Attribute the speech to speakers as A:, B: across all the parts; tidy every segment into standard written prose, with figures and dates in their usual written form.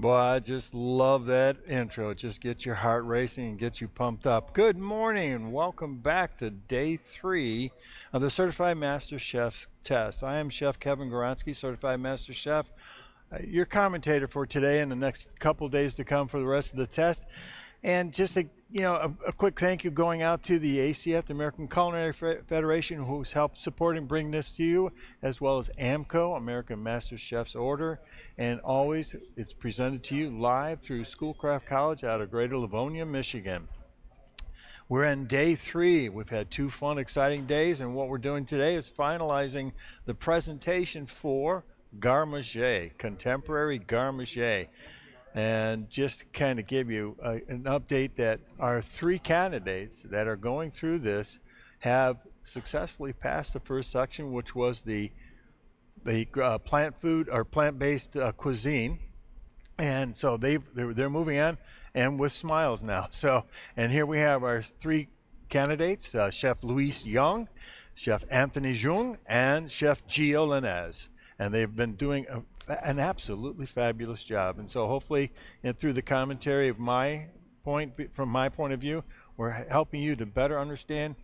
A: Boy, I just love that intro. It just gets your heart racing and gets you pumped up. Good morning and welcome back to day 3 of the Certified Master Chef's test. I am Chef Kevin Goronsky, Certified Master Chef, your commentator for today and the next couple days to come for the rest of the test. And just a quick thank you going out to the ACF, the American Culinary Federation, who's helped supporting bring this to you, as well as AMCO, American Master Chef's Order. And always, it's presented to you live through Schoolcraft College out of Greater Livonia, Michigan. We're in day 3. We've had 2 fun, exciting days, and what we're doing today is finalizing the presentation for Garnish, Contemporary Garnish. And just to kind of give you an update that our 3 candidates that are going through this have successfully passed the first section, which was the plant food or plant-based cuisine. And so they're moving on and with smiles now. So, and here we have our 3 candidates, Chef Luis Young, Chef Anthony Jung, and Chef Gio Linez. And they've been doing an absolutely fabulous job. And so hopefully, and through the commentary of from my point of view, we're helping you to better understand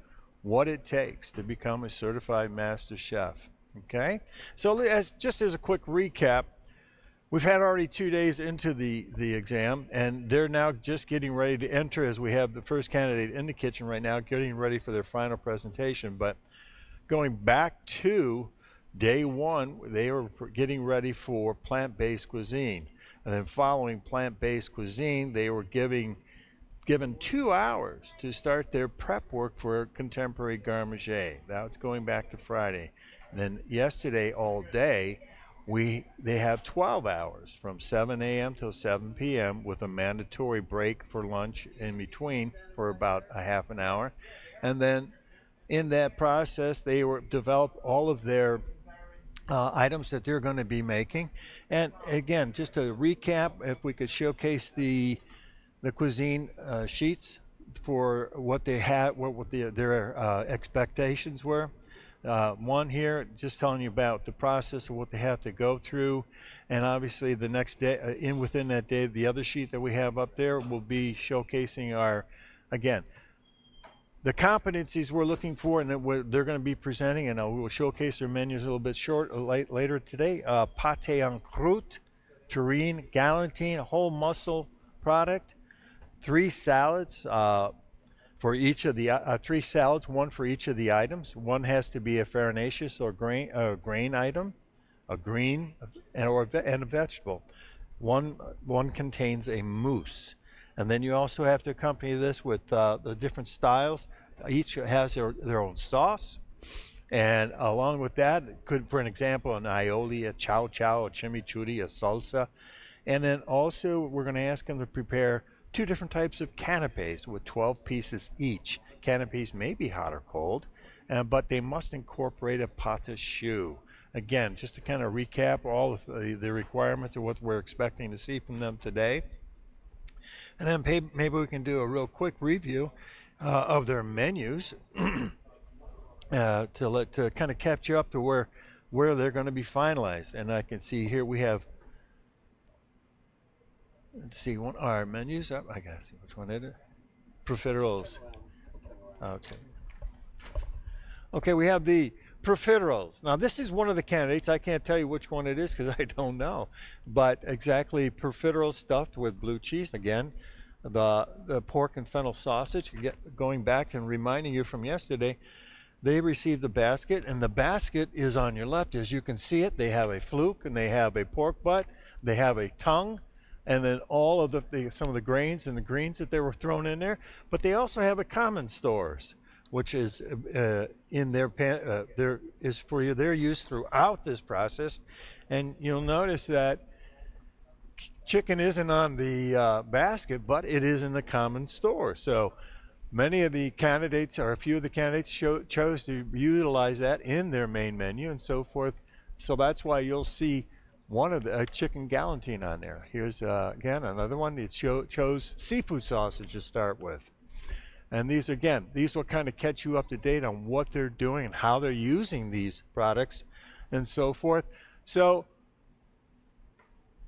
A: what it takes to become a certified master chef. Okay? So just as a quick recap, we've had already 2 days into the exam, and they're now just getting ready to enter as we have the first candidate in the kitchen right now, getting ready for their final presentation. But going back to day 1, they were getting ready for plant-based cuisine. And then following plant-based cuisine, they were given 2 hours to start their prep work for contemporary Garnish. That's going back to Friday. And then yesterday all day, they have 12 hours from 7 a.m. till 7 p.m. with a mandatory break for lunch in between for about a half an hour. And then in that process, they developed all of their items that they're going to be making. And again, just to recap, if we could showcase the cuisine sheets for what they had, what their expectations were. One here, just telling you about the process of what they have to go through, and obviously the next day, within that day, the other sheet that we have up there will be showcasing again, the competencies we're looking for, and that they're going to be presenting, and we will showcase their menus a little bit later today. Pate en croute, terrine, galantine, whole muscle product, 3 salads for each of the 3 salads, 1 for each of the items. 1 has to be a farinaceous or grain item, a green, and a vegetable. One contains a mousse. And then you also have to accompany this with the different styles. Each has their own sauce. And along with that, for an example, an aioli, a chow chow, a chimichurri, a salsa. And then also we're going to ask them to prepare 2 different types of canapes with 12 pieces each. Canapes may be hot or cold, but they must incorporate a pâte choux. Again, just to kind of recap all of the requirements of what we're expecting to see from them today. And then maybe we can do a real quick review of their menus to kind of catch you up to where they're going to be finalized. And I can see here we have, let's see, our menus. I gotta see which one it is. Profiteroles. Okay. Okay, we have the profiteroles. Now this is one of the candidates. I can't tell you which one it is because I don't know. But exactly, profiteroles stuffed with blue cheese. Again, the pork and fennel sausage. Going back and reminding you from yesterday, they received the basket, and the basket is on your left. As you can see it, they have a fluke, and they have a pork butt, they have a tongue, and then all of some of the grains and the greens that they were thrown in there. But they also have a common stores, which is in their is for their use throughout this process. And you'll notice that chicken isn't on the basket, but it is in the common store. So many of the candidates, or a few of the candidates, chose to utilize that in their main menu and so forth. So that's why you'll see one of the chicken galantine on there. Here's again another one. It chose seafood sausage to start with. And these will kind of catch you up to date on what they're doing and how they're using these products and so forth. So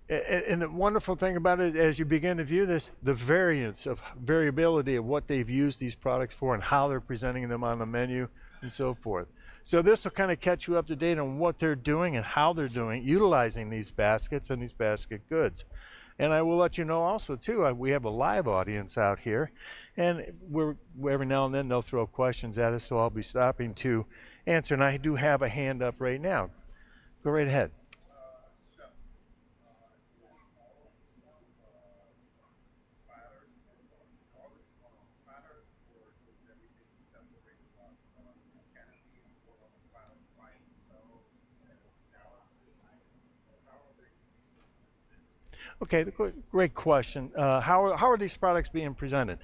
A: And the wonderful thing about it, as you begin to view this, the variability of what they've used these products for and how they're presenting them on the menu and so forth. So this will kind of catch you up to date on what they're doing and how they're doing, utilizing these baskets and these basket goods. And I will let you know also too, we have a live audience out here, and every now and then they'll throw questions at us, so I'll be stopping to answer. And I do have a hand up right now. Go right ahead. Okay, great question. How are these products being presented?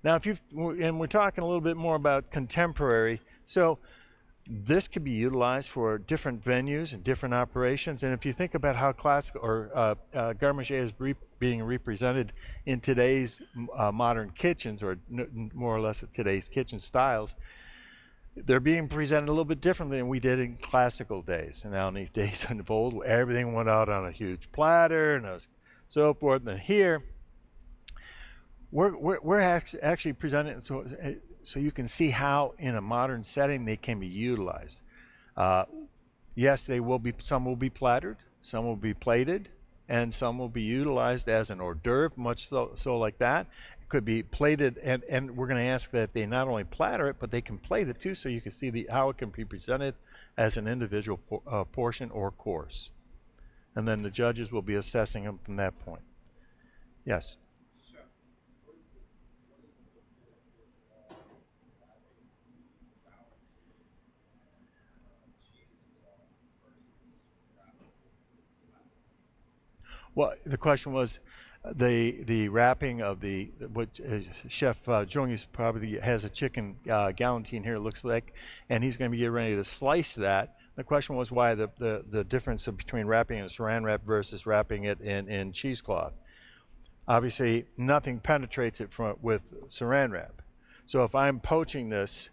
A: Now, if you and we're talking a little bit more about contemporary, so this could be utilized for different venues and different operations. And if you think about how classical or garde manger is being represented in today's modern kitchens, or more or less today's kitchen styles, they're being presented a little bit differently than we did in classical days. And now in these days of old, everything went out on a huge platter and so forth. And here, we're actually presenting so you can see how in a modern setting they can be utilized. Yes, some will be plattered, some will be plated, and some will be utilized as an hors d'oeuvre, much so like that. It could be plated, and we're going to ask that they not only platter it, but they can plate it too, so you can see how it can be presented as an individual portion or course. And then the judges will be assessing them from that point. Yes. Well, the question was the wrapping of what Chef Jongi's probably has a chicken galantine here, it looks like, and he's going to be getting ready to slice that. The question was why the difference between wrapping in a saran wrap versus wrapping it in cheesecloth. Obviously, nothing penetrates it with saran wrap. So if I'm poaching this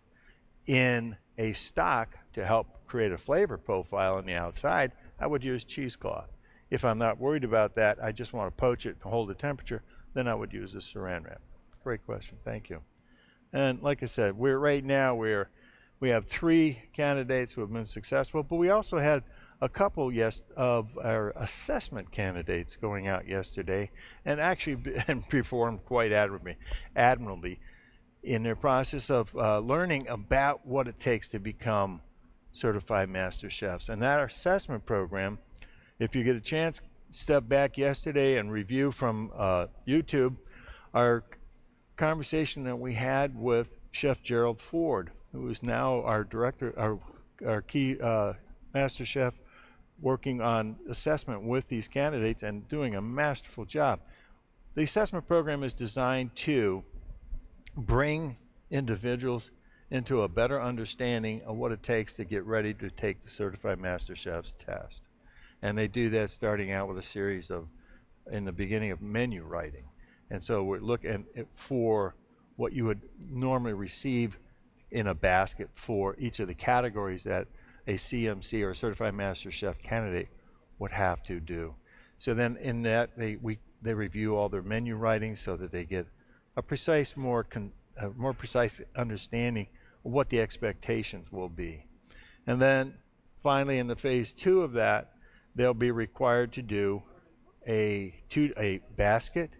A: in a stock to help create a flavor profile on the outside, I would use cheesecloth. If I'm not worried about that, I just want to poach it and hold the temperature, then I would use the saran wrap. Great question, thank you. And like I said, we have 3 candidates who have been successful, but we also had a couple of our assessment candidates going out yesterday and actually performed quite admirably in their process of learning about what it takes to become certified master chefs. And that assessment program, if you get a chance, step back yesterday and review from YouTube our conversation that we had with Chef Gerald Ford, who is now our director, our key master chef, working on assessment with these candidates and doing a masterful job. The assessment program is designed to bring individuals into a better understanding of what it takes to get ready to take the Certified Master Chef's test. And they do that starting out with a series in the beginning of menu writing. And so we're looking for what you would normally receive in a basket for each of the categories that a CMC or a Certified Master Chef candidate would have to do. So then in that, they review all their menu writing so that they get a more precise understanding of what the expectations will be. And then finally in the phase 2 of that, they'll be required to do a basket,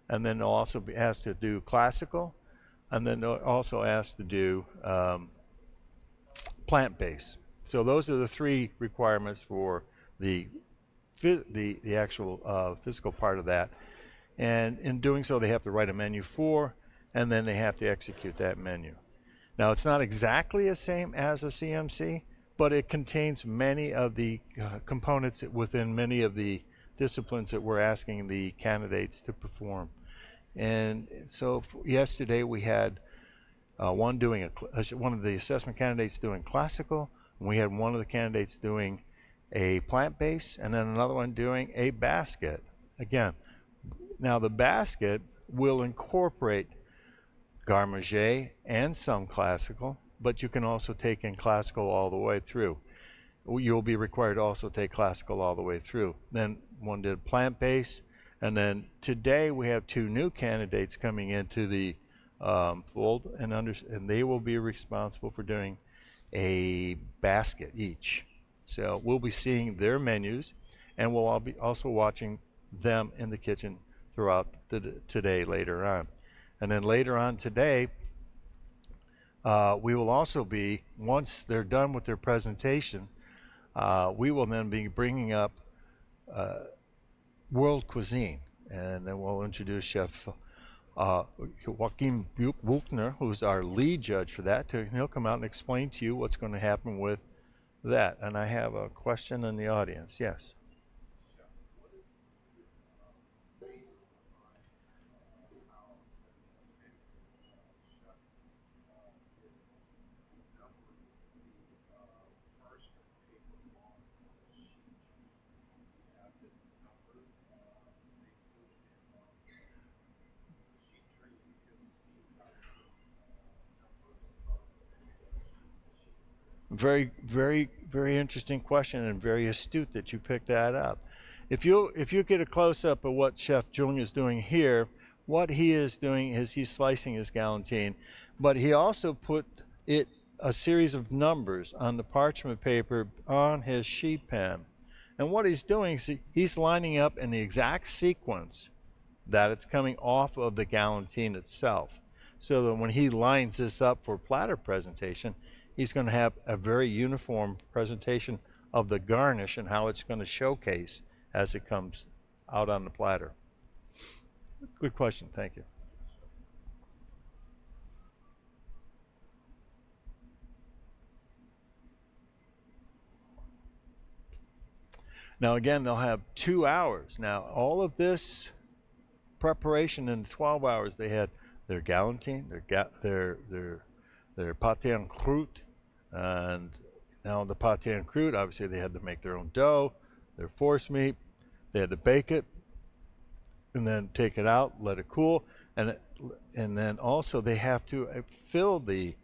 A: and then they'll also be asked to do classical, and then they'll also asked to do plant-based. So those are the 3 requirements for the actual physical part of that. And in doing so, they have to write a menu for, and then they have to execute that menu. Now, it's not exactly the same as a CMC, but it contains many of the components within many of the disciplines that we're asking the candidates to perform. And so yesterday we had one of the assessment candidates doing classical, and we had one of the candidates doing a plant-based, and then another one doing a basket. Again, now the basket will incorporate garde manger and some classical, but you can also take in classical all the way through. you'll be required to also take classical all the way through. Then one did plant-based, and then today we have two new candidates coming into the fold, and they will be responsible for doing a basket each. So we'll be seeing their menus, and we'll all be also watching them in the kitchen throughout today later on. And then later on today, we will also be, once they're done with their presentation, we will then be bringing up uh, world cuisine, and then we'll introduce Chef Joachim Buchner, who's our lead judge for that. He'll come out and explain to you what's going to happen with that. And I have a question in the audience. Yes. Very, very, very interesting question, and very astute that you picked that up. If you get a close up of what Chef Jung is doing here, what he is doing is he's slicing his galantine, but he also put it a series of numbers on the parchment paper on his sheet pan. And what he's doing is he's lining up in the exact sequence that it's coming off of the galantine itself. So that when he lines this up for platter presentation, he's going to have a very uniform presentation of the garnish and how it's going to showcase as it comes out on the platter. Good question. Thank you. Now again, they'll have 2 hours. Now all of this preparation in 12 hours, they had their galantine, their pate en croute, and now the pate en croute, obviously they had to make their own dough, their force meat, they had to bake it, and then take it out, let it cool, and then also they have to fill the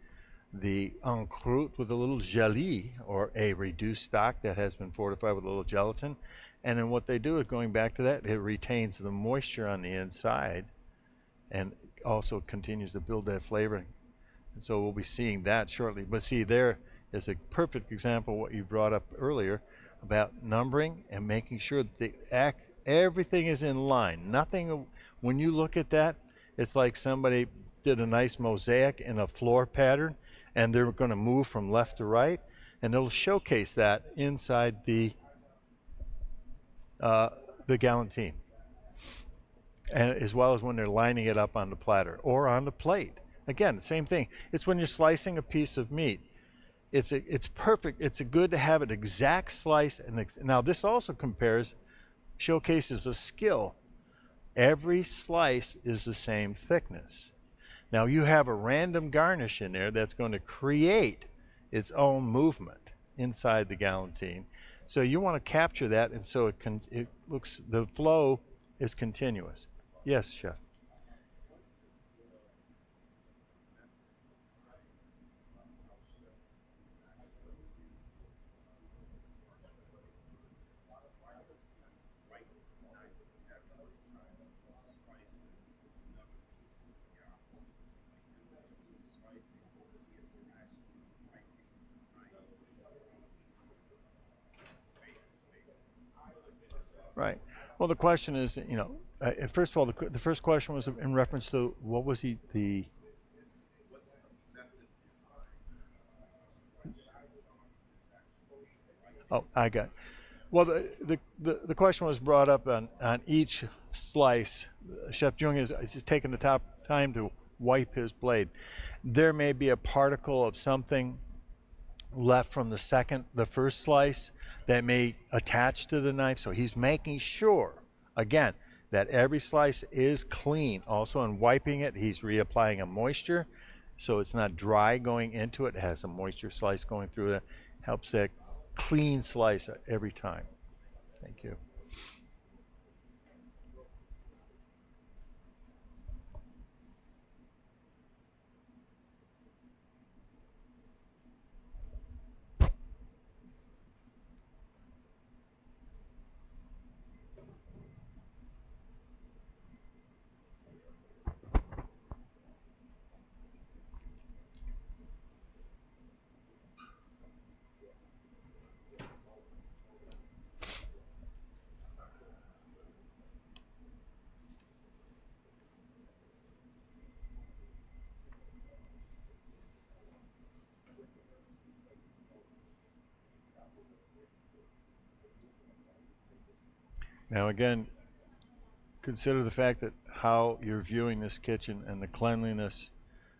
A: en croute with a little jelly or a reduced stock that has been fortified with a little gelatin. And then what they do is, going back to that, it retains the moisture on the inside and also continues to build that flavoring. And so we'll be seeing that shortly. But see, there is a perfect example of what you brought up earlier about numbering and making sure that everything is in line. Nothing, when you look at that, it's like somebody did a nice mosaic in a floor pattern, and they're going to move from left to right, and it'll showcase that inside the galantine, and as well as when they're lining it up on the platter or on the plate. Again, the same thing. It's when you're slicing a piece of meat. It's perfect. It's good to have an exact slice. And now this also showcases a skill. Every slice is the same thickness. Now you have a random garnish in there that's going to create its own movement inside the galantine. So you want to capture that, and so it looks, the flow is continuous. Yes, chef. Right. Well, the question is, first of all, the first question was in reference to what was the. Oh, I got it. Well, the question was brought up on each slice. Chef Jung is just taking the time to wipe his blade. There may be a particle of something left from the first slice that may attach to the knife. So he's making sure, again, that every slice is clean. Also, in wiping it, he's reapplying a moisture, so it's not dry going into it. It has a moisture slice going through it. Helps that clean slice every time. Thank you. Now again, consider the fact that how you're viewing this kitchen and the cleanliness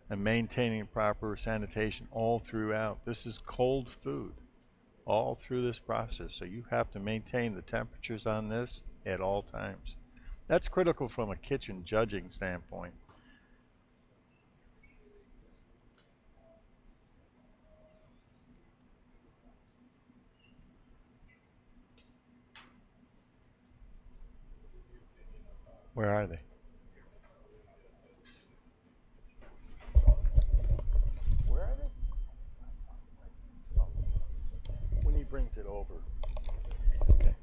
A: and maintaining proper sanitation all throughout. This is cold food all through this process, so you have to maintain the temperatures on this at all times. That's critical from a kitchen judging standpoint. Where are they? Where are they? When he brings it over. Okay.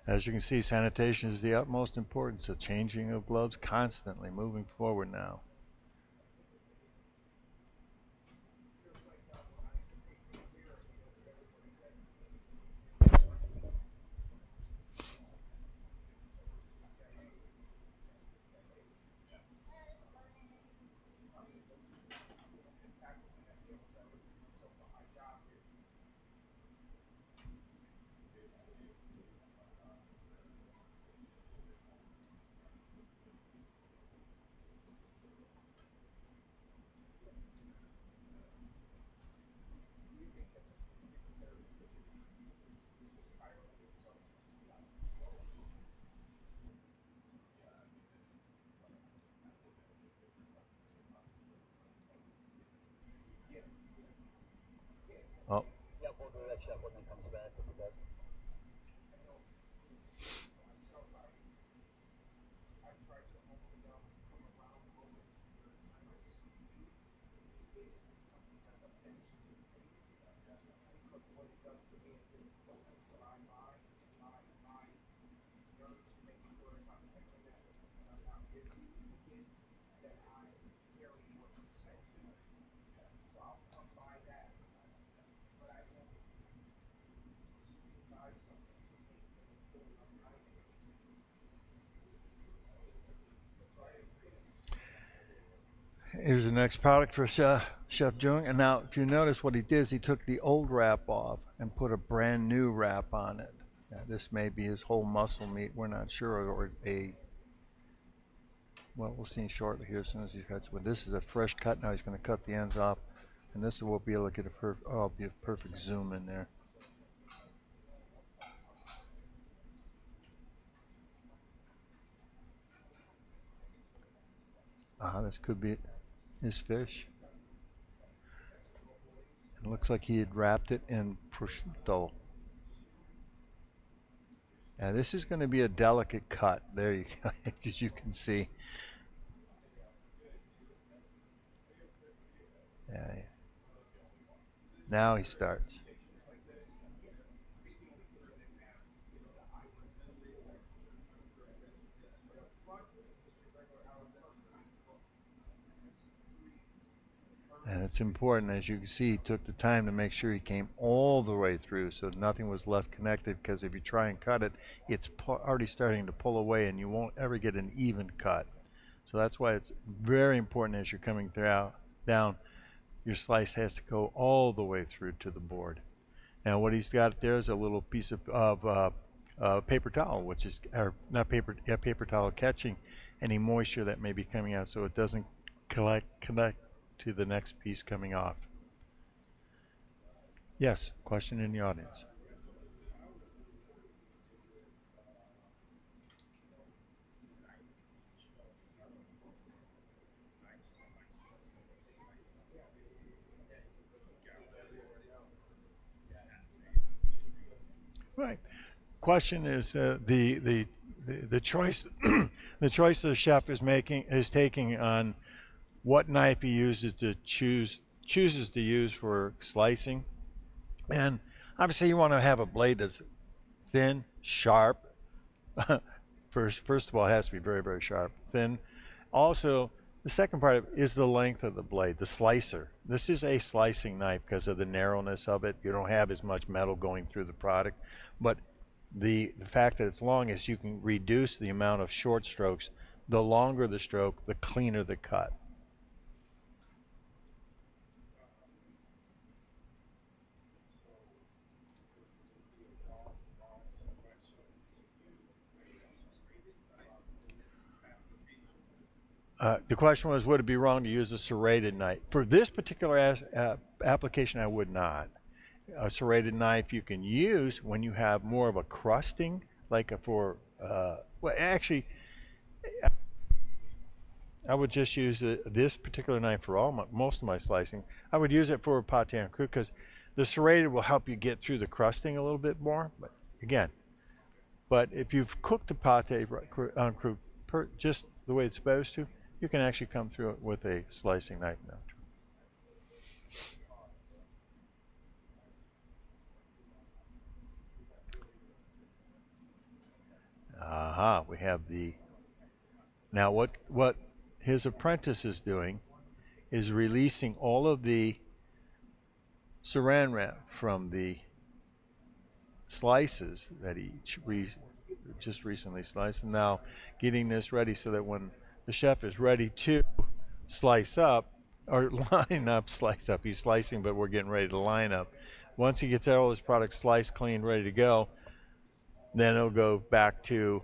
A: As you can see, sanitation is the utmost importance. The changing of gloves constantly moving forward now. Oh,
B: Yeah, we'll do that shot when he comes back if he does.
A: here's the next product for Chef Jung. And now, if you notice what he did is he took the old wrap off and put a brand new wrap on it. Now, this may be his whole muscle meat. We're not sure, or a well, we'll see shortly here as soon as he cuts. But this is a fresh cut. Now he's going to cut the ends off, and this will be able to get a perfect zoom in there. This could be his fish. It looks like he had wrapped it in prosciutto. Now this is going to be a delicate cut. There you go, as you can see. Yeah. Now he starts. And it's important, as you can see, he took the time to make sure he came all the way through so nothing was left connected, because if you try and cut it, it's already starting to pull away and you won't ever get an even cut. So that's why it's very important as you're coming down, your slice has to go all the way through to the board. Now what he's got there is a little piece of paper towel, which is, or not paper, yeah, paper towel catching any moisture that may be coming out so it doesn't connect to the next piece coming off. Yes, question in the audience. Right. Question is the choice the choice the chef is taking on what knife he chooses to use for slicing. And obviously you want to have a blade that's thin, sharp. First of all, it has to be very, very sharp, thin. Also, the second part is the length of the blade, the slicer. This is a slicing knife because of the narrowness of it. You don't have as much metal going through the product, but The fact that it's long is you can reduce the amount of short strokes. The longer the stroke, the cleaner the cut. The question was, would it be wrong to use a serrated knife? For this particular application, I would not. A serrated knife you can use when you have more of a crusting, like well, actually, I would just use this particular knife for most of my slicing. I would use it for pate and croute because the serrated will help you get through the crusting a little bit more. But again, if you've cooked the pate on croute just the way it's supposed to, you can actually come through it with a slicing knife now. Aha, we have the, now what his apprentice is doing is releasing all of the saran wrap from the slices that he just recently sliced, and now getting this ready so that when the chef is ready to slice up, or line up, slice up, he's slicing, but we're getting ready to line up. Once he gets all his products sliced, clean, ready to go, then it'll go back to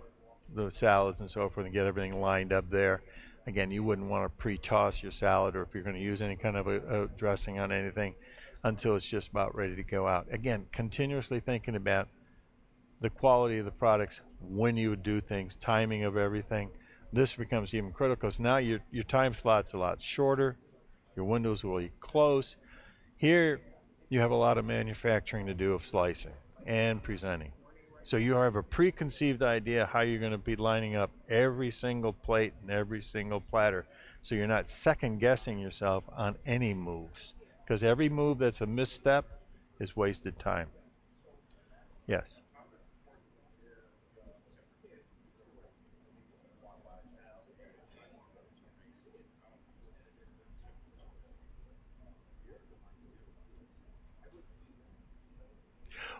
A: the salads and so forth and get everything lined up there. Again, you wouldn't want to pre-toss your salad, or if you're going to use any kind of a dressing on anything, until it's just about ready to go out. Again, continuously thinking about the quality of the products when you would do things, timing of everything. This becomes even critical. So now your time slot's a lot shorter. Your windows will be close. Here, you have a lot of manufacturing to do of slicing and presenting. So you have a preconceived idea how you're going to be lining up every single plate and every single platter. So you're not second guessing yourself on any moves. Because every move that's a misstep is wasted time. Yes.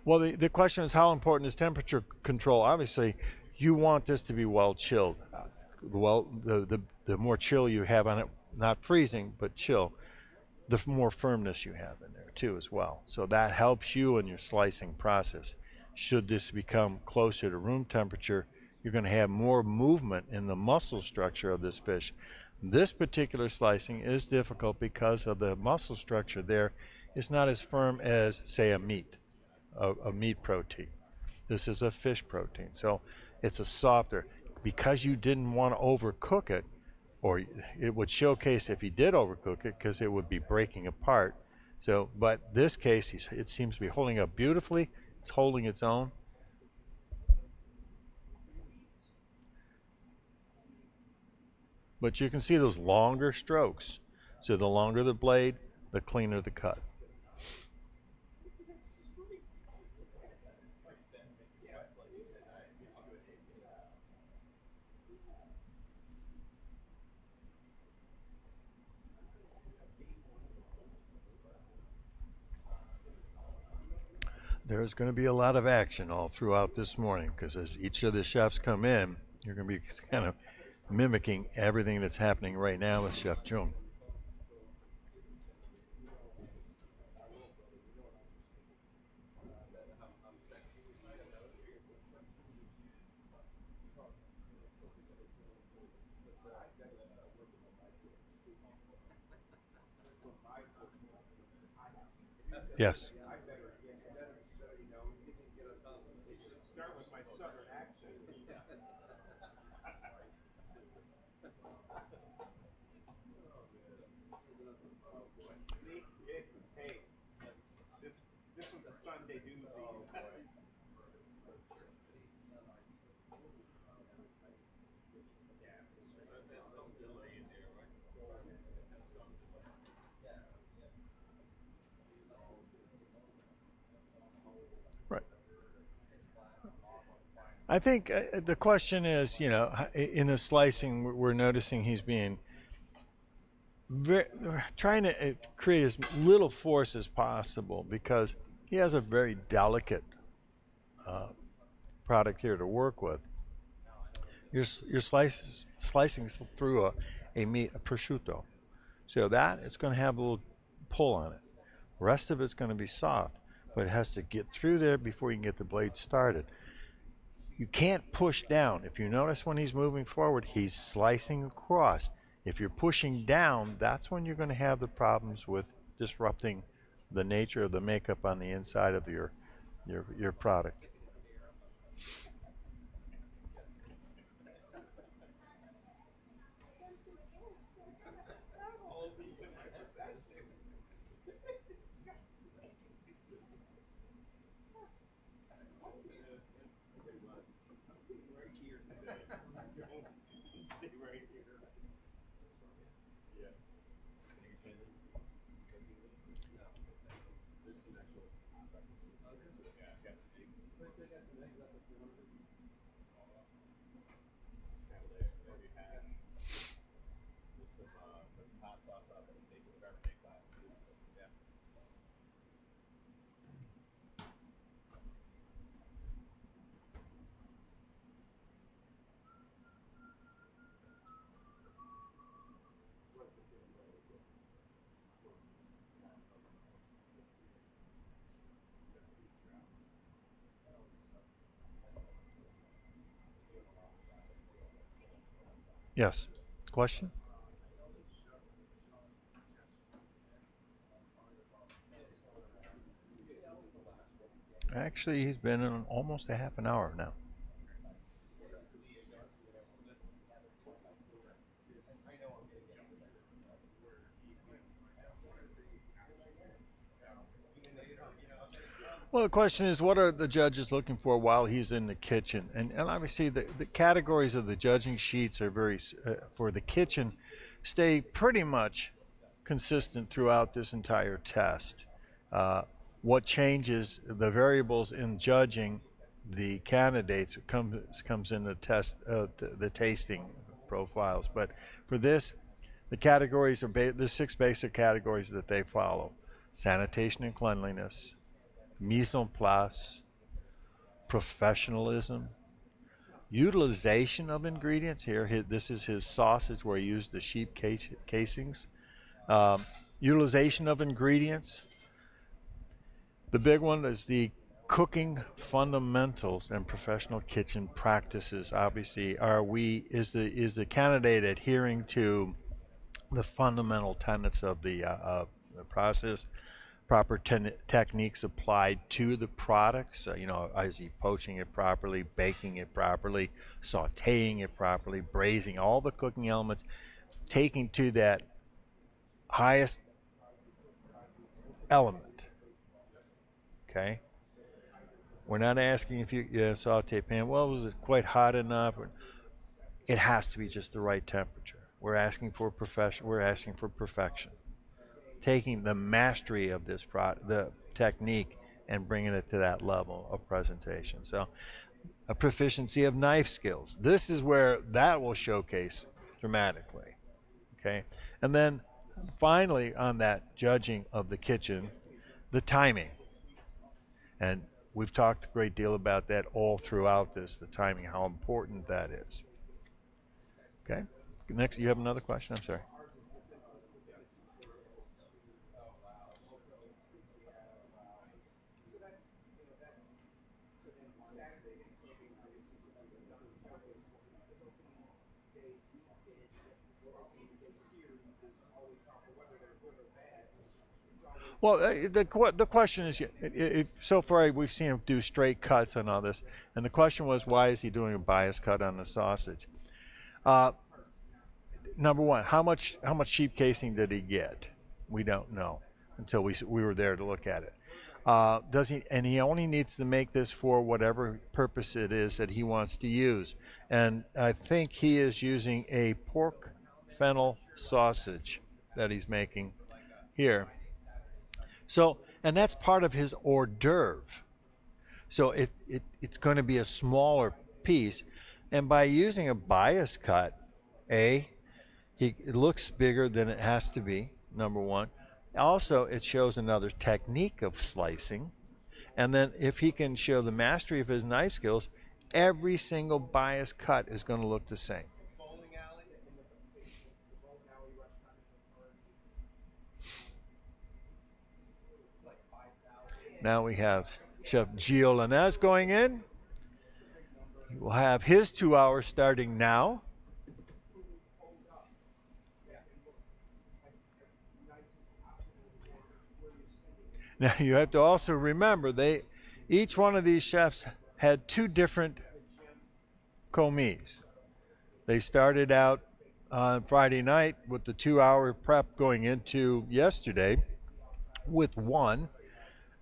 A: Well, the question is, how important is temperature control? Obviously, you want this to be well chilled. Well, the more chill you have on it, not freezing, but chill, the more firmness you have in there too as well. So that helps you in your slicing process. Should this become closer to room temperature, you're going to have more movement in the muscle structure of this fish. This particular slicing is difficult because of the muscle structure there is not as firm as, say, a meat protein. This is a fish protein. So it's a softer, because you didn't want to overcook it, or it would showcase if you did overcook it because it would be breaking apart. So, but this case, it seems to be holding up beautifully. It's holding its own. But you can see those longer strokes. So the longer the blade, the cleaner the cut. There's going to be a lot of action all throughout this morning because as each of the chefs come in, you're going to be kind of mimicking everything that's happening right now with Chef Jung. Yes. Right. I think the question is, in the slicing, we're noticing he's being very, trying to create as little force as possible because he has a very delicate uh, product here to work with. You're slicing through a meat, a prosciutto. So that it's going to have a little pull on it. The rest of it's going to be soft, but it has to get through there before you can get the blade started. You can't push down. If you notice when he's moving forward, he's slicing across. If you're pushing down, that's when you're going to have the problems with disrupting the nature of the makeup on the inside of your product. Yes. Question? Actually, he's been in almost a half an hour now. Well, the question is, what are the judges looking for while he's in the kitchen? And obviously, the categories of the judging sheets are very, for the kitchen, stay pretty much consistent throughout this entire test. Uh, what changes, the variables in judging the candidates comes in the test, the tasting profiles. But for this, the categories are the six basic categories that they follow: sanitation and cleanliness, mise en place, professionalism, utilization of ingredients. Here, this is his sausage where he used the sheep casings. Um, Utilization of ingredients. The big one is the cooking fundamentals and professional kitchen practices. Obviously, is the candidate adhering to the fundamental tenets of the process? Proper techniques applied to the products. Is he poaching it properly, baking it properly, sautéing it properly, braising, all the cooking elements, taking to that highest element. Okay, we're not asking if you saute pan. Well, was it quite hot enough? It has to be just the right temperature. We're asking for profession. We're asking for perfection. Taking the mastery of the technique, and bringing it to that level of presentation. So, a proficiency of knife skills. This is where that will showcase dramatically. Okay, and then finally on that judging of the kitchen, the timing. And we've talked a great deal about that all throughout this, the timing, how important that is. Okay. Next, you have another question? I'm sorry. Well, the question is, so far we've seen him do straight cuts on all this, and the question was, why is he doing a bias cut on the sausage? Uh, Number one, how much sheep casing did he get? We don't know until we were there to look at it. Does he? And he only needs to make this for whatever purpose it is that he wants to use. And I think he is using a pork fennel sausage that he's making here. So, and that's part of his hors d'oeuvre. So it's going to be a smaller piece. And by using a bias cut, it looks bigger than it has to be, number one. Also, it shows another technique of slicing. And then if he can show the mastery of his knife skills, Every single bias cut is going to look the same. Now we have Chef Gio Lanez going in. He will have his 2 hours starting now. Now you have to also remember each one of these chefs had two different commis. They started out on Friday night with the 2 hour prep going into yesterday with one,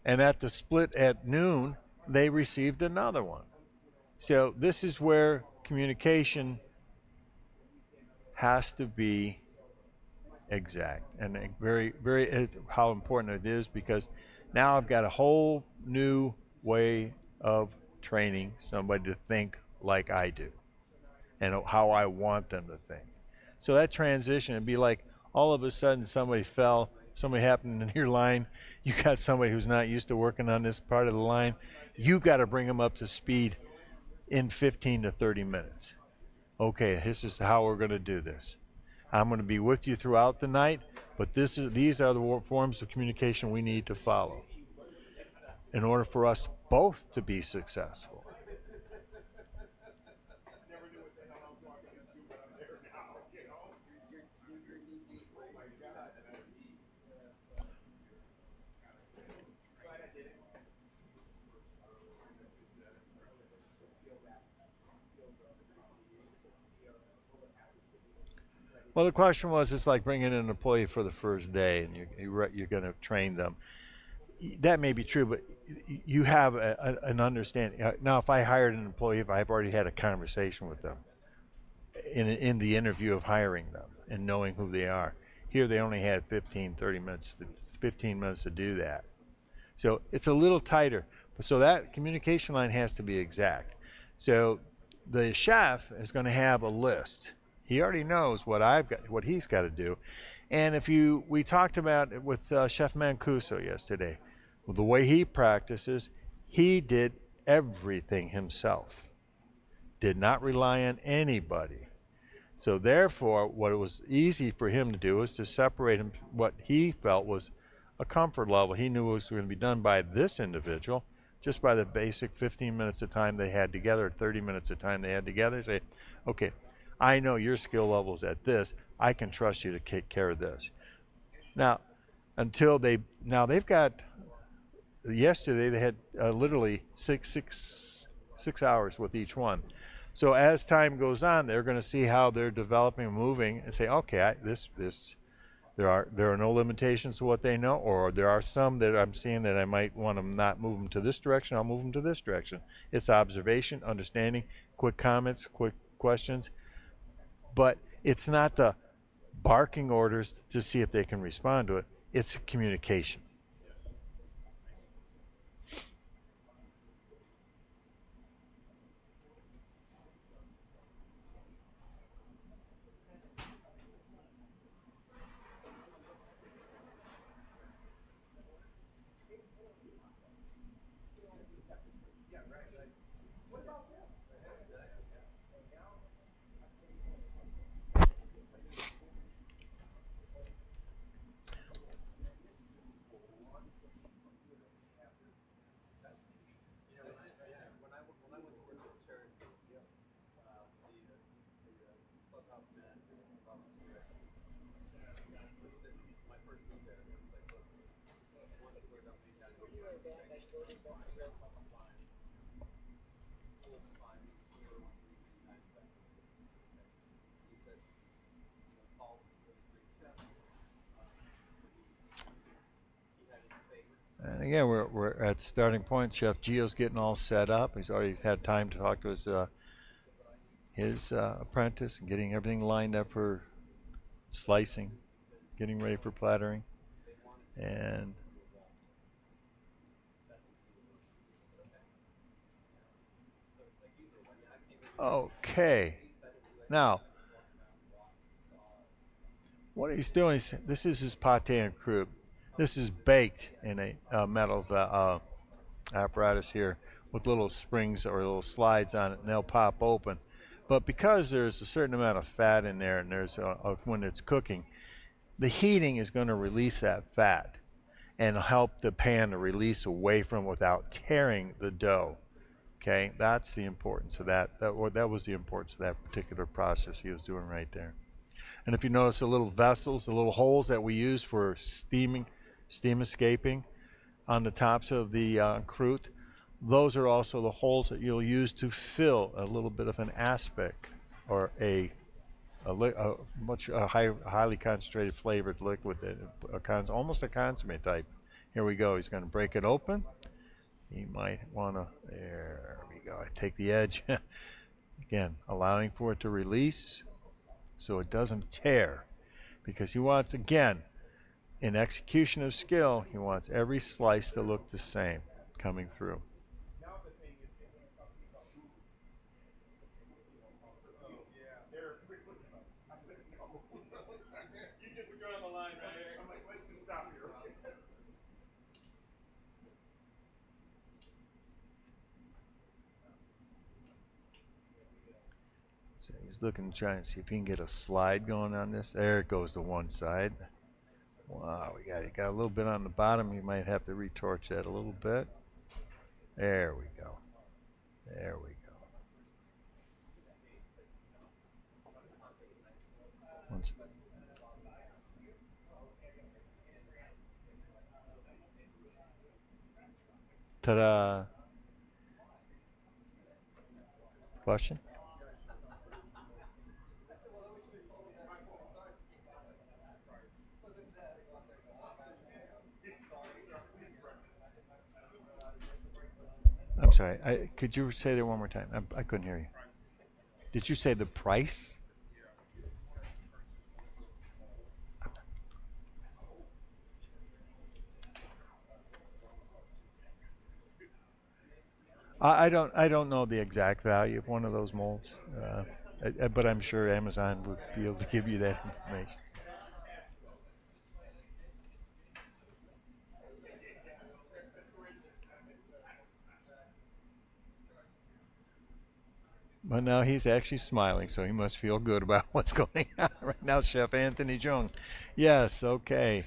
A: and at the split at noon, they received another one. So this is where communication has to be exact and very how important it is, because now I've got a whole new way of training somebody to think like I do and how I want them to think. So that transition, it'd be like all of a sudden somebody fell, somebody happened in your line, you got somebody who's not used to working on this part of the line, you got to bring them up to speed in 15 to 30 minutes. Okay, this is how we're going to do this. I'm going to be with you throughout the night, but these are the forms of communication we need to follow in order for us both to be successful. Well, the question was, it's like bringing in an employee for the first day, and you're going to train them. That may be true, but you have an understanding. Now, if I hired an employee, if I've already had a conversation with them in the interview of hiring them and knowing who they are, here they only had 15, 30 minutes, 15 minutes to do that. So it's a little tighter. So that communication line has to be exact. So the chef is going to have a list. He already knows what he's got to do. And we talked about it with Chef Mancuso yesterday. Well, the way he practices, he did everything himself. Did not rely on anybody. So therefore, what it was easy for him to do was to separate him what he felt was a comfort level. He knew it was going to be done by this individual just by the basic 15 minutes of time they had together, 30 minutes of time they had together. Say, okay, I know your skill level's at this. I can trust you to take care of this. Now, they've got, yesterday they had literally six hours with each one. So as time goes on, they're going to see how they're developing and moving and say, okay, there are no limitations to what they know, or there are some that I'm seeing that I might want to not move them to this direction. I'll move them to this direction. It's observation, understanding, quick comments, quick questions, but it's not the barking orders to see if they can respond to it. It's communication. And again, we're at the starting point. Chef Gio's getting all set up. He's already had time to talk to his apprentice and getting everything lined up for slicing, getting ready for plattering. And okay, now what he's doing is, this is his pate and croute. This is baked in a metal apparatus here with little springs or little slides on it, and they'll pop open. But because there's a certain amount of fat in there, and when it's cooking, the heating is going to release that fat and help the pan to release away from without tearing the dough. Okay, that's the importance of that. That was the importance of that particular process he was doing right there. And if you notice the little vessels, the little holes that we use for steam escaping on the tops of the croute, those are also the holes that you'll use to fill a little bit of an aspic or a much highly concentrated flavored liquid, almost a consomme type. Here we go. He's going to break it open. You might want to, there we go. I take the edge. Again, allowing for it to release so it doesn't tear. Because he wants, again, in execution of skill, he wants every slice to look the same coming through. So he's looking to try and see if he can get a slide going on this. There it goes to one side. Wow, we got a little bit on the bottom. You might have to retorch that a little bit. There we go. There we go. Once, ta-da! Question? I'm sorry. Could you say that one more time? I couldn't hear you. Did you say the price? I don't know the exact value of one of those molds, but I'm sure Amazon would be able to give you that information. But now he's actually smiling, so he must feel good about what's going on right now, Chef Anthony Jung. Yes, okay.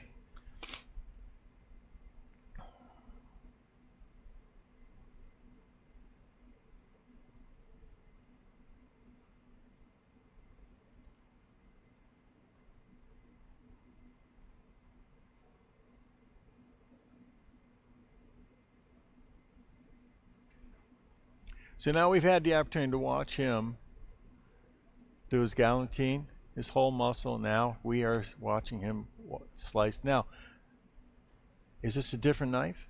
A: So now we've had the opportunity to watch him do his galantine, his whole muscle. Now we are watching him slice. Now, is this a different knife?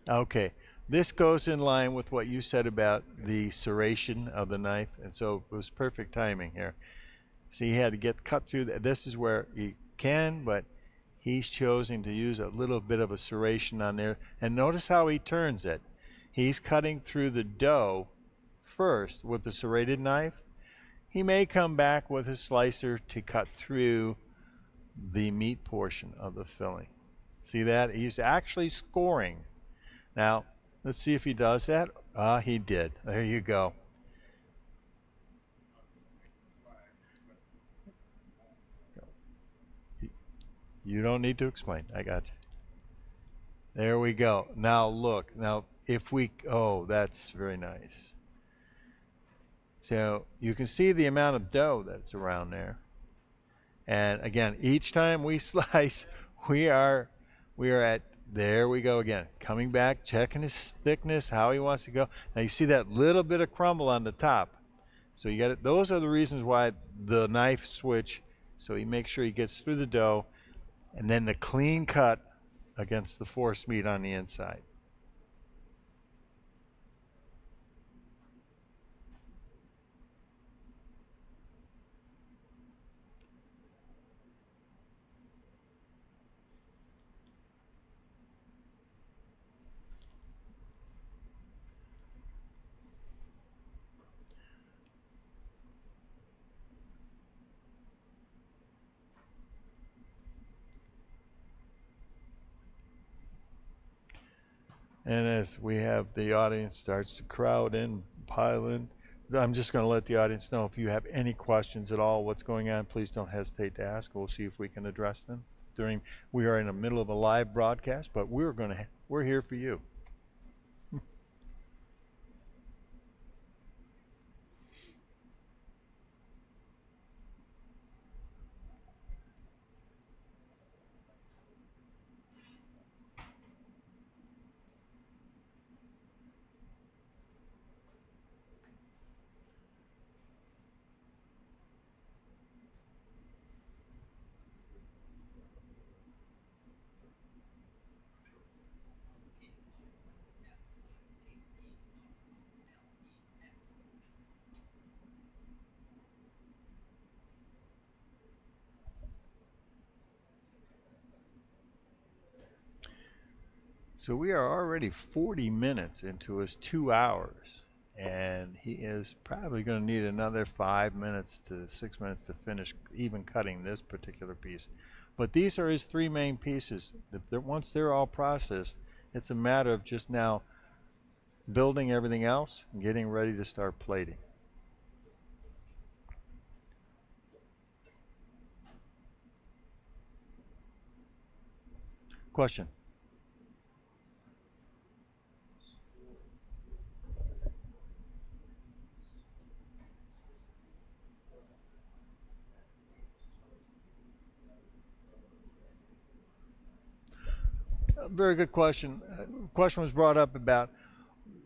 A: Okay. This goes in line with what you said about the serration of the knife, and so it was perfect timing here. See, he had to get cut through. This is where he can, but he's choosing to use a little bit of a serration on there. And notice how he turns it. He's cutting through the dough first with the serrated knife. He may come back with his slicer to cut through the meat portion of the filling. See that? He's actually scoring. Now, let's see if he does that. He did. There you go. You don't need to explain. I got you. There we go. Now look. Now if we, oh, that's very nice. So you can see the amount of dough that's around there. And again, each time we slice, we are at, there we go again. Coming back, checking his thickness, how he wants to go. Now you see that little bit of crumble on the top. So you got it. Those are the reasons why the knife switch. So he makes sure he gets through the dough, and then the clean cut against the force meat on the inside. And as we have the audience starts to crowd in, pile in, I'm just going to let the audience know if you have any questions at all, what's going on, please don't hesitate to ask. We'll see if we can address them during. We are in the middle of a live broadcast, but we're here for you. So we are already 40 minutes into his 2 hours, and he is probably going to need another 5 minutes to 6 minutes to finish even cutting this particular piece. But these are his three main pieces. Once they're all processed, it's a matter of just now building everything else and getting ready to start plating. Question? Very good question. Question was brought up about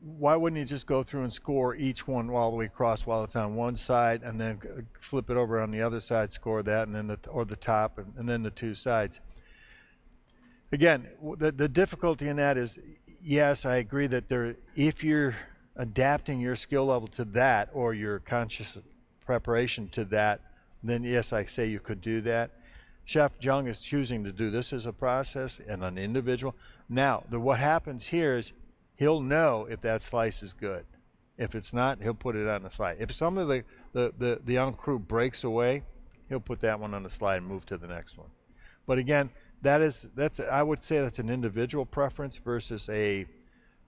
A: why wouldn't you just go through and score each one all the way across while it's on one side, and then flip it over on the other side, score that, and then or the top, and then the two sides. Again, the difficulty in that is, yes, I agree that if you're adapting your skill level to that or your conscious preparation to that, then yes, I say you could do that. Chef Jung is choosing to do this as a process and an individual. Now, what happens here is he'll know if that slice is good. If it's not, he'll put it on the slide. If some of the en croute breaks away, he'll put that one on the slide and move to the next one. But again, that's I would say that's an individual preference versus a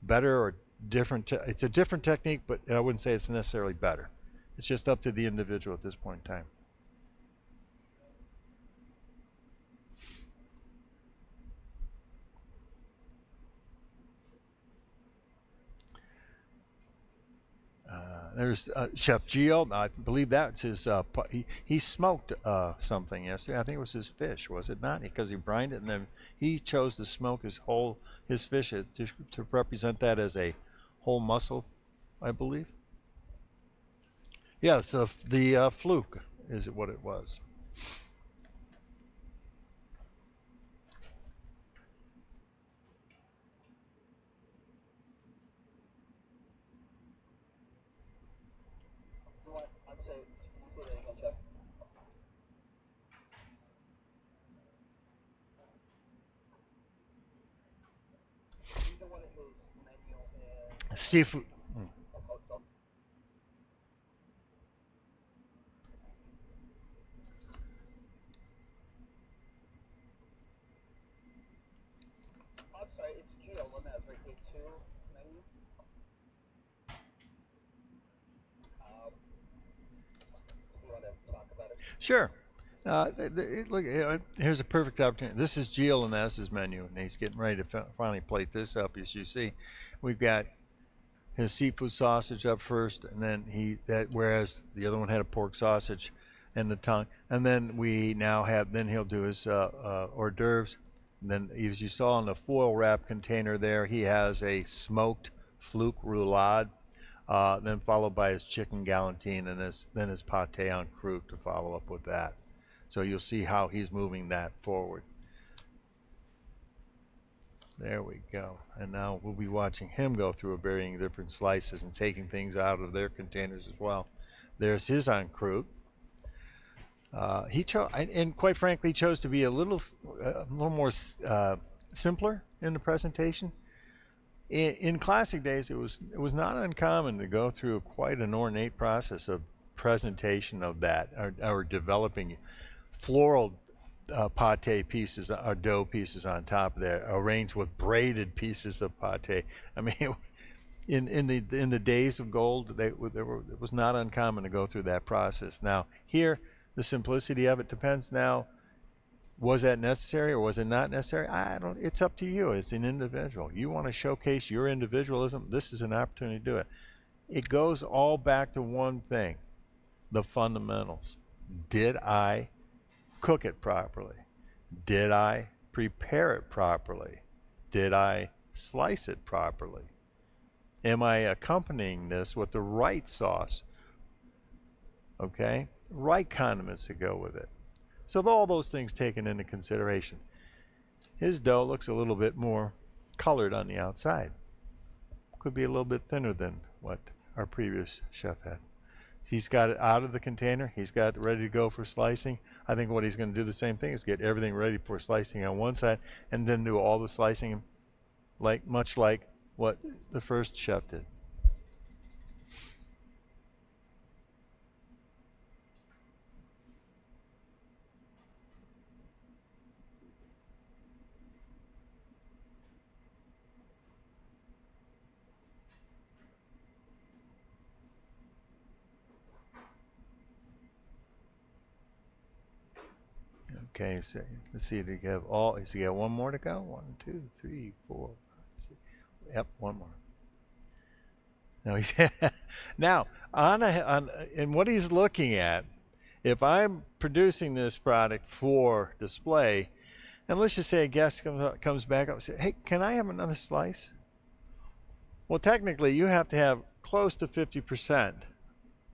A: better or different. It's a different technique, but I wouldn't say it's necessarily better. It's just up to the individual at this point in time. There's Chef Gio. I believe that's his. He smoked something yesterday. I think it was his fish, was it not? Because he brined it, and then he chose to smoke his fish to represent that as a whole mussel, I believe. Yes, the fluke is what it was.
B: I'm sorry, can you say that again, Chef? Either one of his menu and
A: Seafood.
B: I'm sorry, it's Gio, one that right here too menu. If you want to talk about it.
A: Sure. Look, here's a perfect opportunity. This is Gio and that's his menu, and he's getting ready to finally plate this up. As you see, we've got his seafood sausage up first, and then whereas the other one had a pork sausage and the tongue, and then we now have then he'll do his hors d'oeuvres. And then, as you saw in the foil wrap container there, he has a smoked fluke roulade, then followed by his chicken galantine, and then his pate en croute to follow up with that. So you'll see how he's moving that forward. There we go. And now we'll be watching him go through a varying different slices and taking things out of their containers as well. There's his en croute. He chose, and quite frankly, chose to be a little more simpler in the presentation. In classic days, it was not uncommon to go through quite an ornate process of presentation of that, or developing floral pate pieces or dough pieces on top of there, arranged with braided pieces of pate. I mean, in the days of gold, it was not uncommon to go through that process. Now here, the simplicity of it depends. Now, was that necessary or was it not necessary? I don't. It's up to you as an individual. You want to showcase your individualism. This is an opportunity to do it. It goes all back to one thing: the fundamentals. Did I cook it properly? Did I prepare it properly? Did I slice it properly? Am I accompanying this with the right sauce? Okay? Right condiments to go with it. So all those things taken into consideration. His dough looks a little bit more colored on the outside. Could be a little bit thinner than what our previous chef had. He's got it out of the container. He's got it ready to go for slicing. I think what he's going to do the same thing is get everything ready for slicing on one side and then do all the slicing much like what the first chef did. Okay, so let's see. Did you have all? Is he got one more to go? 1, 2, 3, 4, 5, 6. Yep, one more. No, now in what he's looking at, if I'm producing this product for display, and let's just say a guest comes back up and says, "Hey, can I have another slice?" Well, technically, you have to have close to 50%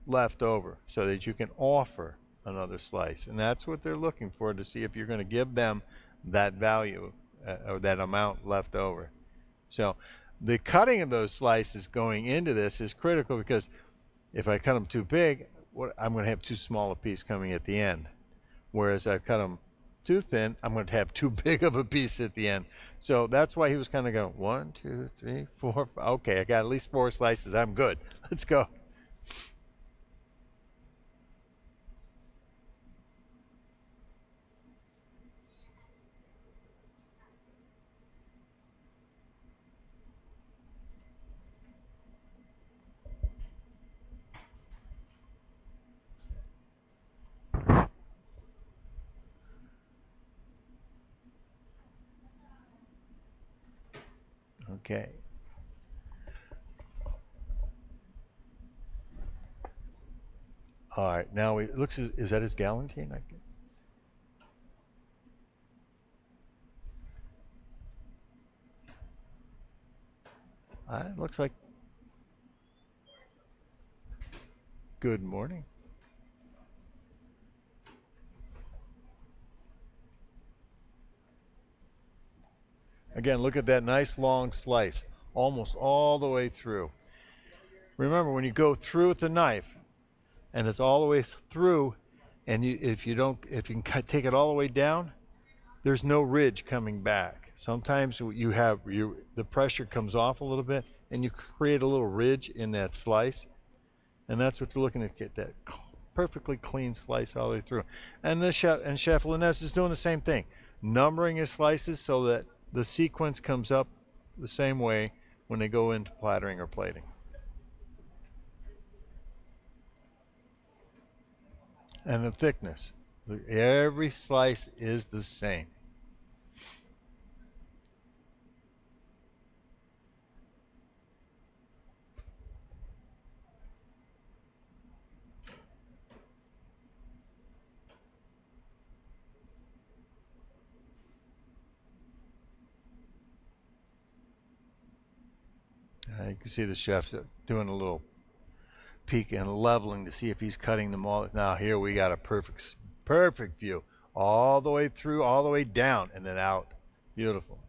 A: left over so that you can offer another slice. And that's what they're looking for, to see if you're going to give them that value or that amount left over. So the cutting of those slices going into this is critical, because if I cut them too big, I'm going to have too small a piece coming at the end. Whereas I cut them too thin, I'm going to have too big of a piece at the end. So that's why he was kind of going 1, 2, 3, 4. Okay, I got at least 4 slices. I'm good. Let's go. Okay. All right. Now it looks. Is that his galantine? It looks like. Good morning. Again, look at that nice long slice, almost all the way through. Remember, when you go through with the knife, and it's all the way through, and if you can take it all the way down, there's no ridge coming back. Sometimes the pressure comes off a little bit, and you create a little ridge in that slice, and that's what you're looking at, get that perfectly clean slice all the way through. And Chef Linnes is doing the same thing, numbering his slices so that the sequence comes up the same way when they go into plattering or plating. And the thickness. Every slice is the same. You can see the chef's doing a little peek and leveling to see if he's cutting them all. Now here we got a perfect view, all the way through, all the way down, and then out. Beautiful.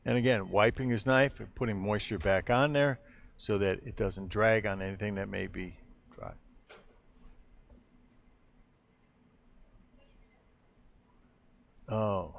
A: And again, wiping his knife and putting moisture back on there so that it doesn't drag on anything that may be dry. Oh,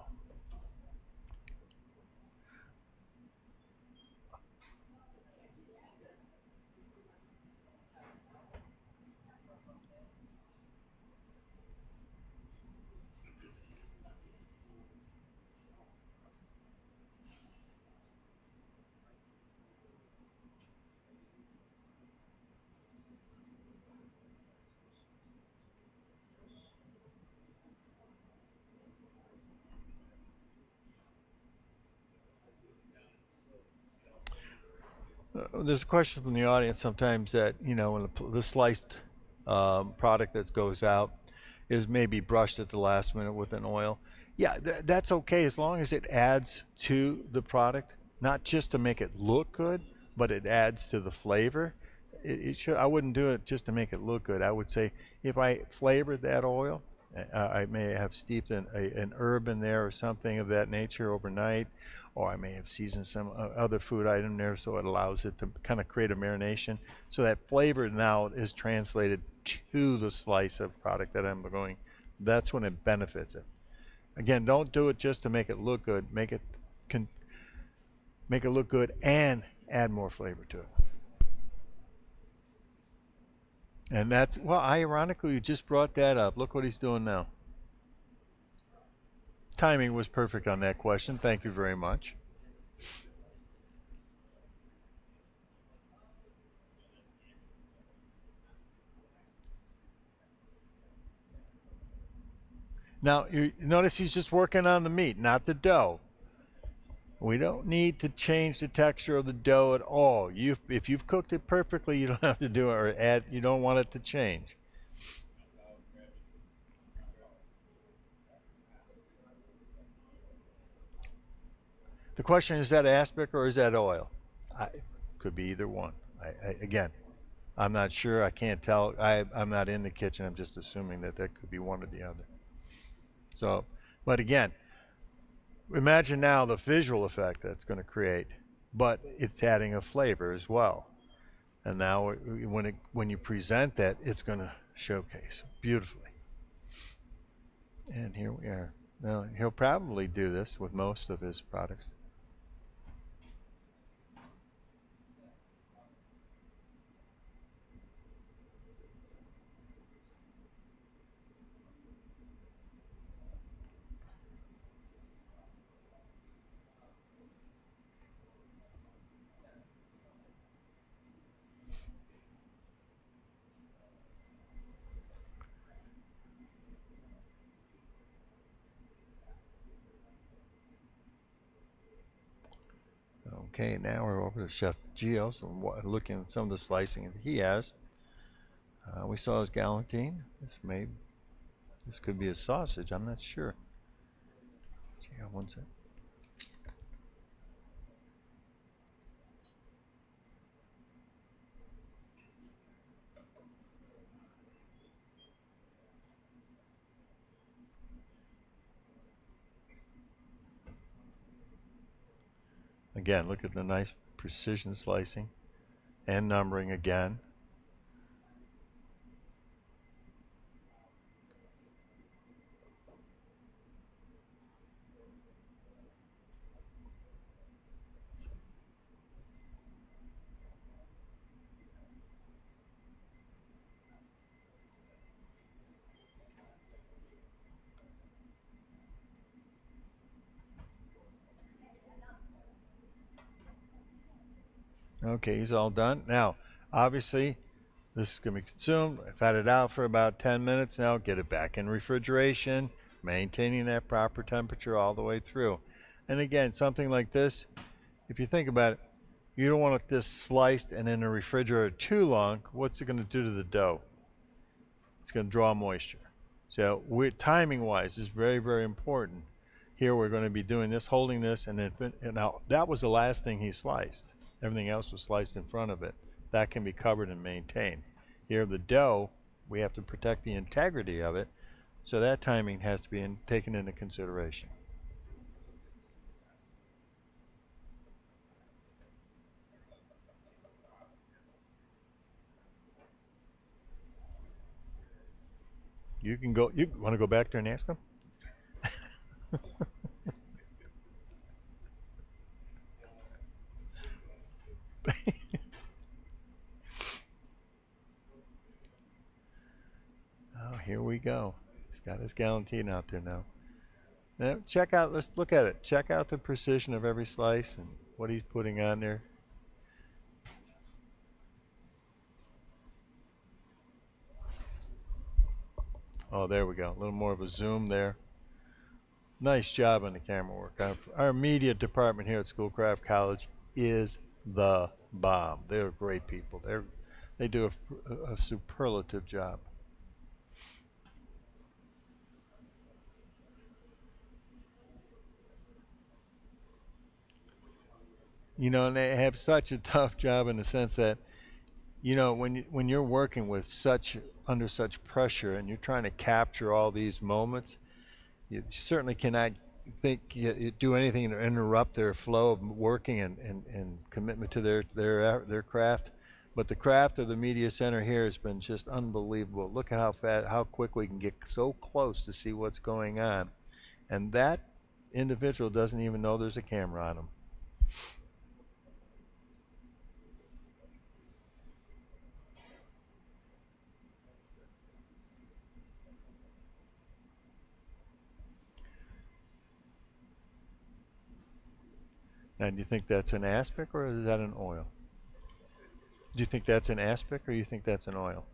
A: There's a question from the audience sometimes that, when the sliced product that goes out is maybe brushed at the last minute with an oil. Yeah, that's okay as long as it adds to the product, not just to make it look good, but it adds to the flavor. It should. I wouldn't do it just to make it look good. I would say if I flavored that oil, I may have steeped an herb in there or something of that nature overnight, or I may have seasoned some other food item there so it allows it to kind of create a marination. So that flavor now is translated to the slice of product that I'm going. That's when it benefits it. Again, don't do it just to make it look good. Can make it look good and add more flavor to it. And that's well, ironically, you just brought that up. Look what he's doing now. Timing was perfect on that question. Thank you very much. Now, you notice he's just working on the meat, not the dough. We don't need to change the texture of the dough at all. If you've cooked it perfectly, you don't have to do it or add. You don't want it to change. The question is that aspic or is that oil? Could be either one. Again, I'm not sure. I can't tell. I'm not in the kitchen. I'm just assuming that could be one or the other. So, but again, imagine now the visual effect that's going to create, but it's adding a flavor as well. And now when you present that, it's going to showcase beautifully. And here we are. Now he'll probably do this with most of his products. Okay, now we're over to Chef Gio's and looking at some of the slicing that he has. We saw his galantine. This could be a sausage. I'm not sure. Gio, one sec. Again, look at the nice precision slicing and numbering again. Okay, he's all done. Now, obviously, this is going to be consumed. I've had it out for about 10 minutes now. Get it back in refrigeration, maintaining that proper temperature all the way through. And again, something like this, if you think about it, you don't want this sliced and in the refrigerator too long. What's it going to do to the dough? It's going to draw moisture. So timing wise is very, very important. Here we're going to be doing this, holding this, and then and now that was the last thing he sliced. Everything else was sliced in front of it. That can be covered and maintained. Here the dough, we have to protect the integrity of it, so that timing has to be taken into consideration. You can go. You want to go back there and ask him? Oh, here we go. He's got his galantine out there now. Now check out. Let's look at it. Check out the precision of every slice and what he's putting on there. Oh, there we go. A little more of a zoom there. Nice job on the camera work. Our media department here at Schoolcraft College is the bomb. They're great people. They do a superlative job. And they have such a tough job in the sense that when you're working with such under such pressure and you're trying to capture all these moments, you certainly cannot do anything to interrupt their flow of working and commitment to their craft. But the craft of the media center here has been just unbelievable. Look at how fast, how quick we can get so close to see what's going on, and that individual doesn't even know there's a camera on him. Now, do you think that's an aspic or is that an oil? Do you think that's an aspic or you think that's an oil?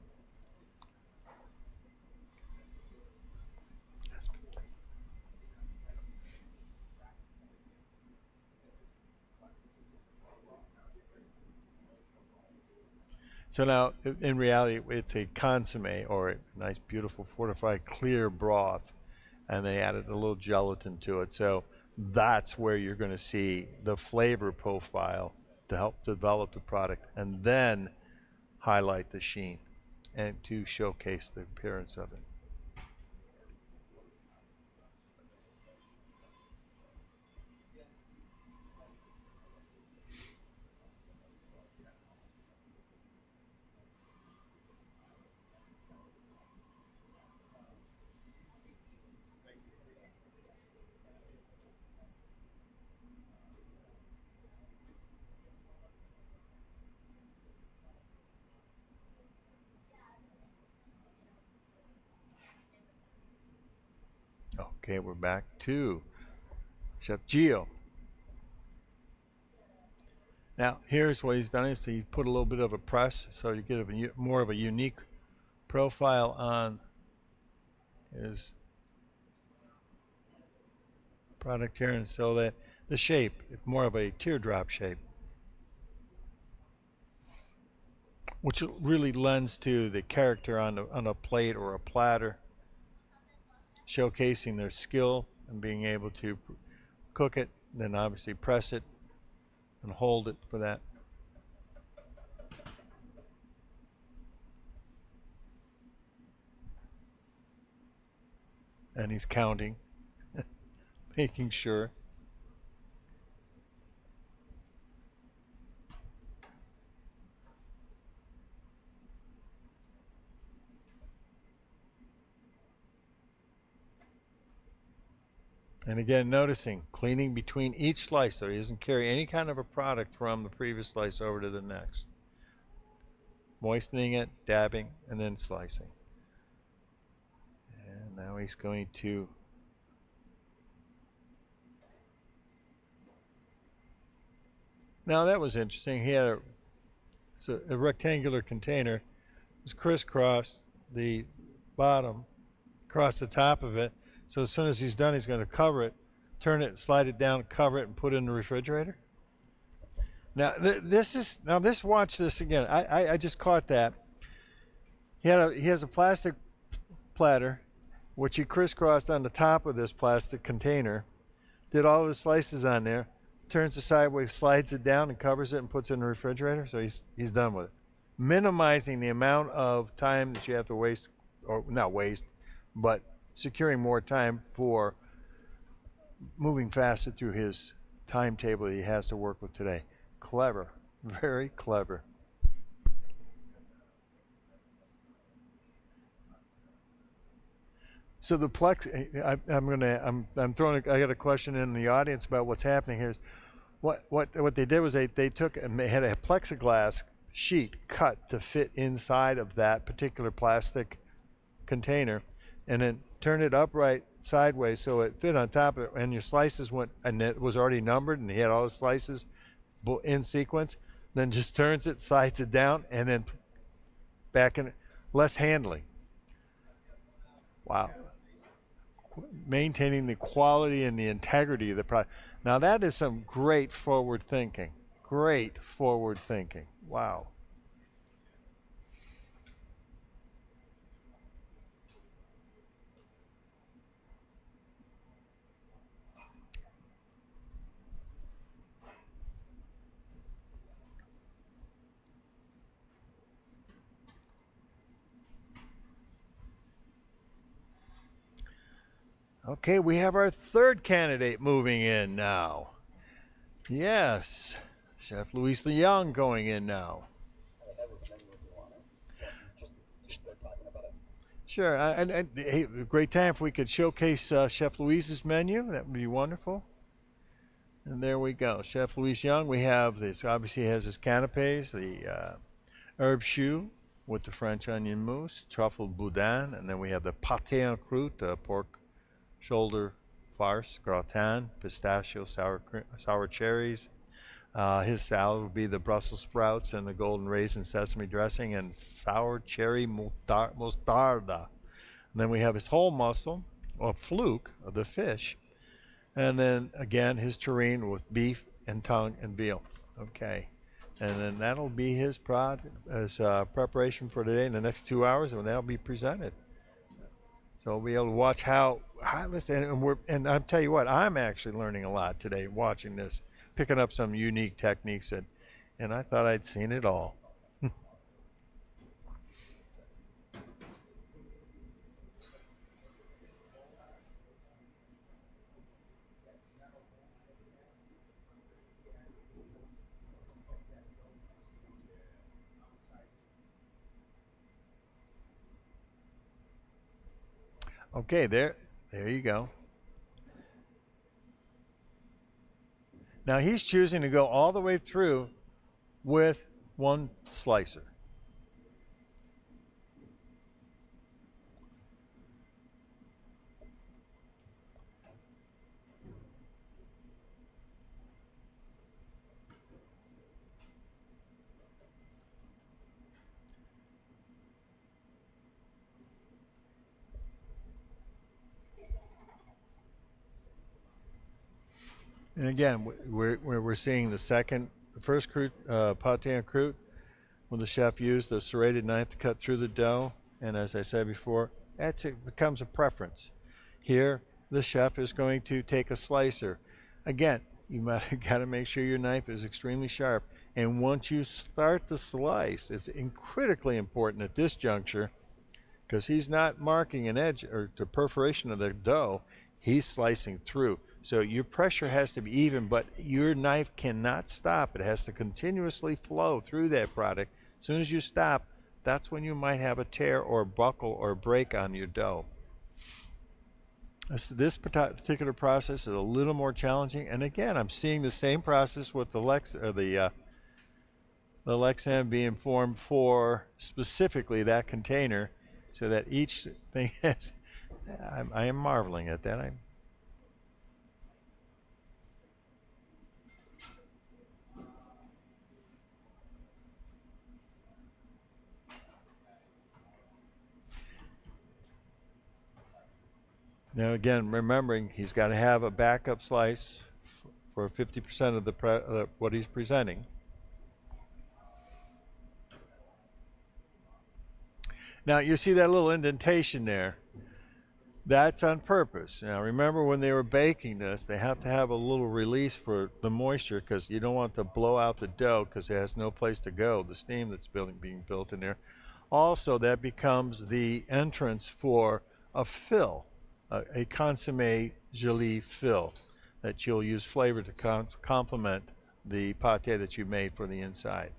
A: So now, in reality, it's a consomme or a nice, beautiful, fortified, clear broth, and they added a little gelatin to it. So that's where you're going to see the flavor profile to help develop the product, and then highlight the sheen and to showcase the appearance of it. Okay, we're back to Chef Gio. Now, here's what he's done is he put a little bit of a press so you get more of a unique profile on his product here, and so that the shape is more of a teardrop shape, which really lends to the character on a plate or a platter, showcasing their skill and being able to cook it, then obviously press it and hold it for that. And he's counting, making sure. And again, noticing cleaning between each slice so he doesn't carry any kind of a product from the previous slice over to the next. Moistening it, dabbing, and then slicing. And now he's going to now that was interesting. He had a rectangular container. It was crisscrossed the bottom across the top of it. So as soon as he's done, he's going to cover it, turn it, slide it down, cover it, and put it in the refrigerator. Now watch this again. I just caught that. He has a plastic platter, which he crisscrossed on the top of this plastic container. Did all of his slices on there, turns it sideways, slides it down, and covers it and puts it in the refrigerator. So he's done with it, minimizing the amount of time that you have to waste, or not waste, but securing more time for moving faster through his timetable that he has to work with today. Clever, very clever. So the plex, I'm throwing. I got a question in the audience about what's happening here. What they did was they took and they had a plexiglass sheet cut to fit inside of that particular plastic container, and then turned it upright sideways so it fit on top of it, and your slices went, and it was already numbered, and he had all the slices in sequence. Then just turns it, slides it down, and then back in. Less handling. Wow. Maintaining the quality and the integrity of the product. Now that is some great forward thinking. Great forward thinking. Wow. Okay, we have our third candidate moving in now. Yes, Chef Luis Young going in now.
B: I have his menu if you want it. Just start talking about it.
A: Sure, and hey, a great time if we could showcase Chef Luis's menu. That would be wonderful. And there we go, Chef Luis Young. We have this. Obviously, he has his canapes, the herb choux with the French onion mousse, truffle boudin, and then we have the pate en croûte, pork shoulder farce, gratin, pistachio, sour cherries. His salad would be the Brussels sprouts and the golden raisin sesame dressing and sour cherry mostarda. And then we have his whole mussel, or fluke, of the fish. And then again, his terrine with beef and tongue and veal. Okay. And then that'll be his preparation for today in the next 2 hours, and that'll be presented. So we'll be able to watch how listen, and I'll tell you what, I'm actually learning a lot today watching this, picking up some unique techniques, and I thought I'd seen it all. Okay, there you go. Now he's choosing to go all the way through with one slicer. And again, we're seeing the first croute, pate en croute, when the chef used a serrated knife to cut through the dough. And as I said before, it becomes a preference. Here, the chef is going to take a slicer. Again, you might have got to make sure your knife is extremely sharp. And once you start the slice, it's critically important at this juncture because he's not marking an edge or the perforation of the dough. He's slicing through. So your pressure has to be even, but your knife cannot stop. It has to continuously flow through that product. As soon as you stop, that's when you might have a tear or buckle or break on your dough. This particular process is a little more challenging, and again, I'm seeing the same process with the Lexan being formed for specifically that container, so that each thing has. I am marveling at that. Now again, remembering he's got to have a backup slice for 50% of what he's presenting. Now you see that little indentation there. That's on purpose. Now remember when they were baking this, they have to have a little release for the moisture because you don't want to blow out the dough because it has no place to go. The steam that's being built in there. Also, that becomes the entrance for a fill, a consommé gelée fill that you'll use flavor to complement the pate that you made for the inside.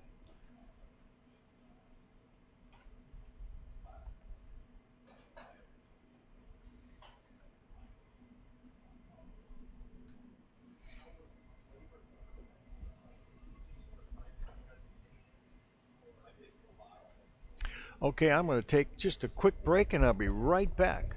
A: Okay, I'm going to take just a quick break and I'll be right back.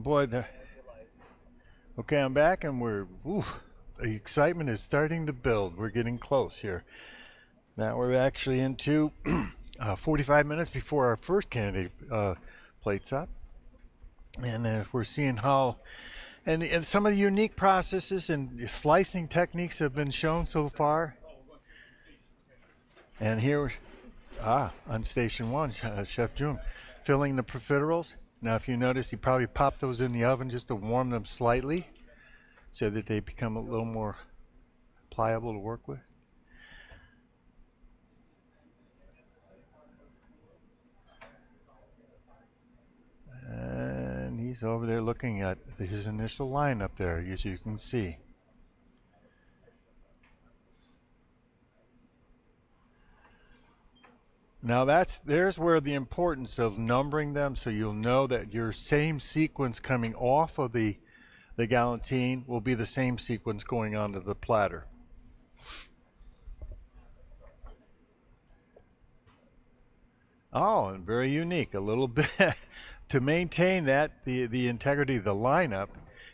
A: Boy,
B: Your life.
A: okay, I'm back, and the excitement is starting to build. We're getting close here. Now we're actually into 45 minutes before our first candidate plates up, and we're seeing how and some of the unique processes and slicing techniques have been shown so far. And here, on station one, Chef June filling the profiteroles. Now, if you notice, he probably popped those in the oven just to warm them slightly so that they become a little more pliable to work with. And he's over there looking at his initial line up there, as you can see. Now there's where the importance of numbering them, so you'll know that your same sequence coming off of the galantine will be the same sequence going onto the platter. Oh, and very unique. A little bit to maintain the integrity of the lineup.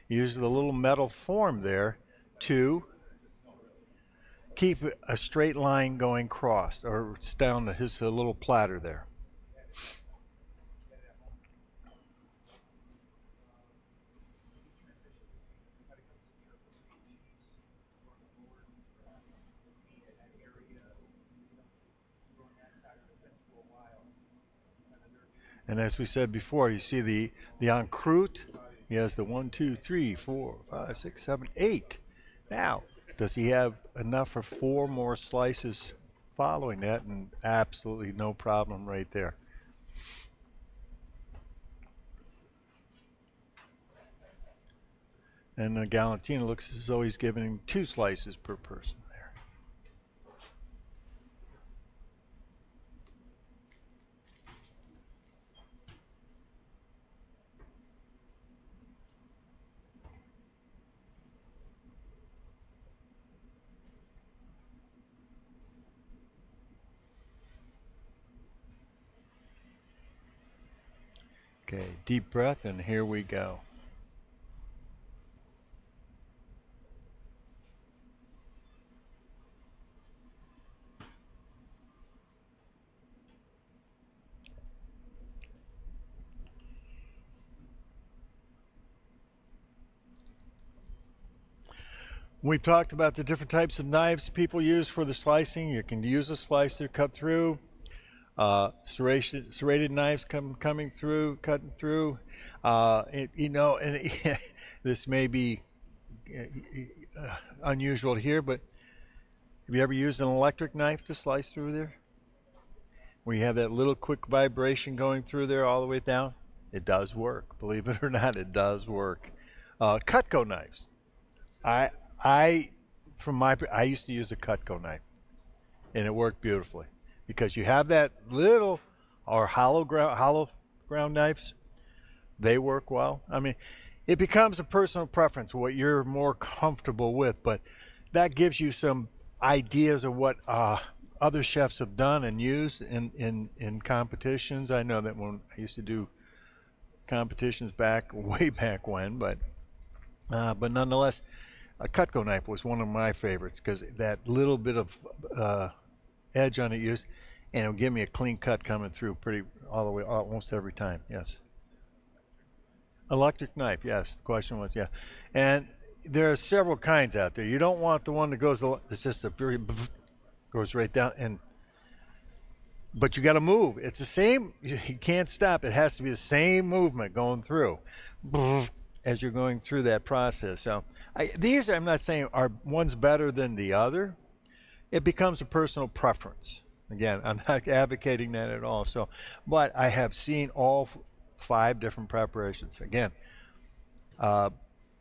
A: Use the little metal form there to keep a straight line going crossed, or it's down to his little platter there. And as we said before, you see the on Croute, he has the 1, 2, 3, 4, 5, 6, 7, 8. Now, does he have enough for 4 more slices following that? And absolutely no problem right there. And the Galantine looks as though he's giving 2 slices per person there. Okay, deep breath, and here we go. We talked about the different types of knives people use for the slicing. You can use a slicer, cut through. Serrated knives coming through, cutting through. This may be unusual to hear, but have you ever used an electric knife to slice through there? Where you have that little quick vibration going through there all the way down? It does work. Believe it or not, it does work. Cutco knives. I I I used to use a Cutco knife, and it worked beautifully because you have that little or hollow ground knives. They work well. I mean, it becomes a personal preference what you're more comfortable with, but that gives you some ideas of what other chefs have done and used in competitions. I know that when I used to do competitions back way back when, but nonetheless, a Cutco knife was one of my favorites because that little bit of edge on it used, and it'll give me a clean cut coming through pretty all the way almost every time. Yes. Electric knife, yes. The question was, yeah. And there are several kinds out there. You don't want the one that goes, it's just a very, goes right down, but you got to move. It's the same, you can't stop. It has to be the same movement going through as you're going through that process. So these, I'm not saying are one's better than the other. It becomes a personal preference. Again, I'm not advocating that at all. So, but I have seen all 5 different preparations. Again, uh,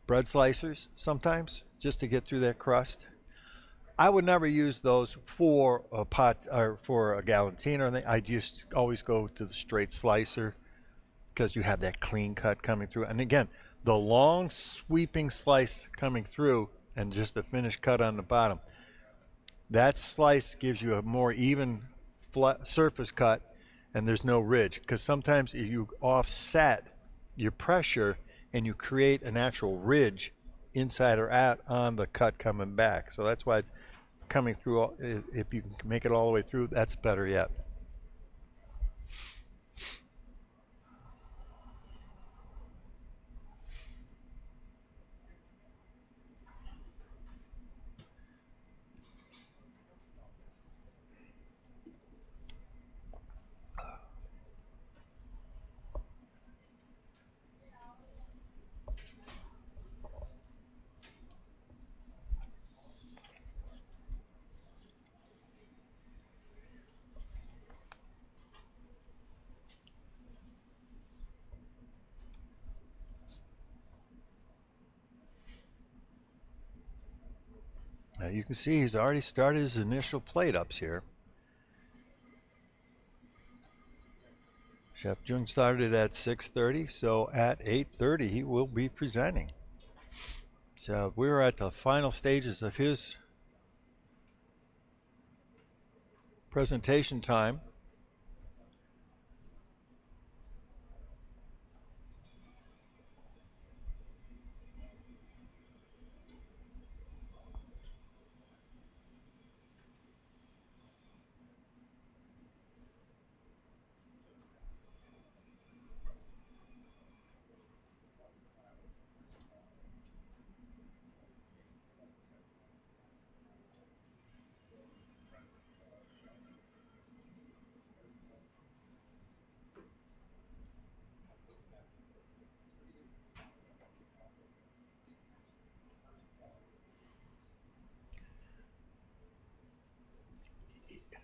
A: bread slicers sometimes just to get through that crust. I would never use those for a pot or for a galantine or anything. I just always go to the straight slicer because you have that clean cut coming through. And again, the long sweeping slice coming through and just a finished cut on the bottom. That slice gives you a more even flat surface cut, and there's no ridge because sometimes if you offset your pressure, and you create an actual ridge inside or out on the cut coming back. So that's why it's coming through. If you can make it all the way through, that's better yet. Now you can see he's already started his initial plate ups here. Chef Jung started at 6:30, so at 8:30 he will be presenting. So we're at the final stages of his presentation time.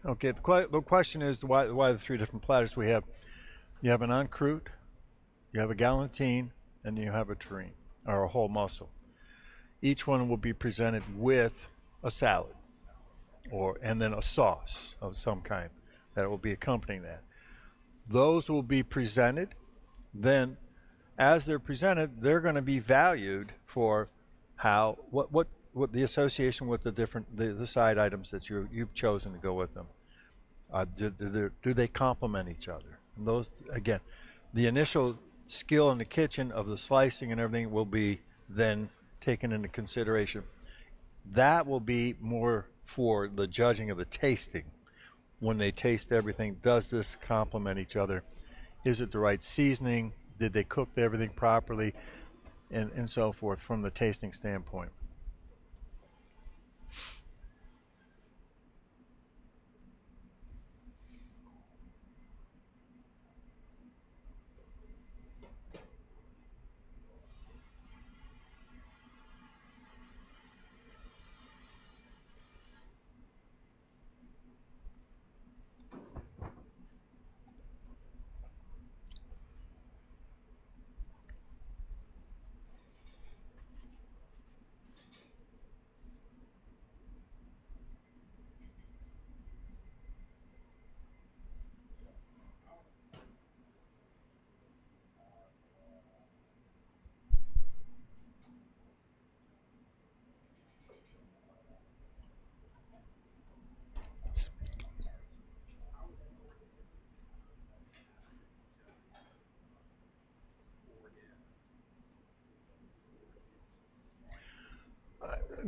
A: Okay, the question is why the three different platters we have. You have an en croute, you have a galantine, and you have a terrine, or a whole mussel. Each one will be presented with a salad, and then a sauce of some kind that will be accompanying that. Those will be presented. Then, as they're presented, they're going to be valued for how what the association with the different the side items that you've chosen to go with them. Do they complement each other? And those, again, the initial skill in the kitchen of the slicing and everything will be then taken into consideration. That will be more for the judging of the tasting. When they taste everything, does this complement each other? Is it the right seasoning? Did they cook everything properly? And so forth from the tasting standpoint.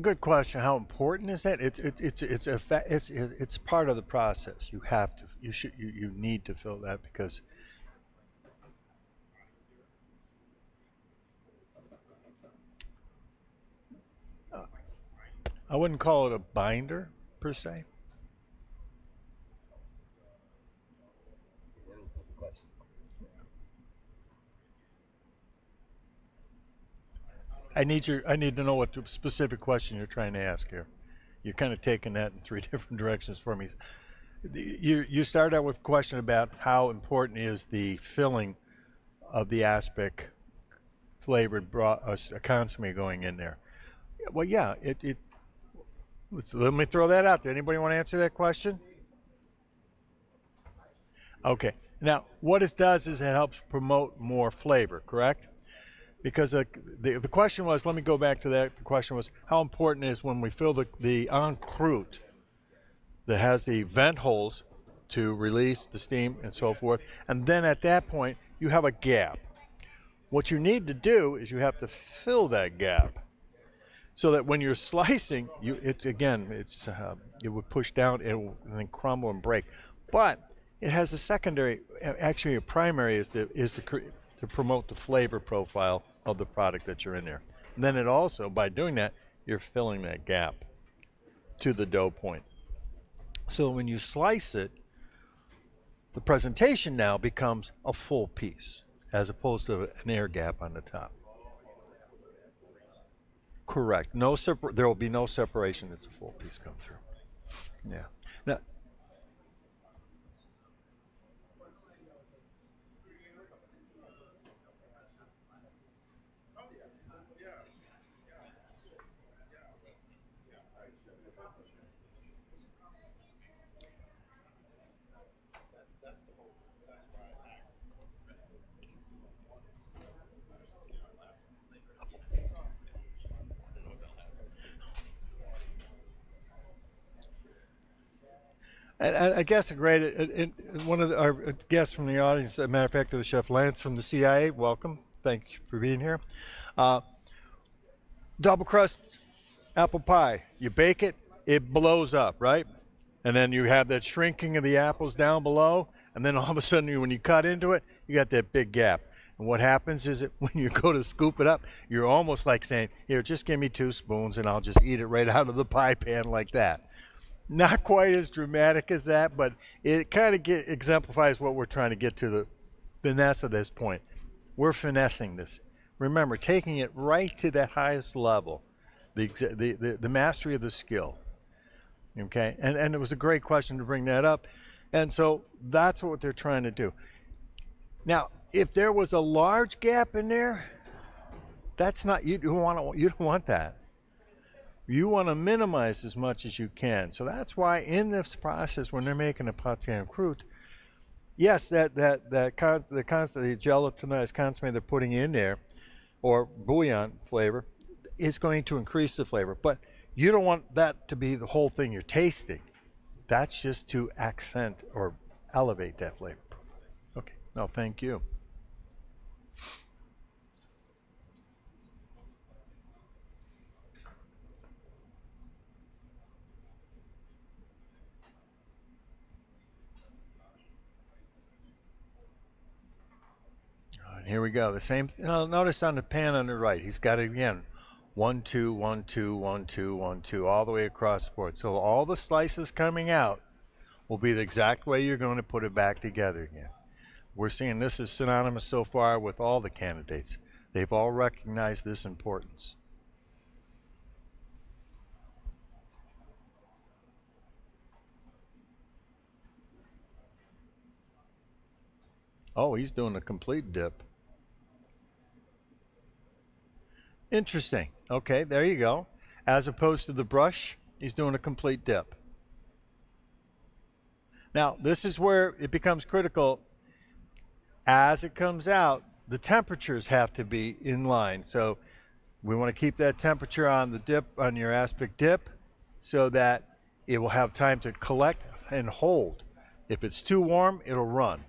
A: Good question. How important is that? It's part of the process. You have to you need to fill that because uh, I wouldn't call it a binder per se. I need to know what the specific question you're trying to ask here. You're kind of taking that in three different directions for me. You start out with a question about how important is the filling of the aspic flavored a consomme going in there. Well, yeah, let me throw that out there. Anybody want to answer that question? Okay. Now, what it does is it helps promote more flavor, correct? Because the question was, let me go back to that. The question was, how important is when we fill the en croute that has the vent holes to release the steam and so forth, and then at that point you have a gap. What you need to do is you have to fill that gap so that when you're slicing, it would push down and then crumble and break. But it has a secondary, actually a primary to promote the flavor profile of the product that you're in there. And then it also, by doing that, you're filling that gap to the dough point. So when you slice it, the presentation now becomes a full piece as opposed to an air gap on the top. Correct. There will be no separation. It's a full piece come through. Yeah. Now, and I guess one of our guests from the audience, as a matter of fact, it was Chef Lance from the CIA. Welcome. Thank you for being here. Uh, Double crust apple pie. You bake it, it blows up, right? And then you have that shrinking of the apples down below, and then all of a sudden, when you cut into it, you got that big gap. And what happens is that when you go to scoop it up, you're almost like saying, "Here, just give me 2 spoons, and I'll just eat it right out of the pie pan like that." Not quite as dramatic as that, but it kind of exemplifies what we're trying to get to the finesse of this point. We're finessing this. Remember, taking it right to that highest level, the mastery of the skill. Okay, and it was a great question to bring that up, and so that's what they're trying to do. Now, if there was a large gap in there, that's not you don't want that. You want to minimize as much as you can. So that's why in this process, when they're making a pate and croûte, yes, the gelatinized consommé they're putting in there, or bouillon flavor, is going to increase the flavor. But you don't want that to be the whole thing you're tasting. That's just to accent or elevate that flavor. Okay. No, thank you. All right, here we go. The same. Notice on the pan on the right, he's got it again. 1, 2, 1, 2, 1, 2, 1, 2, all the way across the board. So all the slices coming out will be the exact way you're going to put it back together again. We're seeing this is synonymous so far with all the candidates. They've all recognized this importance. Oh, he's doing a complete dip. Interesting. Okay, there you go. As opposed to the brush, he's doing a complete dip. Now, this is where it becomes critical. As it comes out, the temperatures have to be in line. So we want to keep that temperature on the dip, on your aspic dip, so that it will have time to collect and hold. If it's too warm, it'll run.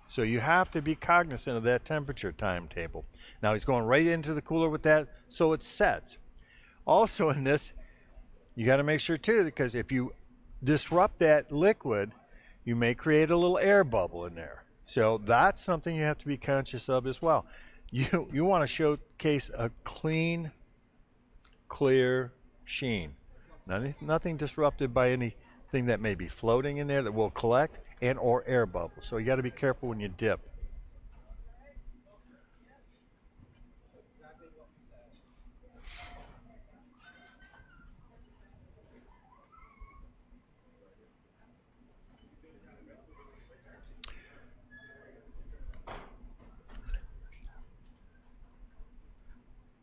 A: So you have to be cognizant of that temperature timetable. Now he's going right into the cooler with that, so it sets. Also in this, you got to make sure too, because if you disrupt that liquid, you may create a little air bubble in there. So that's something you have to be conscious of as well. You want to showcase a clean, clear sheen. Nothing disrupted by anything that may be floating in there that will collect and or air bubbles. So you got to be careful when you dip.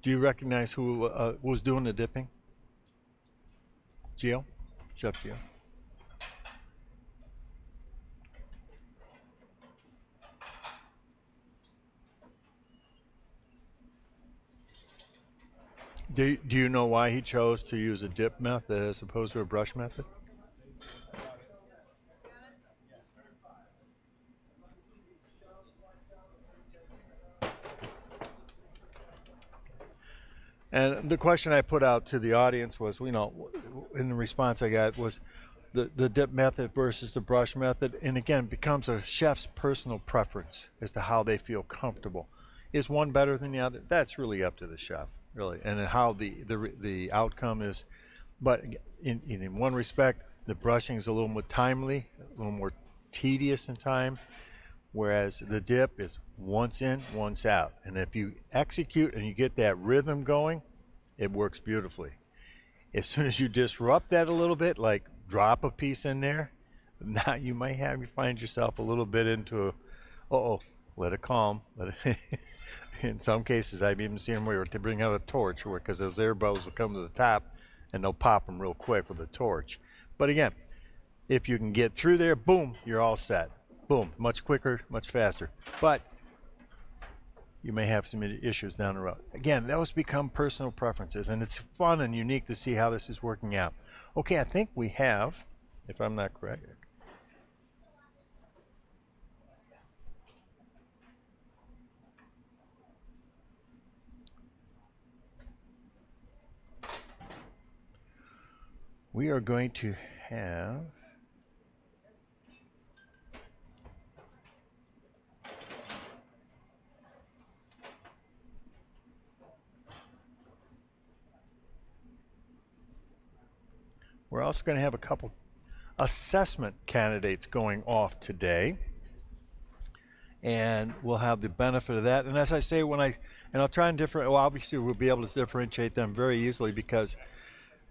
A: Do you recognize who was doing the dipping? Gio? Chef Gio? Do you know why he chose to use a dip method as opposed to a brush method? And the question I put out to the audience was, you know, in the response I got was the dip method versus the brush method. And again, becomes a chef's personal preference as to how they feel comfortable. Is one better than the other? That's really up to the chef, really, and how the outcome is. But in one respect, the brushing is a little more timely, a little more tedious in time, whereas the dip is once in, once out. And if you execute and you get that rhythm going, it works beautifully. As soon as you disrupt that a little bit, like drop a piece in there, now you might find yourself a little bit into oh, let it calm. Let it in some cases, I've even seen them where to bring out a torch, because those air bubbles will come to the top, and they'll pop them real quick with a torch. But again, if you can get through there, boom, you're all set. Boom, much quicker, much faster. But you may have some issues down the road. Again, those become personal preferences, and it's fun and unique to see how this is working out. Okay, I think we have, if I'm not correct. We are going to have we're also going to have a couple assessment candidates going off today, and we'll have the benefit of that. And as I say, I'll try and obviously we'll be able to differentiate them very easily, because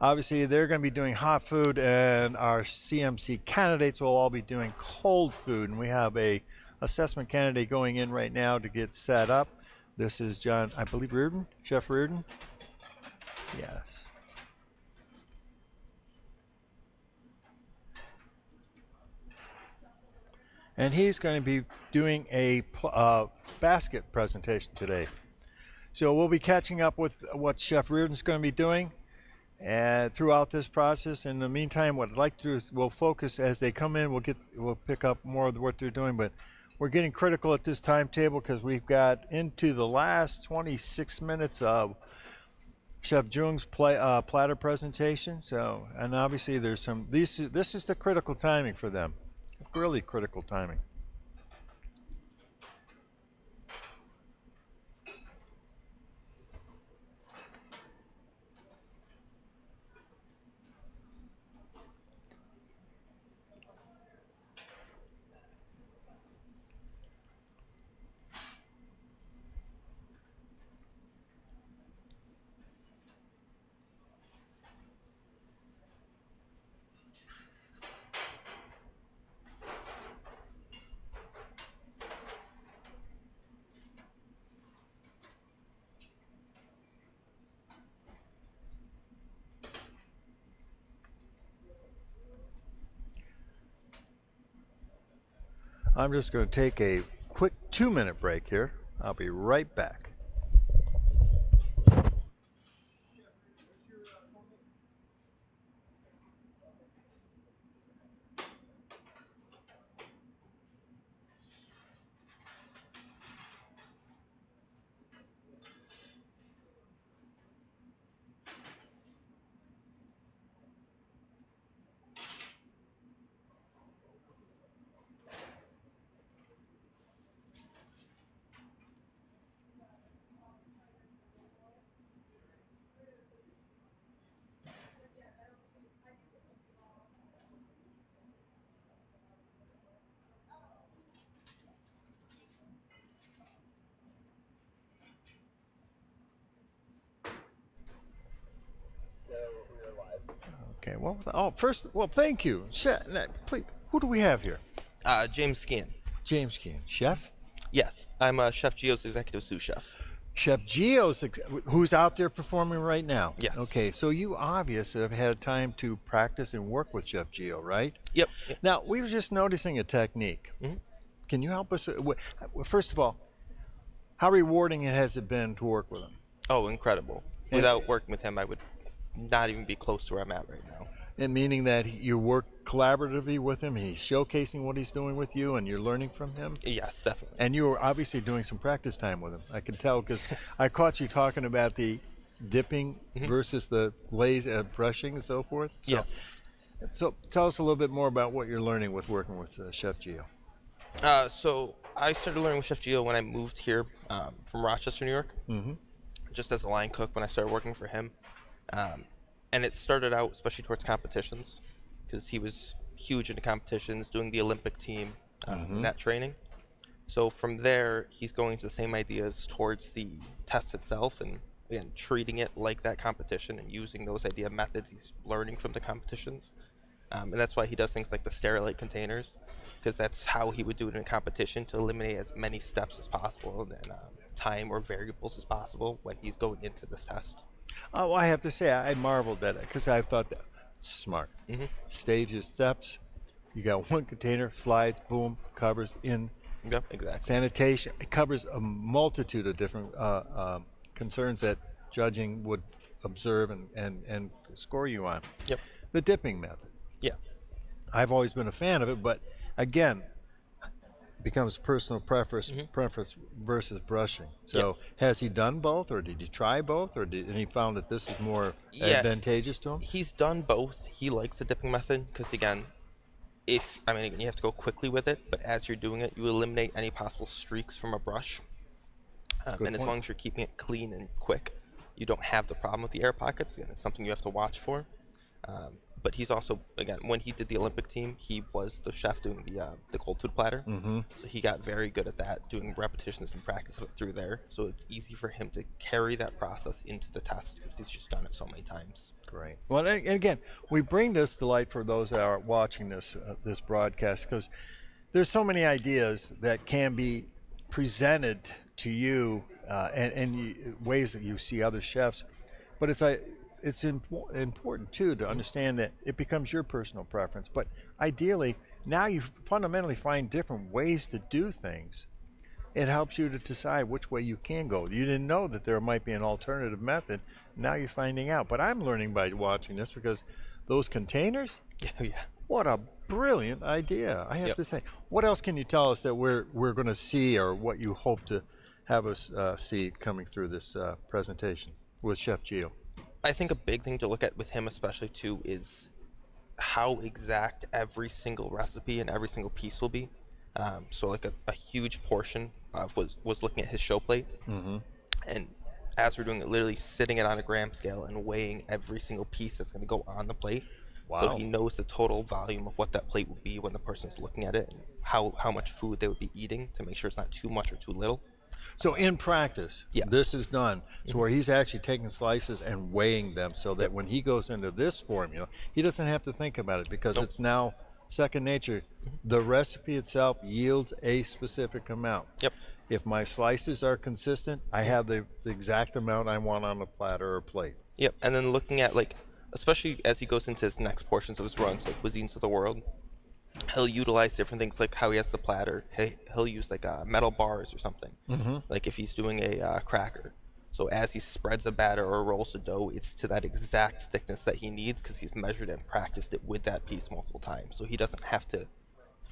A: obviously they're going to be doing hot food, and our CMC candidates will all be doing cold food. And we have a assessment candidate going in right now to get set up. This is John, I believe, Reardon, Chef Reardon. Yes. And he's going to be doing a basket presentation today. So we'll be catching up with what Chef Reardon's going to be doing and throughout this process. In the meantime, what I'd like to do is we'll focus as they come in. We'll pick up more of what they're doing, but we're getting critical at this timetable because we've got into the last 26 minutes of Chef Jung's platter presentation. So, and obviously there's some. This is the critical timing for them. Really critical timing. I'm just going to take a quick 2-minute break here. I'll be right back. Okay, well, first, thank you. Please, who do we have here?
C: James Skin.
A: James Keane, chef?
C: Yes, I'm Chef Gio's executive sous chef.
A: Chef Gio's, who's out there performing right now?
C: Yes.
A: Okay, so you obviously have had time to practice and work with Chef Gio, right?
C: Yep.
A: Now, we were just noticing a technique.
C: Mm-hmm.
A: Can you help us? First of all, how rewarding has it been to work with him?
C: Oh, incredible. Without working with him, I would not even be close to where I'm at right now.
A: And meaning that you work collaboratively with him, he's showcasing what he's doing with you, and you're learning from him?
C: Yes, definitely.
A: And you were obviously doing some practice time with him. I can tell because I caught you talking about the dipping versus the glaze brushing and so forth. So,
C: Yeah.
A: So tell us a little bit more about what you're learning with working with Chef Gio.
C: So I started learning with Chef Gio when I moved here from Rochester, New York,
A: Mm-hmm.
C: just as a line cook when I started working for him. And it started out especially towards competitions because he was huge into competitions, doing the Olympic team in that training. So from there, he's going to the same ideas towards the test itself and again, treating it like that competition and using those idea methods he's learning from the competitions. And that's why he does things like the sterilite containers, because that's how he would do it in a competition to eliminate as many steps as possible and time or variables as possible when he's going into this test.
A: Oh, I have to say, I marveled at it because I thought that smart.
C: Hmm.
A: Staves your steps. You got one container, slides, boom, covers in.
C: Yep, exactly.
A: Sanitation. It covers a multitude of different concerns that judging would observe and score you on.
C: Yep.
A: The dipping method.
C: Yeah.
A: I've always been a fan of it, but again, becomes personal preference versus brushing. So has he done both, or did he try both, and he found that this is more advantageous to him?
C: He's done both. He likes the dipping method because again, you have to go quickly with it, but as you're doing it, you eliminate any possible streaks from a brush. And as long as you're keeping it clean and quick, you don't have the problem with the air pockets. Again, it's something you have to watch for. But he's also, again, when he did the Olympic team, he was the chef doing the cold food platter. So he got very good at that, doing repetitions and practice of it through there. So it's easy for him to carry that process into the test because he's just done it so many times.
A: Great. Well, and again, we bring this to light for those that are watching this broadcast because there's so many ideas that can be presented to you and ways that you see other chefs, but it's important too to understand that it becomes your personal preference. But ideally, now you fundamentally find different ways to do things. It helps you to decide which way you can go. You didn't know that there might be an alternative method. Now you're finding out. But I'm learning by watching this because those containers, what a brilliant idea, I have to say. What else can you tell us that we're going to see, or what you hope to have us see coming through this presentation with Chef Gio?
C: I think a big thing to look at with him especially too is how exact every single recipe and every single piece will be. So like a huge portion of was looking at his show plate, and as we're doing it, literally sitting it on a gram scale and weighing every single piece that's going to go on the plate.
A: Wow.
C: So he knows the total volume of what that plate would be when the person's looking at it, and how much food they would be eating to make sure it's not too much or too little.
A: So in practice, this is done. So where he's actually taking slices and weighing them so that when he goes into this formula, he doesn't have to think about it because it's now second nature. The recipe itself yields a specific amount. If my slices are consistent, I have the exact amount I want on a platter or plate.
C: And then looking at, like, especially as he goes into his next portions of his runs, like Cuisines of the World, he'll utilize different things, like how he has the platter. He'll use like metal bars or something. Like if he's doing a cracker. So as he spreads a batter or rolls the dough, it's to that exact thickness that he needs because he's measured and practiced it with that piece multiple times. So he doesn't have to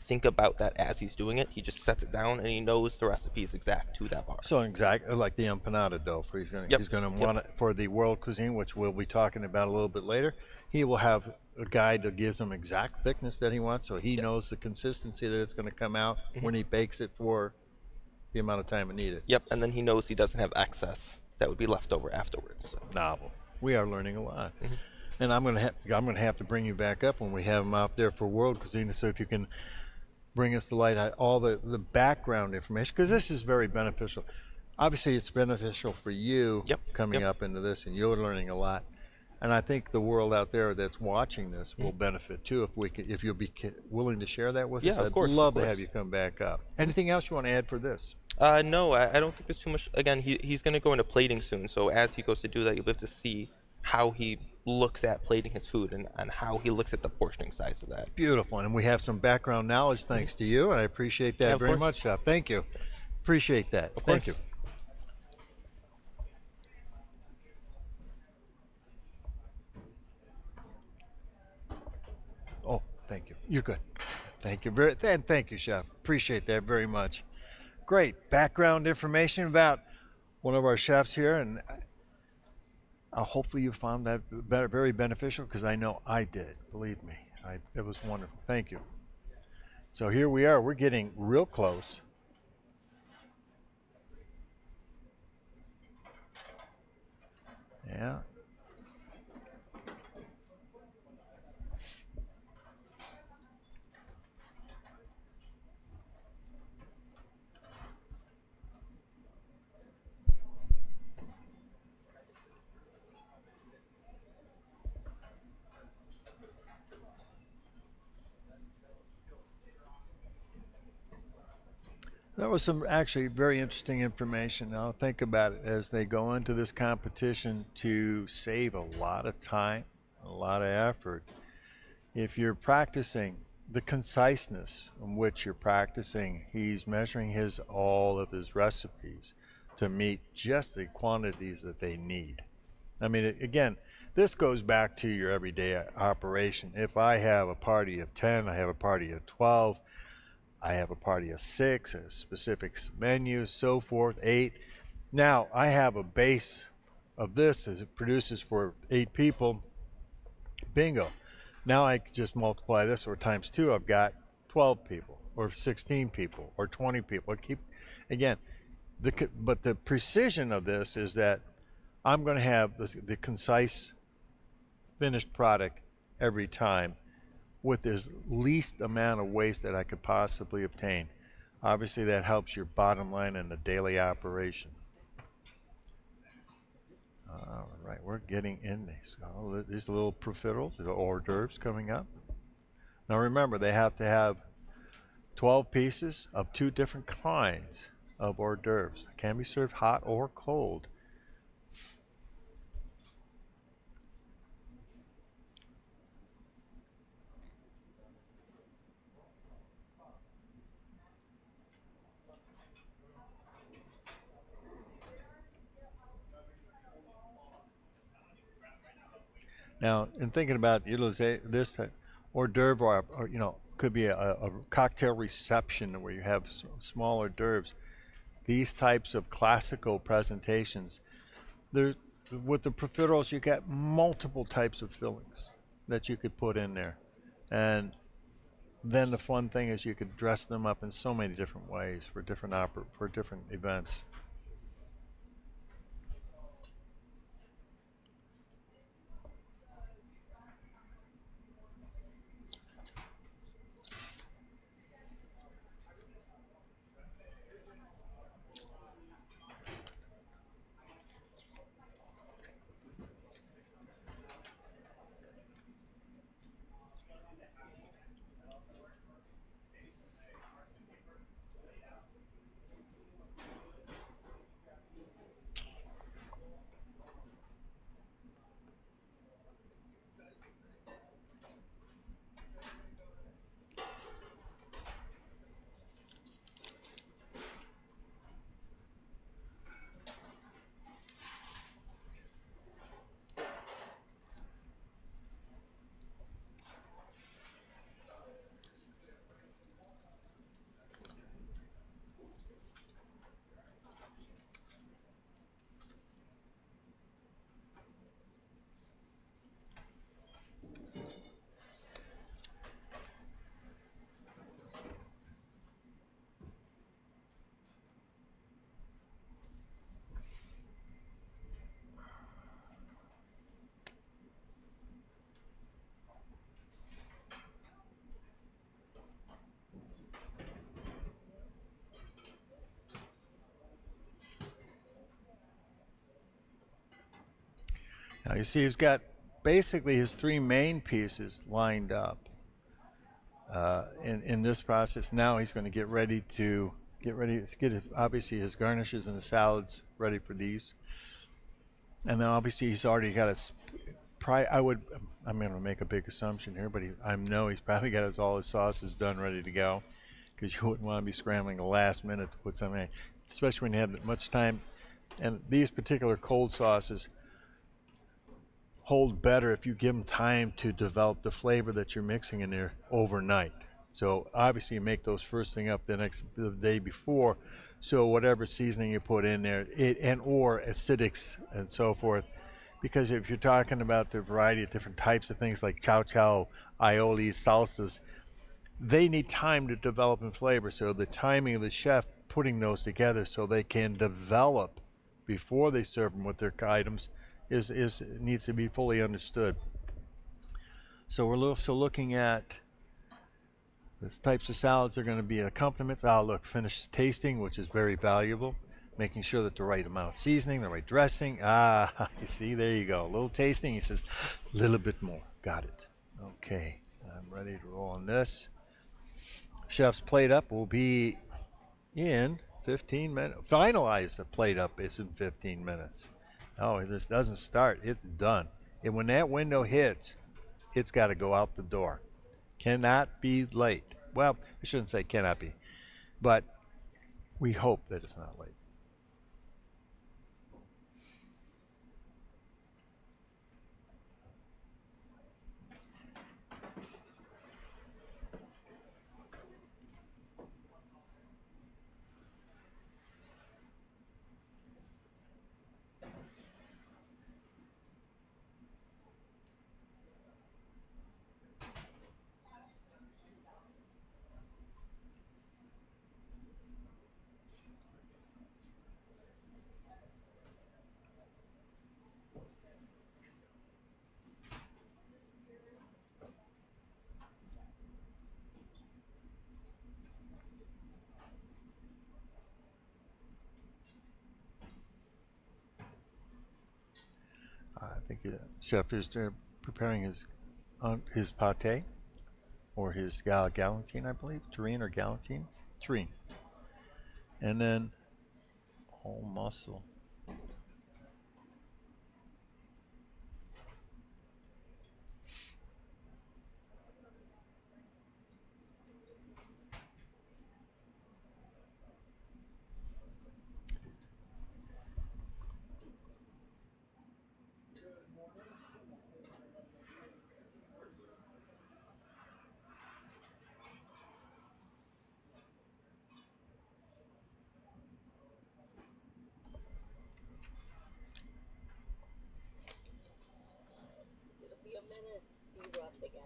C: think about that as he's doing it. He just sets it down and he knows the recipe is exact to that bar.
A: So exactly like the empanada dough, he's going to want it for the world cuisine, which we'll be talking about a little bit later. He will have a guide that gives him exact thickness that he wants, so he knows the consistency that it's going to come out when he bakes it for the amount of time it needed.
C: And then he knows he doesn't have excess that would be left over afterwards. So.
A: Novel. We are learning a lot. And I'm going to have to bring you back up when we have him out there for world cuisine. So if you can bring us to light all the background information, because this is very beneficial. Obviously, it's beneficial for you coming up into this, and you're learning a lot. And I think the world out there that's watching this will benefit too if you'll be willing to share that with us.
C: Of course,
A: I'd love to have you come back up. Anything else you want to add for this?
C: No, I don't think there's too much. Again, he's going to go into plating soon, so as he goes to do that, you'll be able to see how he looks at plating his food and how he looks at the portioning size of that.
A: Beautiful, and we have some background knowledge thanks to you, and I appreciate that very much, Chef. Thank you. Appreciate that. Thank you. Oh, thank you. You're good. Thank you. And thank you, Chef. Appreciate that very much. Great background information about one of our chefs here, and Hopefully you found that very beneficial, because I know I did. Believe me, it was wonderful. Thank you. So here we are. We're getting real close. Yeah. That was some actually very interesting information. Now think about it as they go into this competition to save a lot of time, a lot of effort. If you're practicing the conciseness in which you're practicing, he's measuring his all of his recipes to meet just the quantities that they need. I mean, again, this goes back to your everyday operation. If I have a party of 10, I have a party of 12, I have a party of 6, a specific menu, so forth, 8. Now, I have a base of this as it produces for 8 people. Bingo. Now I just multiply this or times 2. I've got 12 people or 16 people or 20 people. I keep, again, but the precision of this is that I'm going to have the concise finished product every time with as least amount of waste that I could possibly obtain. Obviously, that helps your bottom line in the daily operation. All right, we're getting in these little profiteroles, the hors d'oeuvres coming up. Now remember, they have to have 12 pieces of 2 different kinds of hors d'oeuvres. Can be served hot or cold. Now, in thinking about utilization, this hors d'oeuvre, or could be a cocktail reception where you have small hors d'oeuvres. These types of classical presentations, there, with the profiteroles, you got multiple types of fillings that you could put in there, and then the fun thing is you could dress them up in so many different ways for different events. Now you see he's got basically his 3 main pieces lined up in this process. Now he's going to get ready to get obviously his garnishes and the salads ready for these, and then obviously he's already got his. I'm going to make a big assumption here, but I know he's probably got all his sauces done, ready to go, because you wouldn't want to be scrambling the last minute to put something in, especially when you have much time. And these particular cold sauces hold better if you give them time to develop the flavor that you're mixing in there overnight. So obviously you make those first thing up the day before, so whatever seasoning you put in there, or acidics and so forth, because if you're talking about the variety of different types of things like chow chow, aiolis, salsas, they need time to develop in flavor. So the timing of the chef putting those together so they can develop before they serve them with their items is needs to be fully understood. So we're also looking at the types of salads are going to be accompaniments. Look, finished tasting, which is very valuable. Making sure that the right amount of seasoning, the right dressing. You see, there you go. A little tasting. He says, a little bit more. Got it. Okay, I'm ready to roll on this. Chef's plate up will be in 15 minutes. Finalize the plate up is in 15 minutes. Oh, this doesn't start. It's done. And when that window hits, it's got to go out the door. Cannot be late. Well, I shouldn't say cannot be, but we hope that it's not late. I think the chef is preparing his pate or his galantine, I believe, terrine or galantine, terrine, and then whole muscle.
B: It'll be a minute. Steve left again.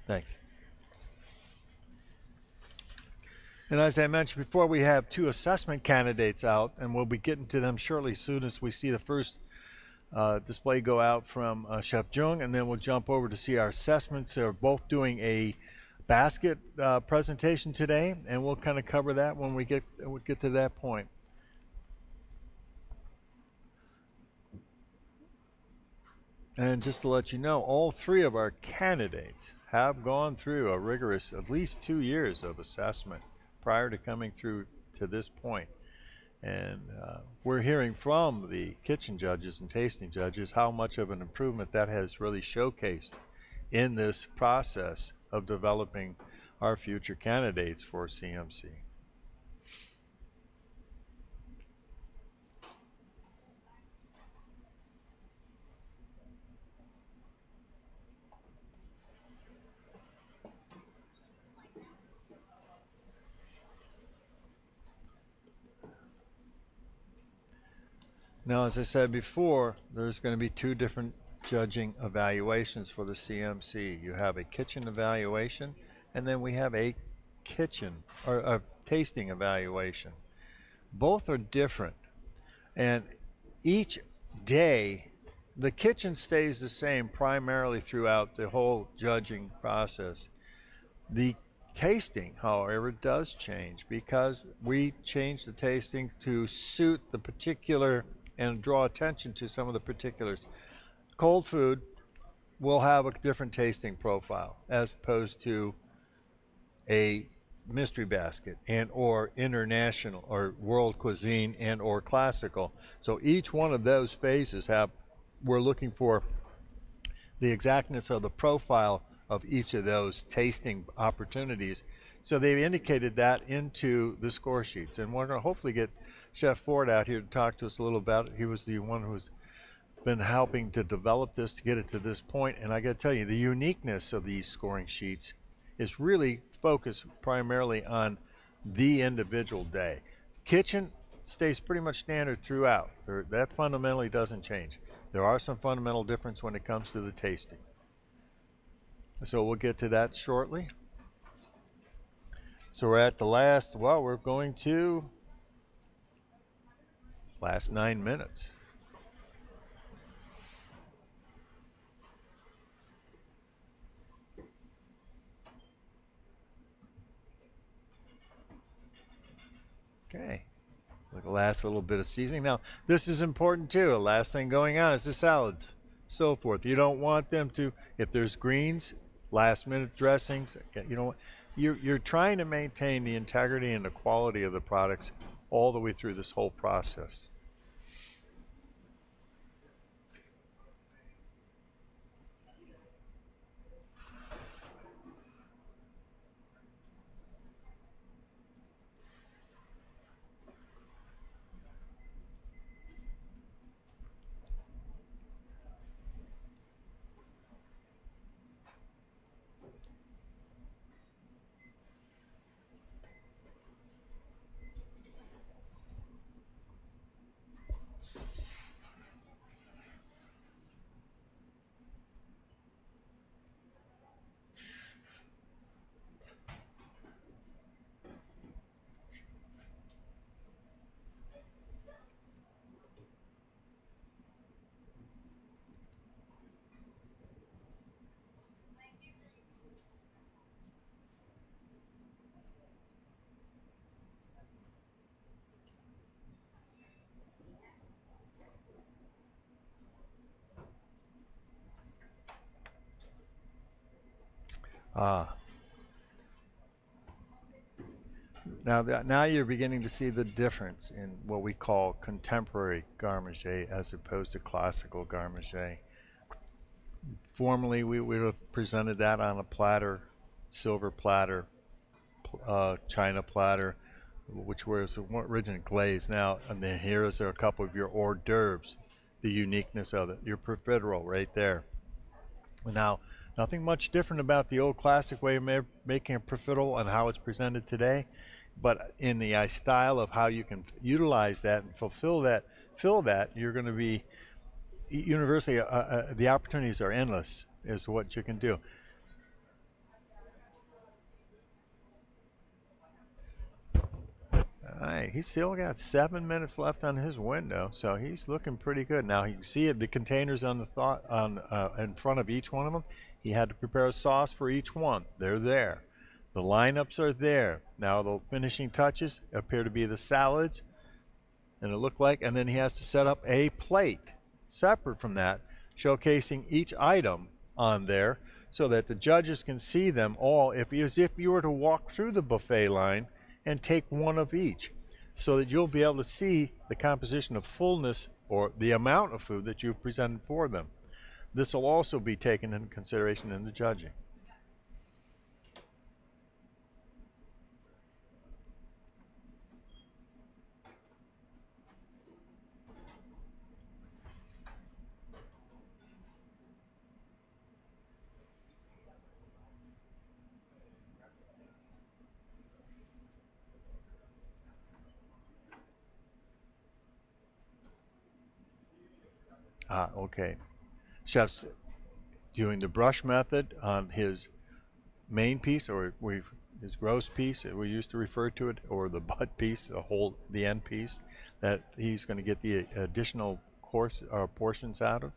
A: Thanks. And as I mentioned before, we have 2 assessment candidates out, and we'll be getting to them shortly as soon as we see the first display go out from Chef Jung, and then we'll jump over to see our assessments. They're both doing a basket presentation today, and we'll kind of cover that when we get to that point. And just to let you know, all 3 of our candidates have gone through a rigorous, at least 2 years of assessment prior to coming through to this point. And we're hearing from the kitchen judges and tasting judges how much of an improvement that has really showcased in this process of developing our future candidates for CMC. Now, as I said before, there's going to be 2 different judging evaluations for the CMC. You have a kitchen evaluation, and then we have a kitchen or a tasting evaluation. Both are different, and each day the kitchen stays the same primarily throughout the whole judging process. The tasting, however, does change because we change the tasting to suit the particular and draw attention to some of the particulars. Cold food will have a different tasting profile as opposed to a mystery basket and or international or world cuisine and or classical. So each one of those phases we're looking for the exactness of the profile of each of those tasting opportunities. So they've indicated that into the score sheets, and we're going to hopefully get Chef Ford out here to talk to us a little about it. He was the one who's been helping to develop this to get it to this point. And I got to tell you, the uniqueness of these scoring sheets is really focused primarily on the individual day. Kitchen stays pretty much standard throughout. That fundamentally doesn't change. There are some fundamental differences when it comes to the tasting. So we'll get to that shortly. So we're at the last, well, we're going to last 9 minutes. Okay. The last little bit of seasoning. Now, this is important too. The last thing going on is the salads, so forth. You don't want them to, if there's greens, last minute dressings, you know, you're trying to maintain the integrity and the quality of the products all the way through this whole process. Ah, now you're beginning to see the difference in what we call contemporary garde as opposed to classical garde. Formerly, we would have presented that on a platter, silver platter, china platter, which was originally glazed. Now, and then here is a couple of your hors d'oeuvres, the uniqueness of it, your profiterole right there. Now, nothing much different about the old classic way of making a profiterole and how it's presented today, but in the style of how you can utilize that and fill that, you're going to be universally, the opportunities are endless as to what you can do. All right, he's still got 7 minutes left on his window, so he's looking pretty good. Now you can see it, the containers on the thought on in front of each one of them. He had to prepare a sauce for each one. They're there. The lineups are there. Now the finishing touches appear to be the salads, and it looked like, and then he has to set up a plate separate from that, showcasing each item on there so that the judges can see them all as if you were to walk through the buffet line and take one of each, so that you'll be able to see the composition of fullness or the amount of food that you've presented for them. This will also be taken into consideration in the judging. Okay. Chef's doing the brush method on his main piece, or his gross piece, we used to refer to it, or the butt piece, the end piece, that he's going to get the additional course portions out of.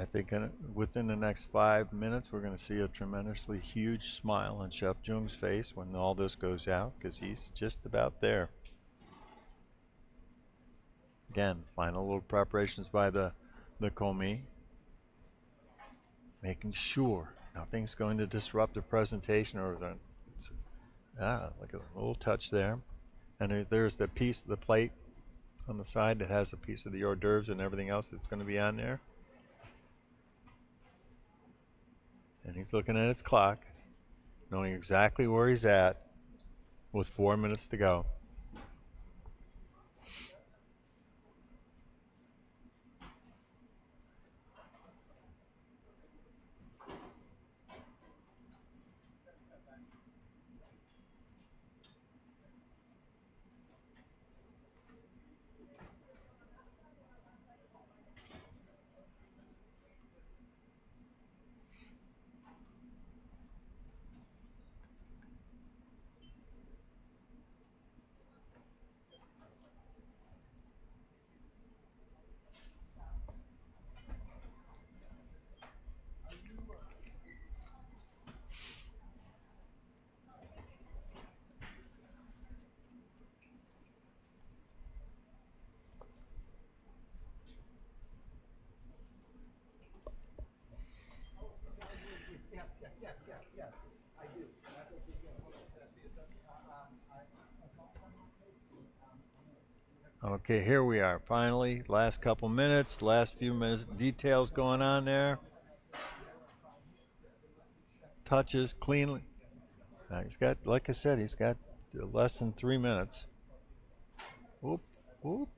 A: I think within the next 5 minutes, we're going to see a tremendously huge smile on Chef Jung's face when all this goes out, because he's just about there. Again, final little preparations by the commis, making sure nothing's going to disrupt the presentation or the, like a little touch there. And there's the piece of the plate on the side that has a piece of the hors d'oeuvres and everything else that's going to be on there. And he's looking at his clock, knowing exactly where he's at with 4 minutes to go. Okay, here we are. Finally, last couple minutes, last few minutes, details going on there. Touches cleanly. He's got, like I said, he's got less than 3 minutes. Whoop, whoop.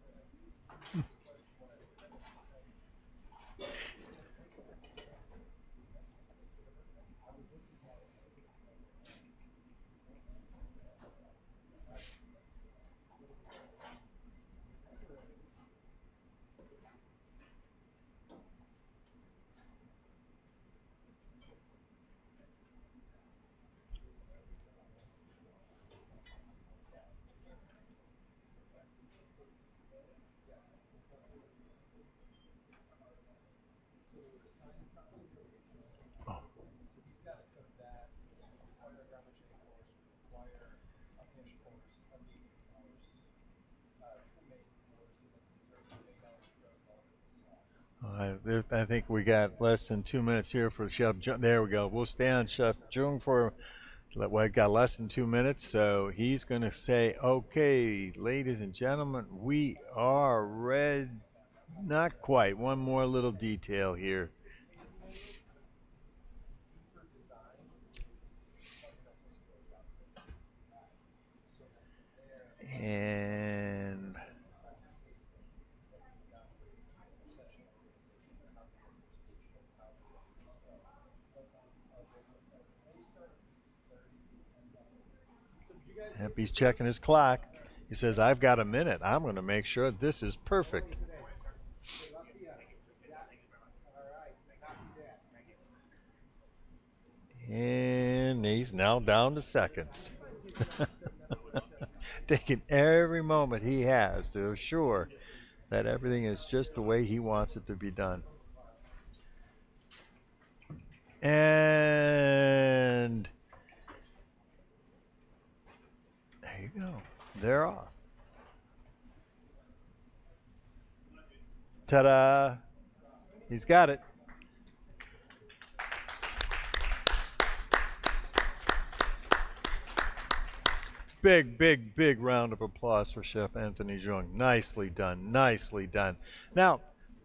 A: I think we got less than 2 minutes here for Chef Jung. There we go. We'll stay on Chef Jung for, we got less than 2 minutes. So he's going to say, okay, ladies and gentlemen, we are ready. Not quite. One more little detail here. And he's checking his clock. He says, I've got a minute. I'm going to make sure this is perfect. And he's now down to seconds. Taking every moment he has to assure that everything is just the way he wants it to be done. And there you go. They're off. Ta-da! He's got it. Big, big, big round of applause for Chef Anthony Jung. Nicely done. Nicely done. Now,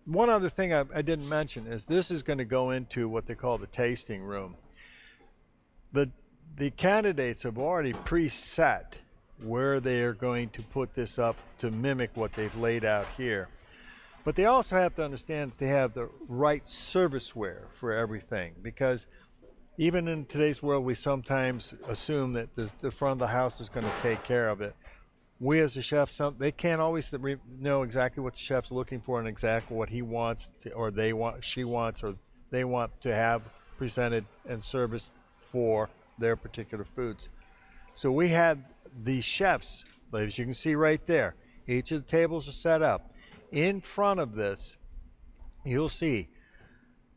A: one other thing I didn't mention is this is going to go into what they call the tasting room. The candidates have already preset where they are going to put this up to mimic what they've laid out here. But they also have to understand that they have the right serviceware for everything, because even in today's world, we sometimes assume that the front of the house is going to take care of it. We as a chef, they can't always know exactly what the chef's looking for and exactly what he wants to, or she wants, or they want to have presented and serviced for their particular foods. So we had the chefs, as you can see right there. Each of the tables are set up. In front of this, you'll see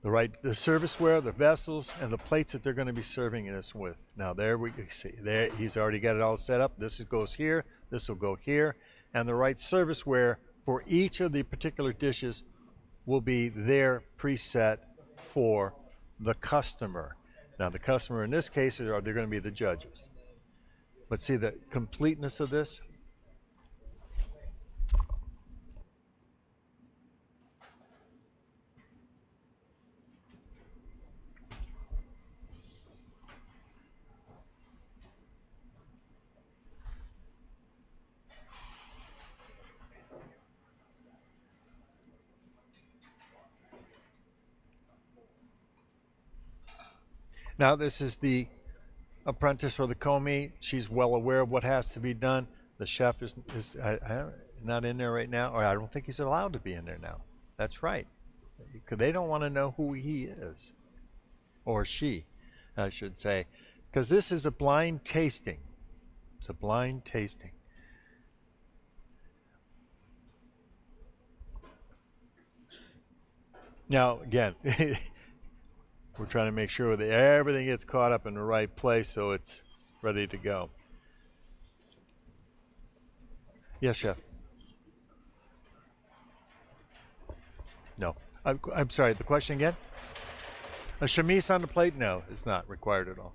A: the serviceware, the vessels, and the plates that they're going to be serving us with. Now there we see there he's already got it all set up. This goes here, this will go here, and the right serviceware for each of the particular dishes will be there preset for the customer. Now the customer in this case they're going to be the judges. But see the completeness of this? Now this is the apprentice or the commis. She's well aware of what has to be done. The chef is not in there right now, or I don't think he's allowed to be in there now. That's right, because they don't want to know who he is, or she, I should say, because this is a blind tasting. It's a blind tasting. Now, again, we're trying to make sure that everything gets caught up in the right place so it's ready to go. Yes, chef. No. I'm sorry, the question again? A chemise on the plate? No, it's not required at all.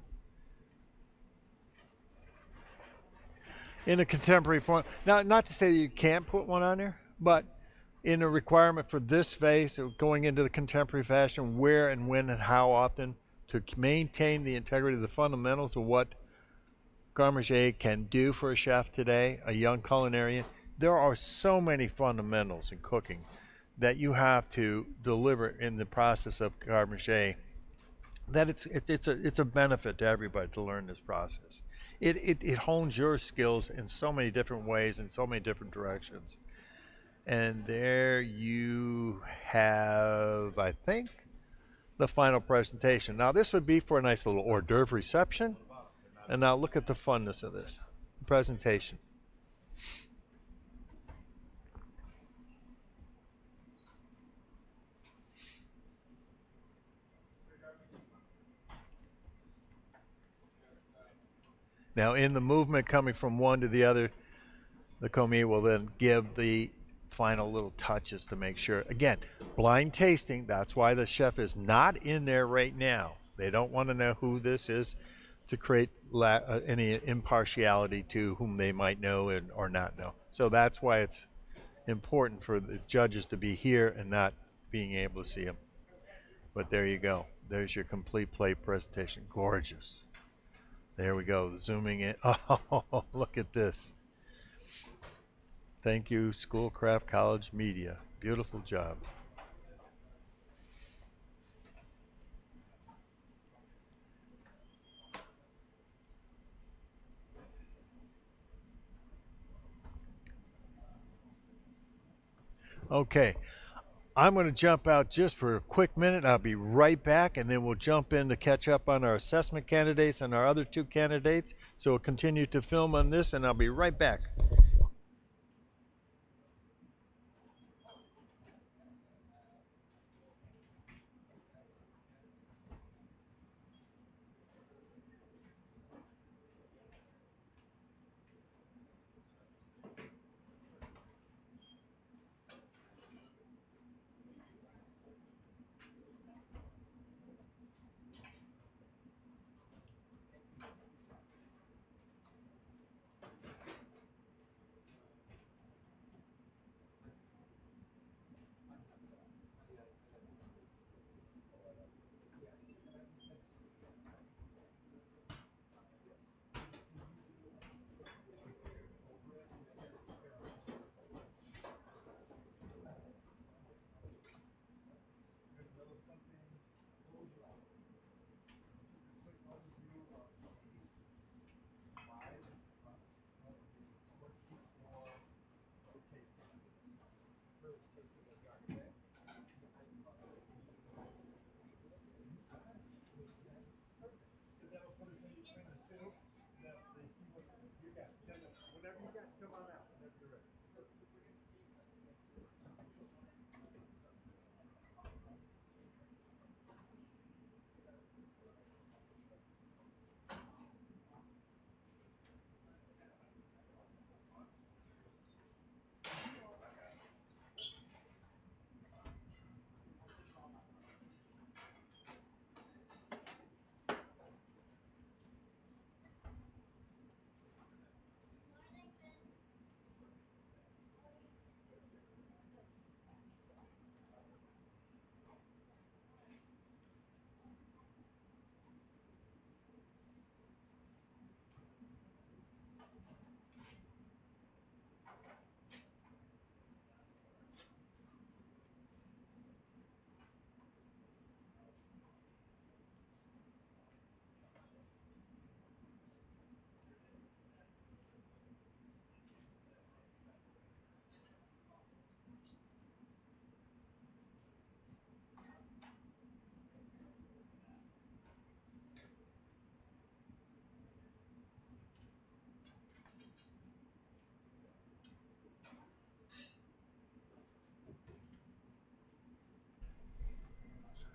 A: In a contemporary form, now, not to say that you can't put one on there, but in a requirement for this vase, going into the contemporary fashion, where and when and how often to maintain the integrity of the fundamentals of what Garnish can do for a chef today, a young culinarian. There are so many fundamentals in cooking that you have to deliver in the process of Garnish that it's a benefit to everybody to learn this process. It hones your skills in so many different ways in so many different directions. And there you have, I think, the final presentation. Now this would be for a nice little hors d'oeuvre reception. And now look at the funness of this presentation. Now in the movement coming from one to the other, the commis will then give the final little touches to make sure. Again, blind tasting, that's why the chef is not in there right now. They don't want to know who this is to create any impartiality to whom they might know or not know. So that's why it's important for the judges to be here and not being able to see them. But there you go. There's your complete plate presentation. Gorgeous. There we go. Zooming in. Oh, look at this. Thank you, Schoolcraft College Media. Beautiful job. Okay, I'm going to jump out just for a quick minute. I'll be right back, and then we'll jump in to catch up on our assessment candidates and our other two candidates. So we'll continue to film on this, and I'll be right back.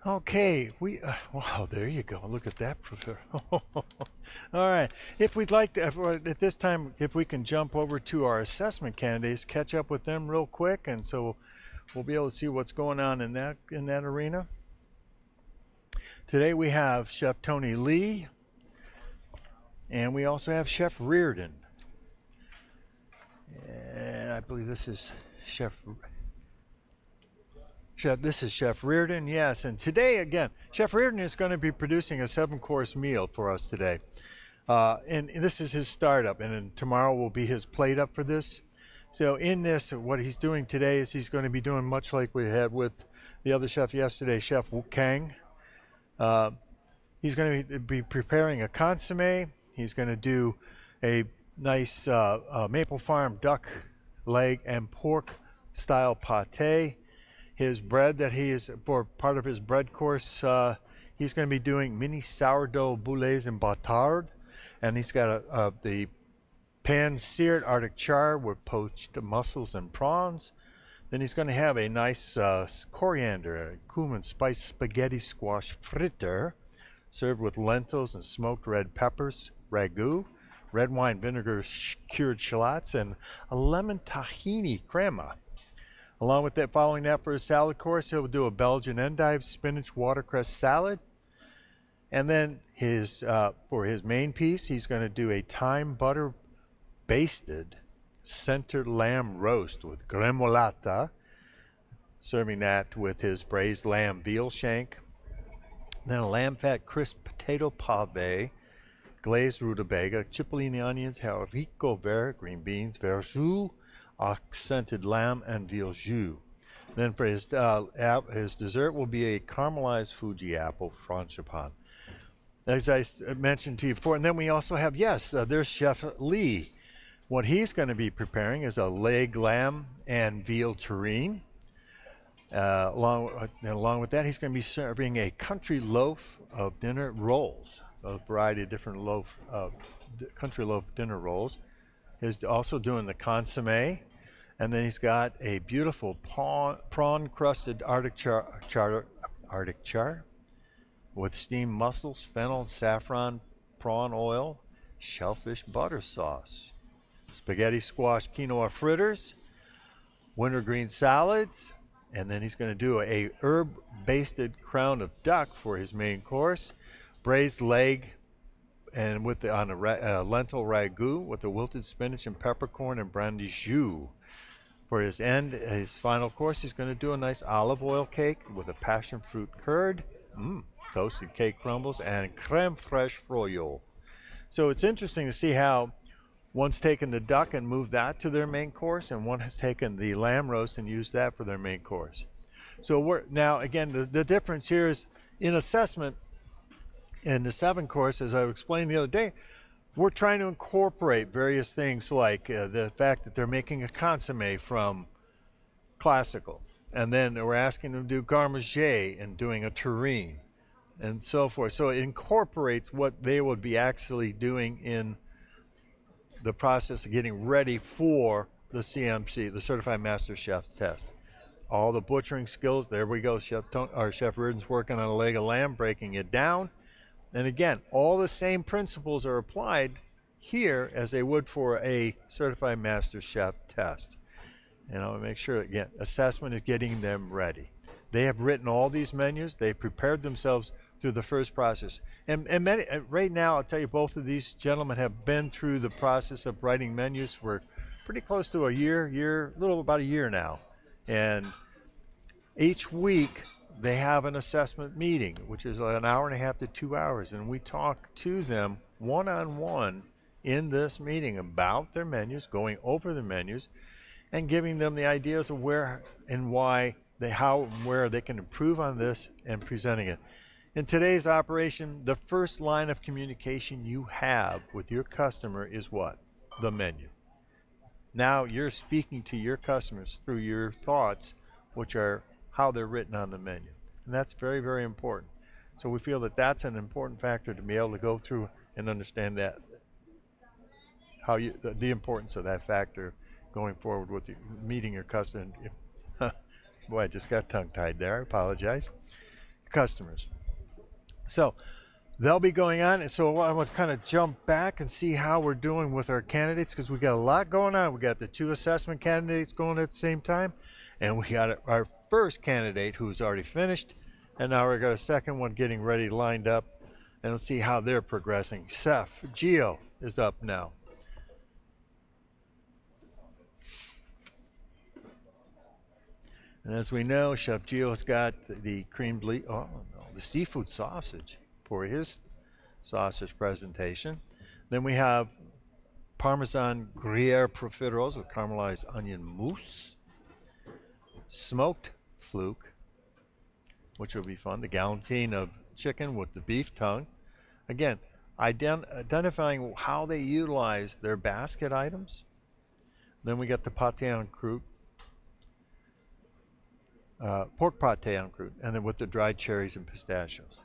A: Okay, wow, there you go. Look at that, Professor. All right. If we'd like to, at this time, if we can jump over to our assessment candidates, catch up with them real quick, and so we'll be able to see what's going on in that arena. Today we have Chef Tony Lee, and we also have Chef Reardon. And I believe this is Chef this is Chef Reardon, yes. And today, again, Chef Reardon is going to be producing a 7-course meal for us today. And this is his startup, and then tomorrow will be his plate up for this. So in this, what he's doing today is he's going to be doing much like we had with the other chef yesterday, Chef Wu Kang. He's going to be preparing a consomme. He's going to do a nice Maple Farm duck leg and pork style pate. His bread that he is, for part of his bread course, he's going to be doing mini sourdough boulets and batard. And he's got the pan-seared Arctic char with poached mussels and prawns. Then he's going to have a nice coriander, cumin spice spaghetti squash fritter, served with lentils and smoked red peppers, ragu, red wine vinegar cured shallots, and a lemon tahini crema. Along with that, following that for his salad course, he'll do a Belgian endive spinach watercress salad. And then for his main piece, he's going to do a thyme butter basted centered lamb roast with gremolata, serving that with his braised lamb veal shank. Then a lamb fat crisp potato pave, glazed rutabaga, cipollini onions, haricot vert, green beans, verjus, accented lamb and veal jus. Then for his dessert will be a caramelized Fuji apple frangipan. As I mentioned to you before, and then we also have, there's Chef Lee. What he's going to be preparing is a leg lamb and veal terrine. Along with that, he's going to be serving a country loaf of dinner rolls, a variety of different country loaf dinner rolls. He's also doing the consomme, and then he's got a beautiful prawn-crusted Arctic char with steamed mussels, fennel, saffron, prawn oil, shellfish butter sauce, spaghetti squash quinoa fritters, wintergreen salads, and then he's going to do a herb-basted crown of duck for his main course, braised leg, and on a lentil ragu with the wilted spinach and peppercorn and brandy jus. For his final course, he's going to do a nice olive oil cake with a passion fruit curd, toasted cake crumbles, and creme fraiche froyo. So it's interesting to see how one's taken the duck and moved that to their main course, and one has taken the lamb roast and used that for their main course. So now, again, the difference here is in assessment, in the 7 course, as I explained the other day, we're trying to incorporate various things like the fact that they're making a consomme from classical, and then we're asking them to do garde manger and doing a terrine and so forth. So it incorporates what they would be actually doing in the process of getting ready for the CMC, the Certified Master Chef's test. All the butchering skills, there we go, Chef Reardon's working on a leg of lamb, breaking it down. And again, all the same principles are applied here as they would for a Certified Master Chef test. And I'll make sure, again, assessment is getting them ready. They have written all these menus. They've prepared themselves through the first process. And right now, I'll tell you, both of these gentlemen have been through the process of writing menus for pretty close to about a year now. And each week, they have an assessment meeting, which is an hour and a half to 2 hours. And we talk to them one-on-one in this meeting about their menus, going over the menus, and giving them the ideas of where and why, how and where they can improve on this and presenting it. In today's operation, the first line of communication you have with your customer is what? The menu. Now you're speaking to your customers through your thoughts, which are how they're written on the menu. And that's very, very important. So we feel that that's an important factor to be able to go through and understand that, the importance of that factor going forward with meeting your customer. Boy, I just got tongue-tied there. I apologize. customers. So they'll be going on, and so I want to kind of jump back and see how we're doing with our candidates because we got a lot going on. We got the 2 assessment candidates going at the same time, and we got our first candidate who's already finished, and now we got a second one getting ready, lined up, and let's see how they're progressing. Chef Gio is up now. And as we know, Chef Gio's got the the seafood sausage for his sausage presentation. Then we have Parmesan Gruyere profiteroles with caramelized onion mousse, smoked fluke, which will be fun, the galantine of chicken with the beef tongue. Again, identifying how they utilize their basket items. Then we got the pate en croûte, pork pate en croûte, and then with the dried cherries and pistachios.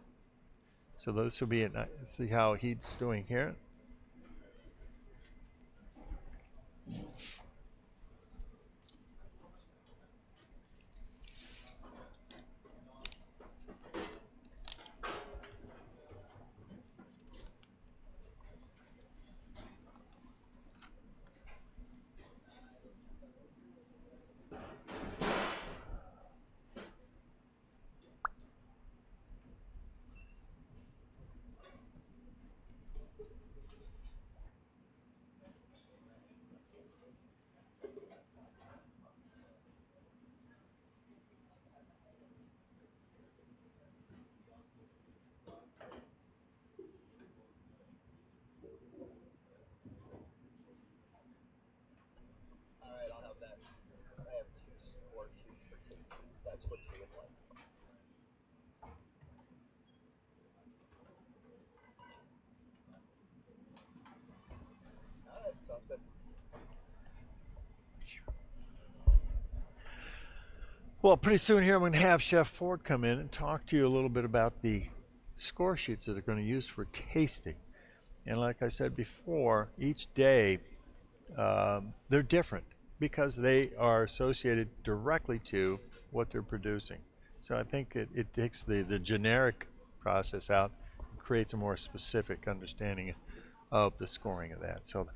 A: So this will be let's see how he's doing here.
B: All right, I'll have that. I have 2 score sheets for tasting. That's what you would like. All right, sounds good.
A: Well, pretty soon here I'm going to have Chef Ford come in and talk to you a little bit about the score sheets that they're going to use for tasting. And like I said before, each day they're different because they are associated directly to what they're producing. So I think it takes the generic process out and creates a more specific understanding of the scoring of that. So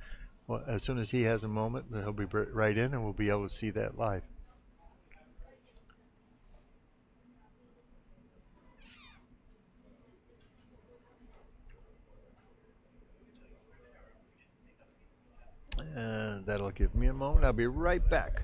A: well, as soon as he has a moment, he'll be right in and we'll be able to see that live. And that'll give me a moment. I'll be right back.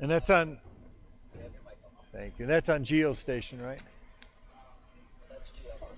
A: And that's on,
B: You have your mic on.
A: thank you, that's on geostation, right?
B: That's GL.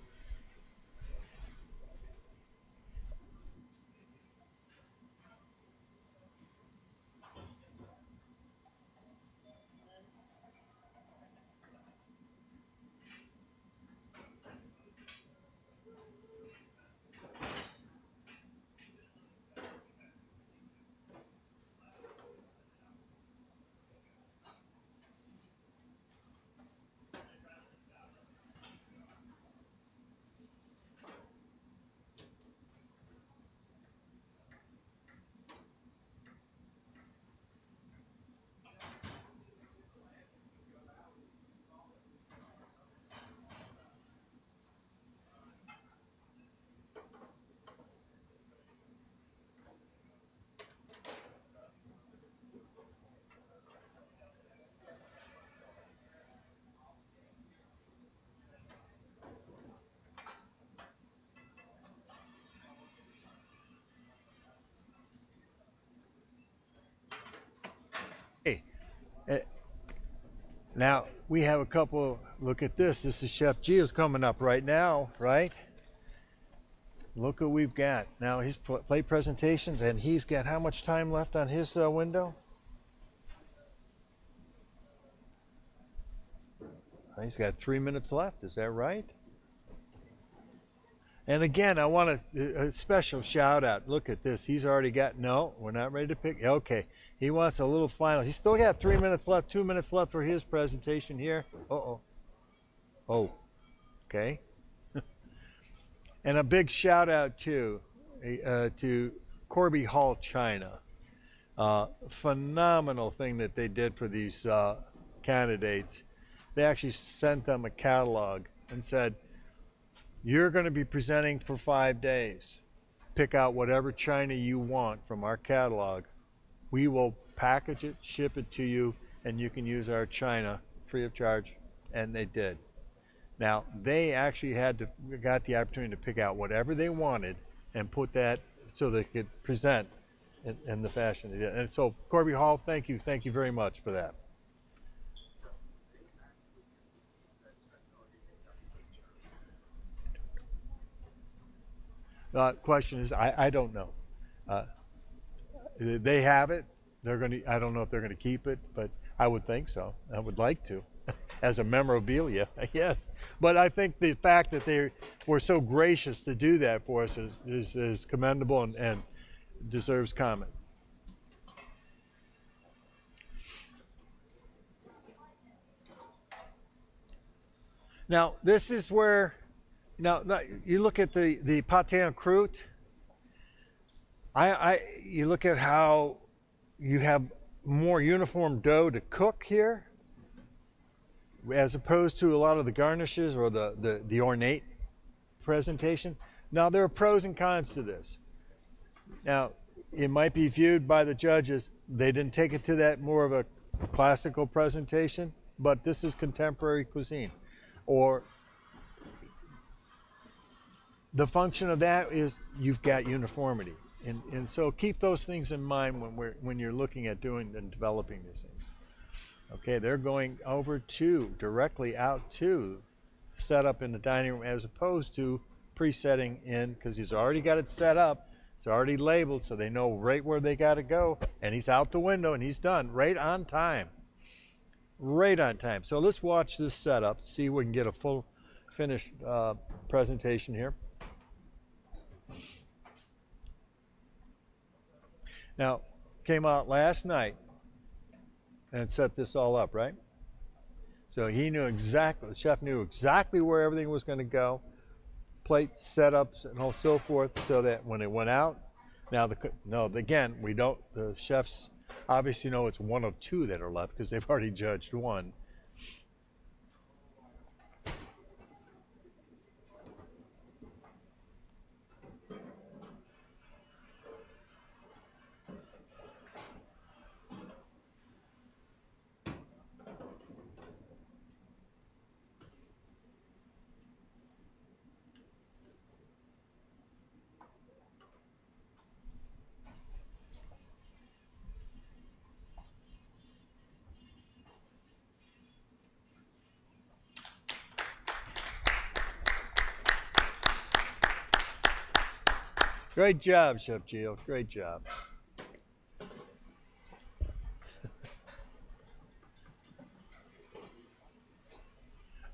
A: Hey, eh, now we have a couple, look at this. This is Chef Gio's coming up right now, right? Look what we've got. Now his plate presentations, and he's got how much time left on his window? He's got 3 minutes left, is that right? And again, I want a special shout out. Look at this. He's already got, no, we're not ready to pick. Okay. He wants a little final. He's still got 3 minutes left, 2 minutes left for his presentation here. Uh-oh. Oh, okay. And a big shout out to Corby Hall, China. Phenomenal thing that they did for these candidates. They actually sent them a catalog and said, you're going to be presenting for 5 days. Pick out whatever china you want from our catalog. We will package it, ship it to you, and you can use our china free of charge. And they did. Now, they actually got the opportunity to pick out whatever they wanted and put that so they could present in the fashion they did. And so, Corby Hall, thank you very much for that. Question is, I don't know. They have it. They're going to. I don't know if they're going to keep it, but I would think so. I would like to, as a memorabilia, yes. But I think the fact that they were so gracious to do that for us is commendable and deserves comment. Now, this is where, now you look at the pate en croûte. You look at how you have more uniform dough to cook here, as opposed to a lot of the garnishes or the ornate presentation. Now, there are pros and cons to this. Now, it might be viewed by the judges, they didn't take it to that more of a classical presentation, but this is contemporary cuisine. Or the function of that is you've got uniformity. And so keep those things in mind when you're looking at doing and developing these things. Okay, they're going over to, directly out to set up in the dining room as opposed to pre-setting in, because he's already got it set up. It's already labeled, so they know right where they got to go. And he's out the window and he's done right on time. Right on time. So let's watch this setup, see if we can get a full finished presentation here. Now, came out last night and set this all up, right? So he knew exactly, the chef knew exactly where everything was going to go, plates, setups, and so forth, so that when it went out, now again, we don't, the chefs obviously know it's one of two that are left because they've already judged one. Great job, Chef Gio. Great job.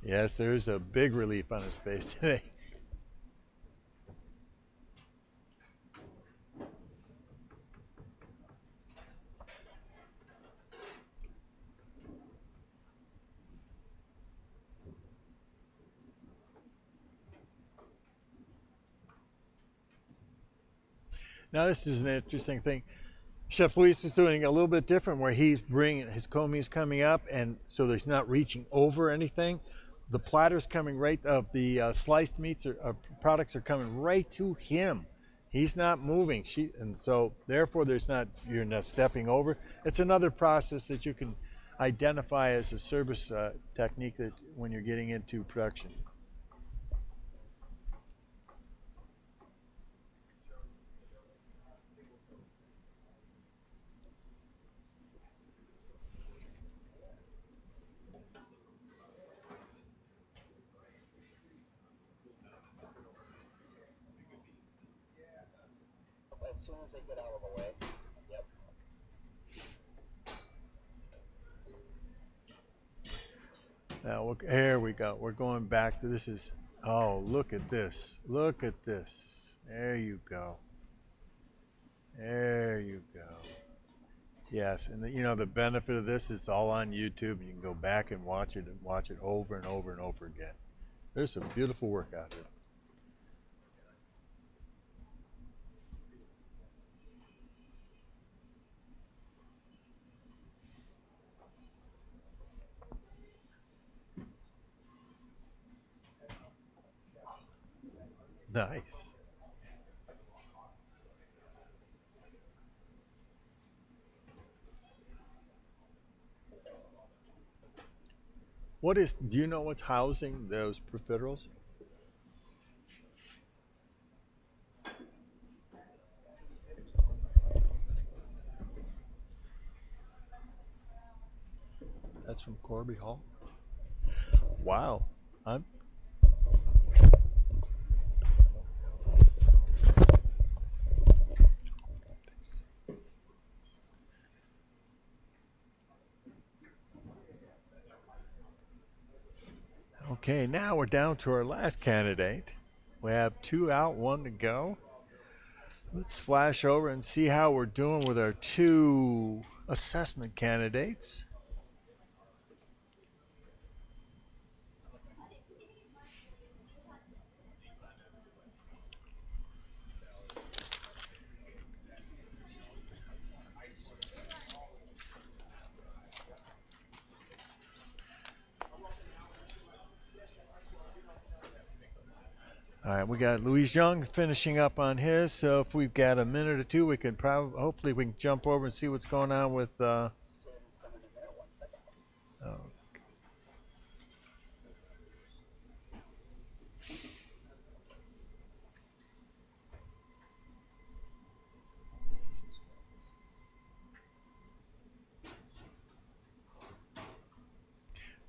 A: Yes, there's a big relief on his face today. Now this is an interesting thing. Chef Luis is doing a little bit different where he's bringing his commies coming up, and so there's not reaching over anything. The platters coming right of the sliced meats or products are coming right to him. He's not moving. And so therefore you're not stepping over. It's another process that you can identify as a service technique that when you're getting into production.
B: As soon as they get out of the way. Yep.
A: Now look, here we go. We're going back to this is, oh, look at this. Look at this. There you go. There you go. Yes, and the benefit of this is all on YouTube. You can go back and watch it over and over and over again. There's some beautiful work out here. Nice. Do you know what's housing those profiteroles? That's from Corby Hall. Wow. I'm Okay, now we're down to our last candidate. We have 2 out, 1 to go. Let's flash over and see how we're doing with our 2 assessment candidates. All right, we got Louise Young finishing up on his. So if we've got a minute or two, we can hopefully we can jump over and see what's going on with.
B: Sam's coming in there. 1 second.
A: Oh.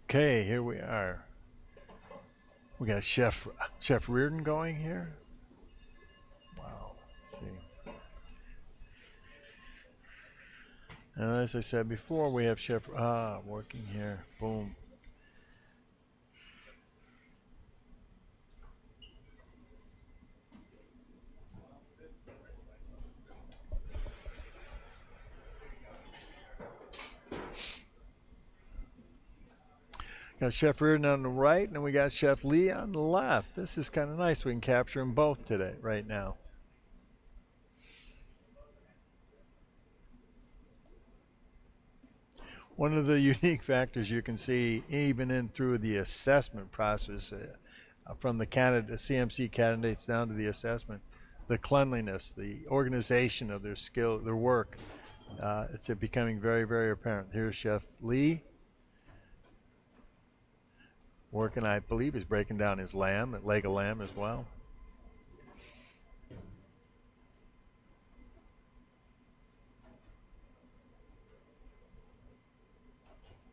A: Okay, here we are. We got Chef Reardon going here. Wow. Let's see. And as I said before, we have Chef working here. Boom. Got Chef Reardon on the right, and we got Chef Lee on the left. This is kind of nice. We can capture them both today, right now. One of the unique factors you can see, even in through the assessment process, from the CMC candidates down to the assessment, the cleanliness, the organization of their skill, their work, it's becoming very, very apparent. Here's Chef Lee. Working, I believe, he's breaking down his lamb, leg of lamb as well.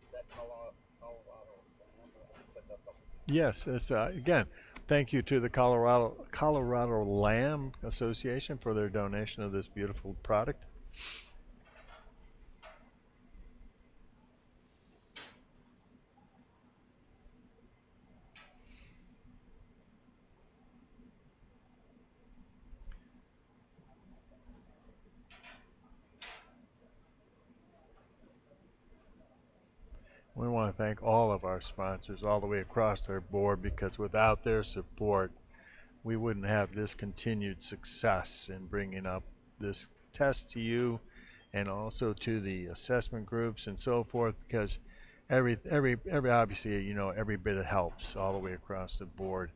B: Is that Colorado lamb?
A: Yes, it's again, Thank you to the Colorado Lamb Association for their donation of this beautiful product. We want to thank all of our sponsors all the way across our board, because without their support, we wouldn't have this continued success in bringing up this test to you and also to the assessment groups and so forth, because every obviously, you know, every bit it helps all the way across the board.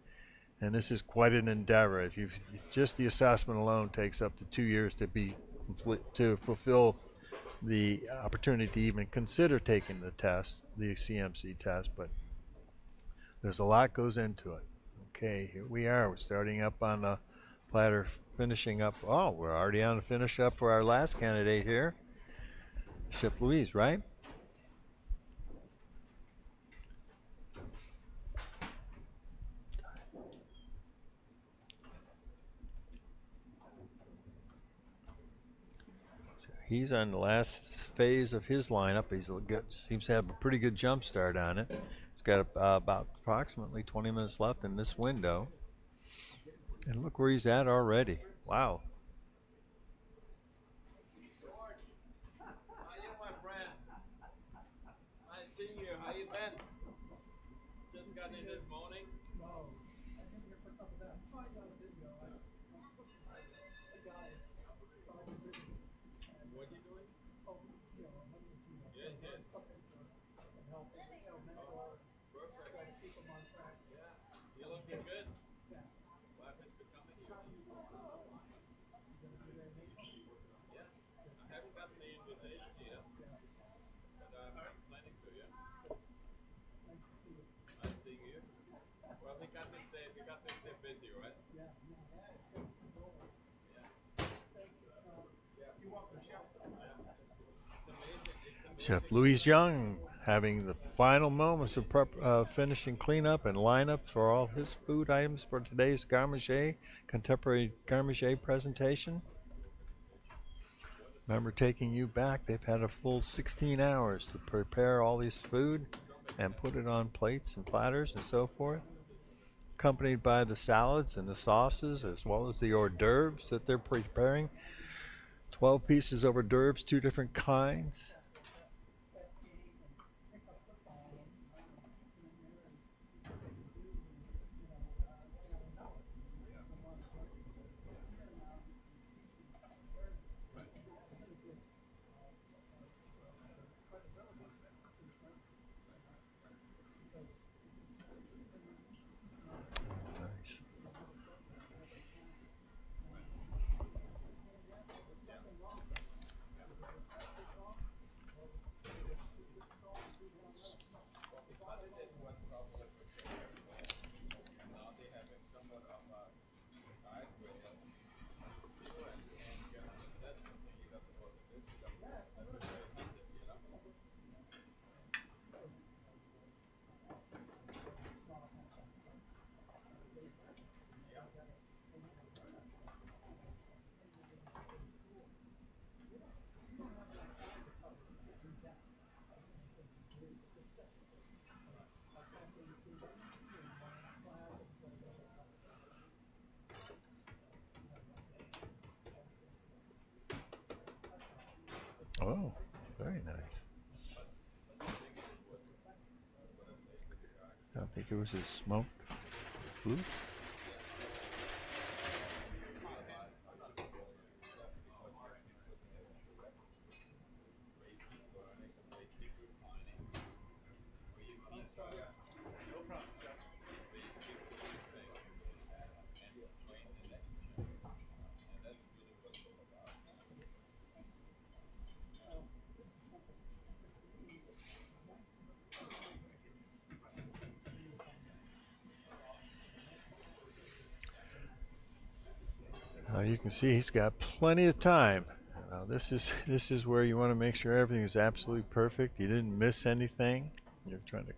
A: And this is quite an endeavor. If you just the assessment alone takes up to 2 years to be complete, to fulfill the opportunity to even consider taking the test, the CMC test, but there's a lot goes into it. Okay, here we are. We're starting up on the platter, finishing up. Oh, we're already on the finish up for our last candidate here, Chef Louise, right? So he's on the last phase of his lineup. Seems to have a pretty good jump start on it. He's got about approximately 20 minutes left in this window. And look where he's at already. Wow.
D: How you, my friend? Nice seeing you. How you been? Just got in this morning. No, I've been here for a couple days. I saw you on the video. I got it. What are you doing? Oh, you know, I'm having a few. Yeah, yeah. Something for help. Mentor. Perfect. Try to keep them on track. Yeah. You looking good? Yeah. Life is becoming easy. Yeah. I haven't gotten the invitation yet. But I'm planning to, yeah. Nice to see you. Nice seeing you. Well, we got to stay busy, right? Yeah. You want the chef? It's amazing.
A: Chef Louise Young having the final moments of finishing cleanup and lineup for all his food items for today's contemporary Garnish presentation. Remember, taking you back, they've had a full 16 hours to prepare all this food and put it on plates and platters and so forth, accompanied by the salads and the sauces as well as the hors d'oeuvres that they're preparing. 12 pieces of hors d'oeuvres, 2 different kinds. Oh, very nice. I think it was a smoked flute. You can see he's got plenty of time. Now this is where you want to make sure everything is absolutely perfect. You didn't miss anything. You're trying to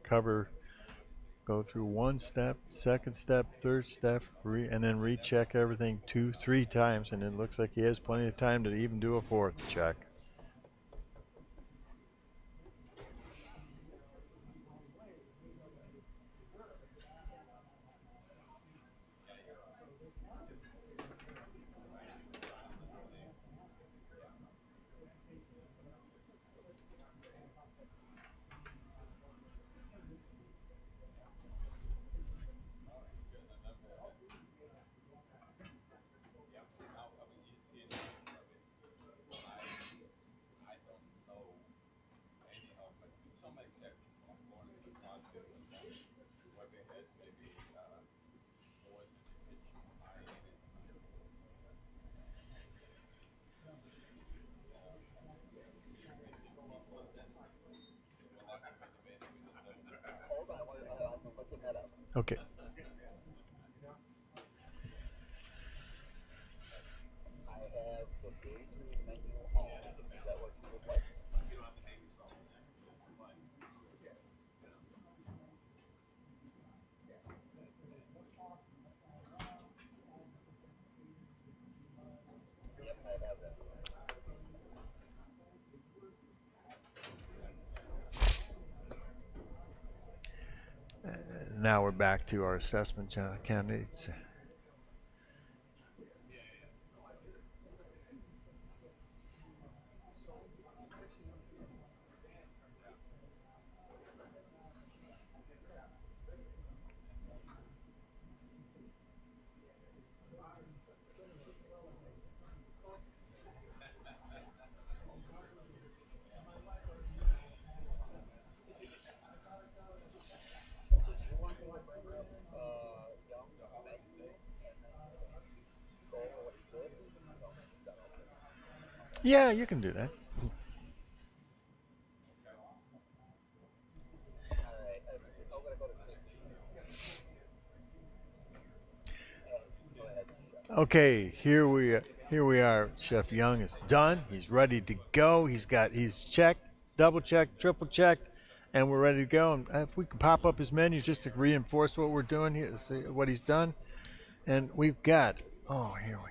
A: go through one step, second step, third step, and then recheck everything 2, 3 times, and it looks like he has plenty of time to even do a fourth check.
B: Hold on, I'm looking that up.
A: Okay.
B: I have the day 3 menu on. Is that what you would like? Yep, I have that.
A: Now we're back to our assessment candidates.
B: Did you want me to bring up Young's menu and then go over what he did? No, is that okay?
A: Yeah, you can do that.
B: Alright, I'm gonna go to 6. Go ahead.
A: Okay, here we are. Chef Young is done. He's ready to go. He's checked, double checked, triple checked, and we're ready to go. And if we can pop up his menu just to reinforce what we're doing here, see what he's done. And we've got, oh, here we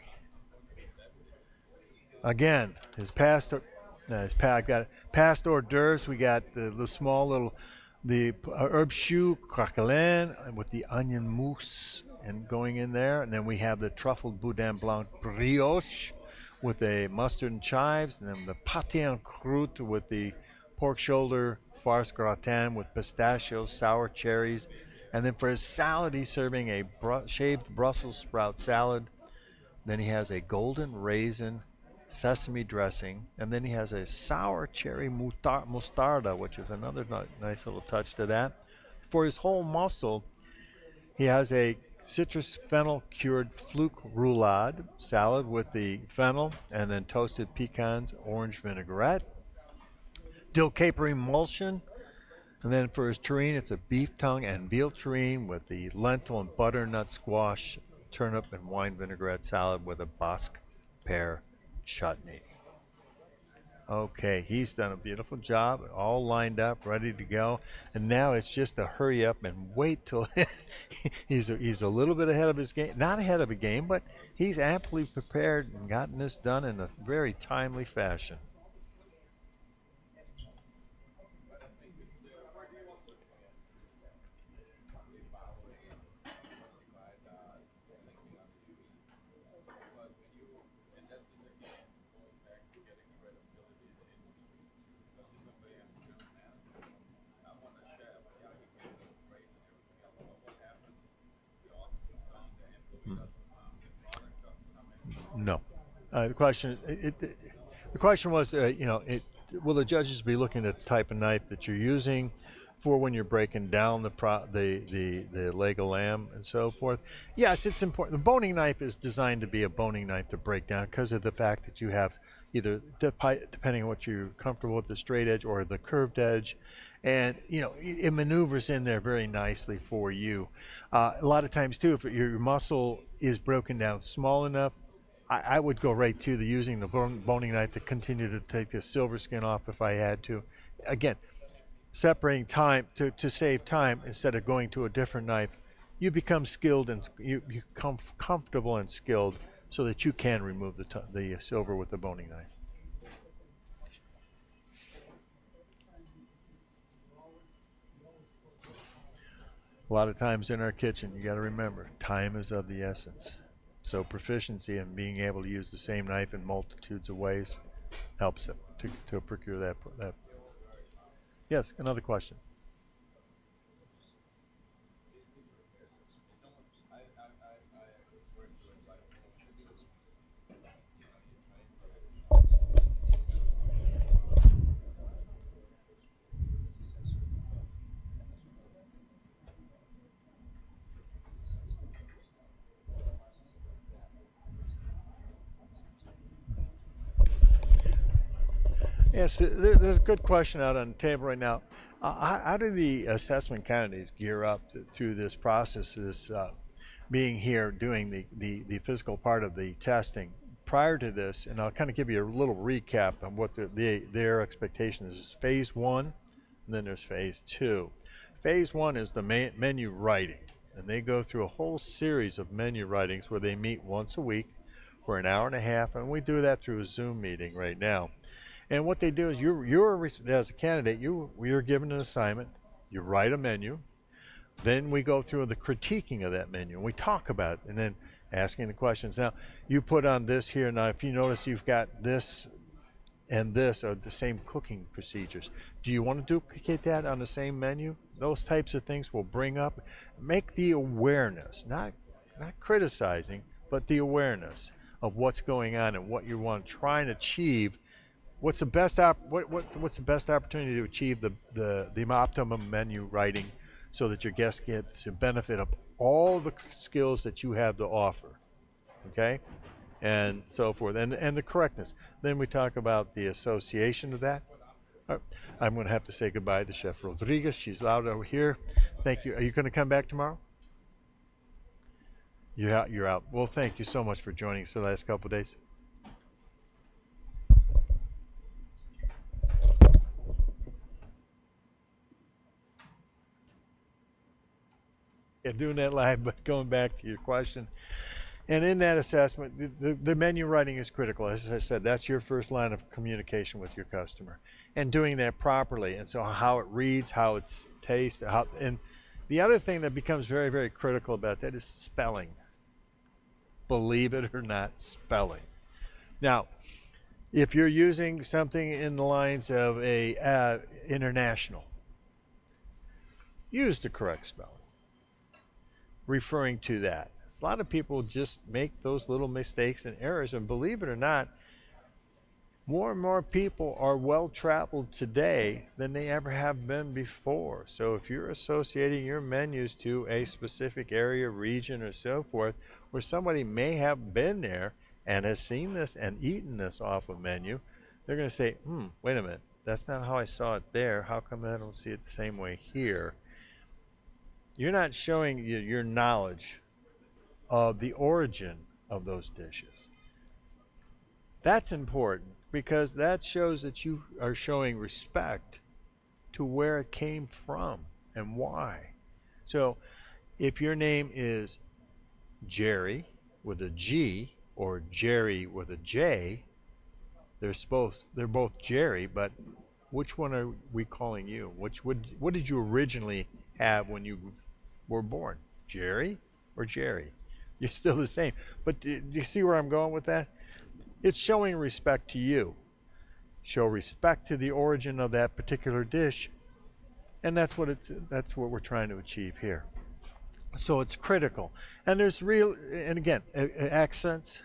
A: again, past hors d'oeuvres. We got the small little, the herb choux craquelin with the onion mousse and going in there. And then we have the truffled boudin blanc brioche with a mustard and chives. And then the pate en croute with the pork shoulder farce gratin with pistachios, sour cherries. And then for his salad, he's serving a shaved Brussels sprout salad. Then he has a golden raisin sesame dressing, and then he has a sour cherry mostarda, which is another nice little touch to that. For his whole muscle, he has a citrus fennel cured fluke roulade salad with the fennel, and then toasted pecans, orange vinaigrette, dill caper emulsion. And then for his terrine, it's a beef tongue and veal terrine with the lentil and butternut squash, turnip and wine vinaigrette salad with a Basque pear chutney. Okay, he's done a beautiful job, all lined up, ready to go. And now it's just a hurry up and wait till he's a little bit ahead of his game. Not ahead of a game, but he's amply prepared and gotten this done in a very timely fashion. No. The question was, will the judges be looking at the type of knife that you're using for when you're breaking down the leg of lamb and so forth? Yes, it's important. The boning knife is designed to be a boning knife to break down because of the fact that you have either, depending on what you're comfortable with, the straight edge or the curved edge. And, it maneuvers in there very nicely for you. A lot of times, too, if your muscle is broken down small enough, I would go right to using the boning knife to continue to take the silver skin off if I had to. Again, separating time to save time instead of going to a different knife. You become skilled and you become comfortable and skilled so that you can remove the silver with the boning knife. A lot of times in our kitchen, you got to remember, time is of the essence. So proficiency in being able to use the same knife in multitudes of ways helps it to procure that. Yes, another question. Yes, there's a good question out on the table right now. How do the assessment candidates gear up through this process, this being here doing the physical part of the testing? Prior to this, and I'll kind of give you a little recap on what their expectation is phase one, and then there's phase two. Phase one is the menu writing, and they go through a whole series of menu writings where they meet once a week for an hour and a half, and we do that through a Zoom meeting right now. And what they do is you're as a candidate, you're given an assignment, you write a menu, then we go through the critiquing of that menu and we talk about it and then asking the questions. Now, you put on this here. Now, if you notice you've got this and this are the same cooking procedures. Do you want to duplicate that on the same menu? Those types of things will bring up, make the awareness, not criticizing, but the awareness of what's going on and what you want to try and achieve. What's the best what's the best opportunity to achieve the optimum menu writing so that your guest gets the benefit of all the skills that you have to offer, okay, and so forth, and the correctness. Then we talk about the association of that. I'm going to have to say goodbye to Chef Rodriguez. She's out over here. Thank you. Are you going to come back tomorrow? You're out. You're out. Well, thank you so much for joining us for the last couple of days. Yeah, doing that live, but going back to your question. And in that assessment, the menu writing is critical. As I said, that's your first line of communication with your customer, and doing that properly. And so, how it reads, how it tastes, and the other thing that becomes very, very critical about that is spelling. Believe it or not, spelling. Now, if you're using something in the lines of a international, use the correct spelling, referring to that. A lot of people just make those little mistakes and errors, and believe it or not, more and more people are well traveled today than they ever have been before. So if you're associating your menus to a specific area, region, or so forth, where somebody may have been there and has seen this and eaten this off a menu, they're going to say, wait a minute, that's not how I saw it there. How come I don't see it the same way here? You're not showing your knowledge of the origin of those dishes. That's important because that shows that you are showing respect to where it came from and why. So if your name is Jerry with a G or Jerry with a J, they're both Jerry, but which one are we calling you? What did you originally have when you were born? Jerry or Jerry? You're still the same. But do you see where I'm going with that? It's showing respect to you. Show respect to the origin of that particular dish, and that's what we're trying to achieve here. So it's critical. And there's and again, accents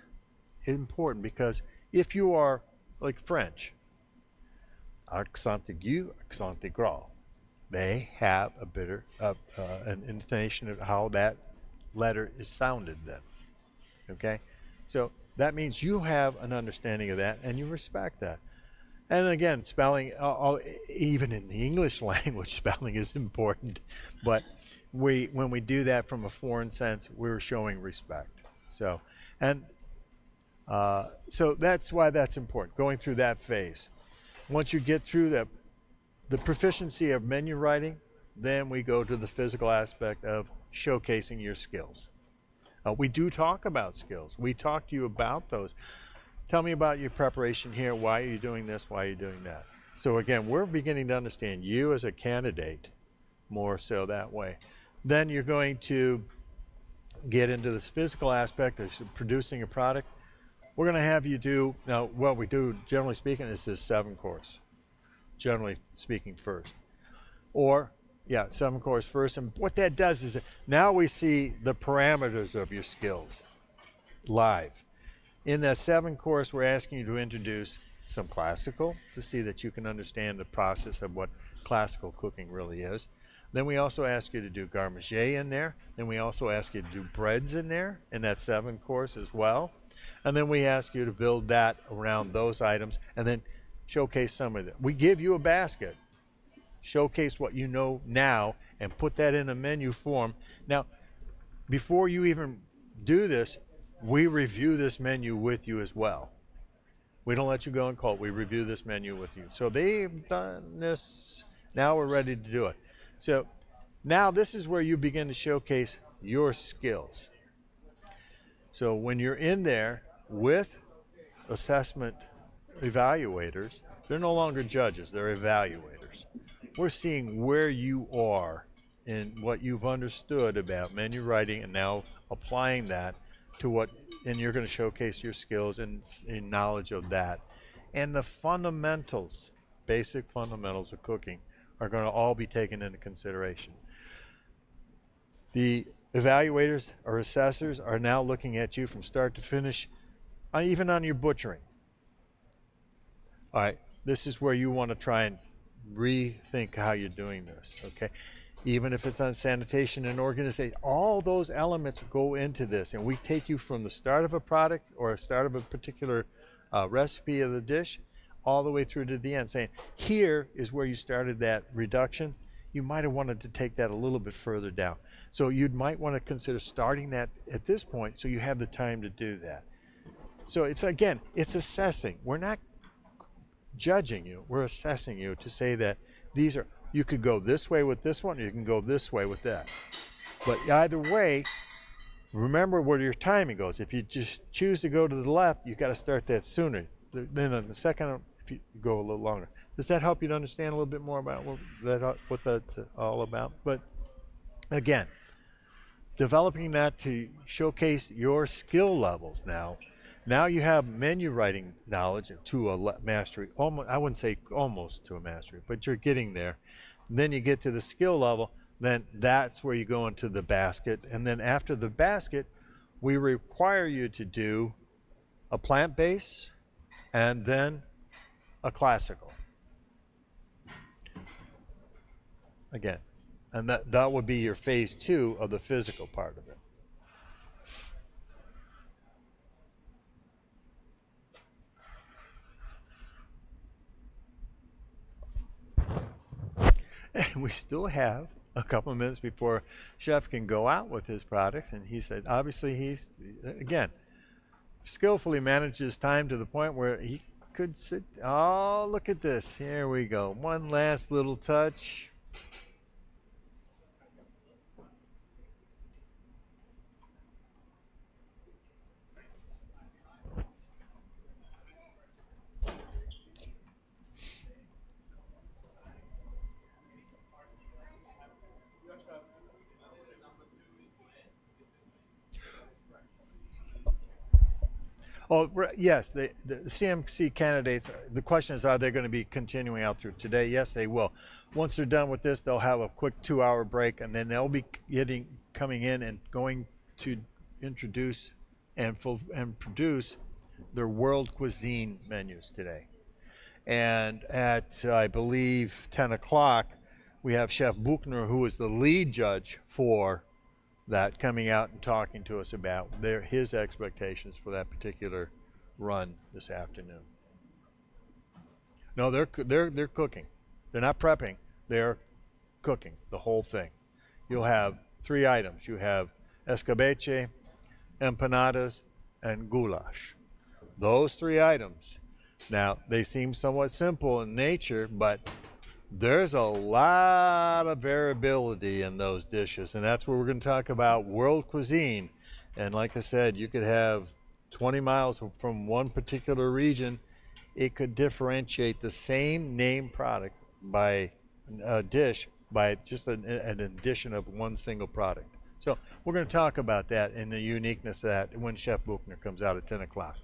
A: important because if you are like French, accent aigu, accent aigu, they have a bitter an intonation of how that letter is sounded then. Okay? So that means you have an understanding of that and you respect that. And again, spelling, even in the English language, spelling is important. But when we do that from a foreign sense, we're showing respect. So, and so that's why that's important, going through that phase. Once you get through the proficiency of menu writing, then we go to the physical aspect of showcasing your skills. We do talk about skills. We talk to you about those. Tell me about your preparation here. Why are you doing this? Why are you doing that? So again, we're beginning to understand you as a candidate more so that way. Then you're going to get into this physical aspect of producing a product. We're going to have you do, now what we do generally speaking is this 7-course, generally speaking first. Or, yeah, 7-course first. And what that does is now we see the parameters of your skills live. In that 7-course, we're asking you to introduce some classical to see that you can understand the process of what classical cooking really is. Then we also ask you to do garnish in there. Then we also ask you to do breads in there in that 7-course as well. And then we ask you to build that around those items and then showcase some of it. We give you a basket. Showcase what you know now and put that in a menu form. Now, before you even do this, we review this menu with you as well. We don't let you go in cold. We review this menu with you. So they've done this. Now we're ready to do it. So now this is where you begin to showcase your skills. So when you're in there with assessment evaluators, they're no longer judges, they're evaluators. We're seeing where you are in what you've understood about menu writing and now applying that to what, and you're going to showcase your skills and knowledge of that. And the fundamentals, basic fundamentals of cooking are going to all be taken into consideration. The evaluators or assessors are now looking at you from start to finish, even on your butchering. All right, this is where you want to try and rethink how you're doing this, okay? Even if it's on sanitation and organization, all those elements go into this, and we take you from the start of a product or a start of a particular recipe of the dish all the way through to the end, saying, here is where you started that reduction. You might have wanted to take that a little bit further down. So you might want to consider starting that at this point so you have the time to do that. So it's, again, it's assessing. We're not judging you, we're assessing you to say that these are, you could go this way with this one, or you can go this way with that. But either way, remember where your timing goes. If you just choose to go to the left, you've got to start that sooner. Then on the second, if you go a little longer. Does that help you to understand a little bit more about what that's all about? But again, developing that to showcase your skill levels now. Now you have menu writing knowledge to a mastery. Almost, I wouldn't say almost to a mastery, but you're getting there. And then you get to the skill level, then that's where you go into the basket. And then after the basket, we require you to do a plant-based and then a classical. Again, and that would be your phase 2 of the physical part of it. And we still have a couple of minutes before Chef can go out with his products. And he said, obviously, he's, again, skillfully manages time to the point where he could sit. Oh, look at this. Here we go. One last little touch. Oh, yes, the CMC candidates, the question is, are they going to be continuing out through today? Yes, they will. Once they're done with this, they'll have a quick 2-hour break, and then they'll be coming in and going to introduce and produce their world cuisine menus today. And at, I believe, 10 o'clock, we have Chef Buchner, who is the lead judge for that, coming out and talking to us about his expectations for that particular run this afternoon. No, they're cooking. They're not prepping. They're cooking the whole thing. You'll have 3 items. You have escabeche, empanadas, and goulash. Those 3 items. Now, they seem somewhat simple in nature, but There's a lot of variability in those dishes, and that's what we're going to talk about world cuisine. And like I said, you could have 20 miles from one particular region, it could differentiate the same name product by a dish by just an addition of one single product. So we're going to talk about that and the uniqueness of that when Chef Buchner comes out at 10 o'clock.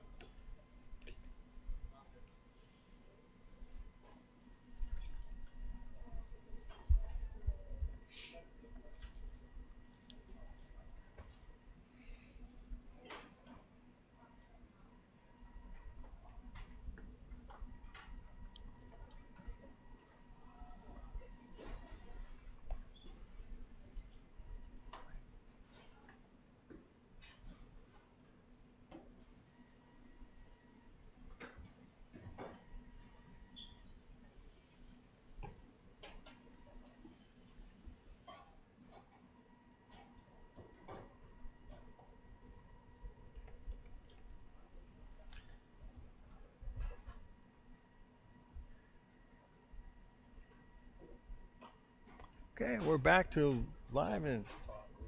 A: Okay, we're back to live and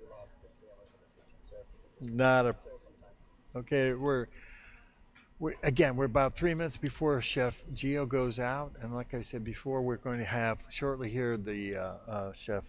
B: We lost the camera in the kitchen, so
A: not a
B: kill some time.
A: okay. We're about 3 minutes before Chef Gio goes out, and like I said before, we're going to have shortly here the Chef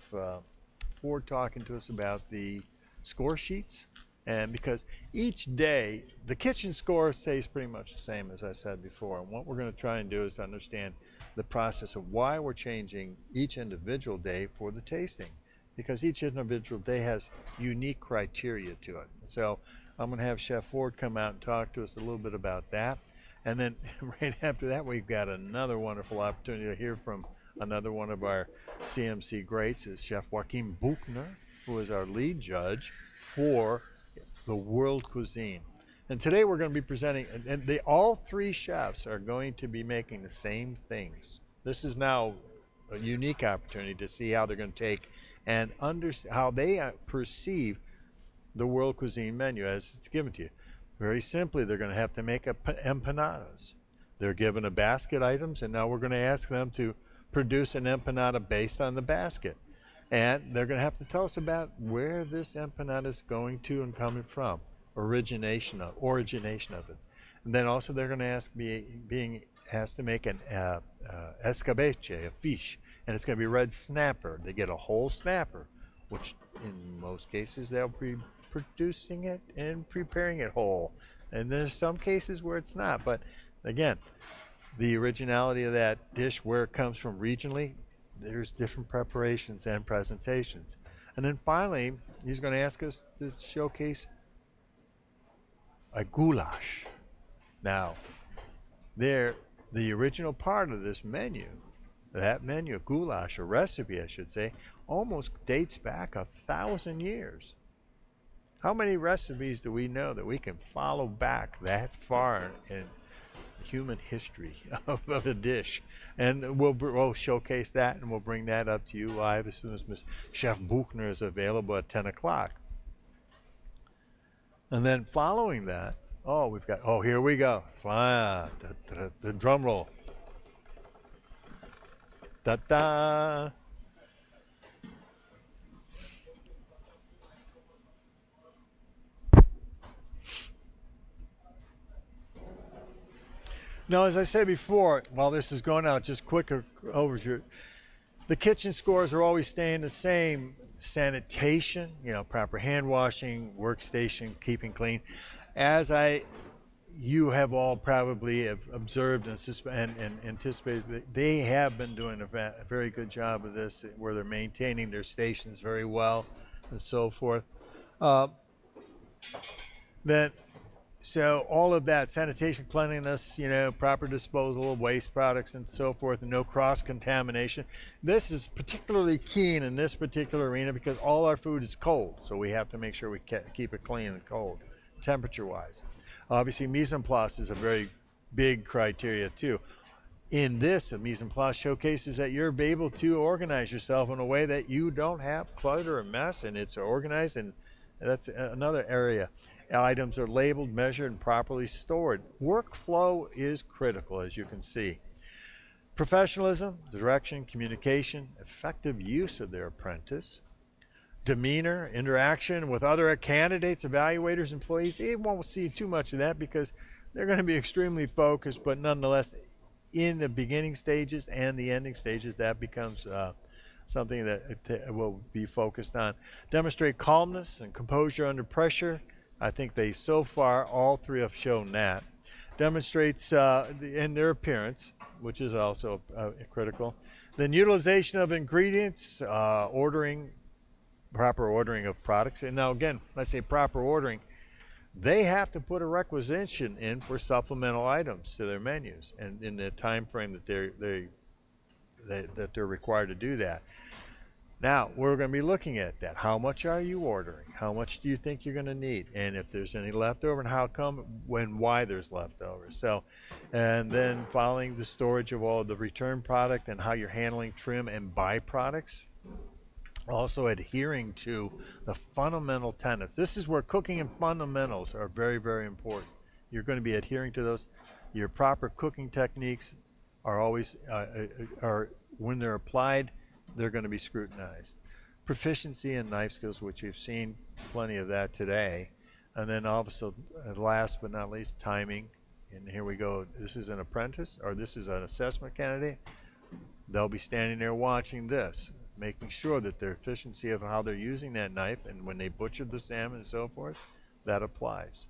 A: Ford talking to us about the score sheets, and because each day the kitchen score stays pretty much the same as I said before, and what we're going to try and do is to understand the process of why we're changing each individual day for the tasting, because each individual day has unique criteria to it. So I'm going to have Chef Ford come out and talk to us a little bit about that. And then right after that, we've got another wonderful opportunity to hear from another one of our CMC greats, is Chef Joachim Buchner, who is our lead judge for the world cuisine. And today we're going to be presenting, and all three chefs are going to be making the same things. This is now a unique opportunity to see how they're going to take and how they perceive the world cuisine menu as it's given to you. Very simply, they're going to have to make empanadas. They're given a basket items, and now we're going to ask them to produce an empanada based on the basket. And they're going to have to tell us about where this empanada is going to and coming from, origination of it. And then also they're going to being asked to make an escabeche, a fish, and it's going to be red snapper. They get a whole snapper, which in most cases they'll be producing it and preparing it whole. And there's some cases where it's not, but again, the originality of that dish, where it comes from regionally, there's different preparations and presentations. And then finally, he's going to ask us to showcase a goulash. Now, the original part of this menu, that menu, goulash, or recipe, I should say, almost dates back 1,000 years. How many recipes do we know that we can follow back that far in human history of a dish? And we'll showcase that, and we'll bring that up to you live as soon as Chef Buchner is available at 10 o'clock. And then following that, here we go. The drum roll. Da-da. Now, as I said before, while this is going out, just quicker overview. The kitchen scores are always staying the same. Sanitation, proper hand washing, workstation, keeping clean. You have all probably have observed and anticipated that they have been doing a very good job of this, where they're maintaining their stations very well and so forth. Uh, then So all of that, sanitation, cleanliness, proper disposal of waste products and so forth, and no cross-contamination. This is particularly keen in this particular arena because all our food is cold, so we have to make sure we keep it clean and cold, temperature-wise. Obviously, mise en place is a very big criteria too. In this, the mise en place showcases that you're able to organize yourself in a way that you don't have clutter or mess, and it's organized, and that's another area. Items are labeled, measured, and properly stored. Workflow is critical, as you can see. Professionalism, direction, communication, effective use of their apprentice, demeanor, interaction with other candidates, evaluators, employees. You won't see too much of that because they're going to be extremely focused, but nonetheless, in the beginning stages and the ending stages, that becomes something that will be focused on. Demonstrate calmness and composure under pressure. I think they so far all three have shown that. Demonstrates in their appearance, which is also critical. Then utilization of ingredients, proper ordering of products. And now again, when I say proper ordering, they have to put a requisition in for supplemental items to their menus, and in the time frame that they're required to do that. Now, we're going to be looking at that. How much are you ordering? How much do you think you're going to need? And if there's any leftover, and how come, when, why there's leftovers. So, and then following the storage of all the return product and how you're handling trim and byproducts. Also adhering to the fundamental tenets. This is where cooking and fundamentals are very, very important. You're going to be adhering to those. Your proper cooking techniques are always, when they're applied, they're going to be scrutinized. Proficiency in knife skills, which you've seen plenty of that today. And then also, last but not least, timing. And here we go. This is an apprentice, or this is an assessment candidate. They'll be standing there watching this, making sure that their efficiency of how they're using that knife, and when they butchered the salmon and so forth, that applies.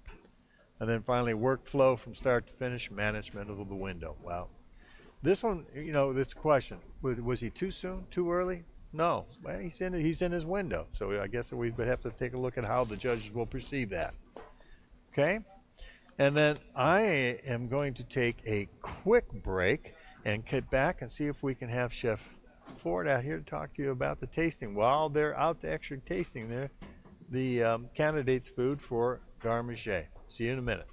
A: And then finally, workflow from start to finish, management of the window. Wow. This one, this question, was he too soon, too early? No, well, he's in his window. So I guess we would have to take a look at how the judges will perceive that. Okay? And then I am going to take a quick break and get back and see if we can have Chef Ford out here to talk to you about the tasting. While they're out actually tasting the candidates' food for Garnish. See you in a minute.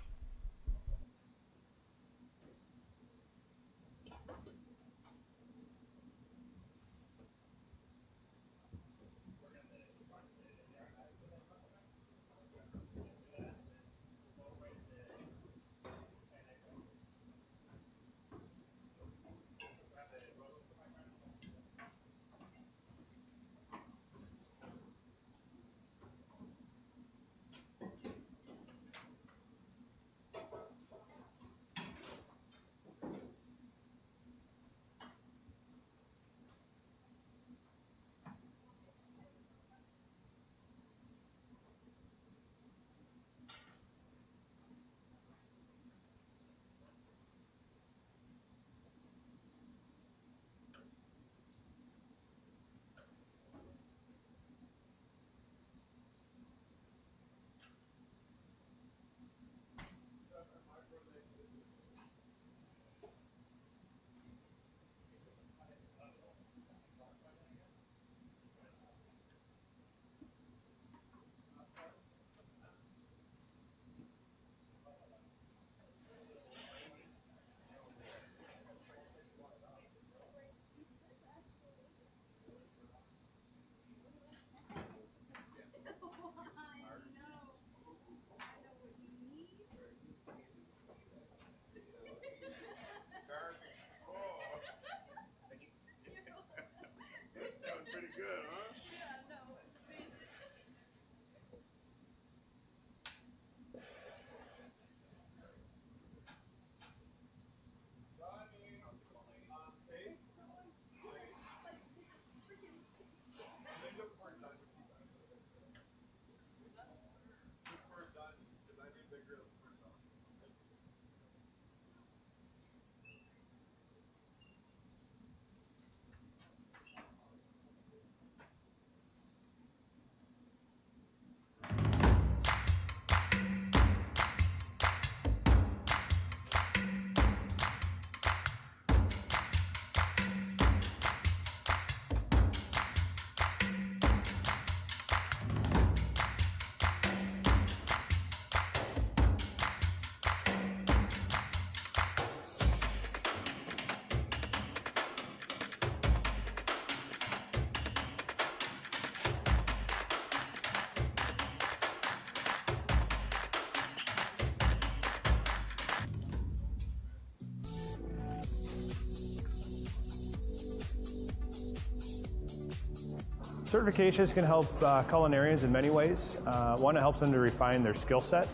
E: Certifications can help culinarians in many ways. One, it helps them to refine their skill set,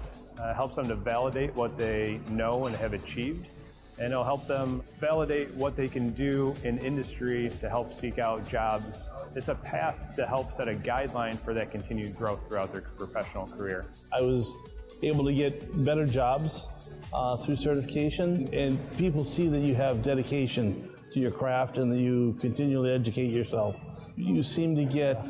E: helps them to validate what they know and have achieved, and it'll help them validate what they can do in industry to help seek out jobs. It's a path to help set a guideline for that continued growth throughout their professional career.
F: I was able to get better jobs through certification, and people see that you have dedication to your craft and that you continually educate yourself. You seem to get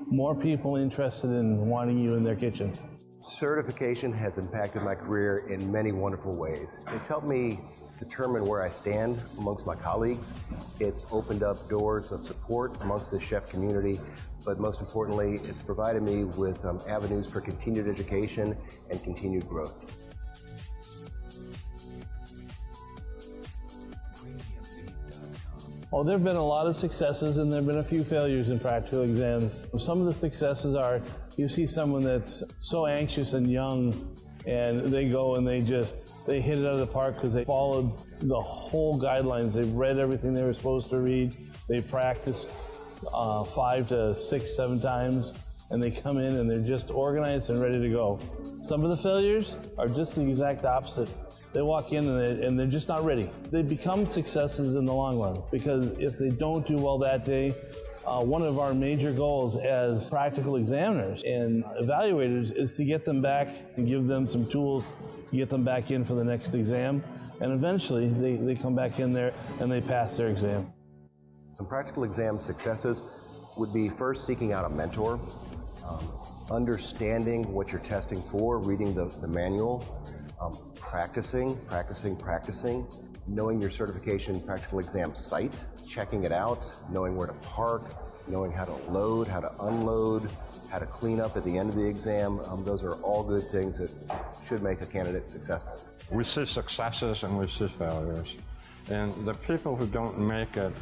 F: more people interested in wanting you in their kitchen.
G: Certification has impacted my career in many wonderful ways. It's helped me determine where I stand amongst my colleagues. It's opened up doors of support amongst the chef community, but most importantly, it's provided me with avenues for continued education and continued growth.
F: Well, there have been a lot of successes and there have been a few failures in practical exams. Some of the successes are you see someone that's so anxious and young and they go and they hit it out of the park because they followed the whole guidelines. They've read everything they were supposed to read. They practiced 5 to 6, 7 times, and they come in and they're just organized and ready to go. Some of the failures are just the exact opposite. They walk in and they're just not ready. They become successes in the long run because if they don't do well that day, one of our major goals as practical examiners and evaluators is to get them back and give them some tools to get them back in for the next exam. And eventually they come back in there and they pass their exam.
G: Some practical exam successes would be first seeking out a mentor, understanding what you're testing for, reading the manual, practicing, knowing your certification practical exam site, checking it out, knowing where to park, knowing how to load, how to unload, how to clean up at the end of the exam. Those are all good things that should make a candidate successful.
H: We see successes and we see failures. And the people who don't make it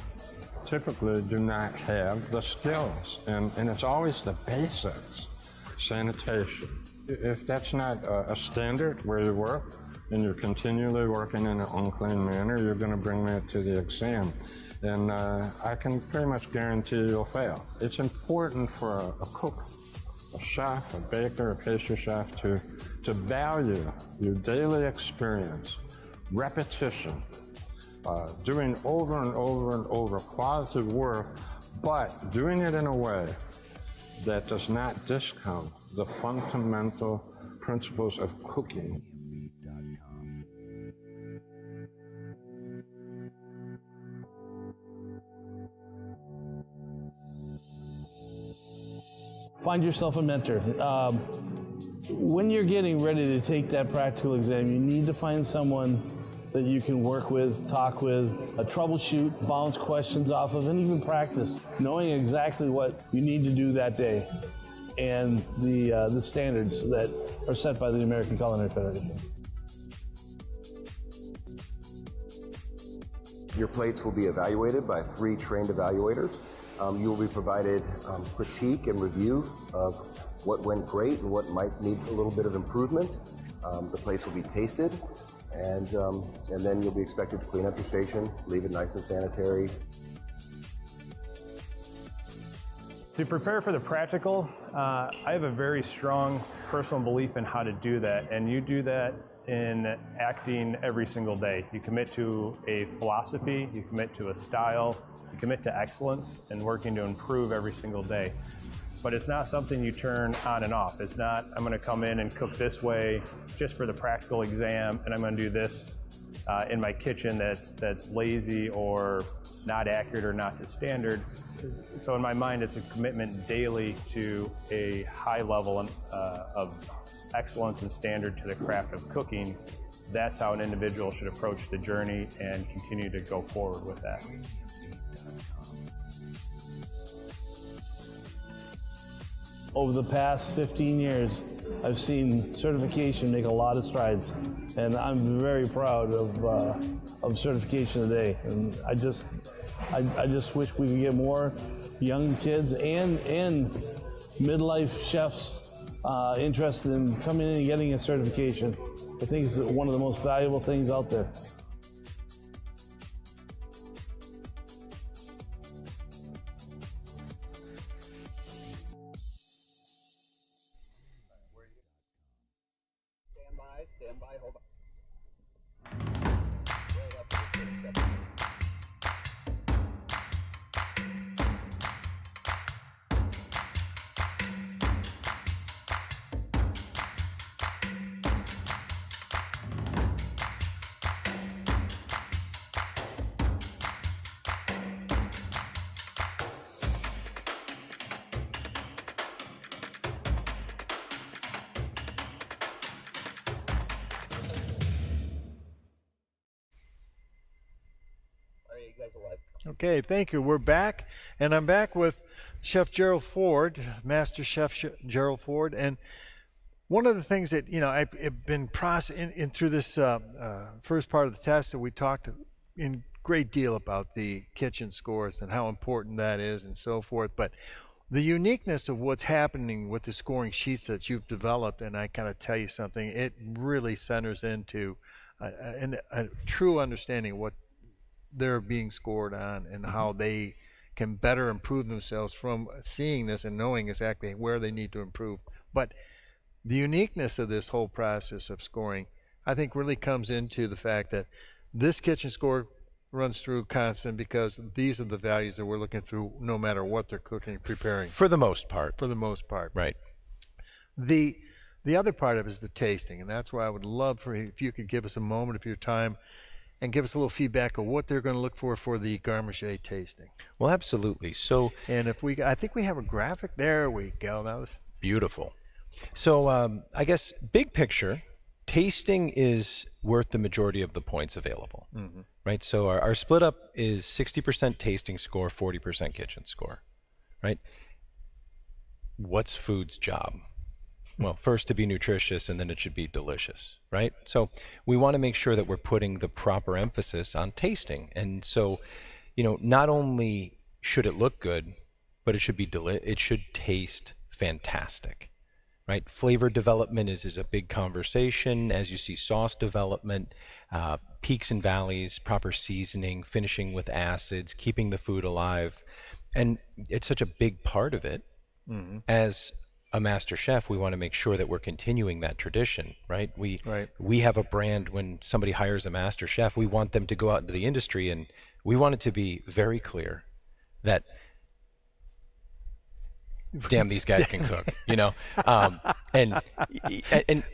H: typically do not have the skills. And it's always the basics. Sanitation. If that's not a standard where you work and you're continually working in an unclean manner, you're going to bring that to the exam. And I can pretty much guarantee you'll fail. It's important for a cook, a chef, a baker, a pastry chef to value your daily experience, repetition, doing over and over and over quality work, but doing it in a way that does not discount the fundamental principles of cooking.
F: Find yourself a mentor. When you're getting ready to take that practical exam, you need to find someone that you can work with, talk with, troubleshoot, bounce questions off of, and even practice, knowing exactly what you need to do that day and the standards that are set by the American Culinary Federation.
G: Your plates will be evaluated by 3 trained evaluators. You will be provided critique and review of what went great and what might need a little bit of improvement. The plates will be tasted, and then you'll be expected to clean up your station, leave it nice and sanitary.
E: To prepare for the practical, I have a very strong personal belief in how to do that, and you do that in acting every single day. You commit to a philosophy, you commit to a style, you commit to excellence and working to improve every single day. But it's not something you turn on and off. It's not, I'm going to come in and cook this way just for the practical exam, and I'm going to do this in my kitchen that's lazy or not accurate or not to standard. So in my mind, it's a commitment daily to a high level of excellence and standard to the craft of cooking. That's how an individual should approach the journey and continue to go forward with that.
F: Over the past 15 years, I've seen certification make a lot of strides, and I'm very proud of certification today. And I just wish we could get more young kids and midlife chefs interested in coming in and getting a certification. I think it's one of the most valuable things out there.
B: stand by. Hold on. Right up to the 37. You guys alive.
A: Okay, thank you. We're back, and I'm back with Chef Gerald Ford, Master Chef Gerald Ford, and one of the things that I've been in through this first part of the test that we talked in great deal about the kitchen scores and how important that is and so forth, but the uniqueness of what's happening with the scoring sheets that you've developed, and I kind of tell you something, it really centers into a true understanding of what they're being scored on and how they can better improve themselves from seeing this and knowing exactly where they need to improve. But the uniqueness of this whole process of scoring, I think, really comes into the fact that this kitchen score runs through constant because these are the values that we're looking through no matter what they're cooking and preparing.
I: For the most part.
A: For the most part.
I: Right.
A: The other part of it is the tasting, and that's why I would love for if you could give us a moment of your time and give us a little feedback of what they're going to look for the Garnish tasting.
I: Well, absolutely. So,
A: and I think we have a graphic. There we go. That was
I: beautiful. So, I guess big picture, tasting is worth the majority of the points available, right? So our split up is 60% tasting score, 40% kitchen score, right? What's food's job? Well, first to be nutritious, and then it should be delicious, right? So we want to make sure that we're putting the proper emphasis on tasting. And so, not only should it look good, but it should be it should taste fantastic, right? Flavor development is a big conversation. As you see, sauce development, peaks and valleys, proper seasoning, finishing with acids, keeping the food alive. And it's such a big part of it. As a master chef, we want to make sure that we're continuing that tradition, right? We have a brand. When somebody hires a master chef, we want them to go out into the industry, and we want it to be very clear that damn, these guys can cook, and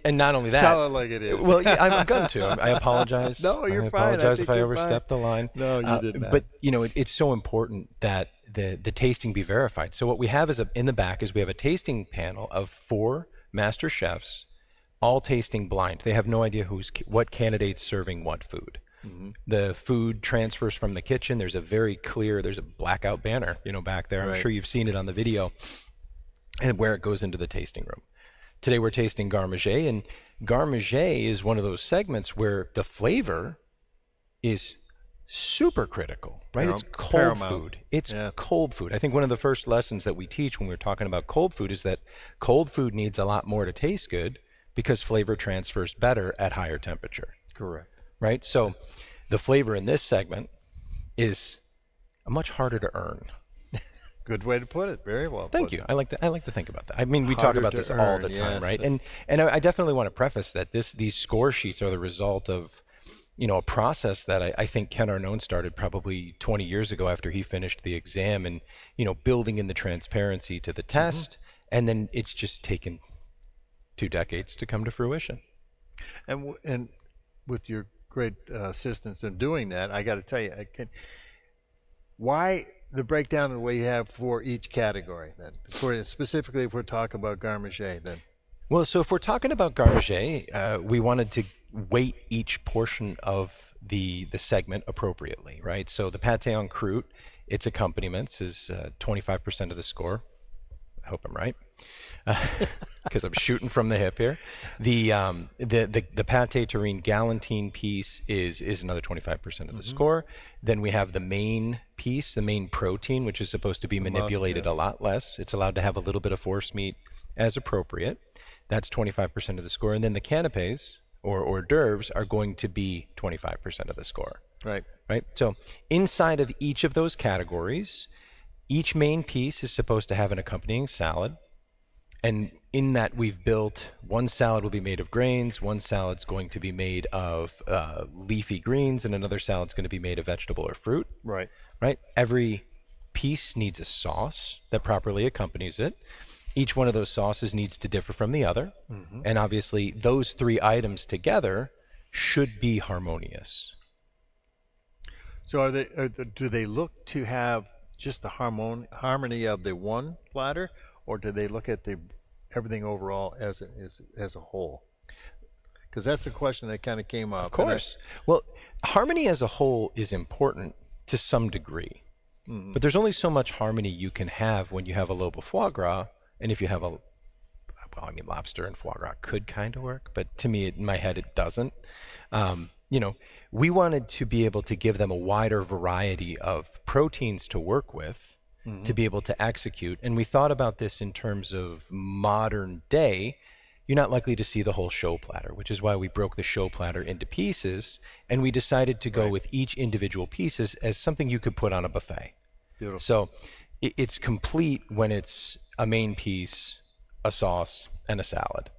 I: not only that,
A: tell it like it is.
I: Well, yeah, I'm going to. I apologize.
A: No, you're
I: I
A: fine.
I: Apologize if I overstepped the line.
A: No, you did not.
I: But it's so important that the tasting be verified. So what we have is in the back is we have a tasting panel of 4 master chefs, all tasting blind. They have no idea what candidate's serving what food. The food transfers from the kitchen. There's a blackout banner, back there. I'm sure you've seen it on the video, and where it goes into the tasting room. Today we're tasting Garnish, and Garnish is one of those segments where the flavor is super critical, right? It's cold food. It's cold food. I think one of the first lessons that we teach when we're talking about cold food is that cold food needs a lot more to taste good because flavor transfers better at higher temperature.
A: Correct.
I: Right? So the flavor in this segment is much harder to earn.
A: Good way to put it. Very well.
I: Thank you. I like to think about that. I mean, we talk about this all the time, right? And I definitely want to preface that these score sheets are the result of a process that I think Ken Arnone started probably 20 years ago after he finished the exam, and building in the transparency to the test, and then it's just taken 2 decades to come to fruition.
A: And with your great assistance in doing that, I got to tell you, why the breakdown of the way you have for each category then? Specifically, if we're talking about Garnish then.
I: Well, so if we're talking about Garnish, we wanted to weight each portion of the segment appropriately, right? So the pate en croute, its accompaniments is 25% of the score. I hope I'm right, because I'm shooting from the hip here. The pate terrine galantine piece is another 25% of the score. Then we have the main piece, the main protein, which is supposed to be manipulated a lot less. It's allowed to have a little bit of force meat as appropriate. That's 25% of the score. And then the canapes or hors d'oeuvres are going to be 25% of the score.
A: Right.
I: So inside of each of those categories, each main piece is supposed to have an accompanying salad. And in that we've built one salad will be made of grains, one salad's going to be made of leafy greens, and another salad's going to be made of vegetable or fruit.
A: Right.
I: Right? Every piece needs a sauce that properly accompanies it. Each one of those sauces needs to differ from the other. And obviously, those three items together should be harmonious.
A: So do they look to have just the harmony of the one platter, or do they look at everything overall as a whole? Because that's the question that kind of came up.
I: Of course. Well, harmony as a whole is important to some degree. But there's only so much harmony you can have when you have a lobe of foie gras, and if you have lobster and foie gras could kind of work, but to me, in my head, it doesn't. We wanted to be able to give them a wider variety of proteins to work with, to be able to execute. And we thought about this in terms of modern day. You're not likely to see the whole show platter, which is why we broke the show platter into pieces, and we decided to go with each individual pieces as something you could put on a buffet.
A: Beautiful.
I: So it's complete when it's a main piece, a sauce, and a salad.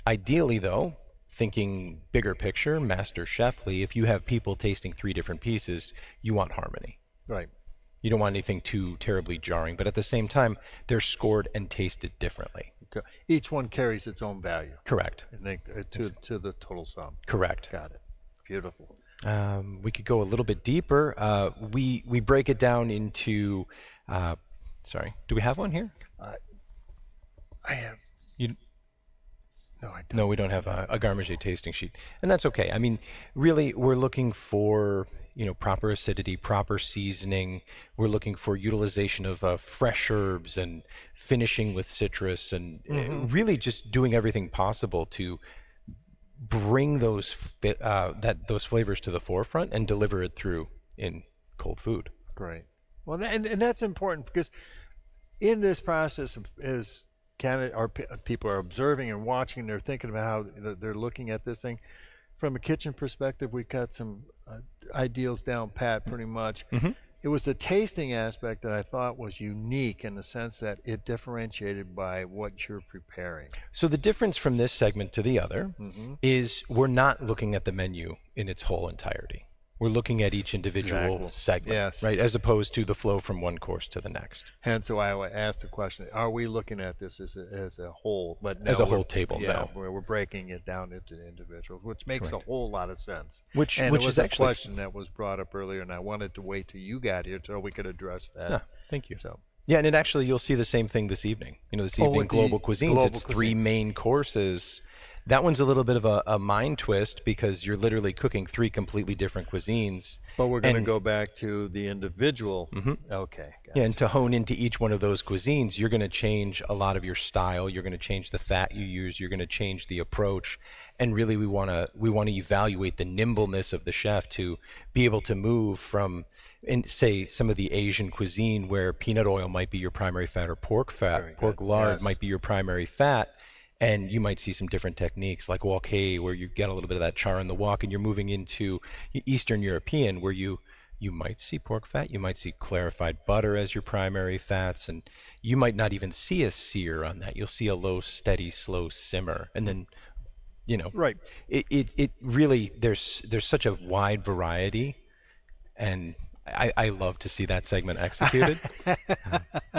I: Ideally, though, thinking bigger picture, master chefly, if you have people tasting 3 different pieces, you want harmony.
A: Right.
I: You don't want anything too terribly jarring, but at the same time, they're scored and tasted differently.
A: Okay. Each one carries its own value.
I: Correct.
A: To the total sum.
I: Correct.
A: Got it. Beautiful.
I: We could go a little bit deeper. We break it down into. Sorry, do we have one here?
A: I have.
I: You.
A: No, I don't.
I: No, we don't have a Garnish tasting sheet, and that's okay. I mean, really, we're looking for proper acidity, proper seasoning. We're looking for utilization of fresh herbs and finishing with citrus, and really just doing everything possible to bring those flavors to the forefront and deliver it through in cold food.
A: Great. Well, and that's important because in this process is people are observing and watching. They're thinking about how they're looking at this thing from a kitchen perspective. We've got some ideals down pat pretty much. It was the tasting aspect that I thought was unique in the sense that it differentiated by what you're preparing.
I: So the difference from this segment to the other is we're not looking at the menu in its whole entirety. We're looking at each individual segment, right, as opposed to the flow from one course to the next.
A: Hence why I asked the question, are we looking at this as a whole? But
I: as a whole table,
A: no. We're breaking it down into individuals, which makes a whole lot of sense.
I: Which
A: it was
I: is
A: a
I: actually
A: question that was brought up earlier, and I wanted to wait till you got here so we could address that.
I: Thank you.
A: So.
I: Yeah, and actually you'll see the same thing this evening. This evening, Global Cuisines, it's 3 main courses. That one's a little bit of a mind twist because you're literally cooking 3 completely different cuisines.
A: But we're going to go back to the individual. Okay. Gotcha.
I: Yeah, and to hone into each one of those cuisines, you're going to change a lot of your style. You're going to change the fat you use. You're going to change the approach. And really, we want to evaluate the nimbleness of the chef to be able to move from, say, some of the Asian cuisine where peanut oil might be your primary fat or pork lard might be your primary fat. And you might see some different techniques like wok hei, where you get a little bit of that char in the wok, and you're moving into Eastern European, where you might see pork fat, you might see clarified butter as your primary fats, and you might not even see a sear on that. You'll see a low, steady, slow simmer, and then,
A: right.
I: It really there's such a wide variety, and I love to see that segment executed.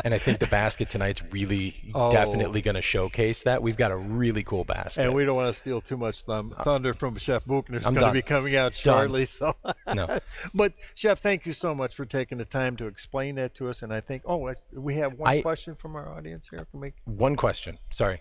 I: And I think the basket tonight's really definitely going to showcase that. We've got a really cool basket.
A: And we don't want to steal too much thunder from Chef Buchner. It's going to be coming out shortly. So.
I: No.
A: But, Chef, thank you so much for taking the time to explain that to us. And I think, we have one question from our audience here.
I: One question. Sorry.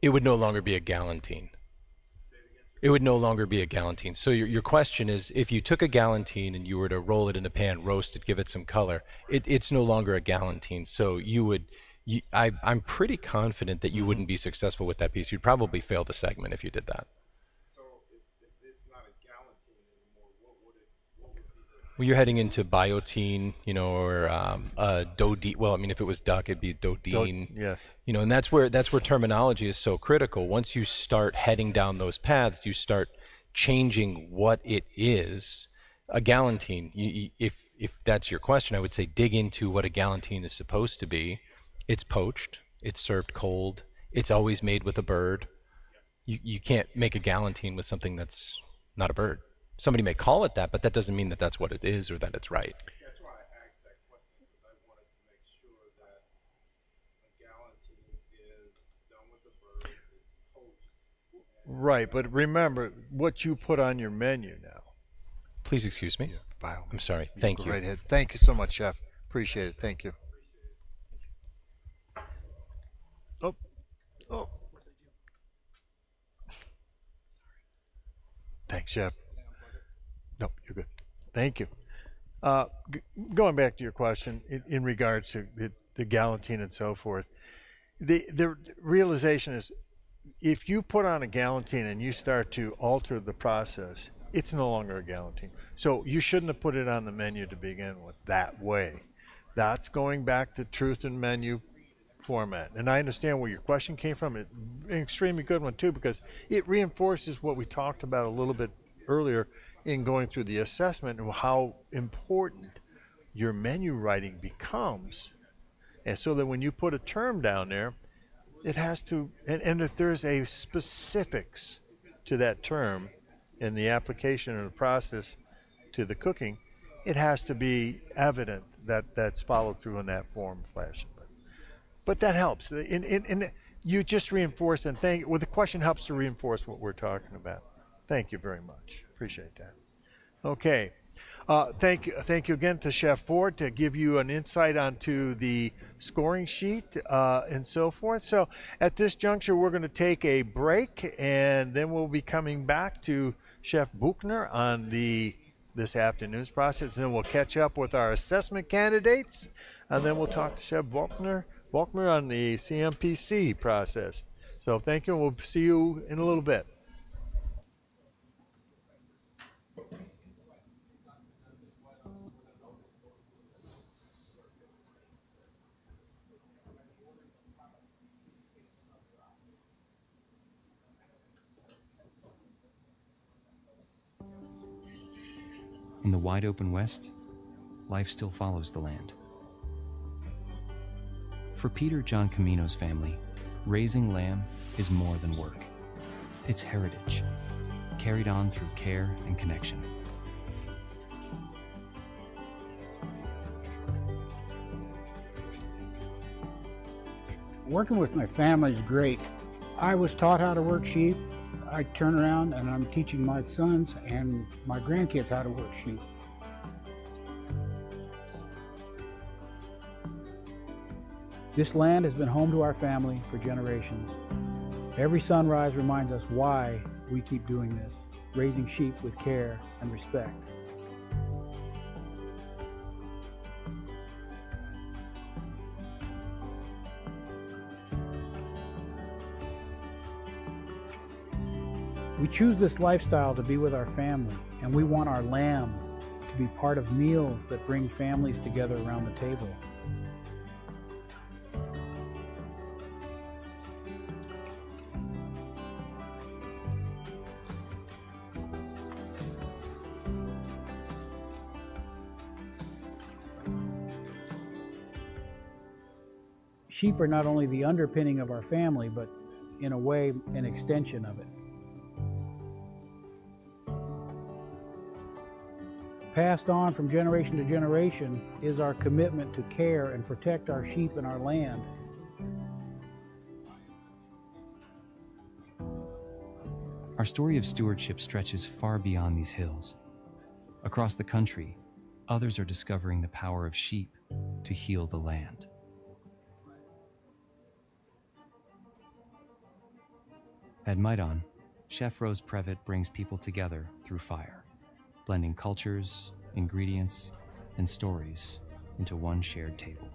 I: It would no longer be a galantine. It would no longer be a galantine. So your question is, if you took a galantine and you were to roll it in a pan, roast it, give it some color, it's no longer a galantine. So I'm pretty confident that you wouldn't be successful with that piece. You'd probably fail the segment if you did that. Well, you're heading into biotin, or dodine. Well, I mean, if it was duck, it'd be dodine.
A: Yes.
I: And that's where terminology is so critical. Once you start heading down those paths, you start changing what it is. A galantine. If that's your question, I would say dig into what a galantine is supposed to be. It's poached. It's served cold. It's always made with a bird. You can't make a galantine with something that's not a bird. Somebody may call it that, but that doesn't mean that that's what it is or that it's right.
B: That's why I asked that question, because I wanted to make sure that a galantine is done with the bird, is poached.
A: Right, but remember what you put on your menu now.
I: Please excuse me. I'm sorry. Thank you.
A: Go right ahead. Thank you so much, Chef. Appreciate it. Thank you. Oh, oh. Thanks, Chef. No, you're good. Thank you. Going back to your question in regards to the galantine and so forth, the realization is if you put on a galantine and you start to alter the process, it's no longer a galantine. So you shouldn't have put it on the menu to begin with that way. That's going back to truth in menu format. And I understand where your question came from. It's an extremely good one too, because it reinforces what we talked about a little bit earlier in going through the assessment and how important your menu writing becomes. And so that when you put a term down there, it has to, and if there's a specifics to that term in the application and the process to the cooking, it has to be evident that that's followed through in that form fashion. But that helps. And you just reinforced and the question helps to reinforce what we're talking about. Thank you very much. Appreciate that. Okay. Thank you again to Chef Ford to give you an insight onto the scoring sheet and so forth. So at this juncture, we're going to take a break, and then we'll be coming back to Chef Buchner on this afternoon's process, and then we'll catch up with our assessment candidates, and then we'll talk to Chef Buchner on the CMPC process. So thank you, and we'll see you in a little bit.
J: In the wide open West, life still follows the land. For Peter John Camino's family, raising lamb is more than work. It's heritage, carried on through care and connection.
K: Working with my family is great. I was taught how to work sheep. I turn around and I'm teaching my sons and my grandkids how to work sheep. This land has been home to our family for generations. Every sunrise reminds us why we keep doing this, raising sheep with care and respect. We choose this lifestyle to be with our family, and we want our lamb to be part of meals that bring families together around the table. Sheep are not only the underpinning of our family, but in a way, an extension of it. Passed on from generation to generation is our commitment to care and protect our sheep and our land.
J: Our story of stewardship stretches far beyond these hills. Across the country, others are discovering the power of sheep to heal the land. At Maidon, Chef Rose Previtt brings people together through fire, blending cultures, ingredients, and stories into one shared table.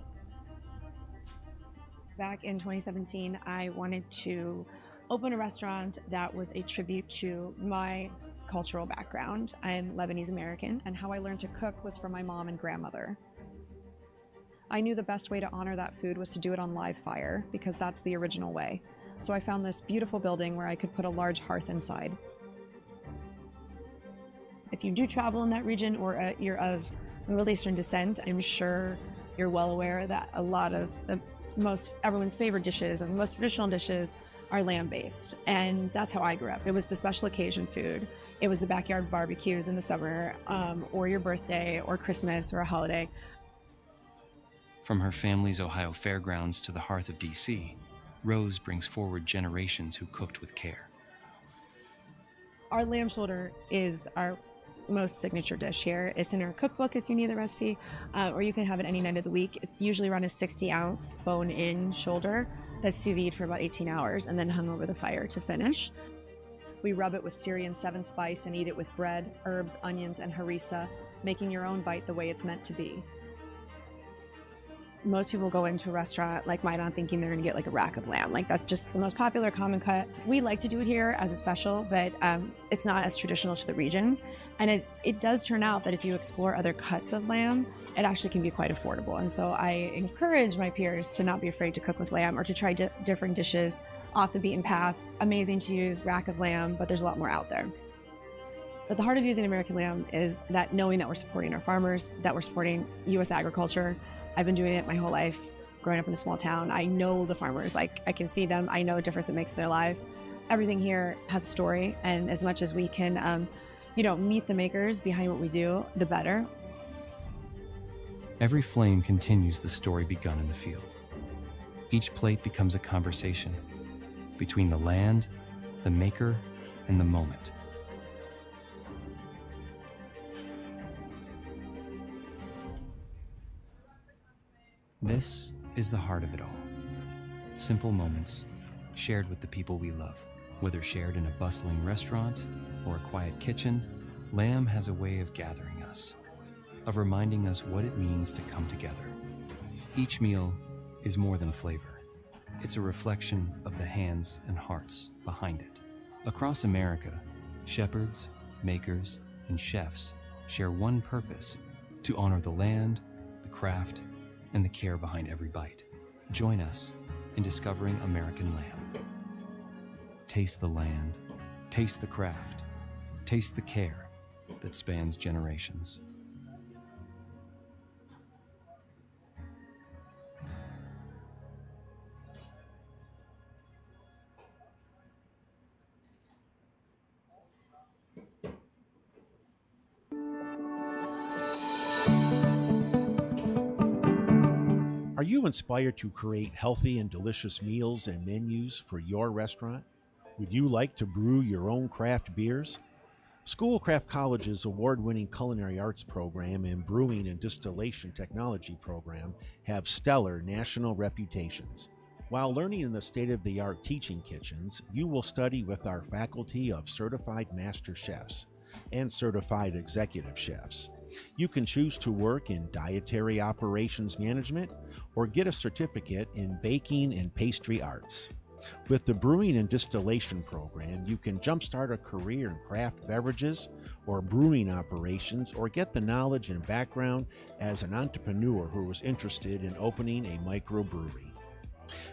L: Back in 2017, I wanted to open a restaurant that was a tribute to my cultural background. I'm Lebanese American, and how I learned to cook was from my mom and grandmother. I knew the best way to honor that food was to do it on live fire, because that's the original way. So I found this beautiful building where I could put a large hearth inside. If you do travel in that region, or you're of Middle Eastern descent, I'm sure you're well aware that a lot of everyone's favorite dishes and the most traditional dishes are lamb-based, and that's how I grew up. It was the special occasion food. It was the backyard barbecues in the summer, or your birthday, or Christmas, or a holiday.
J: From her family's Ohio fairgrounds to the hearth of DC, Rose brings forward generations who cooked with care.
L: Our lamb shoulder is our most signature dish here. It's in our cookbook if you need the recipe, or you can have it any night of the week. It's usually around a 60-ounce bone-in shoulder that's sous vide for about 18 hours and then hung over the fire to finish. We rub it with Syrian 7-spice and eat it with bread, herbs, onions, and harissa, making your own bite the way it's meant to be. Most people go into a restaurant like Maidon thinking they're going to get like a rack of lamb. Like, that's just the most popular common cut. We like to do it here as a special, but it's not as traditional to the region. And it does turn out that if you explore other cuts of lamb, it actually can be quite affordable. And so I encourage my peers to not be afraid to cook with lamb or to try different dishes off the beaten path. Amazing to use rack of lamb, but there's a lot more out there. But the heart of using American lamb is that knowing that we're supporting our farmers, that we're supporting U.S. agriculture. I've been doing it my whole life, growing up in a small town. I know the farmers, like I can see them. I know the difference it makes in their life. Everything here has a story, and as much as we can, meet the makers behind what we do, the better.
J: Every flame continues the story begun in the field. Each plate becomes a conversation between the land, the maker, and the moment. This is the heart of it all. Simple moments shared with the people we love. Whether shared in a bustling restaurant or a quiet kitchen, lamb has a way of gathering us, of reminding us what it means to come together. Each meal is more than flavor. It's a reflection of the hands and hearts behind it. Across America, shepherds, makers, and chefs share one purpose: to honor the land, the craft, and the care behind every bite. Join us in discovering American lamb. Taste the land, taste the craft, taste the care that spans generations.
M: Are you inspired to create healthy and delicious meals and menus for your restaurant? Would you like to brew your own craft beers? Schoolcraft College's award-winning culinary arts program and brewing and distillation technology program have stellar national reputations. While learning in the state-of-the-art teaching kitchens, you will study with our faculty of certified master chefs and certified executive chefs. You can choose to work in dietary operations management or get a certificate in baking and pastry arts. With the brewing and distillation program, you can jumpstart a career in craft beverages or brewing operations, or get the knowledge and background as an entrepreneur who was interested in opening a microbrewery.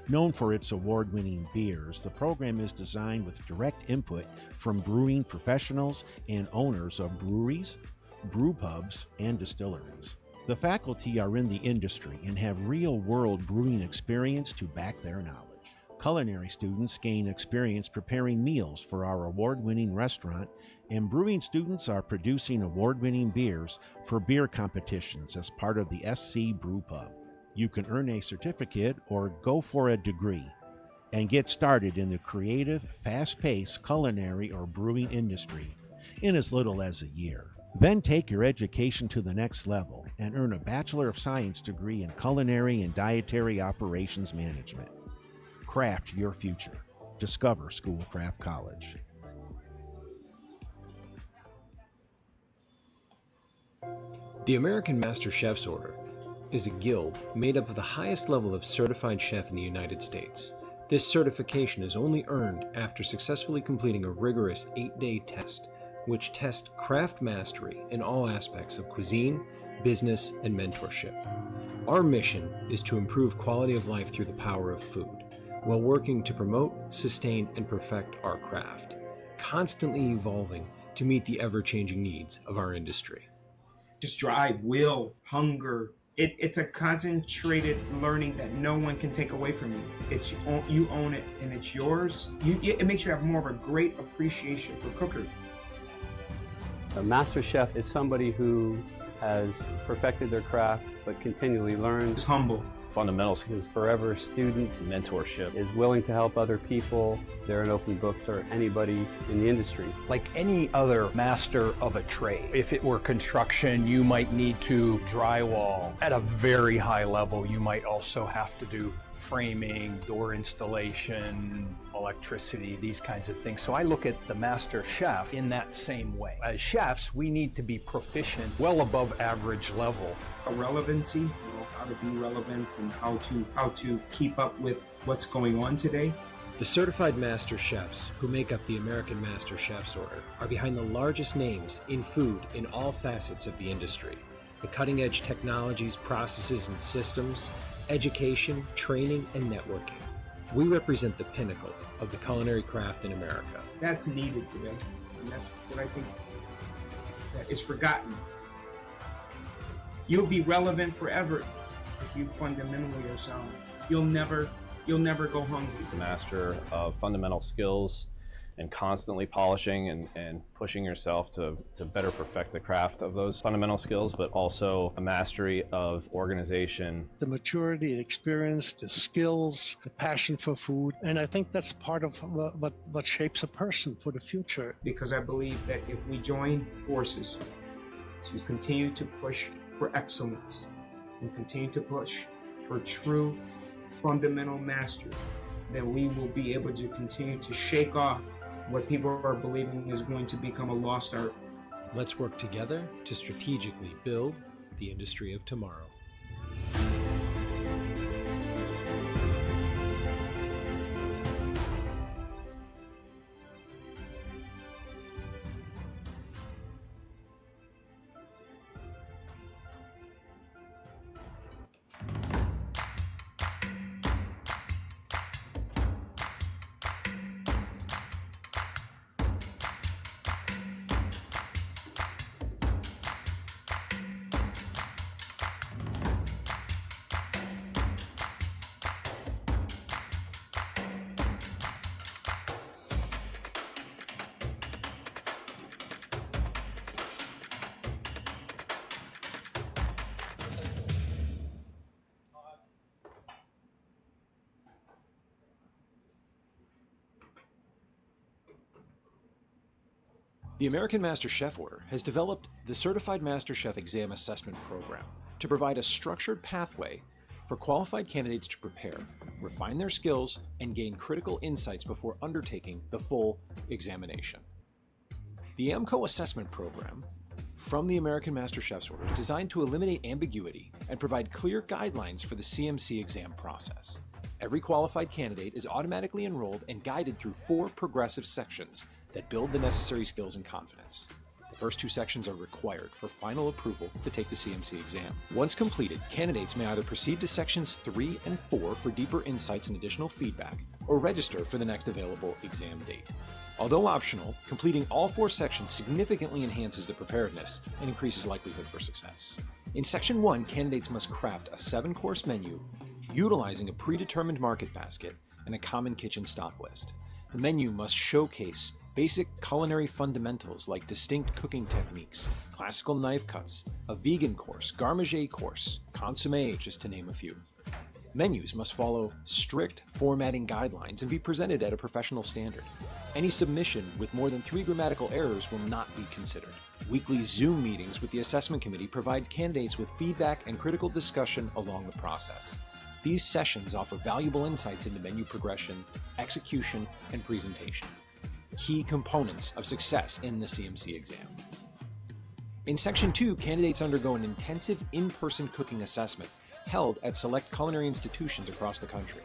M: Known for its award-winning beers, the program is designed with direct input from brewing professionals and owners of breweries, brew pubs, and distilleries. The faculty are in the industry and have real-world brewing experience to back their knowledge. Culinary students gain experience preparing meals for our award-winning restaurant, and brewing students are producing award-winning beers for beer competitions as part of the SC Brew Pub. You can earn a certificate or go for a degree and get started in the creative, fast-paced culinary or brewing industry in as little as a year. Then take your education to the next level and earn a Bachelor of Science degree in Culinary and Dietary Operations Management. Craft your future. Discover Schoolcraft College.
N: The American Master Chef's Order is a guild made up of the highest level of certified chef in the United States. This certification is only earned after successfully completing a rigorous 8-day test which test craft mastery in all aspects of cuisine, business, and mentorship. Our mission is to improve quality of life through the power of food, while working to promote, sustain, and perfect our craft, constantly evolving to meet the ever-changing needs of our industry.
O: Just drive, will, hunger. It's a concentrated learning that no one can take away from you. You own it, and it's yours. It makes you have more of a great appreciation for cookery.
P: A master chef is somebody who has perfected their craft but continually learns.
O: Is humble.
P: Fundamentals is forever a student. Mentorship is willing to help other people. They're an open book for anybody in the industry.
Q: Like any other master of a trade, if it were construction, you might need to drywall. At a very high level, you might also have to do framing, door installation, electricity, these kinds of things. So I look at the master chef in that same way. As chefs, we need to be proficient, well above average level.
O: A relevancy, how to be relevant and how to keep up with what's going on today.
N: The certified master chefs who make up the American Master Chefs Order are behind the largest names in food in all facets of the industry. The cutting-edge technologies, processes, and systems, education, training, and networking. We represent the pinnacle of the culinary craft in America.
O: That's needed today, and that's what I think that is forgotten. You'll be relevant forever if you fundamentally are sound. You'll never go hungry.
R: Master of fundamental skills and constantly polishing and pushing yourself to better perfect the craft of those fundamental skills, but also a mastery of organization.
S: The maturity, the experience, the skills, the passion for food, and I think that's part of what shapes a person for the future.
O: Because I believe that if we join forces to continue to push for excellence and continue to push for true fundamental mastery, then we will be able to continue to shake off what people are believing is going to become a lost art.
N: Let's work together to strategically build the industry of tomorrow.
T: The American Master Chef Order has developed the Certified Master Chef Exam Assessment Program to provide a structured pathway for qualified candidates to prepare, refine their skills, and gain critical insights before undertaking the full examination. The AMCO Assessment Program from the American Master Chef's Order is designed to eliminate ambiguity and provide clear guidelines for the CMC exam process. Every qualified candidate is automatically enrolled and guided through 4 progressive sections that build the necessary skills and confidence. The first 2 sections are required for final approval to take the CMC exam. Once completed, candidates may either proceed to sections 3 and 4 for deeper insights and additional feedback, or register for the next available exam date. Although optional, completing all 4 sections significantly enhances the preparedness and increases likelihood for success. In section 1, candidates must craft a 7-course menu utilizing a predetermined market basket and a common kitchen stock list. The menu must showcase basic culinary fundamentals like distinct cooking techniques, classical knife cuts, a vegan course, Garnish course, consommé, just to name a few. Menus must follow strict formatting guidelines and be presented at a professional standard. Any submission with more than 3 grammatical errors will not be considered. Weekly Zoom meetings with the assessment committee provide candidates with feedback and critical discussion along the process. These sessions offer valuable insights into menu progression, execution, and presentation, key components of success in the CMC exam. In Section 2, candidates undergo an intensive in-person cooking assessment held at select culinary institutions across the country.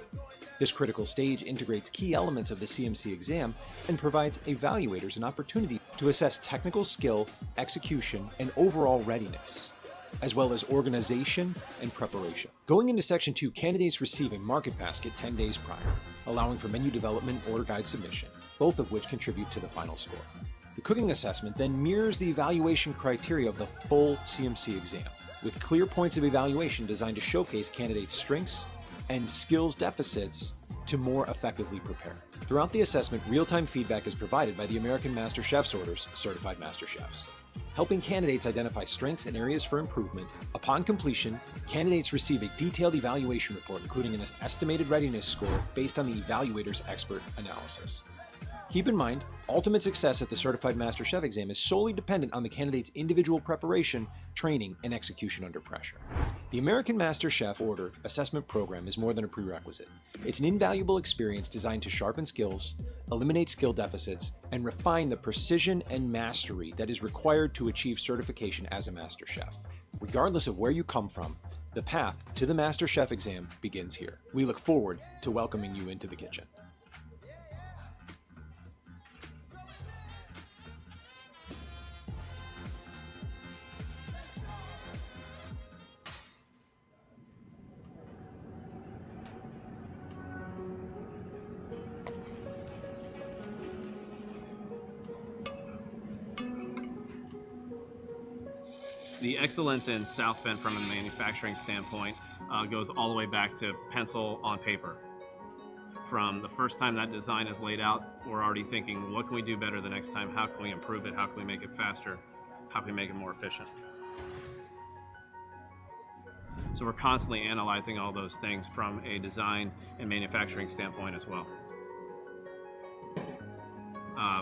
T: This critical stage integrates key elements of the CMC exam and provides evaluators an opportunity to assess technical skill, execution, and overall readiness, as well as organization and preparation. Going into Section 2, candidates receive a market basket 10 days prior, allowing for menu development or guide submission, both of which contribute to the final score. The cooking assessment then mirrors the evaluation criteria of the full CMC exam, with clear points of evaluation designed to showcase candidates' strengths and skills deficits to more effectively prepare. Throughout the assessment, real-time feedback is provided by the American Master Chef's Orders certified master chefs, helping candidates identify strengths and areas for improvement. Upon completion, candidates receive a detailed evaluation report, including an estimated readiness score based on the evaluator's expert analysis. Keep in mind, ultimate success at the Certified Master Chef exam is solely dependent on the candidate's individual preparation, training, and execution under pressure. The American Master Chef Order Assessment Program is more than a prerequisite. It's an invaluable experience designed to sharpen skills, eliminate skill deficits, and refine the precision and mastery that is required to achieve certification as a Master Chef. Regardless of where you come from, the path to the Master Chef exam begins here. We look forward to welcoming you into the kitchen.
U: The excellence in South Bend from a manufacturing standpoint goes all the way back to pencil on paper. From the first time that design is laid out, we're already thinking, what can we do better the next time? How can we improve it? How can we make it faster? How can we make it more efficient? So we're constantly analyzing all those things from a design and manufacturing standpoint as well.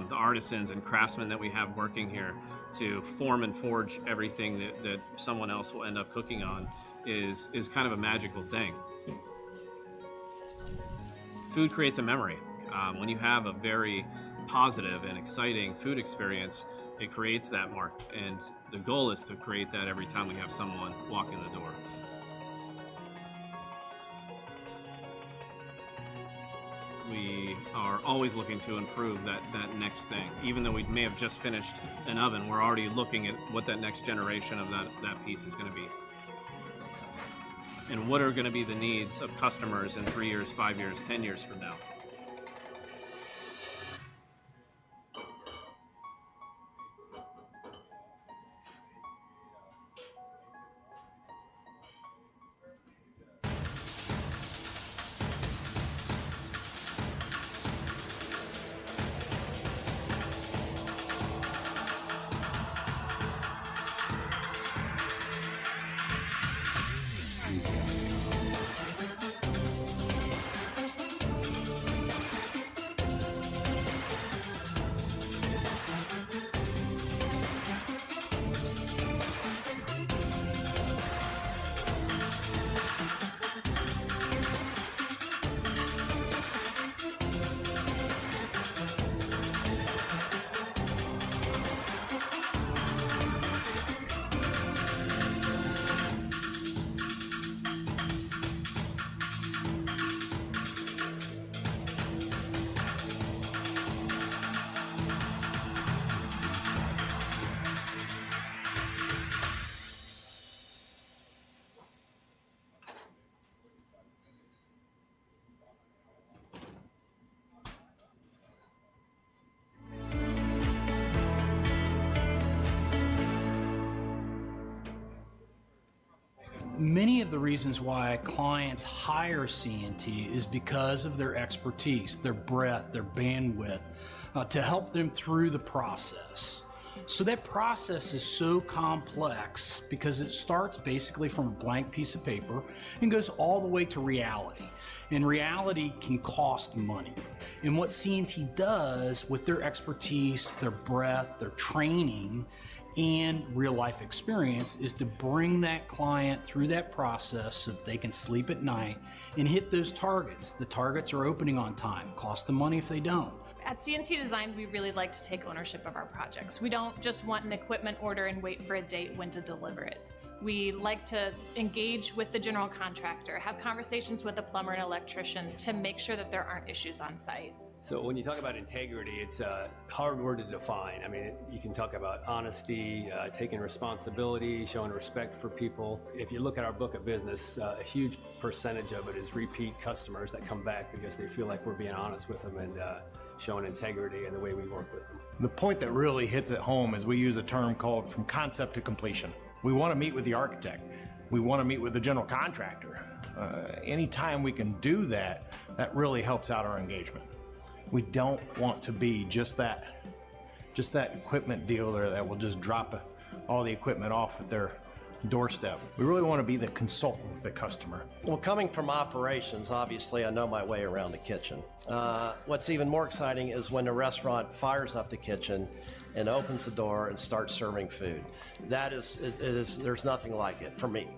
U: The artisans and craftsmen that we have working here to form and forge everything that someone else will end up cooking on is kind of a magical thing. Food creates a memory. When you have a very positive and exciting food experience, it creates that mark, and the goal is to create that every time we have someone walk in the door. We are always looking to improve that next thing. Even though we may have just finished an oven, we're already looking at what that next generation of that piece is going to be. And what are going to be the needs of customers in 3 years, 5 years, 10 years from now.
K: Many of the reasons why clients hire CNT is because of their expertise, their breadth, their bandwidth, to help them through the process. So that process is so complex because it starts basically from a blank piece of paper and goes all the way to reality. And reality can cost money. And what CNT does with their expertise, their breadth, their training, and real life experience is to bring that client through that process so that they can sleep at night and hit those targets. The targets are opening on time, cost them money if they don't.
V: At CNT Design, we really like to take ownership of our projects. We don't just want an equipment order and wait for a date when to deliver it. We like to engage with the general contractor, have conversations with the plumber and electrician to make sure that there aren't issues on site.
C: So when you talk about integrity, it's a hard word to define. I mean, you can talk about honesty, taking responsibility, showing respect for people. If you look at our book of business, a huge percentage of it is repeat customers that come back because they feel like we're being honest with them and showing integrity in the way we work with them.
D: The point that really hits it home is we use a term called from concept to completion. We want to meet with the architect. We want to meet with the general contractor. Anytime we can do that, that really helps out our engagement. We don't want to be just that equipment dealer that will just drop all the equipment off at their doorstep. We really want to be the consultant with the customer.
W: Well, coming from operations, obviously I know my way around the kitchen. What's even more exciting is when the restaurant fires up the kitchen and opens the door and starts serving food. There's nothing like it for me.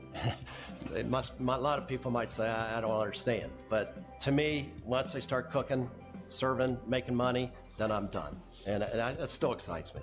W: A lot of people might say, I don't understand. But to me, once they start cooking, serving, making money, then I'm done. And that still excites me.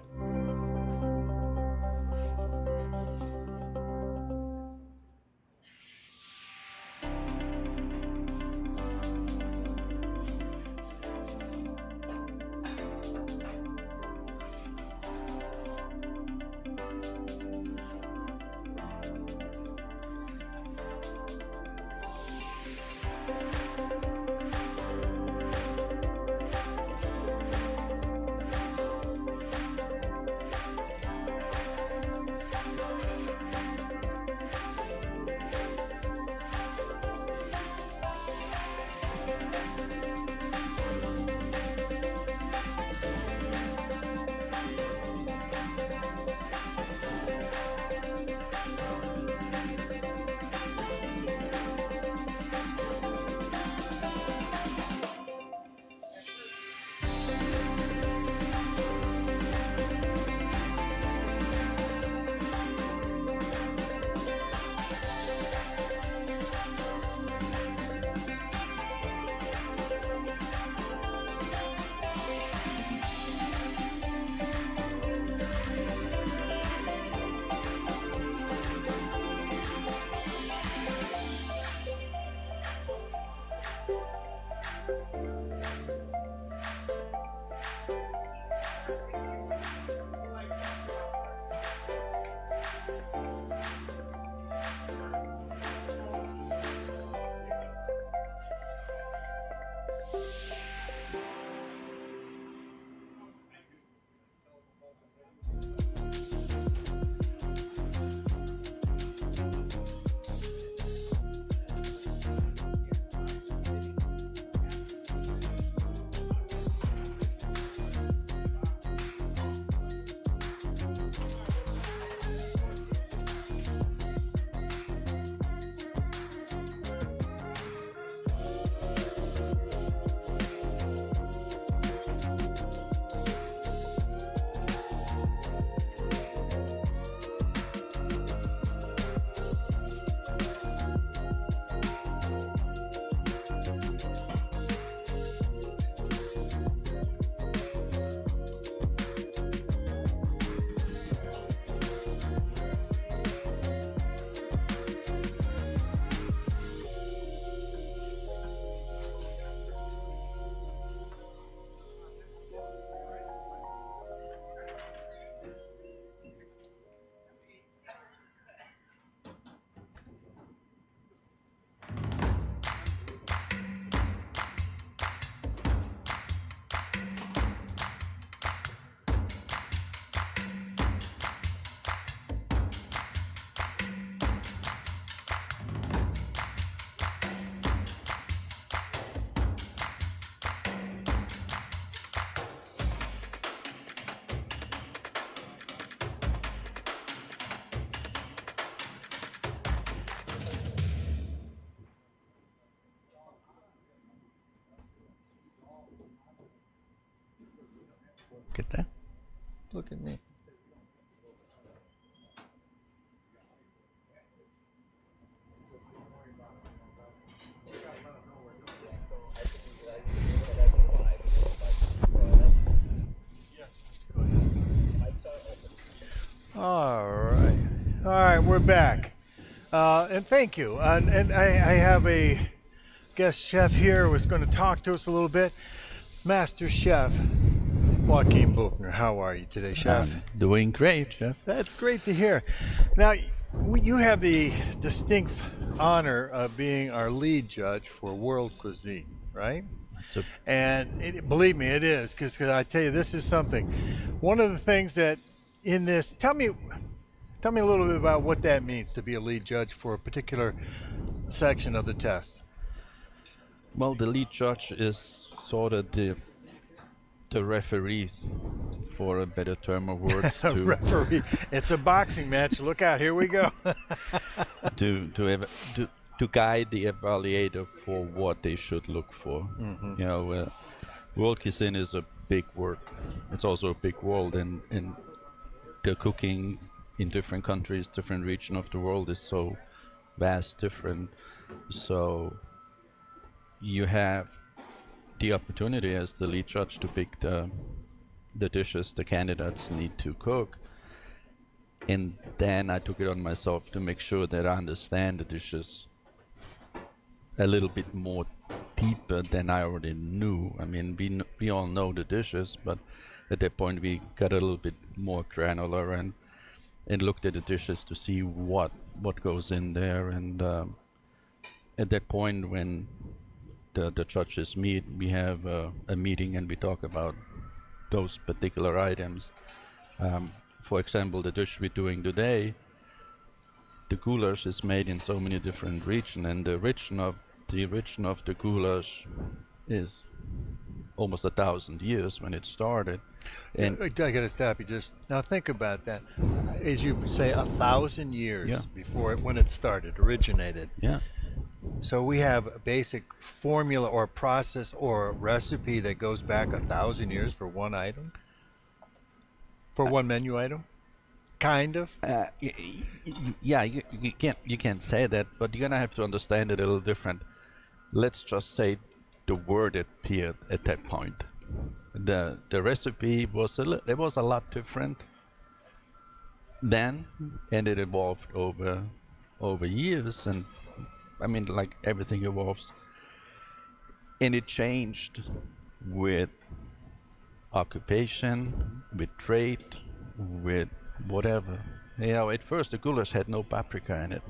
A: Look at that. Look at me. All right. we're back. And thank you. And I have a guest chef here who's going to talk to us a little bit. Master Chef Joaquin Buchner, how are you today, Chef?
E: Doing great, Chef.
A: That's great to hear. Now, you have the distinct honor of being our lead judge for World Cuisine, right? And believe me, it is, because I tell you, this is something. One of the things that in this, tell me a little bit about what that means to be a lead judge for a particular section of the test.
E: Well, the lead judge is sort of the referee, for a better term of words. To
A: referee. It's a boxing match. Look out! Here we go.
E: to guide the evaluator for what they should look for.
A: Mm-hmm.
E: You know, World Cuisine is a big word. It's also a big world, and the cooking in different countries, different region of the world is so vast, different. So you have the opportunity as the lead judge to pick the dishes the candidates need to cook, and then I took it on myself to make sure that I understand the dishes a little bit more deeper than I already knew. I mean, we all know the dishes, but at that point we got a little bit more granular and looked at the dishes to see what goes in there. And at that point, when the judges meet, we have a meeting and we talk about those particular items. For example, the dish we're doing today, the goulash is made in so many different regions, and the origin of the goulash is almost 1,000 years when it started. And
A: I gotta stop you just now. Think about that. As you say, 1,000 years before when it started, originated.
E: Yeah.
A: So we have a basic formula or process or recipe that goes back 1,000 years for one item, for one menu item, kind of.
E: Yeah, you can't say that, but you're gonna have to understand it a little different. Let's just say the word appeared at that point. The recipe was a lot different then, and it evolved over years, and I mean, like everything evolves, and it changed with occupation, with trade, with whatever. You know, at first the goulash had no paprika in it.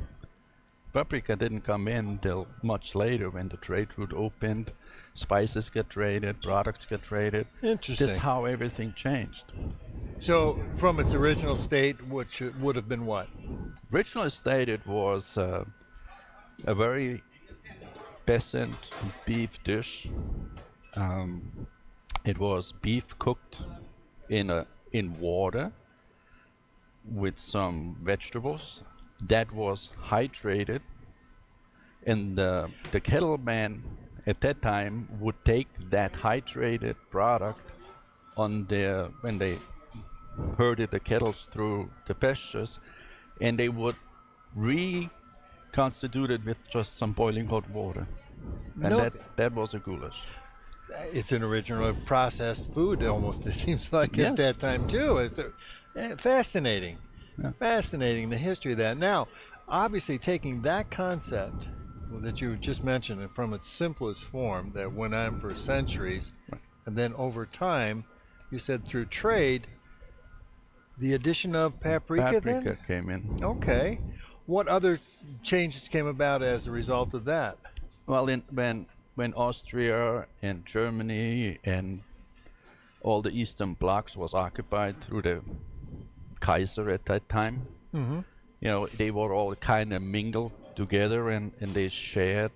E: Paprika didn't come in till much later when the trade route opened. Spices get traded, products get traded.
A: Interesting.
E: That's how everything changed.
A: So from its original state, which would have been what?
E: Original state, it was a very peasant beef dish. It was beef cooked in water with some vegetables. That was hydrated, and the kettleman at that time would take that hydrated product when they herded the kettles through the pastures, and they would reconstitute it with just some boiling hot water, and that was a goulash.
A: It's an original processed food, almost, it seems like, at that time too. It's fascinating.
E: Yeah.
A: Fascinating, the history of that. Now, obviously, taking that concept that you just mentioned from its simplest form that went on for centuries, and then over time, you said through trade, the addition of paprika then?
E: Came in.
A: Okay. What other changes came about as a result of that?
E: Well, when Austria and Germany and all the Eastern blocks was occupied through the Kaiser at that time,
A: Mm-hmm.
E: you know, they were all kind of mingled together, and they shared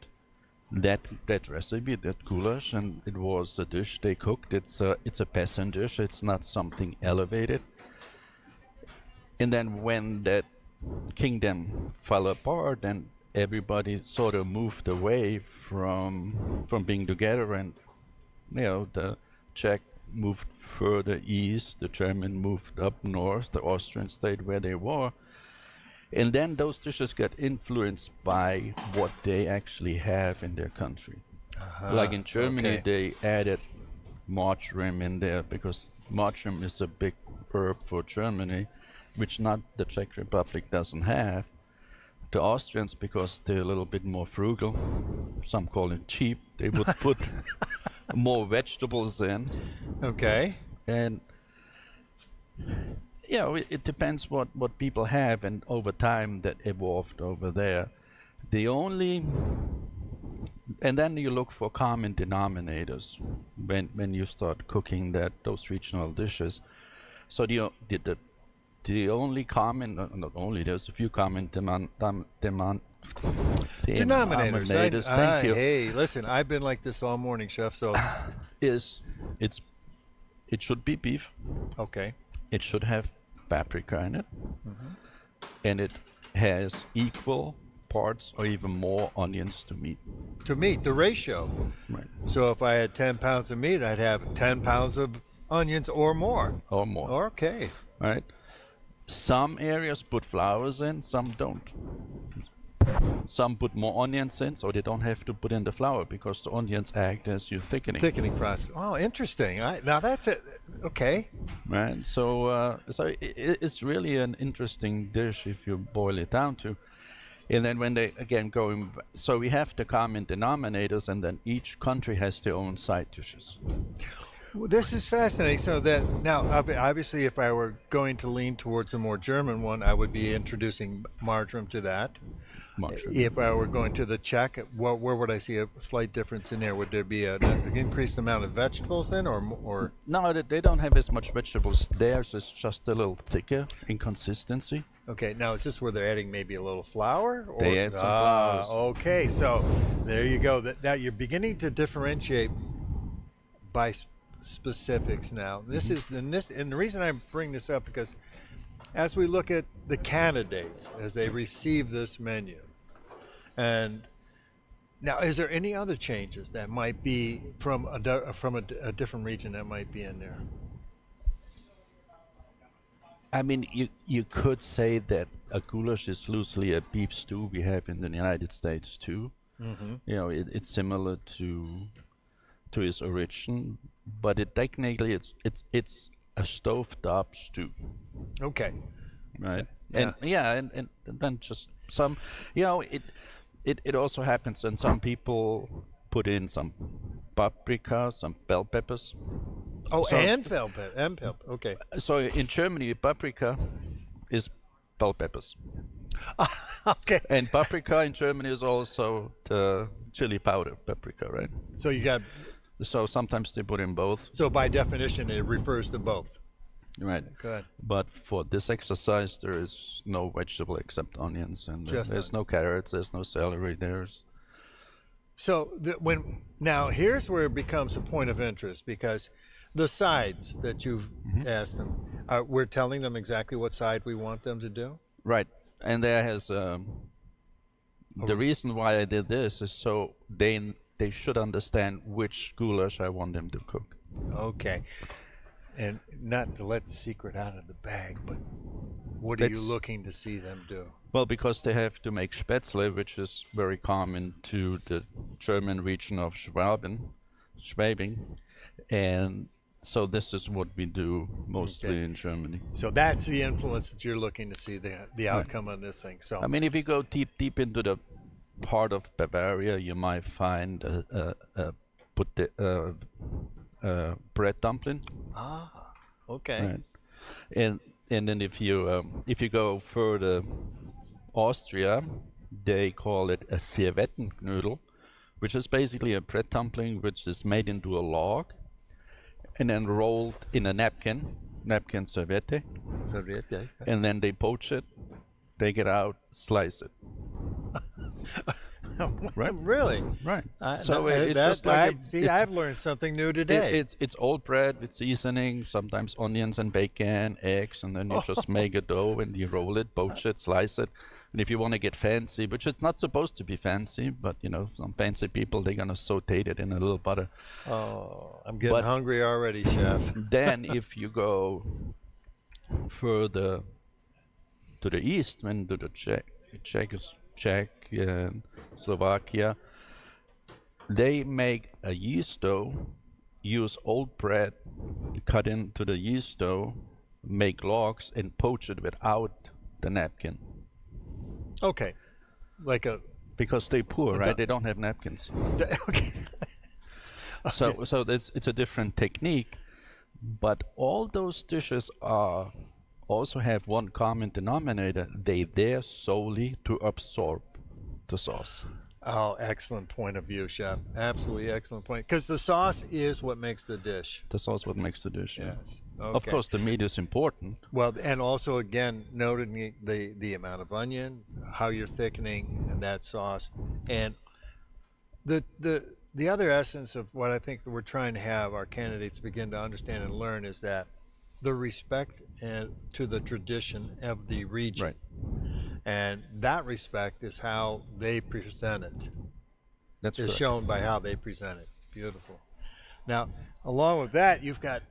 E: that recipe, that goulash, and it was a dish they cooked. It's a peasant dish. It's not something elevated. And then when that kingdom fell apart, and everybody sort of moved away from being together, and you know, the Czech moved further east, the German moved up north, the Austrian stayed where they were, and then those dishes get influenced by what they actually have in their country. Like in Germany, they added marjoram in there because marjoram is a big herb for Germany, which not the Czech Republic doesn't have. The Austrians, because they're a little bit more frugal, some call it cheap, they would put more vegetables in.
A: Okay.
E: And it depends what people have, and over time that evolved over there. And then you look for common denominators when you start cooking those regional dishes. So the only common, not only, there's a few common denominators. Thank you.
A: Hey, listen, I've been like this all morning, Chef. So,
E: it should be beef.
A: Okay.
E: It should have paprika in it, and it has equal parts or even more onions to meat.
A: To meat, the ratio.
E: Right.
A: So if I had 10 pounds of meat, I'd have 10 pounds of onions or more.
E: Or more.
A: Okay.
E: Right. Some areas put flowers in, some don't. Some put more onions in, so they don't have to put in the flour because the onions act as your thickening.
A: Thickening process. Oh, interesting. Now that's it. Okay.
E: Right. So it's really an interesting dish if you boil it down to. And then when they, again, so we have the common denominators, and then each country has their own side dishes.
A: Well, this is fascinating. So that now, obviously, if I were going to lean towards a more German one, I would be introducing marjoram to that.
E: Marjoram.
A: If I were going to the Czech, where would I see a slight difference in there? Would there be an increased amount of vegetables then, or?
E: No, they don't have as much vegetables. Theirs is just a little thicker in consistency.
A: Okay, now is this where they're adding maybe a little flour? Or?
E: They add some flowers.
A: Okay, so there you go. Now you're beginning to differentiate by specifics now. This is and the reason I bring this up because as we look at the candidates as they receive this menu, and now is there any other changes that might be from a different region that might be in there?
E: I mean, you could say that a goulash is loosely a beef stew we have in the United States too. You know, it's similar to its origin, but technically it's a stovetop stew.
A: Okay.
E: Right.
A: Yeah.
E: And then just some, it also happens when some people put in some paprika, some bell peppers.
A: Oh, and bell pepper. Okay.
E: So in Germany, paprika is bell peppers.
A: Okay.
E: And paprika in Germany is also the chili powder paprika, right?
A: So you got.
E: So sometimes they put in both.
A: So by definition, it refers to both.
E: Right.
A: Good.
E: But for this exercise, there is no vegetable except onions, and there's no carrots, there's no celery.
A: So now here's where it becomes a point of interest, because the sides that you've asked them, we're telling them exactly what side we want them to do.
E: Right. And there has the reason why I did this is so they should understand which goulash I want them to cook.
A: Okay. And not to let the secret out of the bag, but what are you looking to see them do?
E: Well, because they have to make Spätzle, which is very common to the German region of Schwabing, and so this is what we do mostly in Germany.
A: So that's the influence that you're looking to see, the outcome on this thing. So
E: I mean, if you go deep into the part of Bavaria, you might find bread dumpling.
A: Ah, okay.
E: Right. And then if you go further, Austria, they call it a Servettenknödel, which is basically a bread dumpling which is made into a log and then rolled in a napkin serviette, and then they poach it, take it out, slice it. Right?
A: Really?
E: Right.
A: So it's just like I've learned something new today.
E: It's old bread with seasoning, sometimes onions and bacon, eggs, and then you just make a dough and you roll it, poach it, slice it. And if you want to get fancy, which it's not supposed to be fancy, but some fancy people, they're gonna saute it in a little butter.
A: Oh, I'm getting hungry already, Chef.
E: Then if you go further to the east, and to the Czech and Slovakia, they make a yeast dough, use old bread, cut into the yeast dough, make logs and poach it without the napkin.
A: Okay, like a
E: because they're poor, right? They don't have napkins.
A: Okay.
E: So it's a different technique, but all those dishes are also have one common denominator. They there solely to absorb the sauce.
A: Oh, excellent point of view, chef. Absolutely excellent point. Because the sauce is what makes the dish.
E: The sauce what makes the dish. Yeah.
A: Yes.
E: Of
A: Okay.
E: course, the meat is important.
A: Well, and also again noting the amount of onion, how you're thickening, and that sauce, and the other essence of what I think that we're trying to have our candidates begin to understand and learn is that the respect and to the tradition of the region.
E: Right.
A: And that respect is how they present it.
E: That's
A: is
E: correct.
A: shown by how they present it. Beautiful. Now, along with that, you've got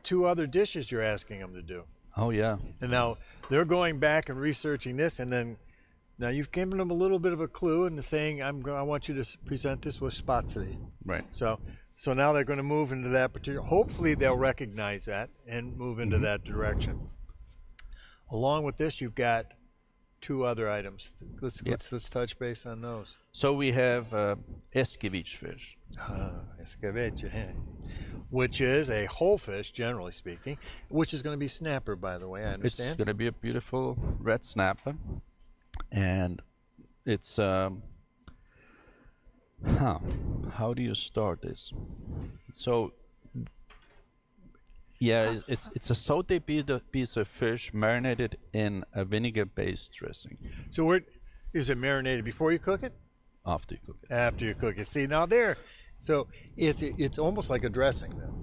A: 2 other dishes you're asking them to do.
E: Oh yeah.
A: And now they're going back and researching this, and then now you've given them a little bit of a clue and saying, I want you to present this with spazier.
E: Right.
A: So now they're going to move into that particular. Hopefully, they'll recognize that and move into that direction. Along with this, you've got 2 other items. Let's touch base on those.
E: So we have escovitch fish.
A: Escovitch, which is a whole fish, generally speaking, which is going to be snapper, by the way. I understand.
E: It's going to be a beautiful red snapper, and it's how do you start this? So yeah, it's a sauté piece of fish marinated in a vinegar-based dressing.
A: So is it marinated before you cook it?
E: After you cook it.
A: After you cook it. See, now so it's almost like a dressing then,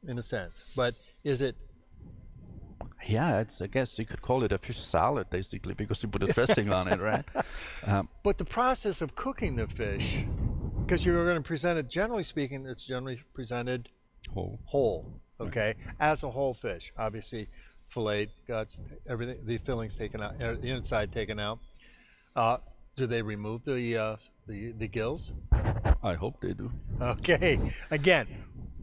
A: in a sense. But is it?
E: Yeah, I guess you could call it a fish salad, basically, because you put a dressing on it, right?
A: But the process of cooking the fish, because you're going to present it, generally speaking, it's generally presented whole, okay, as a whole fish. Obviously, filleted, guts, everything, the fillings taken out, the inside taken out. Do they remove the gills?
E: I hope they do.
A: Okay. Again,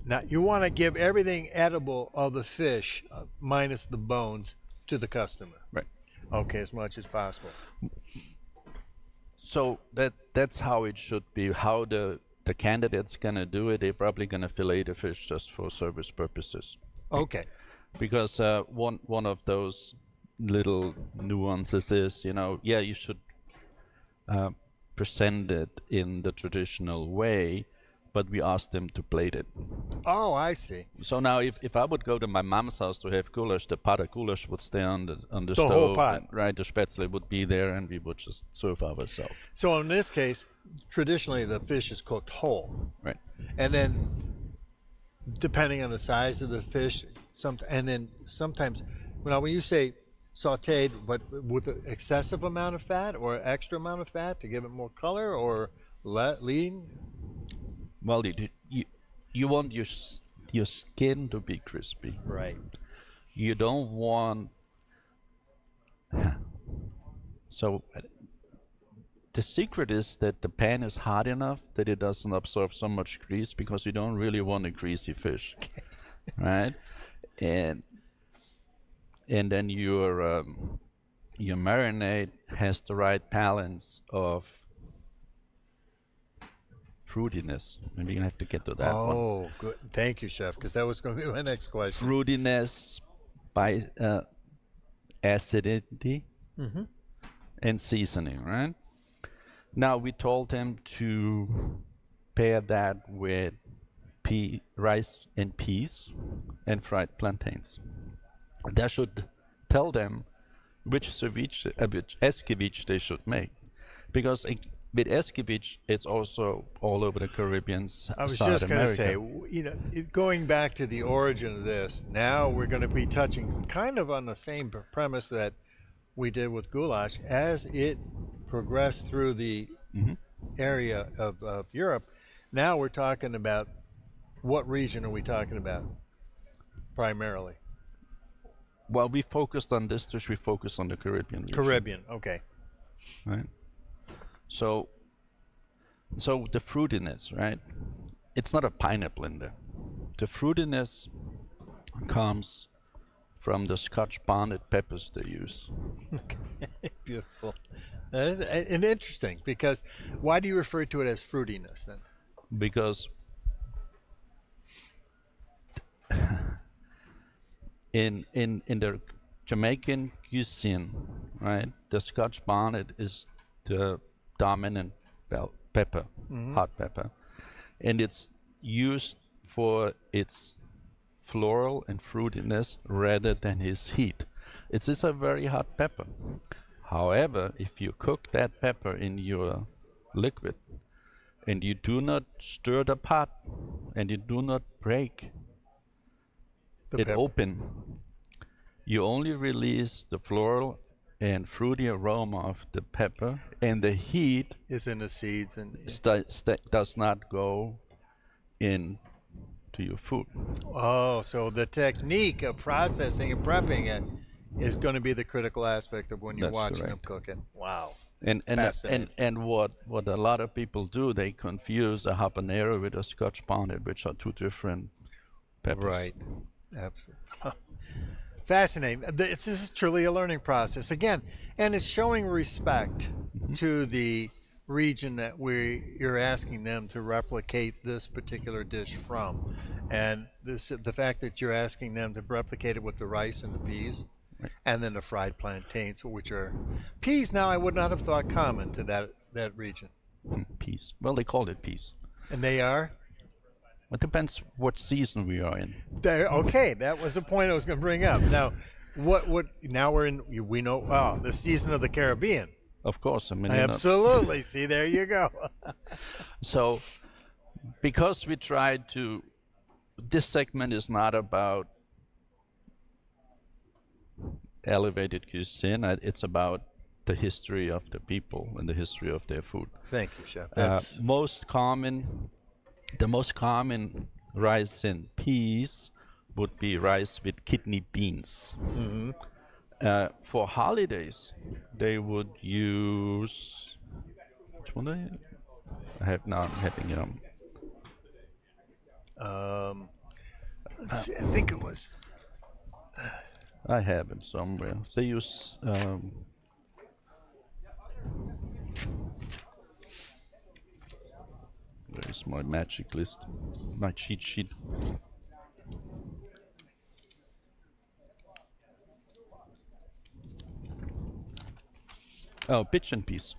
A: now you want to give everything edible of the fish, minus the bones, to the customer.
E: Right.
A: Okay, as much as possible.
E: So that's how it should be. How the candidate's gonna do it, they're probably gonna fillet the fish just for service purposes.
A: Okay.
E: Because one of those little nuances is, you should present it in the traditional way, but we ask them to plate it.
A: Oh, I see.
E: So now, if I would go to my mom's house to have goulash, the pot of goulash would stay on the stove.
A: Whole pot.
E: And, right, the spätzle would be there, and we would just serve ourselves.
A: So in this case, traditionally the fish is cooked whole.
E: Right.
A: And then, depending on the size of the fish, sometimes, now when you say sautéed, but with an excessive amount of fat or extra amount of fat to give it more color, or lean?
E: Well, you want your skin to be crispy.
A: Right.
E: You don't want. So the secret is that the pan is hot enough that it doesn't absorb so much grease, because you don't really want a greasy fish, right? And then your marinade has the right balance of fruitiness. Maybe you have to get to that one.
A: Oh, good. Thank you, chef, because that was going to be my next question.
E: Fruitiness by acidity and seasoning, right? Now we told him to pair that with rice and peas and fried plantains. That should tell them which escovitch they should make, because with escovitch, it's also all over the Caribbean,
A: I was
E: South
A: just going to
E: America.
A: say, going back to the origin of this, now we're going to be touching kind of on the same premise that we did with goulash. As it progressed through the area of Europe, now we're talking about, what region are we talking about primarily?
E: Well, we focused on this dish, we focused on the Caribbean region.
A: Caribbean, okay.
E: Right. So the fruitiness, right? It's not a pineapple in there. The fruitiness comes from the Scotch bonnet peppers they use.
A: Beautiful. And interesting, because why do you refer to it as fruitiness then?
E: Because in the Jamaican cuisine, right, the Scotch bonnet is the dominant pepper, hot pepper, and it's used for its floral and fruitiness rather than its heat. It is a very hot pepper. However, if you cook that pepper in your liquid and you do not stir the pot and you do not break it open, you only release the floral and fruity aroma of the pepper, and the heat
A: is in the seeds and
E: does not go in to your food.
A: Oh, so the technique of processing and prepping it is going to be the critical aspect of when you're watching them cooking. Wow.
E: And what a lot of people do, they confuse a habanero with a Scotch bonnet, which are two different peppers.
A: Right. Absolutely. Fascinating. This is truly a learning process again, and it's showing respect to the region that you're asking them to replicate this particular dish from, and the fact that you're asking them to replicate it with the rice and the peas, and then the fried plantains, which are peas. Now I would not have thought common to that region.
E: Peas. Well, they call it peas.
A: And they are.
E: It depends what season we are in.
A: Okay, that was the point I was going to bring up. Now, now we know the season of the Caribbean.
E: Of course, I mean
A: absolutely. See, there you go.
E: So, because we tried to, this segment is not about elevated cuisine. It's about the history of the people and the history of their food.
A: Thank you, Chef.
E: The most common rice and peas would be rice with kidney beans. For holidays, they would use. Which one I have now? I'm having it on.
A: Let's see, I think it was.
E: I have it somewhere. They use. Where is my magic list? My cheat sheet. Oh, pigeon peas.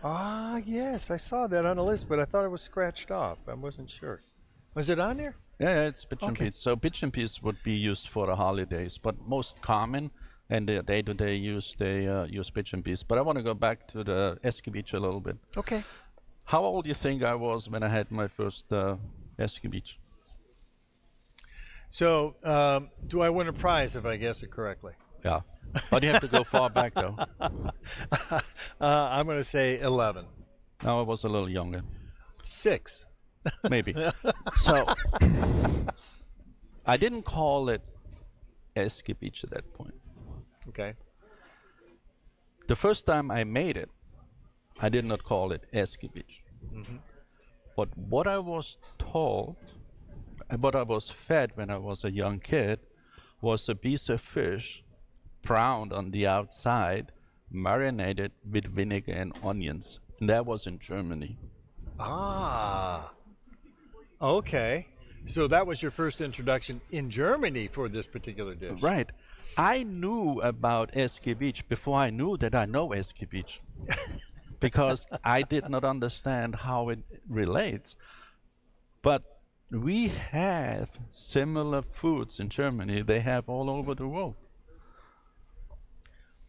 A: Ah, yes, I saw that on the list, but I thought it was scratched off. I wasn't sure. Was it on there?
E: Yeah, it's pigeon peas. So pigeon peas would be used for the holidays, but most common and the day-to-day use, they use pigeon peas. But I want to go back to the escabeche a little bit.
A: Okay.
E: How old do you think I was when I had my first escabeche?
A: So, do I win a prize if I guess it correctly?
E: Yeah. But you have to go far back, though.
A: I'm going to say 11.
E: No, I was a little younger.
A: 6.
E: Maybe. So, I didn't call it escabeche at that point.
A: Okay.
E: The first time I made it, I did not call it escabeche. But what I was told, and what I was fed when I was a young kid, was a piece of fish, browned on the outside, marinated with vinegar and onions. And that was in Germany.
A: Ah. Okay. So that was your first introduction in Germany for this particular dish.
E: Right. I knew about escabeche before I knew that I know escabeche. Because I did not understand how it relates. But we have similar foods in Germany. They have all over the world.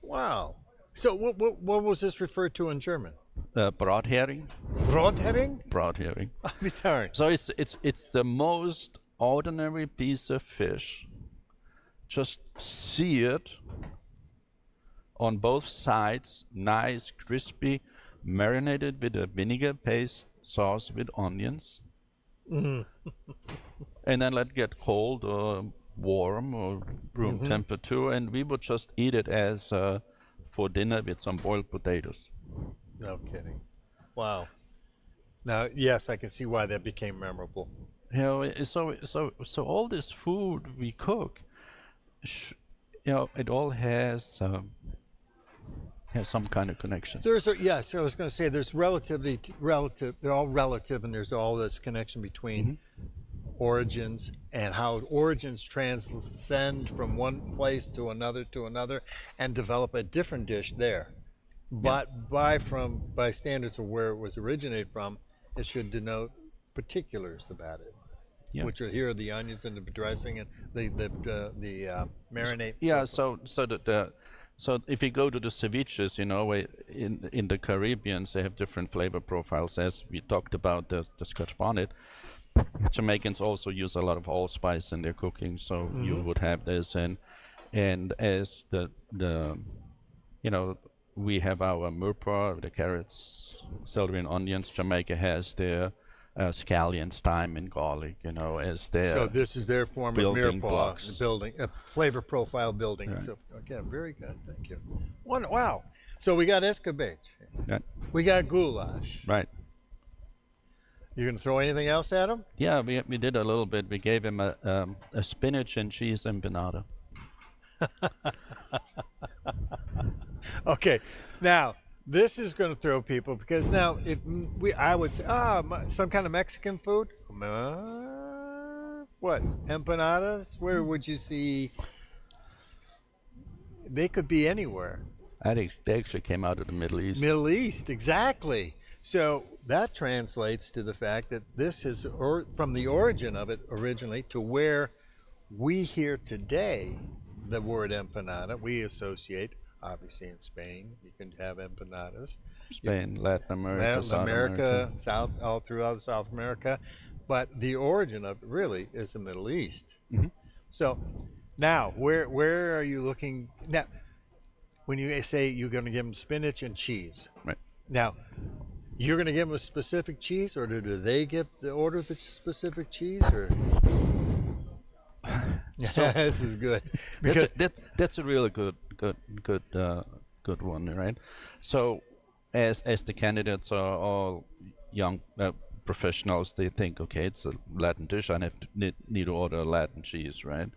A: Wow. So what was this referred to in German?
E: Brathering.
A: Brathering?
E: Brathering.
A: I'll be darned.
E: So it's the most ordinary piece of fish, just seared on both sides, nice, crispy, marinated with a vinegar paste sauce with onions. And then let it get cold or warm or room temperature, and we would just eat it as for dinner with some boiled potatoes.
A: No kidding. Wow. Now, yes, I can see why that became memorable.
E: You know, so all this food we cook it all has some kind of connection.
A: Yes, I was going to say there's relative. They're all relative, and there's all this connection between origins and how origins transcend from one place to another and develop a different dish there. But by standards of where it was originated from, it should denote particulars about it.
E: Yeah.
A: Which are here the onions and the dressing and the marinade.
E: Yeah, so if you go to the ceviches, in the Caribbean, they have different flavor profiles. As we talked about the Scotch bonnet, Jamaicans also use a lot of allspice in their cooking, so you would have this, and as we have our murpa, the carrots, celery, and onions. Jamaica has their scallions, thyme, and garlic, as their
A: So this is their form of
E: building
A: mirepoix,
E: blocks.
A: building flavor profile building.
E: Right.
A: So again, very good. Thank you. Wow. So we got escabeche.
E: Yeah.
A: We got goulash.
E: Right.
A: You gonna throw anything else at him?
E: Yeah, we did a little bit. We gave him a spinach and cheese empanada.
A: Okay, now this is going to throw people because now I would say some kind of Mexican food. What empanadas? Where would you see? They could be anywhere.
E: I think they actually came out of the Middle East.
A: Middle East, exactly. So that translates to the fact that this is from the origin of it originally to where we hear today the word empanada. We associate, obviously in Spain, you can have empanadas.
E: Spain, Latin America, South America.
A: All throughout South America. But the origin of it really is the Middle East.
E: Mm-hmm.
A: So now, where are you looking? Now, when you say you're going to give them spinach and cheese.
E: Right.
A: Now, you're going to give them a specific cheese, or do they order the specific cheese, or?
E: So,
A: this is good because
E: that's a really good one, right? So, as the candidates are all young professionals, they think, okay, it's a Latin dish. I need to order a Latin cheese, right?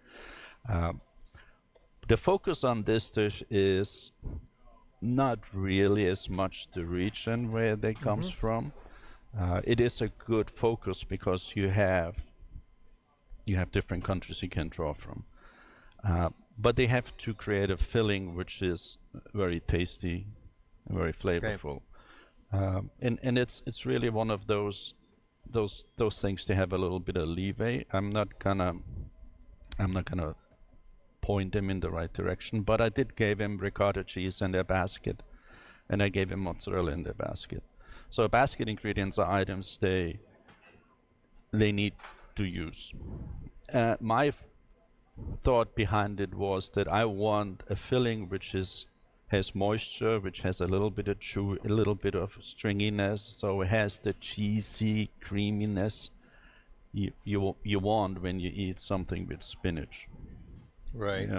E: The focus on this dish is not really as much the region where they comes from. It is a good focus because you have different countries you can draw from. But they have to create a filling which is very tasty, very flavorful. And it's really one of those things to have a little bit of leeway. I'm not gonna point them in the right direction, but I did give him ricotta cheese in their basket, and I gave him mozzarella in their basket. So basket ingredients are items they need to use. My thought behind it was that I want a filling which has moisture, which has a little bit of chew, a little bit of stringiness, so it has the cheesy creaminess you want when you eat something with spinach.
A: Right.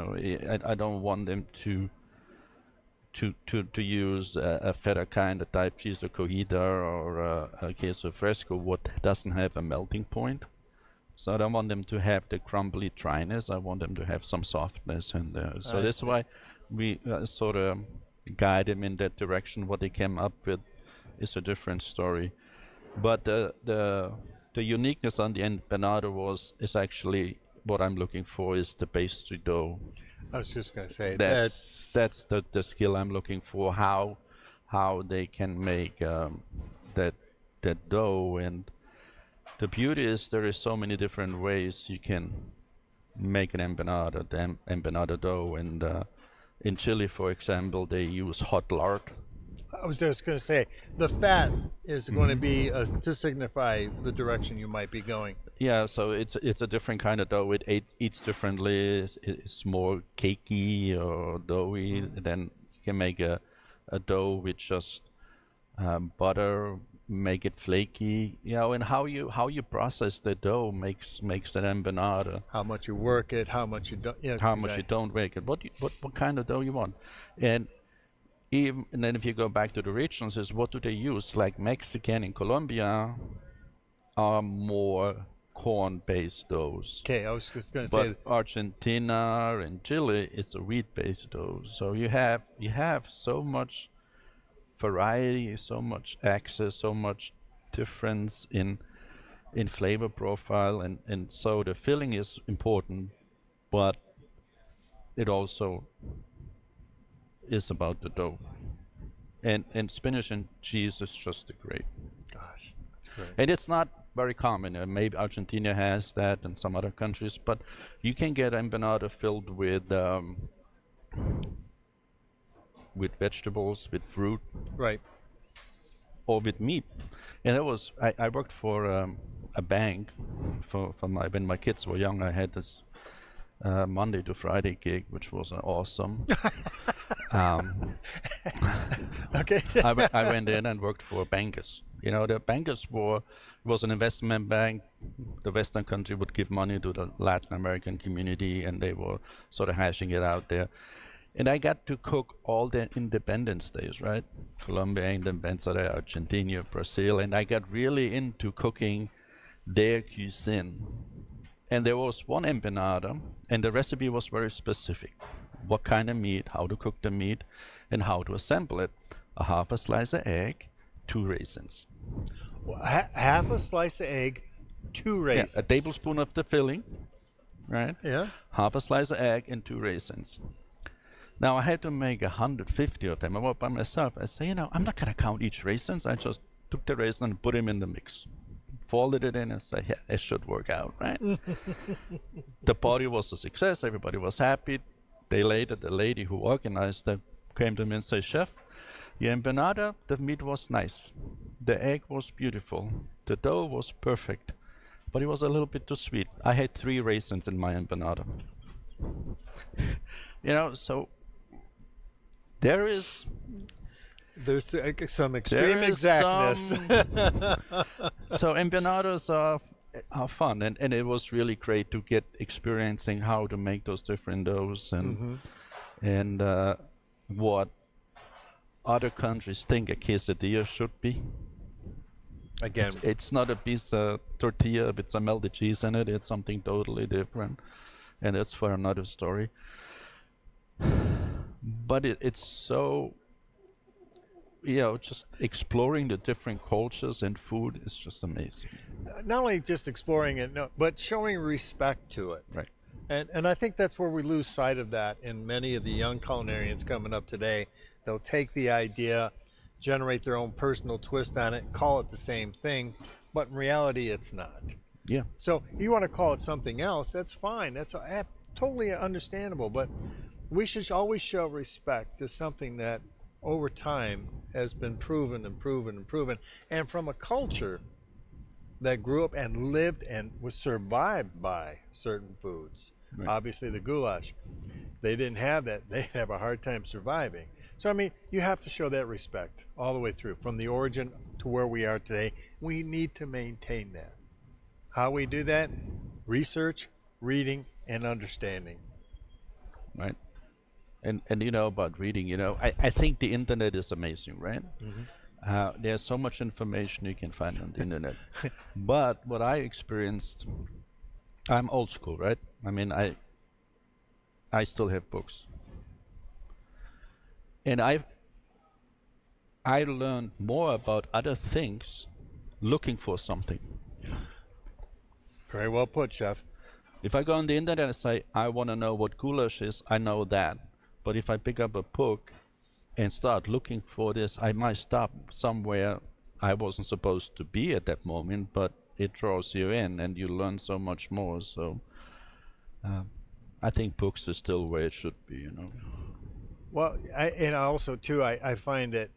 E: I don't want them to use a feta kind of type cheese, or cojita, or a queso fresco, what doesn't have a melting point. So I don't want them to have the crumbly dryness. I want them to have some softness in there. So this is why we sort of guide them in that direction. What they came up with is a different story. But the uniqueness on the empanada is actually what I'm looking for is the pastry dough.
A: I was just going to say
E: that's the skill I'm looking for. How they can make that dough. And the beauty is there is so many different ways you can make an empanada, the empanada dough. And in Chile, for example, they use hot lard.
A: I was just going to say, the fat is going to be to signify the direction you might be going.
E: Yeah, so it's a different kind of dough. It eats differently. It's more cakey or doughy. Then you can make a dough with just butter, make it flaky. And how you process the dough makes that empanada.
A: How much you work it, how much you don't. Yeah,
E: how much you don't work it. What kind of dough you want, and then if you go back to the regions, is what do they use? Like Mexican and Colombia are more corn-based doughs.
A: Okay, I was just going to
E: But
A: say.
E: Argentina and Chile, it's a wheat-based dough. So you have so much variety, so much access, so much difference in flavor profile, and so the filling is important, but it also is about the dough. And spinach and cheese is just a great.
A: Gosh, that's great.
E: And it's not very common. Maybe Argentina has that and some other countries, but you can get empanada filled with vegetables, with fruit,
A: right,
E: or with meat. And I worked for a bank when my kids were young. I had this Monday to Friday gig, which was awesome.
A: Okay.
E: I went in and worked for bankers. The bankers was an investment bank. The Western country would give money to the Latin American community, and they were sort of hashing it out there. And I got to cook all the Independence Days, right? Colombia, Independence Day, Argentina, Brazil, and I got really into cooking their cuisine. And there was one empanada, and the recipe was very specific. What kind of meat, how to cook the meat, and how to assemble it. A half a slice of egg, 2 raisins.
A: Well, half a slice of egg, 2 raisins.
E: Yeah, a tablespoon of the filling, right?
A: Yeah.
E: Half a slice of egg and 2 raisins. Now I had to make 150 of them. I was by myself. I say, I'm not going to count each raisins. I just took the raisin and put them in the mix. Folded it in and say, yeah, it should work out, right? The party was a success. Everybody was happy. Day later, the lady who organized it came to me and said, Chef, your empanada, the meat was nice. The egg was beautiful. The dough was perfect. But it was a little bit too sweet. I had 3 raisins in my empanada. So there's
A: some extreme exactness.
E: So empanadas are fun, and it was really great to get experiencing how to make those different doughs and what other countries think a quesadilla should be.
A: Again,
E: it's not a piece of tortilla with some melted cheese in it. It's something totally different, and it's for another story. But it's so, just exploring the different cultures and food is just amazing.
A: Not only just exploring it, but showing respect to it.
E: Right.
A: And I think that's where we lose sight of that in many of the young culinarians coming up today. They'll take the idea, generate their own personal twist on it, call it the same thing, but in reality it's not.
E: Yeah.
A: So you want to call it something else, that's fine. That's totally understandable, but we should always show respect to something that over time has been proven and proven and proven. And from a culture that grew up and lived and was survived by certain foods. Right. Obviously the goulash, they didn't have that. They'd have a hard time surviving. So, I mean, you have to show that respect all the way through, from the origin to where we are today. We need to maintain that. How we do that? Research, reading, and understanding.
E: Right. And about reading, I think the internet is amazing, right? Mm-hmm. There's so much information you can find on the internet. But what I experienced, I'm old school, right? I mean, I still have books. And I learned more about other things looking for something.
A: Very well put, Chef.
E: If I go on the internet and say, I want to know what goulash is, I know that. But if I pick up a book and start looking for this, I might stop somewhere I wasn't supposed to be at that moment, but it draws you in and you learn so much more. So I think books is still where it should be,
A: Well, and also, too, I find that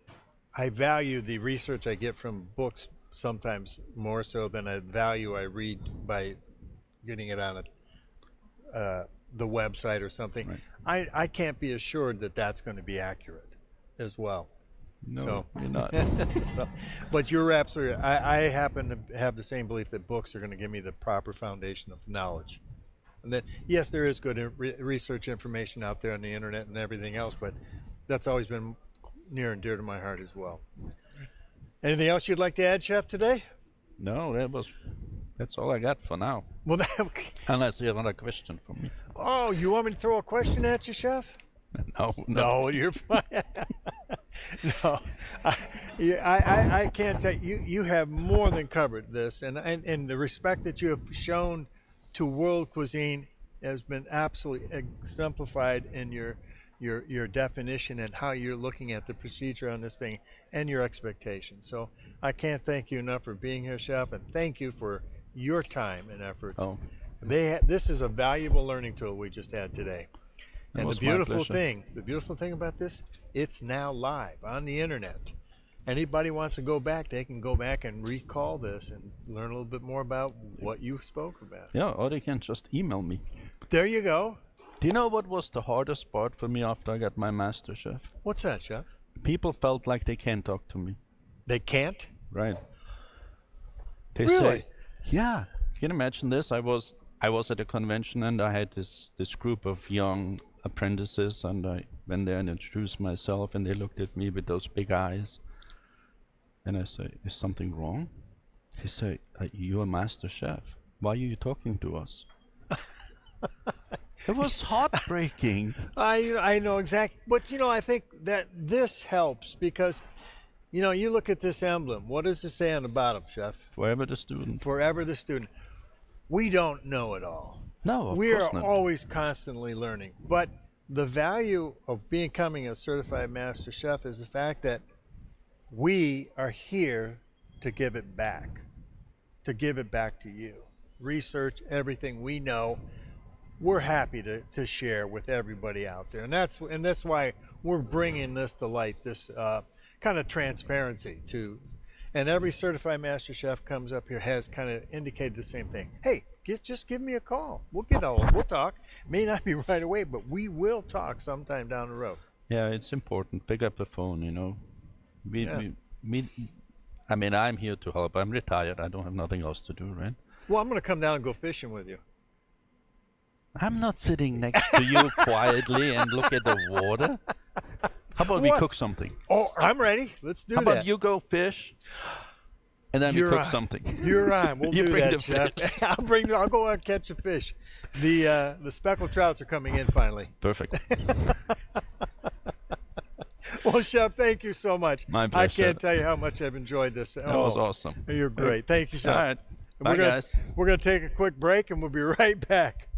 A: I value the research I get from books sometimes more so than a value I read by getting it on the website or something. Right. I can't be assured that that's going to be accurate as well.
E: No, you're not.
A: But you're absolutely. I happen to have the same belief that books are going to give me the proper foundation of knowledge. And that, yes, there is good research information out there on the internet and everything else, but that's always been near and dear to my heart as well. Anything else you'd like to add, Chef, today?
E: No, that was That's all I got for now.
A: Well,
E: unless you have another question for me.
A: Oh, you want me to throw a question at you, Chef?
E: No,
A: No, you're fine. No, I can't tell you. You have more than covered this, and the respect that you have shown to world cuisine has been absolutely exemplified in your definition and how you're looking at the procedure on this thing and your expectations. So I can't thank you enough for being here, Chef, and thank you for your time and efforts.
E: Oh.
A: This is a valuable learning tool we just had today. And the beautiful thing about this, it's now live on the internet. Anybody wants to go back, they can go back and recall this and learn a little bit more about what you spoke about.
E: Yeah, or they can just email me.
A: There you go.
E: Do you know what was the hardest part for me after I got my Master Chef?
A: What's that, Chef?
E: People felt like they can't talk to me.
A: They can't?
E: Right. They
A: Really?
E: say, yeah. Can you imagine this? I was at a convention and I had this group of young apprentices, and I went there and introduced myself, and they looked at me with those big eyes. And I say, is something wrong? He say, you're a Master Chef. Why are you talking to us? It was heartbreaking.
A: I know exactly. But, I think that this helps because, you look at this emblem. What does it say on the bottom, Chef?
E: Forever the student.
A: Forever the student. We don't know it all.
E: No, of
A: we
E: course
A: are
E: not.
A: always constantly learning. But the value of becoming a certified Master Chef is the fact that we are here to give it back to you. Research everything we know. We're happy to share with everybody out there, and that's why we're bringing this to light, this kind of transparency to. And every certified Master Chef comes up here has kind of indicated the same thing. Hey, just give me a call. We'll talk. May not be right away, but we will talk sometime down the road.
E: Yeah, it's important. Pick up the phone, I mean, I'm here to help. I'm retired. I don't have nothing else to do, right?
A: Well, I'm going to come down and go fishing with you.
E: I'm not sitting next to you quietly and look at the water. How about we cook something?
A: Oh, I'm ready. Let's do
E: How
A: that.
E: about you go fish, and then we cook something?
A: You're on. We'll
E: You
A: do
E: bring
A: that,
E: the
A: Chef.
E: fish.
A: I'll go out and catch a fish. The speckled trouts are coming in finally.
E: Perfect.
A: Well, Chef, thank you so much.
E: My
A: I
E: pleasure.
A: can't tell you how much I've enjoyed this.
E: That was awesome.
A: You're great. Thank you, Chef.
E: All right. Bye,
A: We're
E: guys.
A: We're going to take a quick break, and we'll be right back.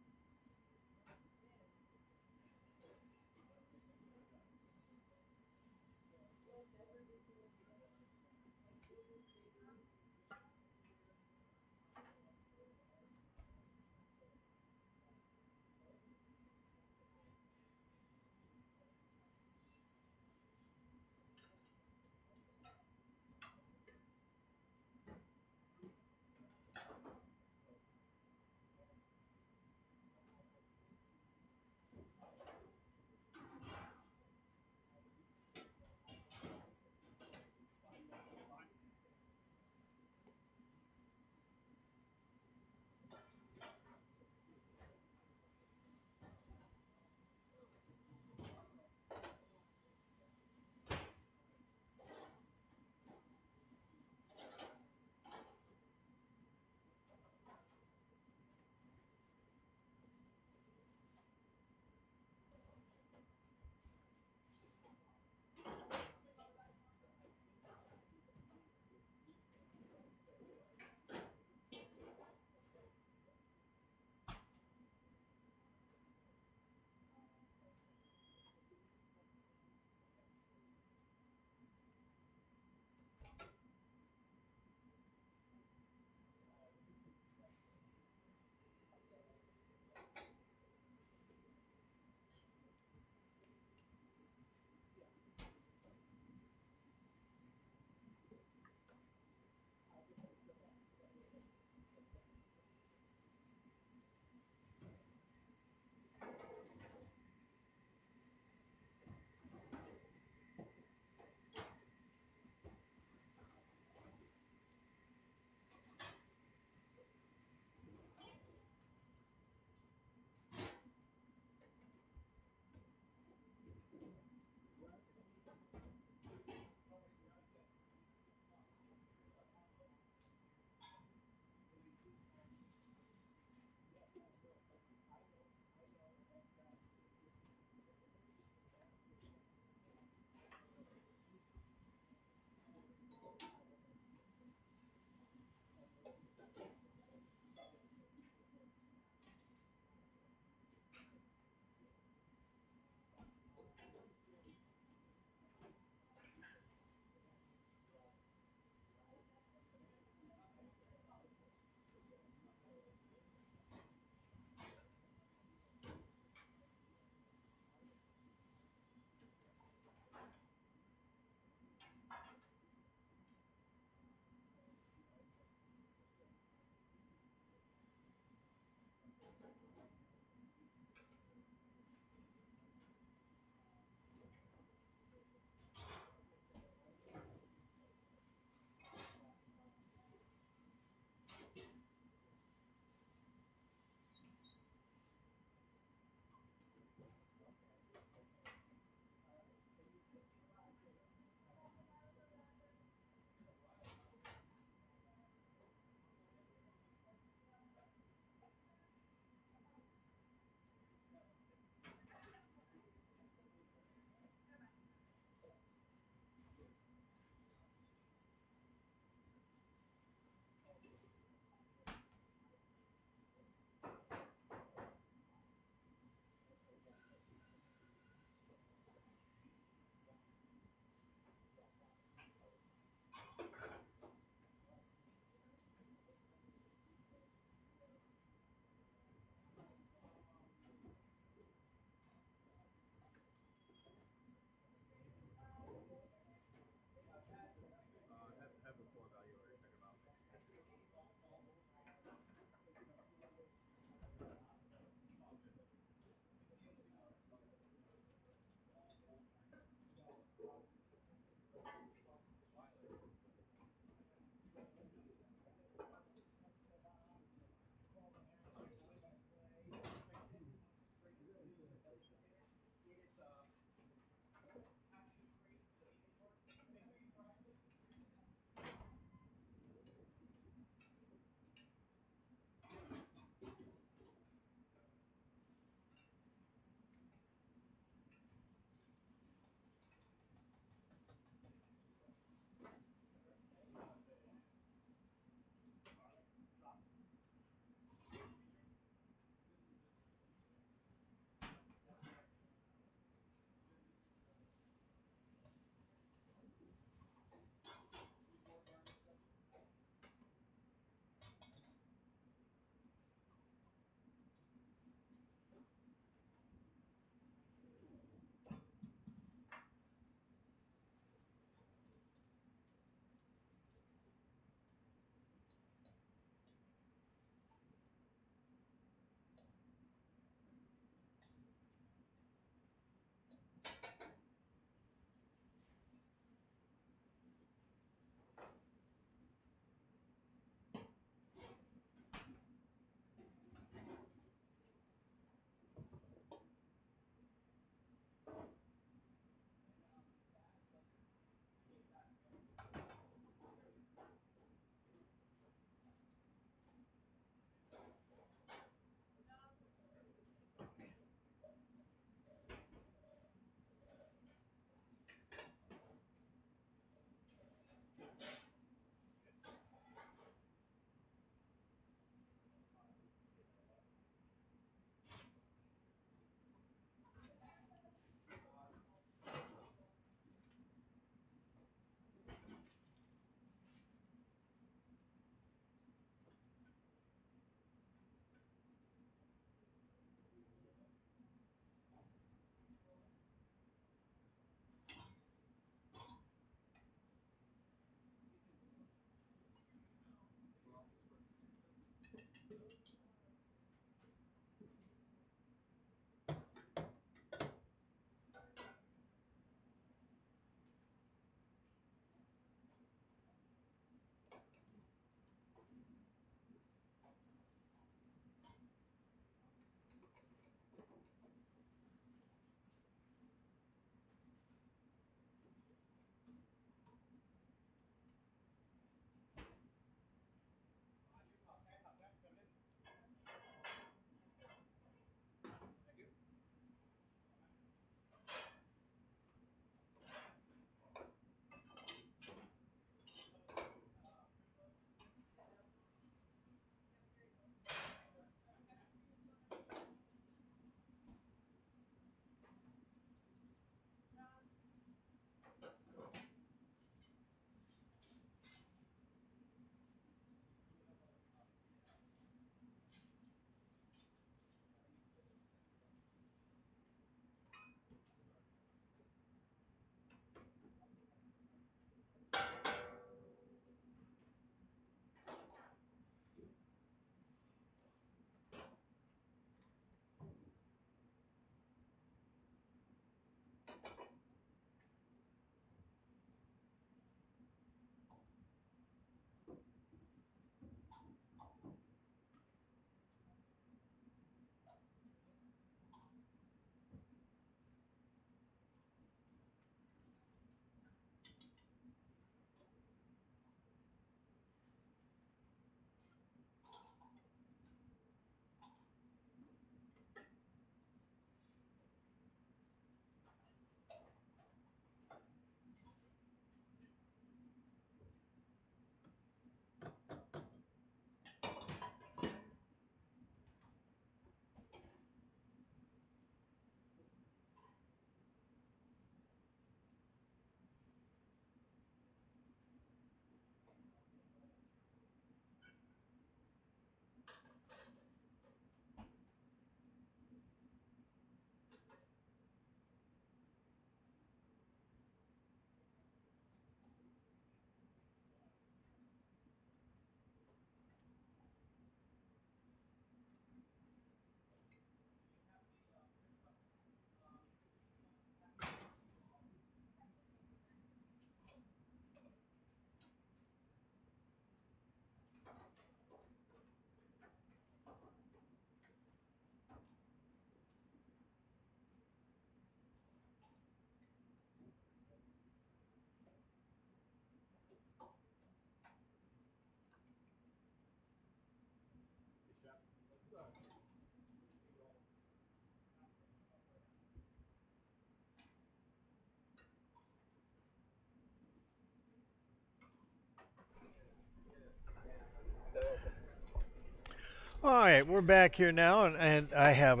A: All right, we're back here now, and I have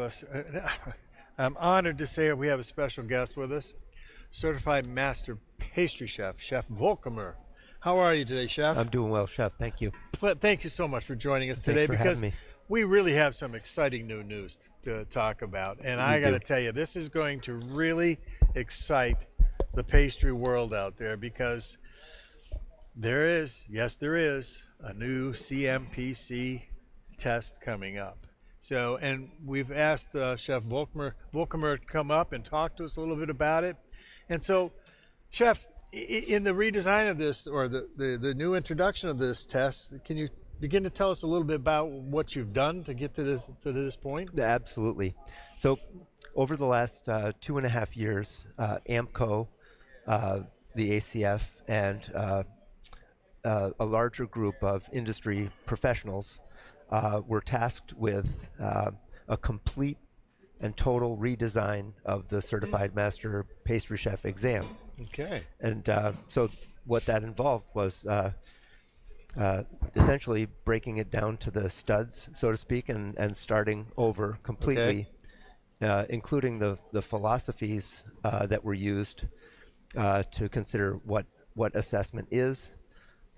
A: I'm honored to say we have a special guest with us, certified master pastry chef, Chef Volkamer. How are you today, Chef?
F: I'm doing well, Chef. Thank you.
A: Thank you so much for joining us
F: Thanks
A: today
F: for
A: because
F: having me.
A: we really have some exciting new news to talk about. And I got to tell you, this is going to really excite the pastry world out there because there is, yes, there is a new CMPC test coming up. So, and we've asked Chef Volkamer to come up and talk to us a little bit about it. And so, Chef, in the redesign of this or the new introduction of this test, can you begin to tell us a little bit about what you've done to get to this point?
F: Absolutely. So, over the last 2.5 years, AMCO, the ACF, and a larger group of industry professionals were tasked with a complete and total redesign of the Certified Master Pastry Chef exam.
A: Okay.
F: And so what that involved was essentially breaking it down to the studs, so to speak, and starting over completely, including the philosophies that were used to consider what assessment is,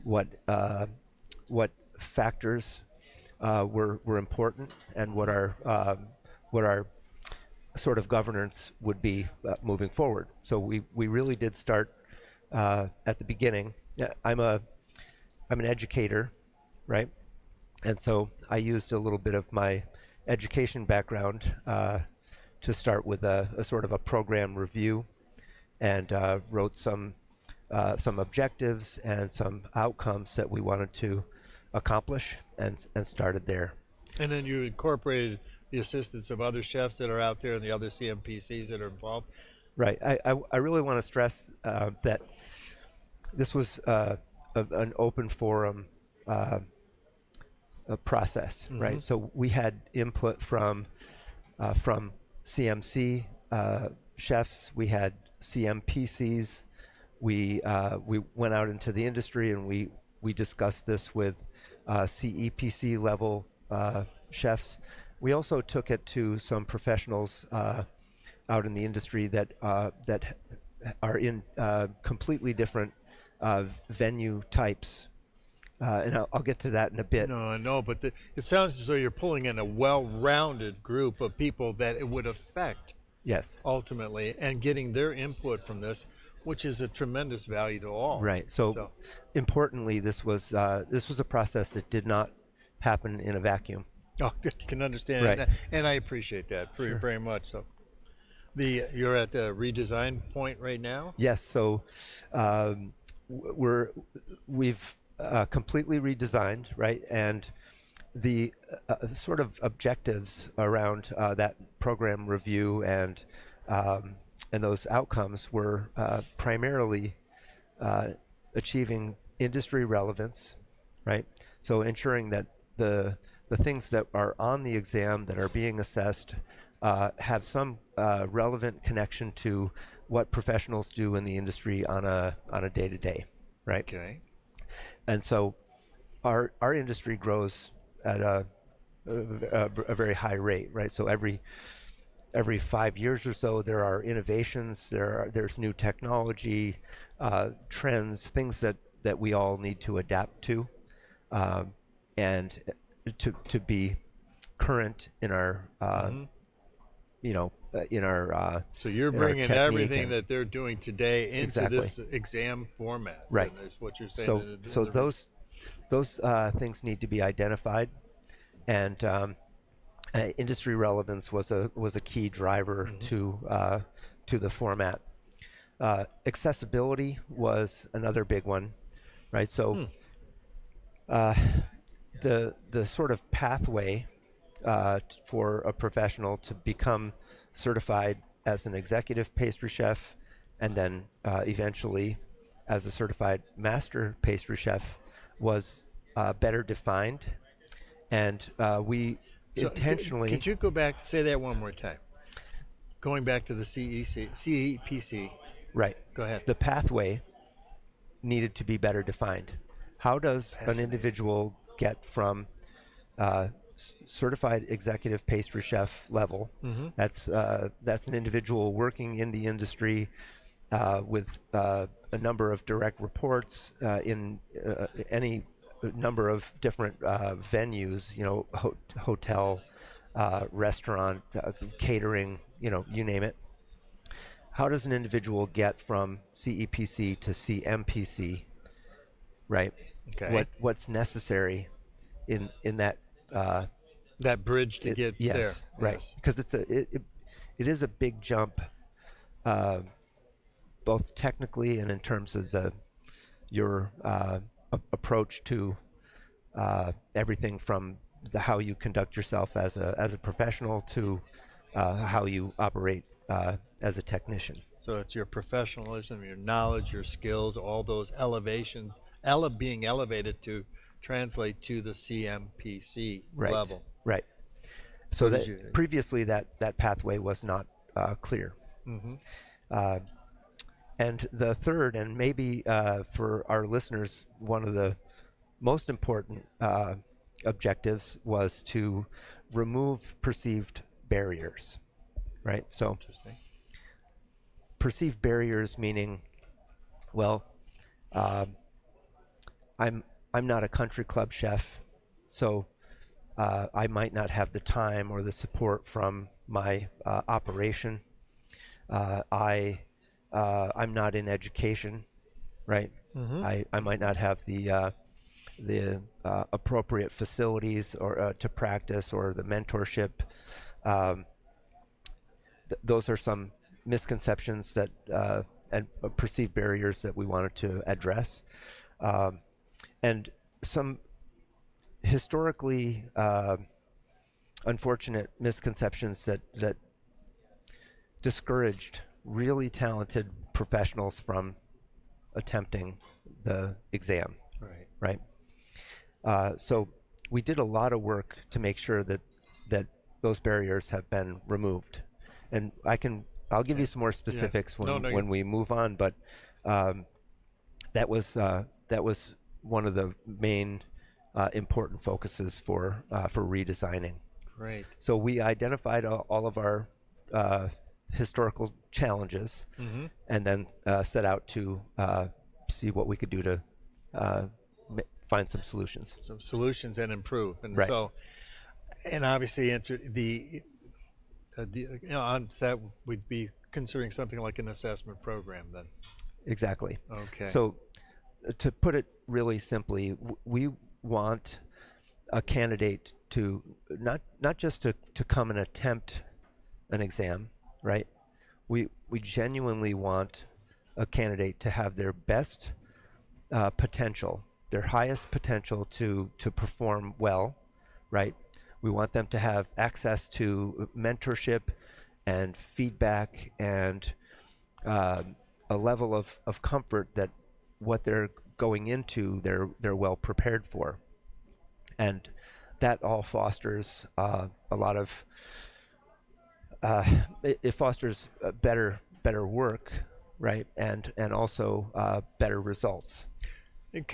F: what factors were important, and what our sort of governance would be moving forward. So we really did start at the beginning. I'm an educator, right? And so I used a little bit of my education background to start with a sort of a program review, and wrote some objectives and some outcomes that we wanted to accomplish, and started there.
A: And then you incorporated the assistance of other chefs that are out there and the other CMPCs that are involved.
F: Right. I really want to stress that this was an open forum process, right? So we had input from CMC chefs, we had CMPCs, we went out into the industry and we discussed this with CEPC level chefs. We also took it to some professionals out in the industry that are in completely different venue types. And I'll get to that in a bit.
A: No, I know, but it sounds as though you're pulling in a well-rounded group of people that it would affect.
F: Yes.
A: Ultimately, and getting their input from this, which is a tremendous value to all.
F: Right. So importantly, this was a process that did not happen in a vacuum.
A: Oh, I can understand
F: right.
A: it, and I appreciate that very much. So, you're at the redesign point right now.
F: Yes. So, we've completely redesigned, right, and the sort of objectives around that program review and those outcomes were primarily achieving industry relevance, right? So ensuring that the things that are on the exam that are being assessed have some relevant connection to what professionals do in the industry on a day-to-day, right?
A: Okay.
F: And so our industry grows at a very high rate, right? So every 5 years or so, there are innovations, there's new technology, trends, things that we all need to adapt to, and to be current in our, in our.
A: So you're bringing everything that they're doing today into this exam format,
F: right?
A: Is what you're saying.
F: So those things need to be identified, and industry relevance was a key driver to the format. Accessibility was another big one, right? So the sort of pathway for a professional to become certified as an executive pastry chef, and then eventually as a certified master pastry chef, was better defined, and we intentionally.
A: Could you go back, say that one more time? Going back to the CEPC.
F: Right.
A: Go ahead.
F: The pathway needed to be better defined. How does an individual get from certified executive pastry chef level? That's an individual working in the industry with a number of direct reports in any number of different venues, hotel, restaurant, catering, you name it. How does an individual get from CEPC to CMPC, right?
A: Okay.
F: What's necessary in that
A: that bridge to get
F: yes,
A: there?
F: Right.
A: Yes.
F: Because it is a big jump, both technically and in terms of your approach to everything from how you conduct yourself as a professional to how you operate as a technician.
A: So it's your professionalism, your knowledge, your skills, all those elevations, being elevated to translate to the CMPC level.
F: Right. So that previously that pathway was not clear. And the third, and maybe for our listeners, one of the most important objectives was to remove perceived barriers, right? So perceived barriers meaning, well, I'm not a country club chef, so I might not have the time or the support from my operation. I'm not in education, right? I might not have the appropriate facilities or to practice, or the mentorship. Those are some misconceptions that and perceived barriers that we wanted to address, and some historically unfortunate misconceptions that discouraged really talented professionals from attempting the exam. Right. So we did a lot of work to make sure that those barriers have been removed, and I'll give you some more specifics when we move on. But that was one of the main important focuses for redesigning.
A: Great.
F: So we identified all of our historical challenges, and then set out to see what we could do to find some solutions.
A: Some solutions and improve. And
F: right.
A: So, and obviously, on set, we'd be considering something like an assessment program then.
F: Exactly.
A: Okay.
F: So, to put it really simply, we want a candidate to not just to come and attempt an exam, right? We genuinely want a candidate to have their best potential, their highest potential to perform well, right? We want them to have access to mentorship and feedback and a level of comfort that what they're going into, they're well prepared for. And that all fosters a lot of, it fosters better work, right? And also better results.
A: It's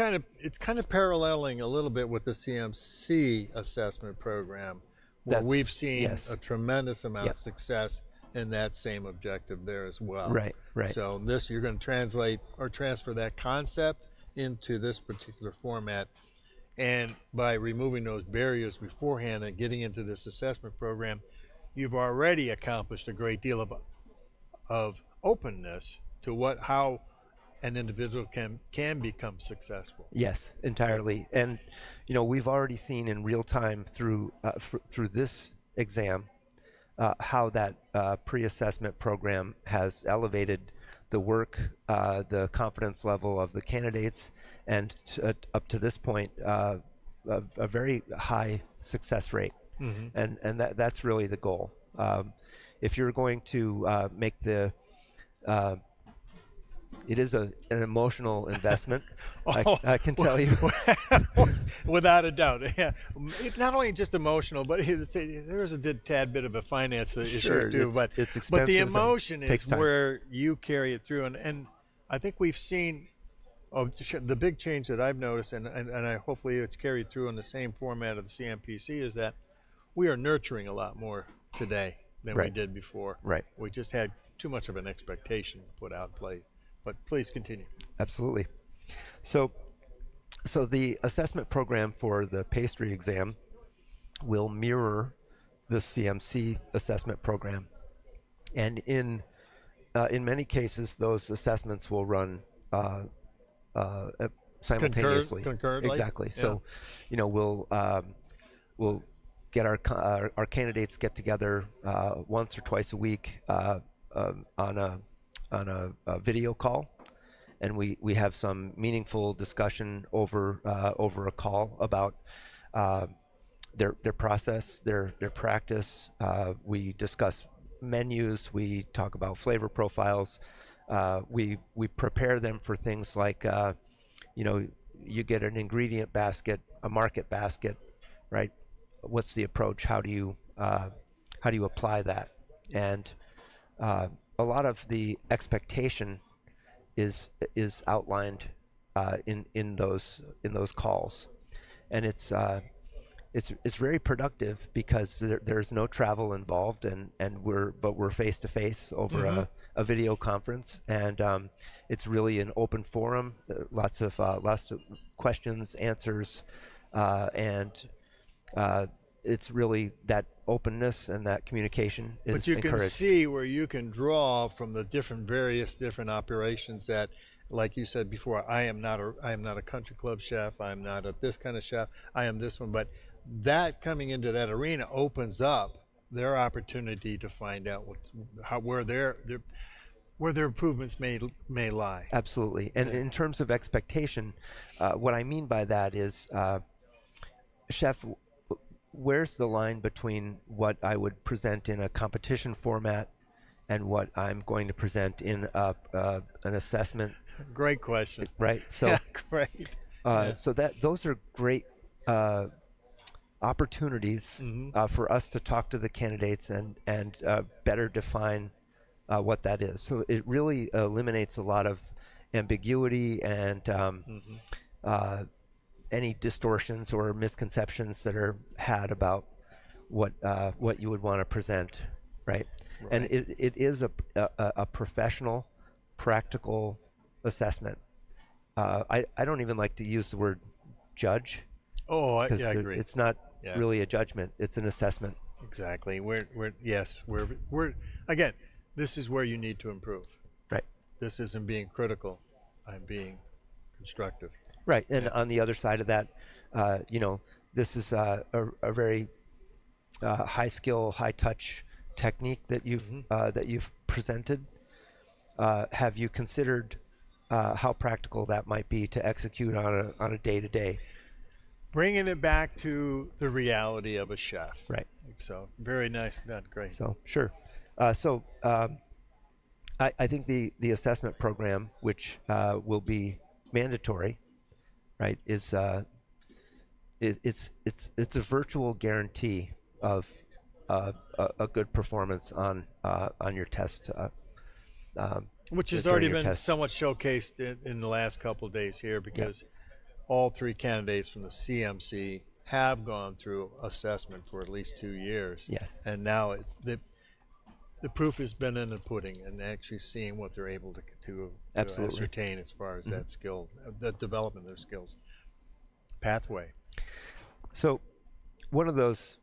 A: kind of paralleling a little bit with the CMC assessment program, where we've seen a tremendous amount of success in that same objective there as well.
F: Right.
A: So you're going to translate or transfer that concept into this particular format, and by removing those barriers beforehand and getting into this assessment program, you've already accomplished a great deal of openness to how an individual can become successful.
F: Yes, entirely. And we've already seen in real time through this exam how that pre-assessment program has elevated the work, the confidence level of the candidates, and up to this point a very high success rate. And that's really the goal. If you're going to make it is an emotional investment. I can tell you.
A: Without a doubt. Yeah. It's not only just emotional, but there is a tad bit of a finance issue too. But the emotion is where you carry it through. And I think we've seen the big change that I've noticed, and hopefully it's carried through in the same format of the CMPC, is that we are nurturing a lot more today than we did before.
F: Right.
A: We just had too much of an expectation put out in play. But please continue.
F: Absolutely. So the assessment program for the pastry exam will mirror the CMC assessment program, and in many cases those assessments will run simultaneously.
A: Concurrently?
F: Exactly.
A: Yeah.
F: So, we'll get our candidates get together once or twice a week on a video call, and we have some meaningful discussion over a call about their process, their practice. We discuss menus. We talk about flavor profiles. We prepare them for things like you get an ingredient basket, a market basket, right? What's the approach? How do you apply that? And a lot of the expectation is outlined in those calls, and it's very productive because there's no travel involved, and we're face to face over a video conference, and it's really an open forum, lots of questions, answers, and it's really that openness and that communication is
A: But you
F: encouraged.
A: can see where you can draw from the various different operations that like you said before, I am not a country club chef. I'm not a this kind of chef. I am this one. But that coming into that arena opens up their opportunity to find out where their improvements may lie.
F: Absolutely. And in terms of expectation, what I mean by that is, chef, where's the line between what I would present in a competition format and what I'm going to present in an assessment?
A: Great question.
F: Right. So
A: yeah, great.
F: So those are great opportunities for us to talk to the candidates and better define what that is. So it really eliminates a lot of ambiguity and any distortions or misconceptions that are had about what you would want to present, right? And it is a professional, practical assessment. I don't even like to use the word judge.
A: Oh, I agree.
F: It's not really a judgment; it's an assessment.
A: Exactly. We're again. This is where you need to improve.
F: Right.
A: This isn't being critical. I'm being constructive.
F: Right. And on the other side of that, this is a very high skill, high touch technique that you've presented. Have you considered how practical that might be to execute on a day-to-day?
A: Bringing it back to the reality of a chef.
F: Right.
A: So very nice done. Great.
F: So sure. I think the assessment program, which will be mandatory, right, is it's a virtual guarantee of a good performance on your test.
A: Which has already been somewhat showcased in the last couple of days here, because all three candidates from the CMC have gone through assessment for at least 2 years.
F: Yes.
A: And now it's the proof has been in the pudding, and actually seeing what they're able to ascertain as far as that skill, the development of their skills pathway.
F: So one of those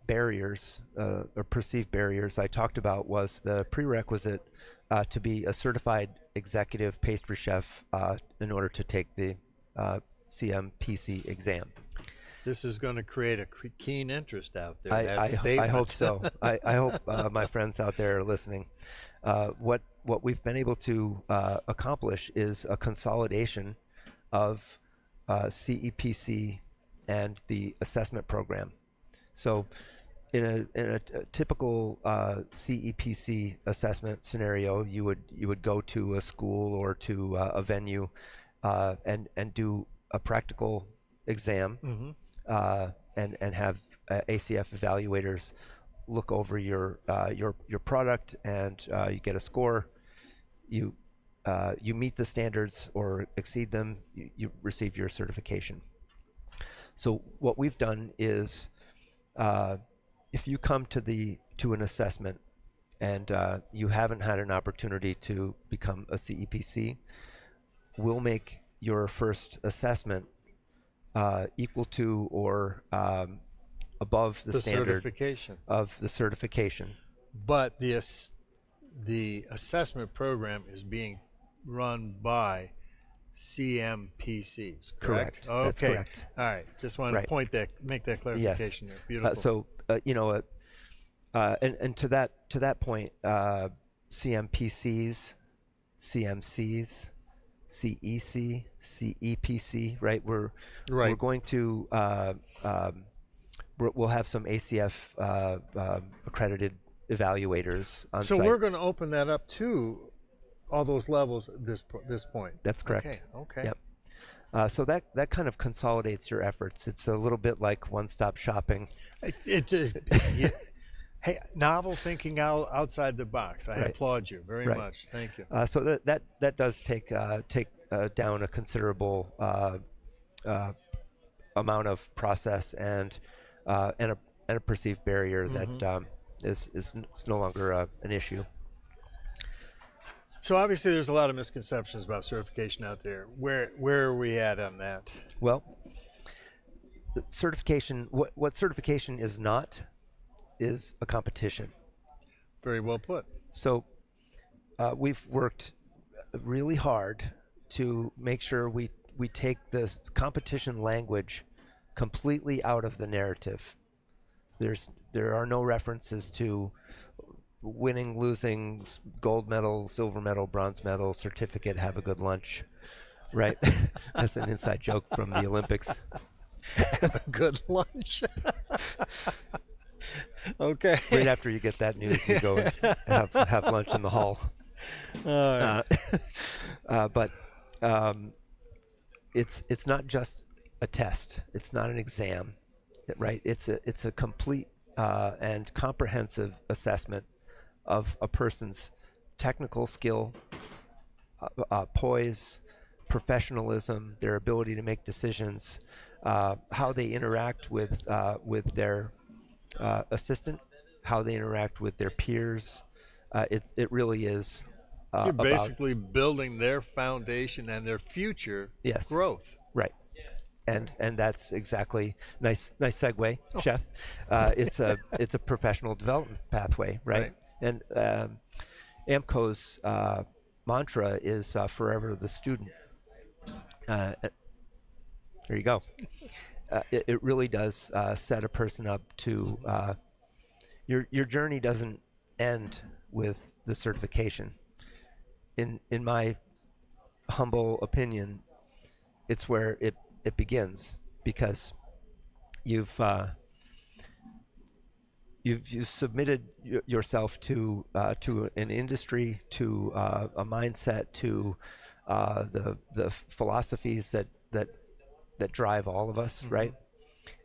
F: barriers or perceived barriers I talked about was the prerequisite to be a certified executive pastry chef in order to take the CMPC exam.
A: This is going to create a keen interest out there.
F: I hope so. I hope my friends out there are listening. What we've been able to accomplish is a consolidation of CEPC and the assessment program. So in a typical CEPC assessment scenario, you would go to a school or to a venue and do a practical exam. And have ACF evaluators look over your product, and you get a score. You meet the standards or exceed them, you receive your certification. So what we've done is, if you come to an assessment and you haven't had an opportunity to become a CEPC, we'll make your first assessment equal to or above the standard
A: certification
F: of the certification.
A: But the assessment program is being run by CMPCs, correct?
F: Correct.
A: Okay.
F: That's correct.
A: All right. Just wanted to make that clarification there.
F: Beautiful. And to that point, CMPCs, CMCs, CEC, CEPC, right? We're going to we'll have some ACF accredited evaluators on site.
A: So we're going to open that up to all those levels at this point.
F: That's correct.
A: Okay.
F: Yep. So that kind of consolidates your efforts. It's a little bit like one-stop shopping.
A: It is. Hey, novel thinking outside the box. I applaud you very much. Thank you.
F: So that does take down a considerable amount of process and a perceived barrier that is no longer an issue.
A: So obviously, there's a lot of misconceptions about certification out there. Where are we at on that?
F: Well, certification. What certification is not is a competition.
A: Very well put.
F: So we've worked really hard to make sure we take this competition language completely out of the narrative. There are no references to winning, losing, gold medal, silver medal, bronze medal, certificate, have a good lunch, right? That's an inside joke from the Olympics.
A: Have a good lunch. Okay.
F: Right after you get that news, you go and have lunch in the hall.
A: All right.
F: But it's not just a test. It's not an exam, right? It's a complete and comprehensive assessment of a person's technical skill, poise, professionalism, their ability to make decisions, how they interact with their assistant, how they interact with their peers. It really is.
A: You're basically building their foundation and their future growth.
F: Right. And that's exactly nice segue, Chef. It's a professional development pathway, right? And AMCO's mantra is forever the student. There you go. It really does set a person up to your journey doesn't end with the certification. In my humble opinion, it's where it begins, because you've submitted yourself to an industry, to a mindset, to the philosophies that drive all of us, right?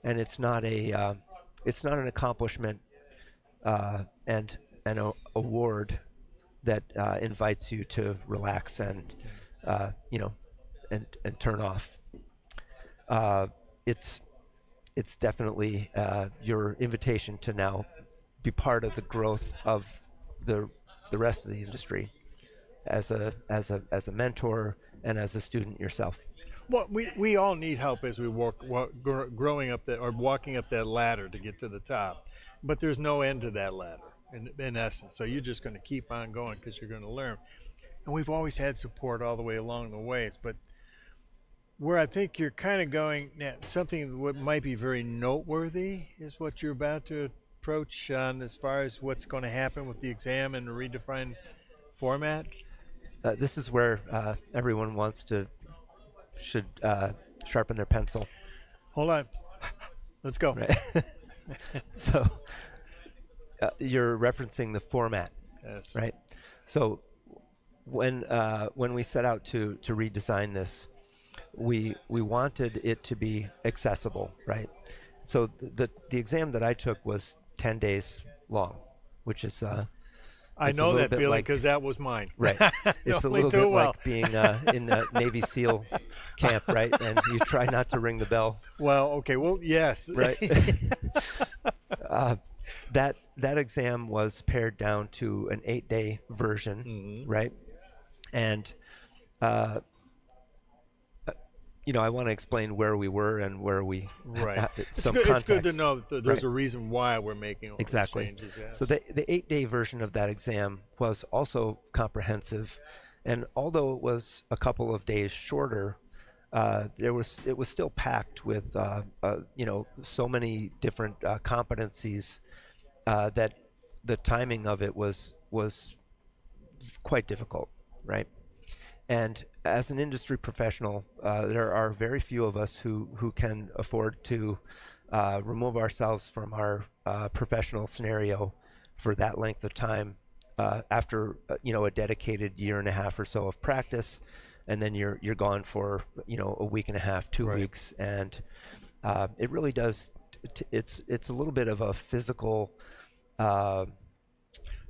F: And it's not an accomplishment and an award that invites you to relax and and turn off. It's definitely your invitation to now be part of the growth of the rest of the industry as a mentor and as a student yourself.
A: Well, we all need help as we growing up that, or walking up that ladder to get to the top, but there's no end to that ladder in essence. So you're just going to keep on going because you're going to learn. And we've always had support all the way along the ways, but where I think you're kind of going now, something what might be very noteworthy is what you're about to approach on as far as what's going to happen with the exam and the redefined format.
F: This is where everyone should sharpen their pencil.
A: Hold on. Let's go.
F: Right. So you're referencing the format,
A: yes.
F: Right? So when we set out to redesign this, we wanted it to be accessible, right? So the exam that I took was 10 days long, which is
A: I know that feeling because that was mine.
F: Right. It's a little bit like being in the Navy SEAL camp, right? And you try not to ring the bell.
A: Well, okay. Well, yes.
F: Right. That exam was pared down to an 8-day version, right? And I want to explain where we were and where we
A: right.
F: Some
A: it's good to know that there's
F: right.
A: a reason why we're making all
F: exactly.
A: these changes. Yes.
F: So the 8-day version of that exam was also comprehensive, and although it was a couple of days shorter, it was still packed with so many different competencies that the timing of it was quite difficult, right? And as an industry professional, there are very few of us who can afford to remove ourselves from our professional scenario for that length of time after a dedicated year and a half or so of practice, and then you're gone for a week and a half, 2 weeks, and it really does. It's a little bit of a physical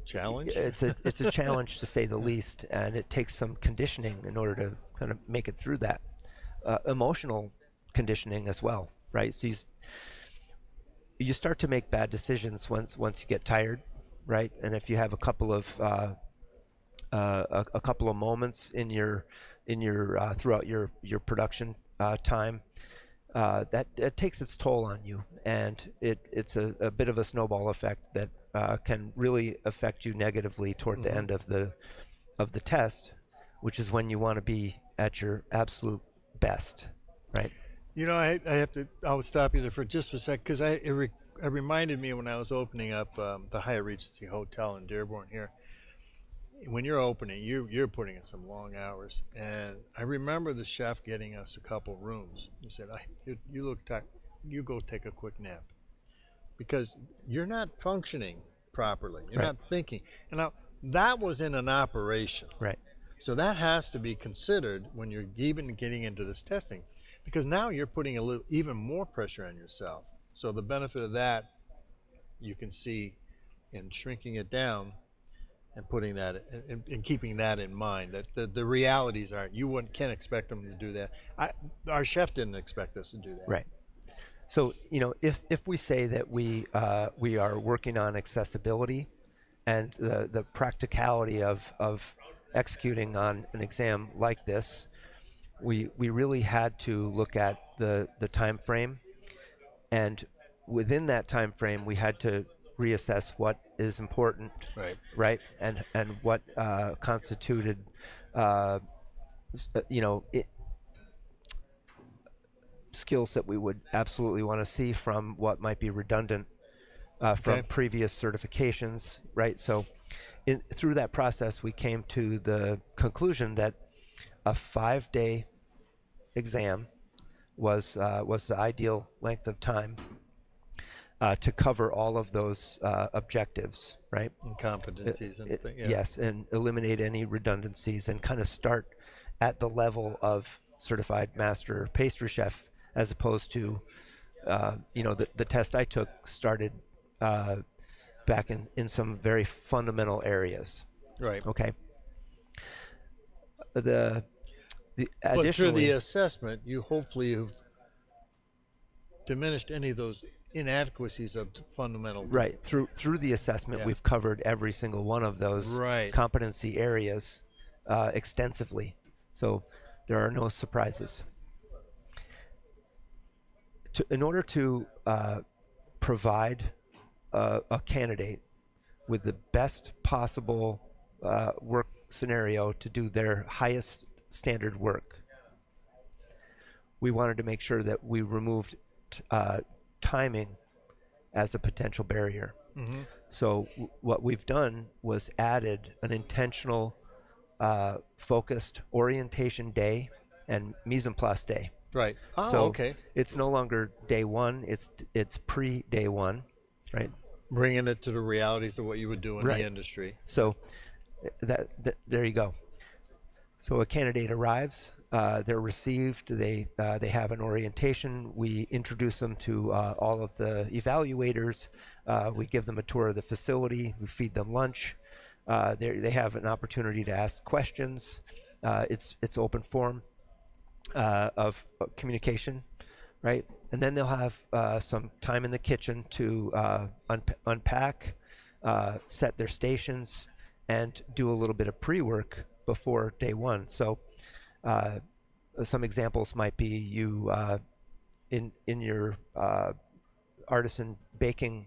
A: challenge.
F: It's a challenge to say the least, and it takes some conditioning in order to kind of make it through that. Emotional conditioning as well, right? So you start to make bad decisions once you get tired, right? And if you have a couple of moments in your throughout your production time, that takes its toll on you, and it's a bit of a snowball effect that can really affect you negatively toward the end of the test, which is when you want to be at your absolute best, right?
A: You know, I'll stop you there for just a sec, because it reminded me when I was opening up the Hyatt Regency Hotel in Dearborn here. When you're opening, you're putting in some long hours, and I remember the chef getting us a couple rooms. He said, "You look tired. You go take a quick nap, because you're not functioning properly. You're not thinking." And now that was in an operation,
F: right?
A: So that has to be considered when you're even getting into this testing, because now you're putting even more pressure on yourself. So the benefit of that you can see in shrinking it down and putting that and keeping that in mind, that the realities aren't, can't expect them to do that. Our chef didn't expect us to do that.
F: Right. So, you know, if we say that we are working on accessibility and the practicality of executing on an exam like this, we really had to look at the time frame, and within that time frame we had to reassess what is important, right, and what constituted skills that we would absolutely want to see from what might be redundant from previous certifications, right? So through that process we came to the conclusion that a 5-day exam was the ideal length of time to cover all of those objectives, right?
A: And competencies and things. Yeah.
F: Yes, and eliminate any redundancies and kind of start at the level of certified master pastry chef, as opposed to, the test I took started back in some very fundamental areas.
A: Right.
F: Okay.
A: But through the assessment, you hopefully have diminished any of those inadequacies of fundamental.
F: Right. Through the assessment, we've covered every single one of those competency areas extensively. So there are no surprises. In order to provide a candidate with the best possible work scenario to do their highest standard work, we wanted to make sure that we removed timing as a potential barrier.
A: Mm-hmm.
F: So what we've done was added an intentional focused orientation day and mise en place day.
A: Right. Oh,
F: so
A: okay.
F: It's no longer day one, it's pre-day one, right?
A: Bringing it to the realities of what you would do in the industry.
F: So there you go. So a candidate arrives, they're received, they have an orientation, we introduce them to all of the evaluators, we give them a tour of the facility, we feed them lunch, they have an opportunity to ask questions, it's open forum of communication, right? And then they'll have some time in the kitchen to unpack, set their stations, and do a little bit of pre-work before day one. So some examples might be you in your artisan baking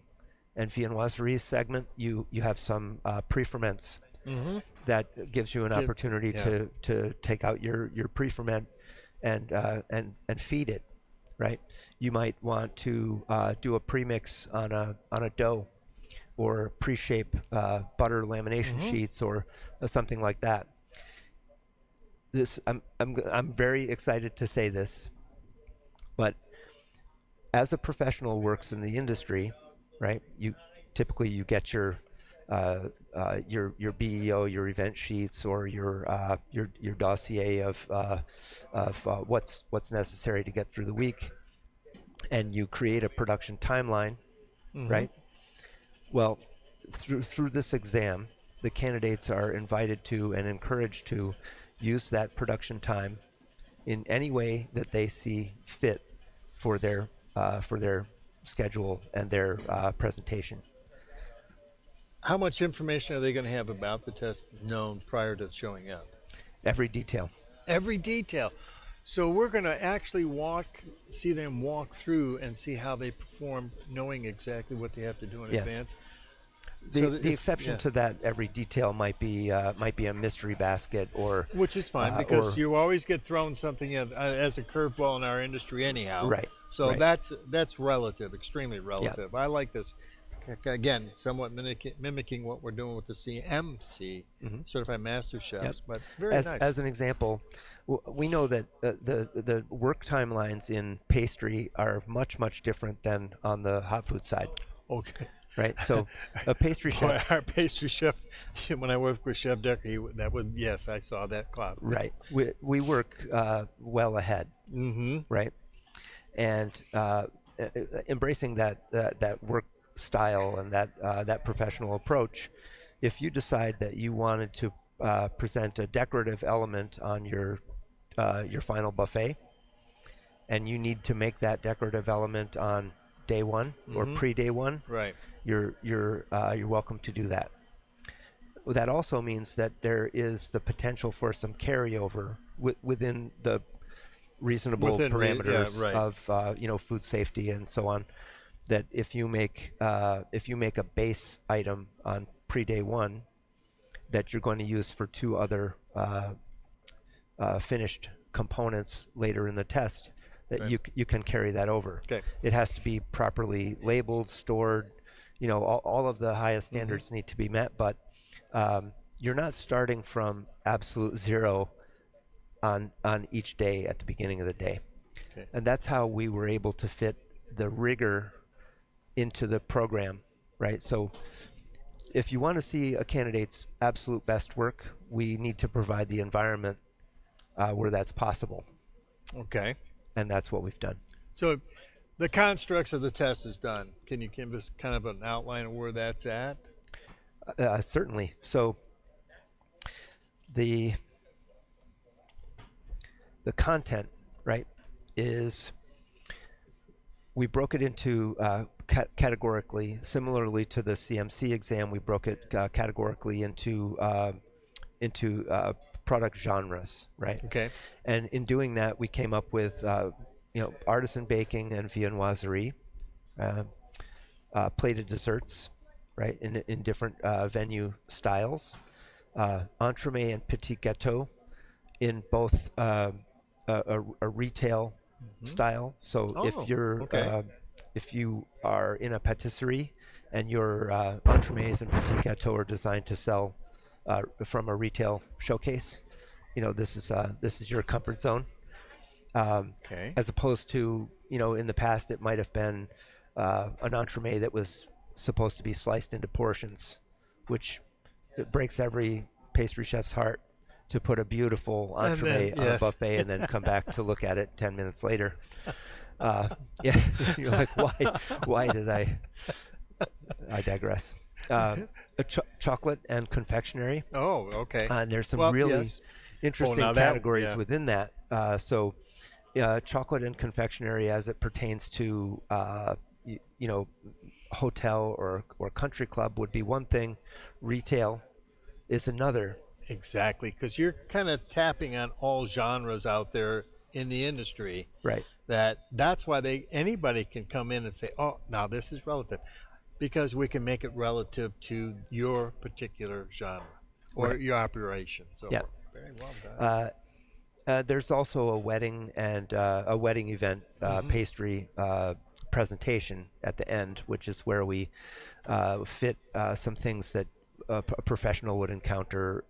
F: and viennoiserie segment, you have some pre-ferments.
A: Mm-hmm.
F: That gives you an opportunity to take out your pre-ferment and feed it, right? You might want to do a premix on a dough, or pre-shape butter lamination sheets, or something like that. I'm very excited to say this, but as a professional who works in the industry, right? You typically get your BEO, your event sheets, or your dossier of what's necessary to get through the week, and you create a production timeline, right? Well, through this exam, the candidates are invited to and encouraged to use that production time in any way that they see fit for their schedule and their presentation.
A: How much information are they going to have about the test known prior to showing up?
F: Every detail.
A: Every detail. So we're going to actually see them walk through and see how they perform, knowing exactly what they have to do in advance.
F: The exception to that, every detail might be a mystery basket, or
A: which is fine because you always get thrown something as a curveball in our industry anyhow.
F: Right.
A: So
F: right.
A: that's relative, extremely relative. Yeah. I like this. Again, somewhat mimicking what we're doing with the CMC, Certified Master Chefs,
F: yep.
A: but very nice.
F: As an example, we know that the work timelines in pastry are much different than on the hot food side.
A: Okay.
F: Right. So a pastry chef.
A: Our pastry chef, when I worked with Chef Decker, yes, I saw that cloud.
F: Right. We work well ahead. Right. And embracing that work style and that professional approach, if you decide that you wanted to present a decorative element on your final buffet, and you need to make that decorative element on day one or pre-day one,
A: right?
F: You're welcome to do that. That also means that there is the potential for some carryover within the reasonable parameters of food safety and so on. That if you make a base item on pre-day one that you're going to use for two other finished components later in the test, that you can carry that over.
A: Okay.
F: It has to be properly labeled, stored. All of the highest standards need to be met, but you're not starting from absolute zero on each day at the beginning of the day.
A: Okay.
F: And that's how we were able to fit the rigor into the program, right? So if you want to see a candidate's absolute best work, we need to provide the environment where that's possible.
A: Okay.
F: And that's what we've done.
A: So the constructs of the test is done. Can you give us kind of an outline of where that's at?
F: Certainly. So the content, right, is we broke it into categorically, similarly to the CMC exam. We broke it categorically into product genres, right?
A: Okay.
F: And in doing that, we came up with artisan baking and viennoiserie, plated desserts, right, in different venue styles, entremet and petit gâteau in both a retail style. So if you are in a patisserie and your entremets and petit gâteau are designed to sell from a retail showcase, this is your comfort zone. As opposed to, in the past it might have been an entremet that was supposed to be sliced into portions, which it breaks every pastry chef's heart to put a beautiful entremet on a buffet and then come back to look at it 10 minutes later. You're like, why did I digress. Chocolate and confectionery.
A: Oh, okay.
F: And there's some really interesting categories within that. So chocolate and confectionery as it pertains to hotel or country club would be one thing. Retail is another.
A: Exactly, because you're kind of tapping on all genres out there in the industry.
F: Right.
A: That's why anybody can come in and say, oh, now this is relative, because we can make it relative to your particular genre or your operation. So very well done.
F: There's also a wedding and a wedding event pastry presentation at the end, which is where we fit some things that a professional would encounter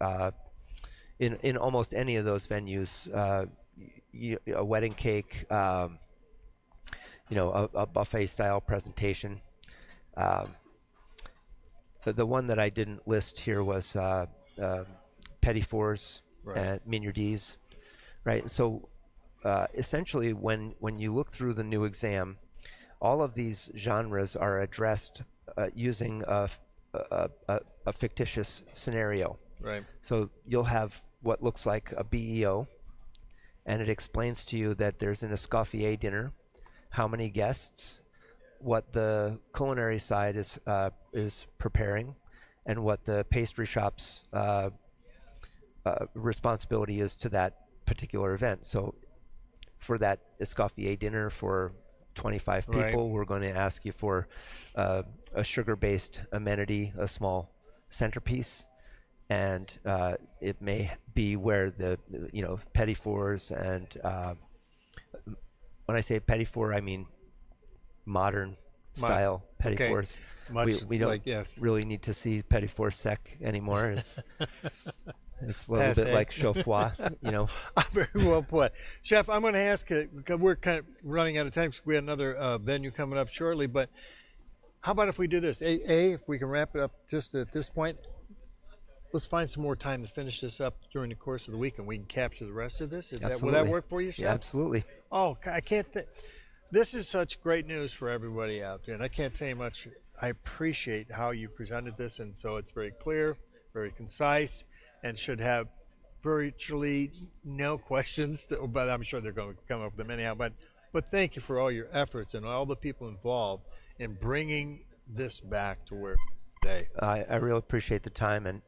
F: in almost any of those venues. A wedding cake, a buffet style presentation. The one that I didn't list here was petit fours and mignardises, right? So essentially, when you look through the new exam, all of these genres are addressed using a fictitious scenario.
A: Right.
F: So you'll have what looks like a BEO, and it explains to you that there's an escoffier dinner, how many guests, what the culinary side is preparing, and what the pastry shop's responsibility is to that particular event. So for that escoffier dinner for 25
A: Right.
F: people, we're going to ask you for a sugar-based amenity, a small centerpiece, and it may be where the petit fours and when I say petit four, I mean modern style petit
A: okay.
F: fours.
A: Much
F: We don't
A: like, yes.
F: really need to see petit four sec anymore. It's a little bit like chauffois,
A: Very well put. Chef, I'm going to ask you, because we're kind of running out of time because we have another venue coming up shortly, but how about if we do this? If we can wrap it up just at this point, let's find some more time to finish this up during the course of the week and we can capture the rest of this. Will that work for you, Chef?
F: Yeah, absolutely.
A: Oh, I can't this is such great news for everybody out there, and I can't tell you much. I appreciate how you presented this, and so it's very clear, very concise, and should have virtually no questions, but I'm sure they're going to come up with them anyhow. But thank you for all your efforts and all the people involved in bringing this back to where today.
F: I really appreciate the time, and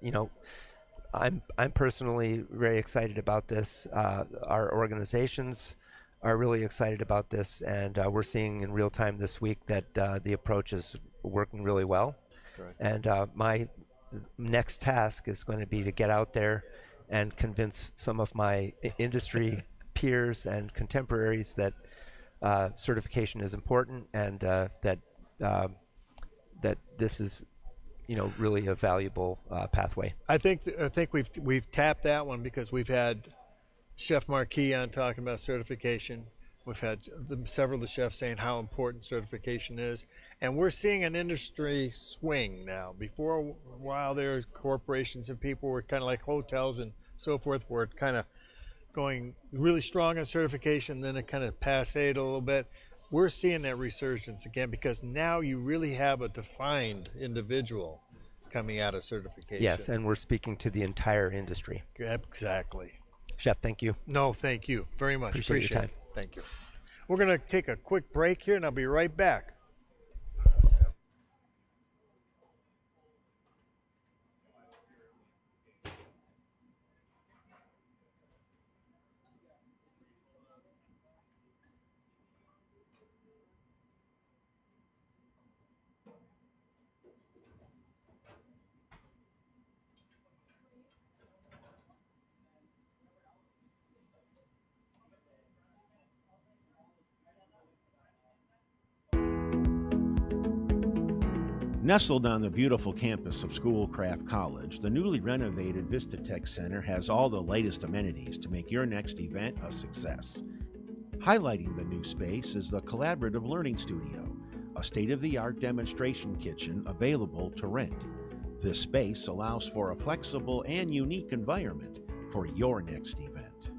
F: I'm personally very excited about this. Our organizations are really excited about this, and we're seeing in real time this week that the approach is working really well.
A: Right.
F: And my next task is going to be to get out there and convince some of my industry peers and contemporaries that certification is important, and that this is really a valuable pathway.
A: I think we've tapped that one because we've had Chef Marquis on talking about certification. We've had several of the chefs saying how important certification is, and we're seeing an industry swing now. Before a while, there were corporations and people were kind of like hotels and so forth, were kind of going really strong on certification, then it kind of passéed a little bit. We're seeing that resurgence again because now you really have a defined individual coming out of certification.
F: Yes, and we're speaking to the entire industry.
A: Exactly.
F: Chef, thank you.
A: No, thank you very much.
F: Appreciate your time.
A: it. Thank you. We're going to take a quick break here, and I'll be right back.
M: Nestled on the beautiful campus of Schoolcraft College, the newly renovated Vista Tech Center has all the latest amenities to make your next event a success. Highlighting the new space is the Collaborative Learning Studio, a state-of-the-art demonstration kitchen available to rent. This space allows for a flexible and unique environment for your next event.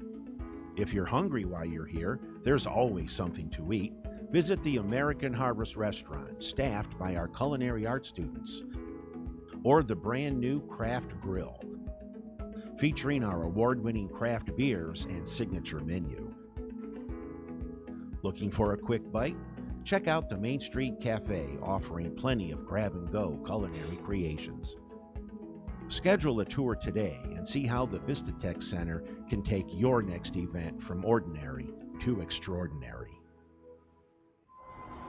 M: If you're hungry while you're here, there's always something to eat. Visit the American Harvest Restaurant, staffed by our culinary art students, or the brand new Craft Grill, featuring our award-winning craft beers and signature menu. Looking for a quick bite? Check out the Main Street Cafe, offering plenty of grab-and-go culinary creations. Schedule a tour today and see how the Vista Tech Center can take your next event from ordinary to extraordinary.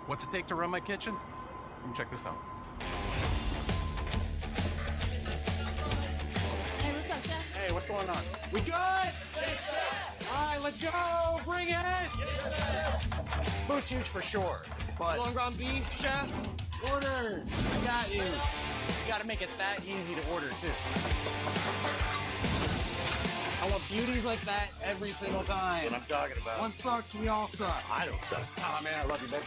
B: What's it take to run my kitchen? Let me check this out.
G: Hey, what's up, Chef?
B: Hey, what's going on?
G: We good? Yes, Chef.
B: All right, let's go. Bring it. Yes, food's huge for sure, but
G: Long ground beef, Chef?
B: order. I got you. You gotta make it that easy to order too. I want beauties like that every single time.
H: That's what I'm talking about.
B: One sucks, we all suck.
H: I don't suck.
B: Oh man, I love you, baby.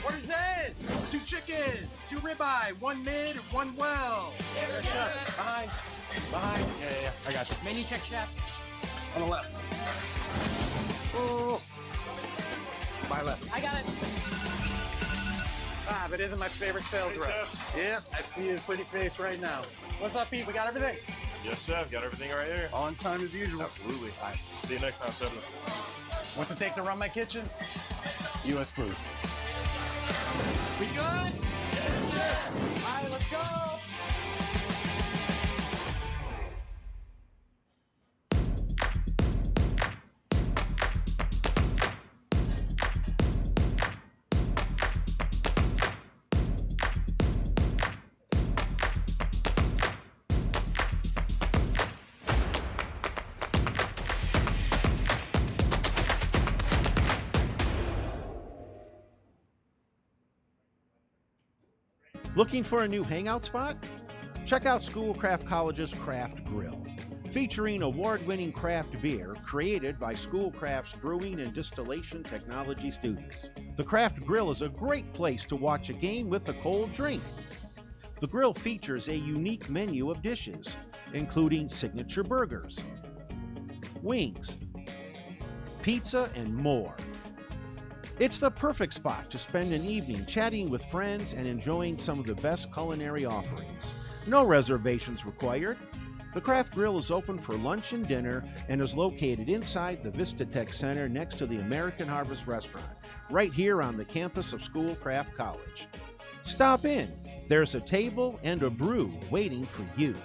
B: Order's in. 2 chicken, 2 ribeye, 1 mid, 1 well.
G: Yes,
B: Yes,
G: Chef.
B: Behind. Yeah, I got you.
G: Menu check, Chef.
B: On the left. Oh. My left.
G: I got it.
B: Ah, but isn't my favorite sales rep. Yep, I see his pretty face right now. What's up, Pete? We got everything?
H: Yes, Chef. Got everything right here.
B: On time as usual.
H: Absolutely. All right. See you next time, 7.
B: What's it take to run my kitchen? U.S. Foods. We good?
G: Yes, Chef.
B: All right, let's go.
M: Looking for a new hangout spot? Check out Schoolcraft College's Craft Grill, featuring award-winning craft beer created by Schoolcraft's brewing and distillation technology students. The Craft Grill is a great place to watch a game with a cold drink. The grill features a unique menu of dishes, including signature burgers, wings, pizza, and more. It's the perfect spot to spend an evening chatting with friends and enjoying some of the best culinary offerings. No reservations required. The Craft Grill is open for lunch and dinner and is located inside the Vista Tech Center next to the American Harvest Restaurant, right here on the campus of Schoolcraft College. Stop in. There's a table and a brew waiting for you.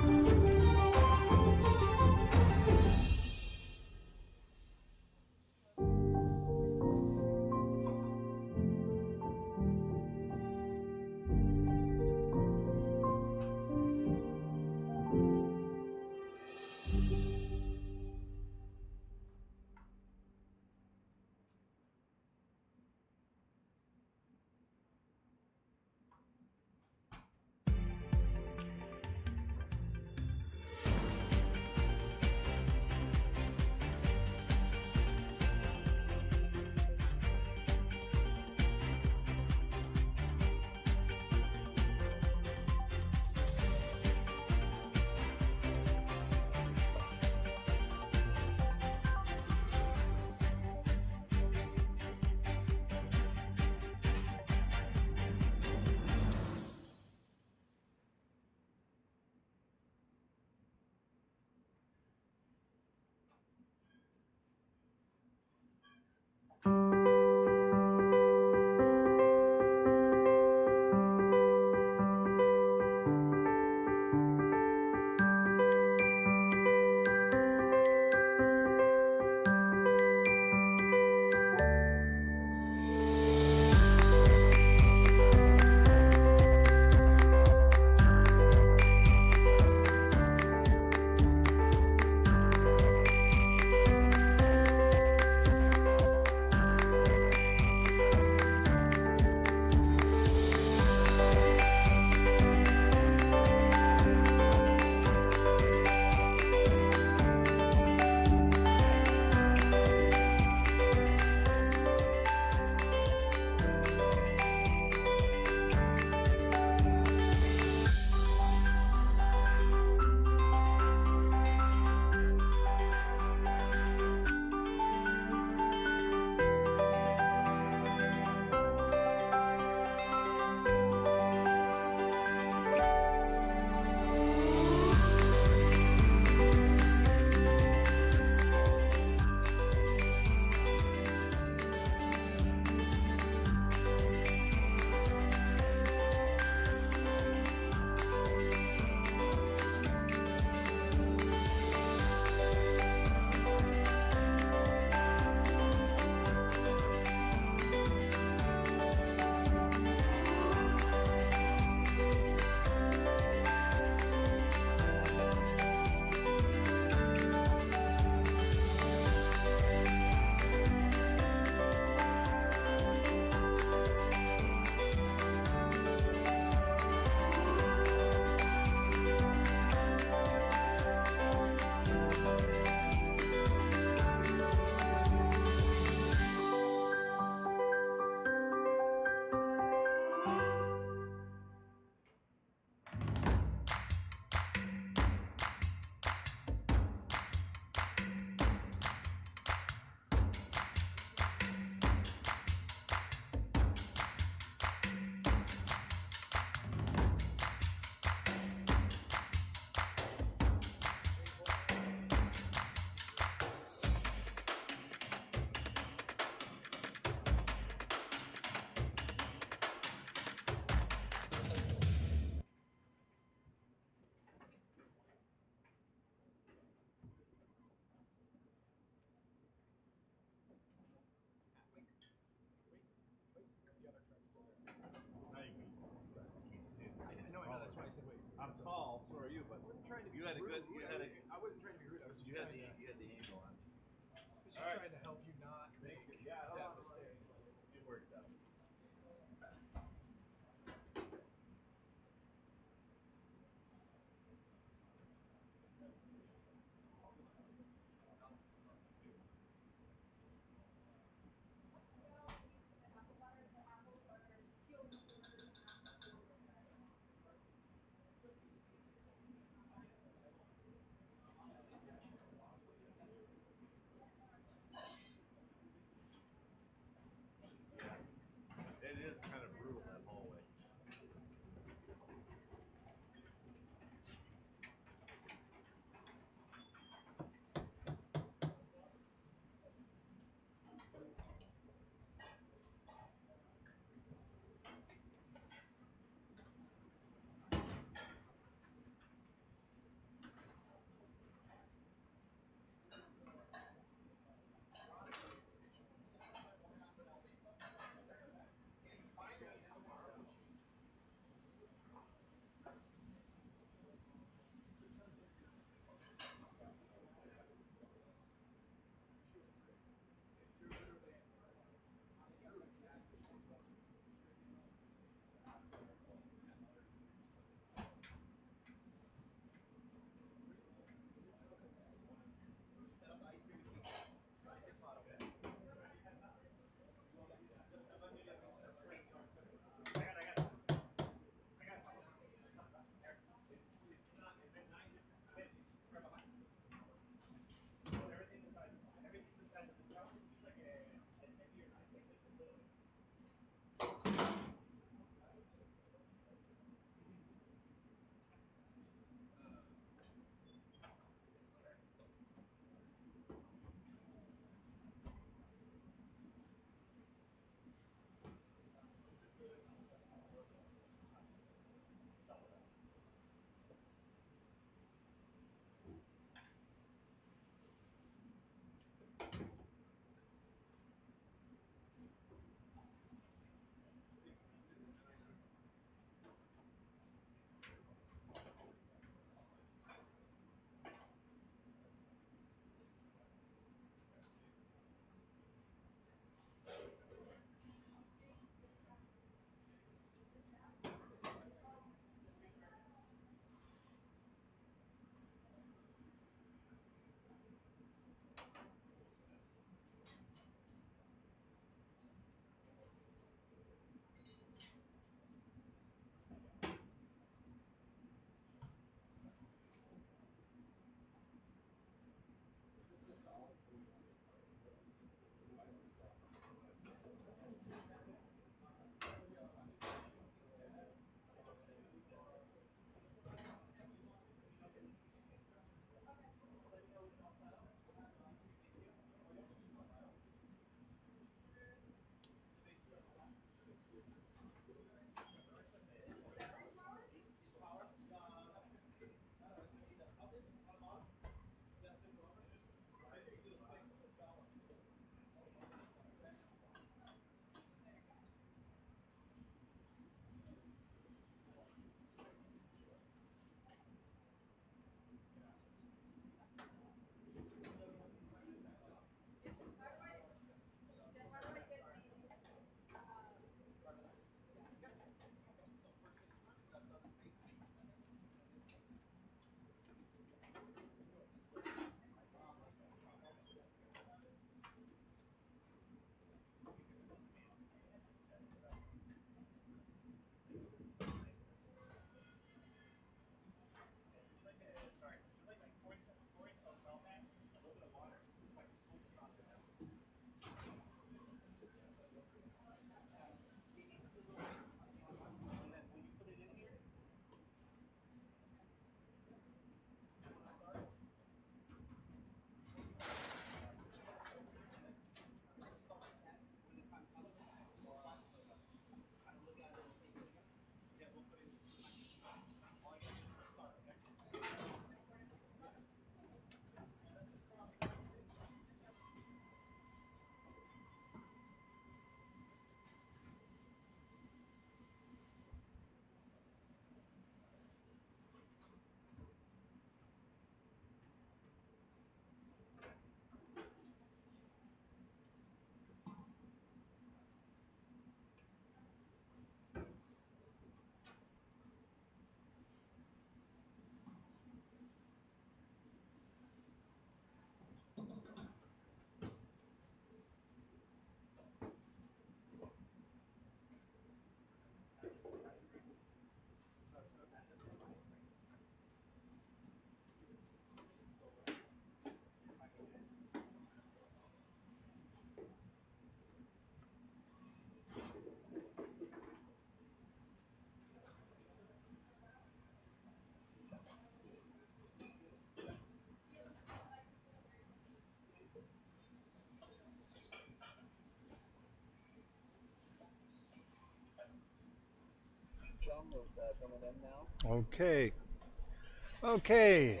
A: Okay.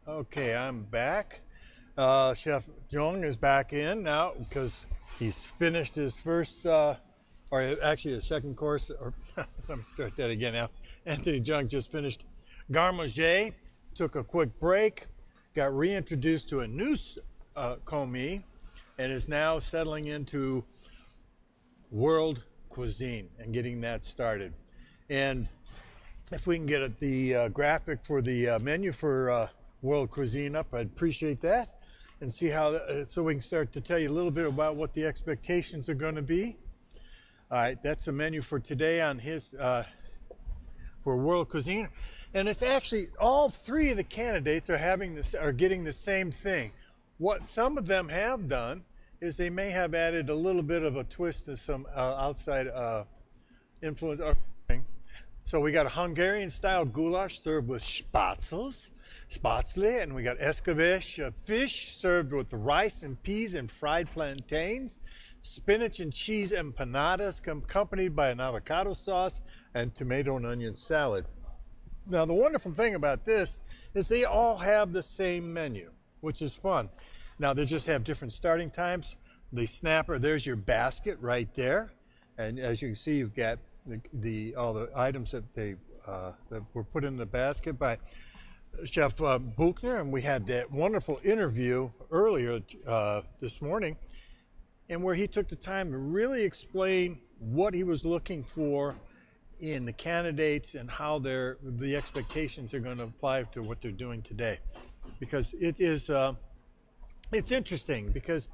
A: Okay, I'm back. Chef Jung is back in now because he's finished his first, or actually his second course, or let me start that again now. Anthony Jung just finished Garde, took a quick break, got reintroduced to a new commis, and is now settling into world cuisine and getting that started. And if we can get the graphic for the menu for world cuisine up, I'd appreciate that, and see how so we can start to tell you a little bit about what the expectations are going to be. All right, that's the menu for today on his for world cuisine, and it's actually all three of the candidates are getting the same thing. What some of them have done is they may have added a little bit of a twist to some outside influence. So we got a Hungarian-style goulash served with spatzle, and we got escabeche fish served with rice and peas and fried plantains, spinach and cheese empanadas accompanied by an avocado sauce and tomato and onion salad. Now, the wonderful thing about this is they all have the same menu, which is fun. Now, they just have different starting times. The snapper, there's your basket right there. And as you can see, you've got all the items that that were put in the basket by Chef Buchner, and we had that wonderful interview earlier this morning, and where he took the time to really explain what he was looking for in the candidates and how the expectations are going to apply to what they're doing today, because it's interesting because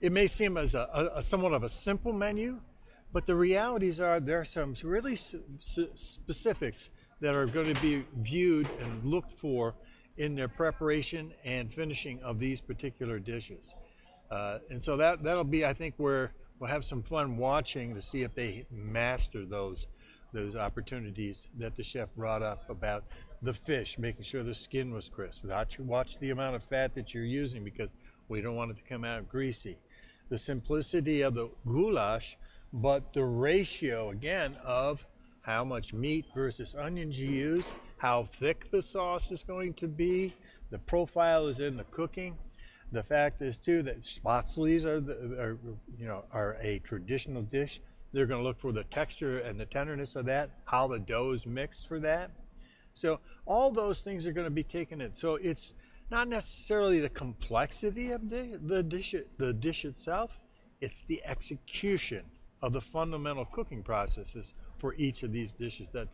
A: it may seem as a somewhat of a simple menu, but the realities are there are some really specifics that are going to be viewed and looked for in their preparation and finishing of these particular dishes. And so that'll be, I think, where we'll have some fun watching to see if they master those opportunities that the chef brought up about the fish, making sure the skin was crisp. Watch the amount of fat that you're using because we don't want it to come out greasy. The simplicity of the goulash, but the ratio, again, of how much meat versus onions you use, how thick the sauce is going to be, the profile is in the cooking. The fact is, too, that spatzles are a traditional dish. They're going to look for the texture and the tenderness of that, how the dough is mixed for that. So all those things are going to be taken in. So it's not necessarily the complexity of the dish itself, it's the execution of the fundamental cooking processes for each of these dishes that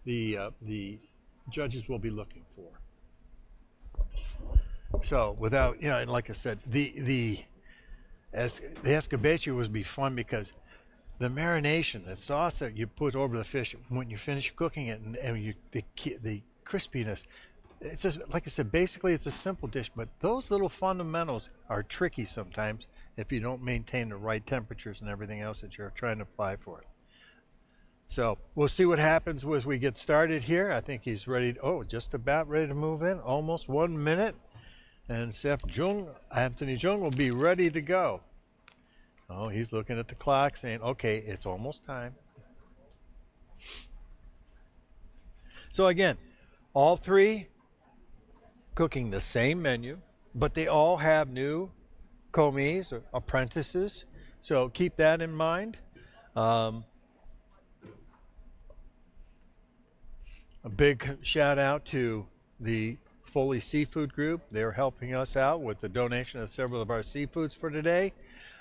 A: the judges will be looking for. So without, and like I said, the escabeche would be fun because the marination, the sauce that you put over the fish when you finish cooking it, and the crispiness, it's just, like I said, basically it's a simple dish, but those little fundamentals are tricky sometimes if you don't maintain the right temperatures and everything else that you're trying to apply for it. So we'll see what happens as we get started here. I think he's ready, just about ready to move in, almost 1 minute. And Chef Anthony Jung will be ready to go. Oh, he's looking at the clock saying, okay, it's almost time. So again, all three cooking the same menu, but they all have new commis or apprentices. So keep that in mind. A big shout out to the Foley Seafood Group. They're helping us out with the donation of several of our seafoods for today.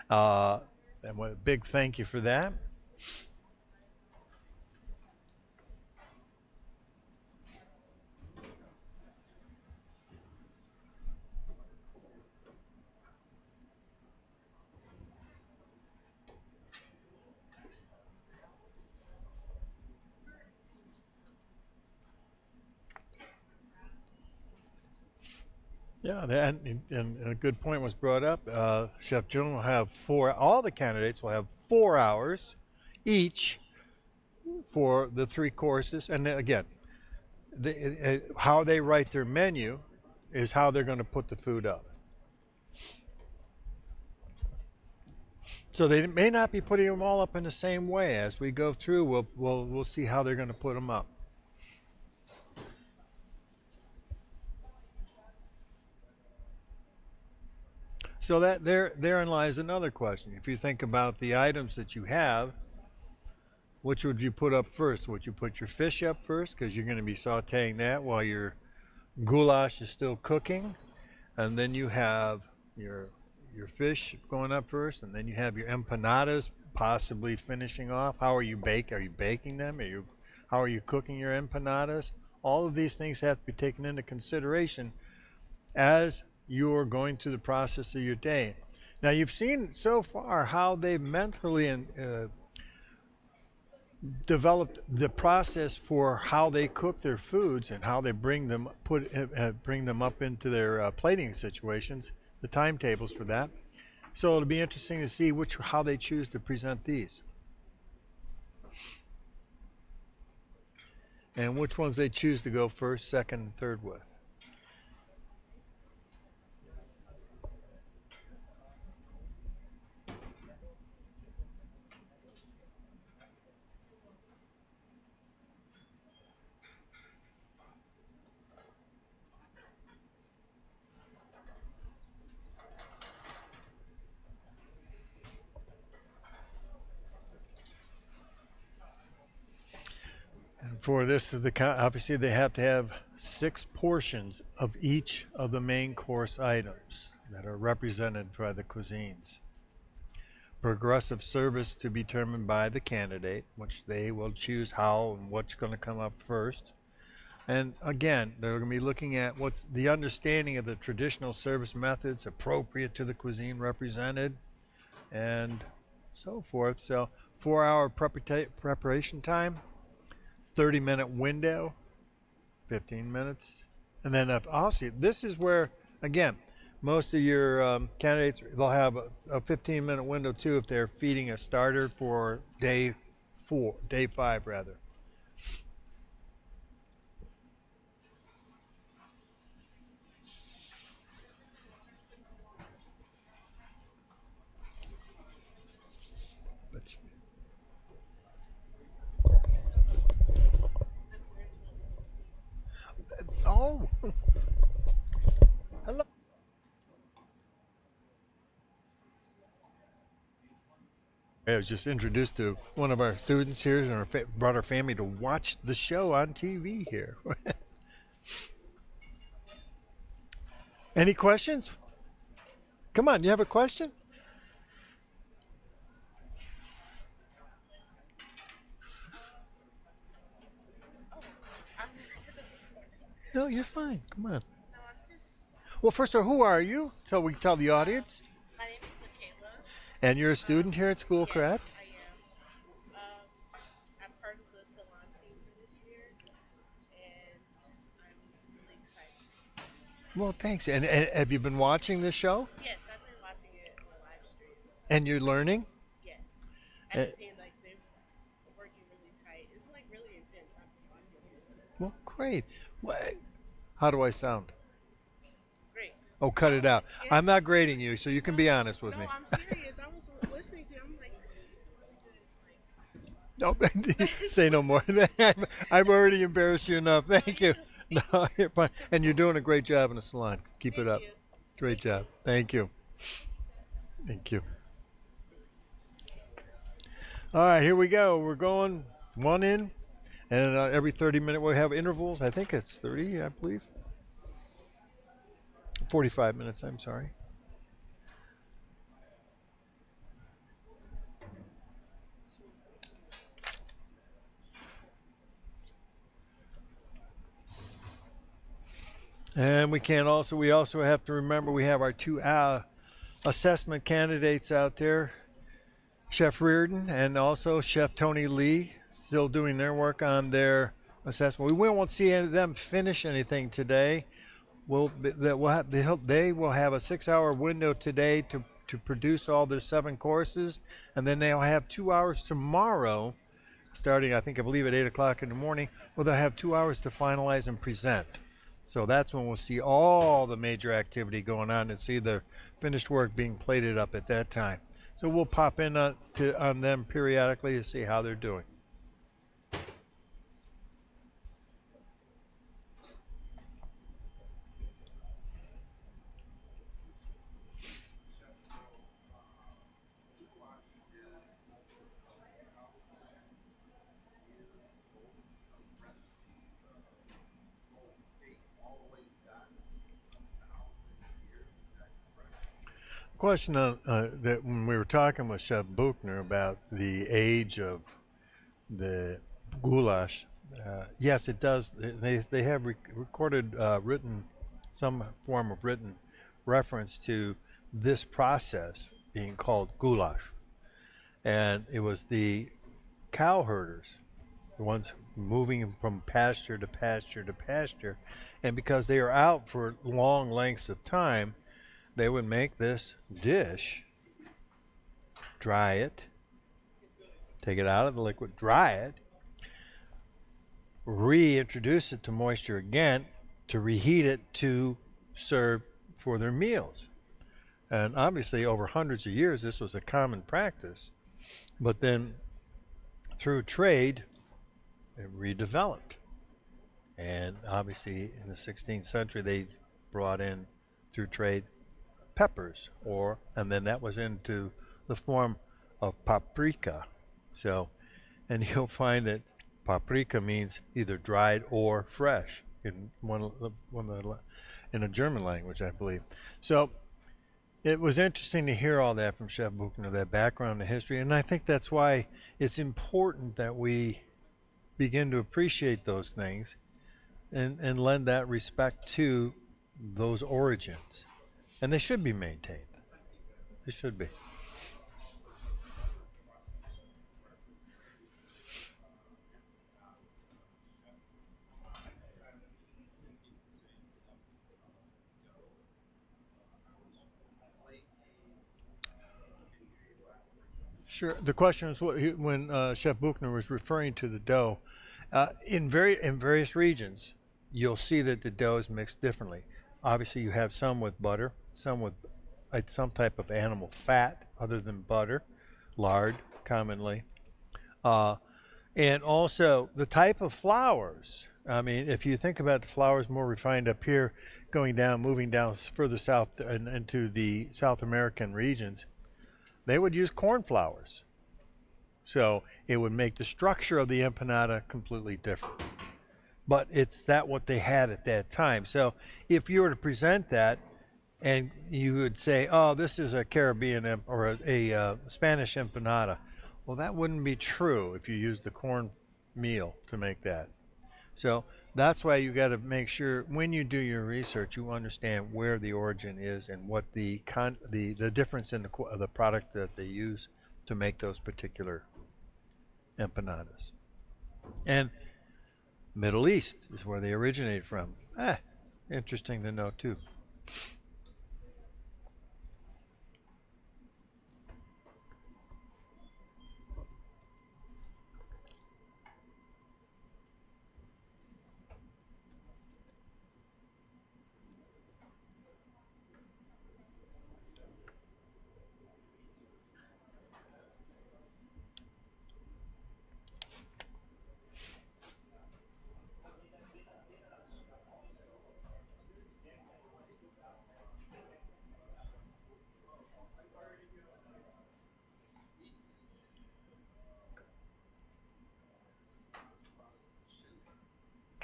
A: And a big thank you for that. Yeah, and a good point was brought up. Chef Jung will have all the candidates will have 4 hours each for the 3 courses. And then again, how they write their menu is how they're going to put the food up. So they may not be putting them all up in the same way. As we go through, we'll see how they're going to put them up. So that therein lies another question. If you think about the items that you have, which would you put up first? Would you put your fish up first because you're going to be sautéing that while your goulash is still cooking, and then you have your fish going up first, and then you have your empanadas possibly finishing off. How are you baking? Are you baking them? How are you cooking your empanadas? All of these things have to be taken into consideration as you're going through the process of your day. Now you've seen so far how they've mentally developed the process for how they cook their foods and how they bring them up into their plating situations, the timetables for that. So it'll be interesting to see how they choose to present these. And which ones they choose to go first, second, and third with. And for this, obviously they have to have 6 portions of each of the main course items that are represented by the cuisines. Progressive service to be determined by the candidate, which they will choose how and what's going to come up first. And again, they're going to be looking at what's the understanding of the traditional service methods appropriate to the cuisine represented and so forth. So 4-hour preparation time, 30-minute window, 15 minutes. And then also, this is where, again, most of your candidates, they'll have a 15-minute window too if they're feeding a starter for day 5 rather. Oh, hello. I was just introduced to one of our students here and brought our family to watch the show on TV here. Any questions? Come on, you have a question? No, you're fine. Come on. Well, first of all, who are you? So we can tell the audience.
I: My name is Michaela.
T: And you're a student here at Schoolcraft?
I: Yes, I am. I'm part of the salon team for this year, and I'm really excited.
T: Well, thanks. And have you been watching this show?
I: Yes, I've been watching it on the live stream.
T: And you're learning?
I: Yes. I've seen like they're working really tight. It's like really intense. I've been watching it.
T: Well, great. How do I sound?
I: Great.
T: Oh, cut it out. I'm not grading you, so you can be honest with me.
I: No, I'm serious. I was listening to him. I'm like, this is really good. Like,
T: No, say no more. I've already embarrassed you enough. Thank you. No, you're fine. And you're doing a great job in the salon. Keep it up. Great job. Thank you. Thank you. All right, here we go. We're going one in, and every 30 minutes we'll have intervals. I think it's 30, I believe. 45 minutes, I'm sorry. And we also have to remember we have our 2 assessment candidates out there, Chef Reardon and also Chef Tony Lee, still doing their work on their assessment. We won't see any of them finish anything today. They will have a 6-hour window today to produce all their 7 courses, and then they'll have 2 hours tomorrow, starting I believe at 8 o'clock in the morning, where they'll have 2 hours to finalize and present. So that's when we'll see all the major activity going on and see the finished work being plated up at that time.
A: So we'll pop in on them periodically to see how they're doing. Question on that when we were talking with Chef Buchner about the age of the goulash, yes, it does. They have recorded written some form of written reference to this process being called goulash, and it was the cow herders, the ones moving from pasture to pasture to pasture, and because they are out for long lengths of time, they would make this dish, dry it, take it out of the liquid, dry it, reintroduce it to moisture again to reheat it to serve for their meals. And obviously over hundreds of years this was a common practice, but then through trade it redeveloped. And obviously in the 16th century they brought in through trade peppers, and then that was into the form of paprika. So, and you'll find that paprika means either dried or fresh in in a German language, I believe. So it was interesting to hear all that from Chef Buchner, that background, the history, and I think that's why it's important that we begin to appreciate those things and lend that respect to those origins. And they should be maintained. They should be. Sure. The question is when Chef Buchner was referring to the dough, in various regions, you'll see that the dough is mixed differently. Obviously, you have some with butter, some with some type of animal fat other than butter, lard commonly, and also the type of flours. I mean, if you think about the flours more refined up here, moving down further south and into the South American regions, they would use corn flours. So it would make the structure of the empanada completely different. But it's what they had at that time. So if you were to present that and you would say, oh, this is a Caribbean or a Spanish empanada, well, that wouldn't be true if you used the corn meal to make that. So that's why you got to make sure when you do your research, you understand where the origin is and what the difference in the product that they use to make those particular empanadas. And Middle East is where they originate from. Interesting to know too.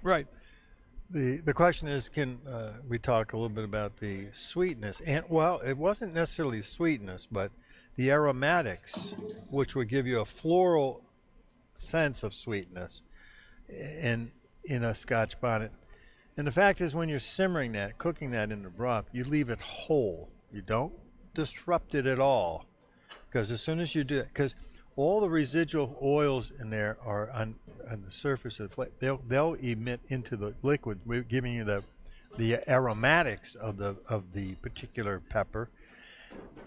A: Right. The question is, can we talk a little bit about the sweetness? And well, it wasn't necessarily sweetness, but the aromatics, which would give you a floral sense of sweetness in a Scotch bonnet. And the fact is, when you're simmering that, cooking that in the broth, you leave it whole. You don't disrupt it at all, because as soon as you do it, because all the residual oils in there are on the surface of the plate. They'll emit into the liquid, giving you the aromatics of the particular pepper.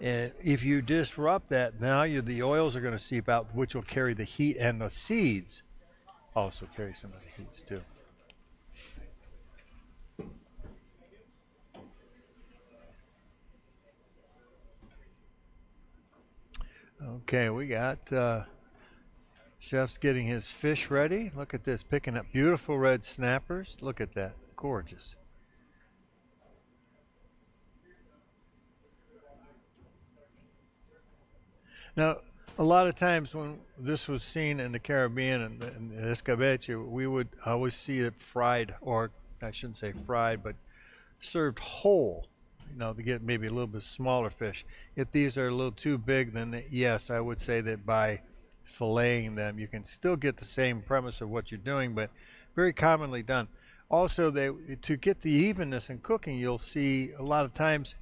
A: And if you disrupt that, now the oils are going to seep out, which will carry the heat, and the seeds also carry some of the heats too. Okay, we got chef's getting his fish ready. Look at this, picking up beautiful red snappers. Look at that, gorgeous. Now, a lot of times when this was seen in the Caribbean and escabeche, we would always see it fried, or I shouldn't say fried, but served whole. You know, to get maybe a little bit smaller fish. If these are a little too big, then yes, I would say that by filleting them, you can still get the same premise of what you're doing, but very commonly done. Also, to get the evenness in cooking, you'll see a lot of times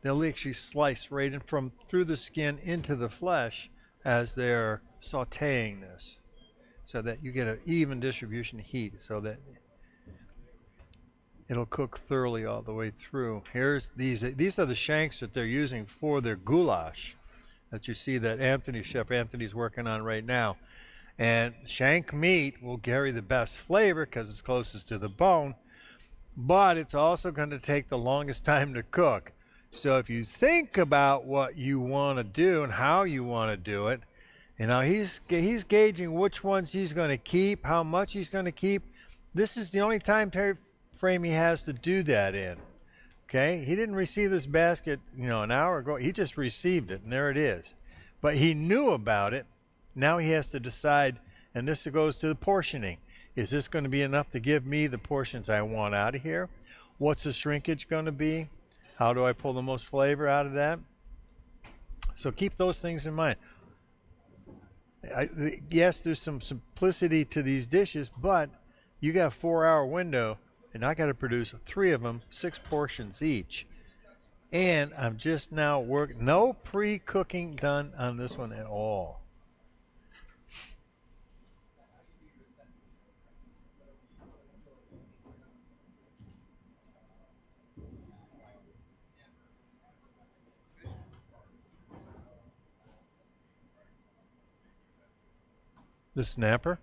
A: they'll actually slice right in from through the skin into the flesh as they're sautéing this, so that you get an even distribution of heat, so that it'll cook thoroughly all the way through. Here's these are the shanks that they're using for their goulash that you see that Chef Anthony's working on right now. And shank meat will carry the best flavor because it's closest to the bone, but it's also going to take the longest time to cook. So if you think about what you want to do and how you want to do it, you know, he's gauging which ones he's going to keep, how much he's going to keep. This is the only time frame he has to do that in. Okay, he didn't receive this basket, you know, an hour ago. He just received it, and there it is. But he knew about it. Now he has to decide, and this goes to the portioning. Is this going to be enough to give me the portions I want out of here? What's the shrinkage going to be? How do I pull the most flavor out of that? So keep those things in mind. Yes, there's some simplicity to these dishes, but you got a 4-hour window, and I got to produce 3 of them, 6 portions each. And I'm just now working, no pre-cooking done on this one at all. The snapper?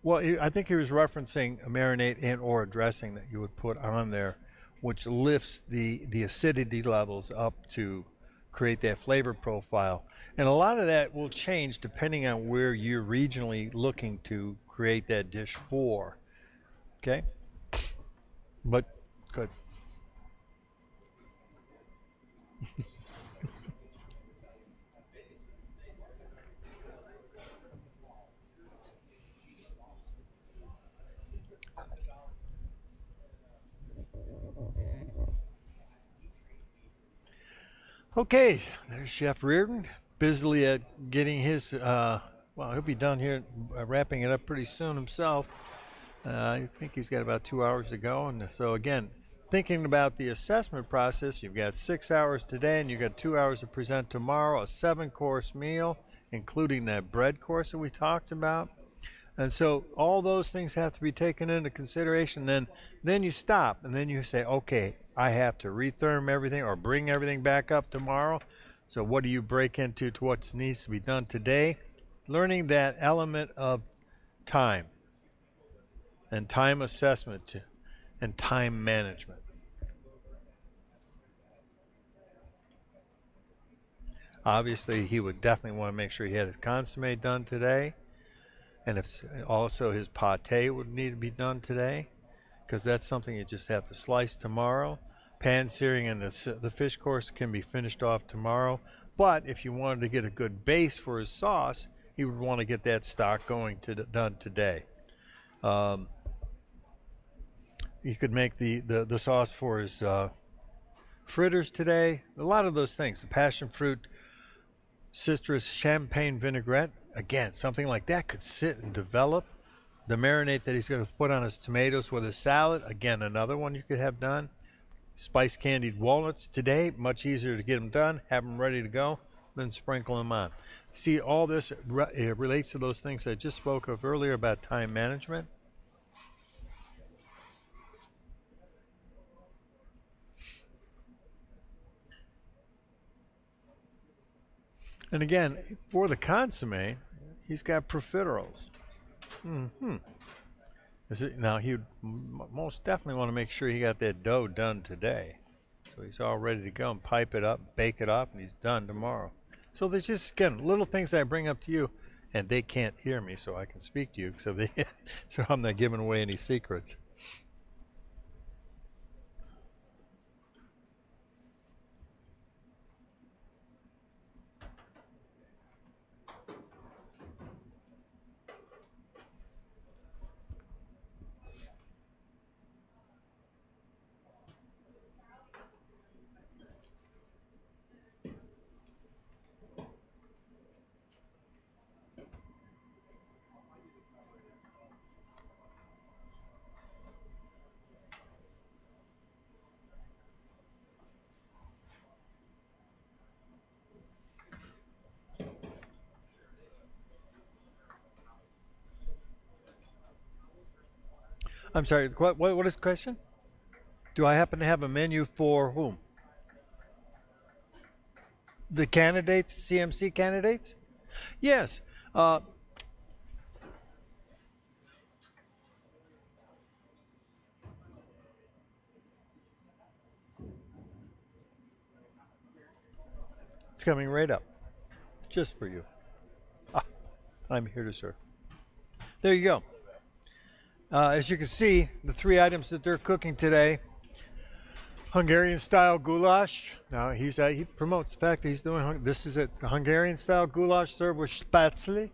A: Well, I think he was referencing a marinade and or a dressing that you would put on there, which lifts the acidity levels up to create that flavor profile. And a lot of that will change depending on where you're regionally looking to create that dish for. Okay? But good. Okay, there's Chef Reardon, busily at getting his, well, he'll be done here, wrapping it up pretty soon himself. I think he's got about 2 hours to go. And so, again, thinking about the assessment process, you've got 6 hours today and you've got 2 hours to present tomorrow, a 7-course meal, including that bread course that we talked about. And so all those things have to be taken into consideration. Then you stop and then you say, okay, I have to retherm everything or bring everything back up tomorrow. So what do you break into to what needs to be done today? Learning that element of time and time assessment and time management. Obviously, he would definitely want to make sure he had his consommé done today. And if also his pate would need to be done today, because that's something you just have to slice tomorrow. Pan searing and the fish course can be finished off tomorrow. But if you wanted to get a good base for his sauce, he would want to get that stock going done today. You could make the sauce for his fritters today. A lot of those things, the passion fruit, citrus, champagne vinaigrette, again, something like that could sit and develop. The marinade that he's going to put on his tomatoes with his salad, again, another one you could have done. Spiced candied walnuts today, much easier to get them done, have them ready to go, then sprinkle them on. See, all this relates to those things I just spoke of earlier about time management. And again, for the consomme, he's got profiteroles. Mm-hmm. Now, he would most definitely want to make sure he got that dough done today. So he's all ready to go and pipe it up, bake it off, and he's done tomorrow. So there's just, again, little things I bring up to you, and they can't hear me, so I can speak to you, so I'm not giving away any secrets. I'm sorry, what is the question? Do I happen to have a menu for whom? The candidates, CMC candidates? Yes. It's coming right up, just for you. I'm here to serve. There you go. As you can see, the three items that they're cooking today: Hungarian-style goulash. Now he promotes the fact that he's doing this is a Hungarian-style goulash served with spätzle.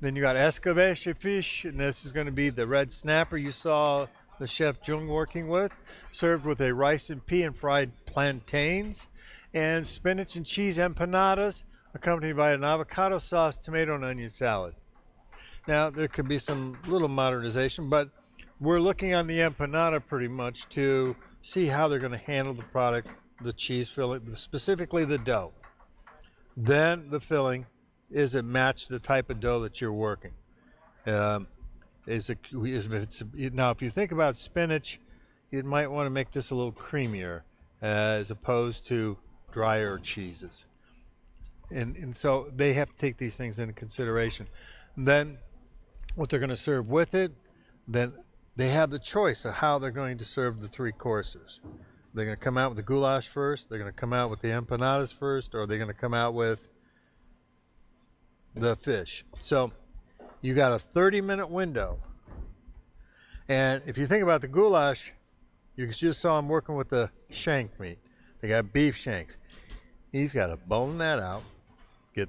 A: Then you got escabeche fish, and this is going to be the red snapper you saw the chef Jung working with, served with a rice and pea and fried plantains, and spinach and cheese empanadas, accompanied by an avocado sauce, tomato, and onion salad. Now, there could be some little modernization, but we're looking on the empanada pretty much to see how they're going to handle the product, the cheese filling, specifically the dough. Then the filling, is it match the type of dough that you're working? Now, if you think about spinach, you might want to make this a little creamier as opposed to drier cheeses. And so they have to take these things into consideration. And then what they're going to serve with it, then they have the choice of how they're going to serve the three courses. They're going to come out with the goulash first, they're going to come out with the empanadas first, or they're going to come out with the fish. So you got a 30-minute window. And if you think about the goulash, you just saw him working with the shank meat. They got beef shanks. He's got to bone that out, he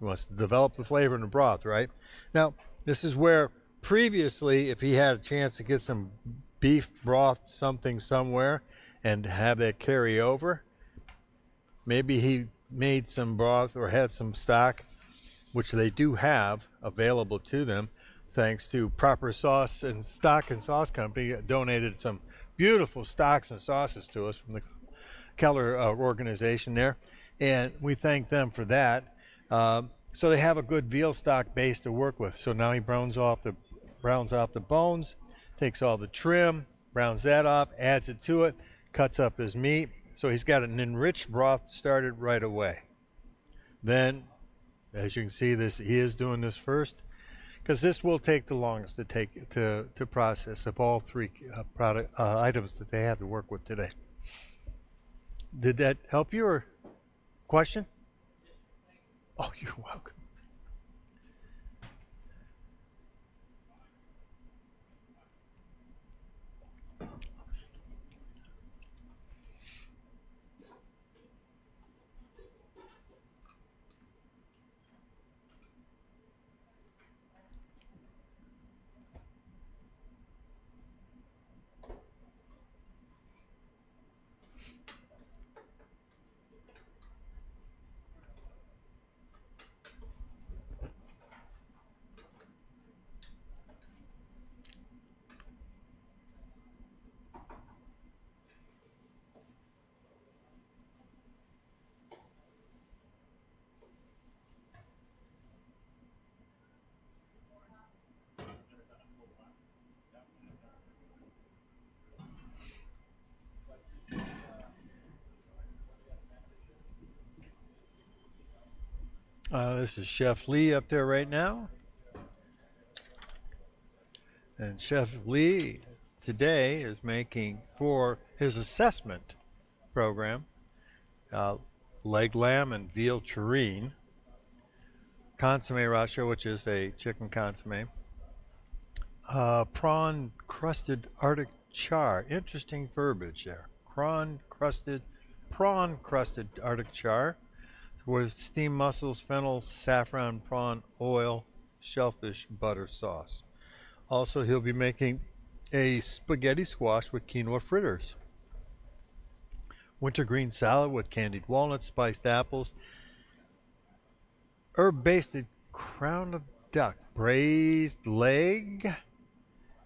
A: wants to develop the flavor in the broth, right? Now, this is where previously, if he had a chance to get some beef broth something somewhere and have that carry over, maybe he made some broth or had some stock, which they do have available to them, thanks to Proper Sauce and Stock and Sauce Company donated some beautiful stocks and sauces to us from the Keller organization there, and we thank them for that. So they have a good veal stock base to work with. So now he browns off the bones, takes all the trim, browns that off, adds it to it, cuts up his meat. So he's got an enriched broth started right away. Then, as you can see, he is doing this first, because this will take the longest to process of all three items that they have to work with today. Did that help you, or question? Oh, you're welcome. This is Chef Lee up there right now. And Chef Lee today is making for his assessment program leg lamb and veal terrine, consomme rasher, which is a chicken consomme, prawn crusted Arctic char. Interesting verbiage there. Prawn crusted Arctic char with steamed mussels, fennel, saffron, prawn oil, shellfish butter sauce. Also, he'll be making a spaghetti squash with quinoa fritters, wintergreen salad with candied walnuts, spiced apples, herb-basted crown of duck, braised leg,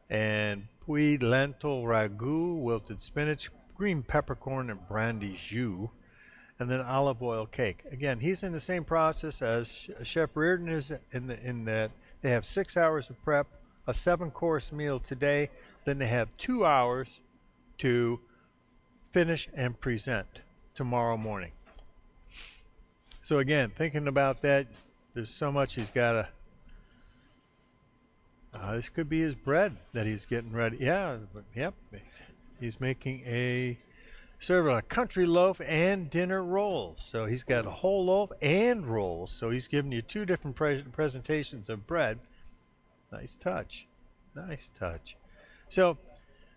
A: and puy lentil ragu, wilted spinach, green peppercorn, and brandy jus, and then olive oil cake. Again, he's in the same process as Chef Reardon is in that they have 6 hours of prep, a 7-course meal today, then they have 2 hours to finish and present tomorrow morning. So again, thinking about that, there's so much he's got to. This could be his bread that he's getting ready. Yeah, yep. He's making a serve a country loaf and dinner rolls. So he's got a whole loaf and rolls. So he's giving you 2 different presentations of bread. Nice touch. Nice touch. So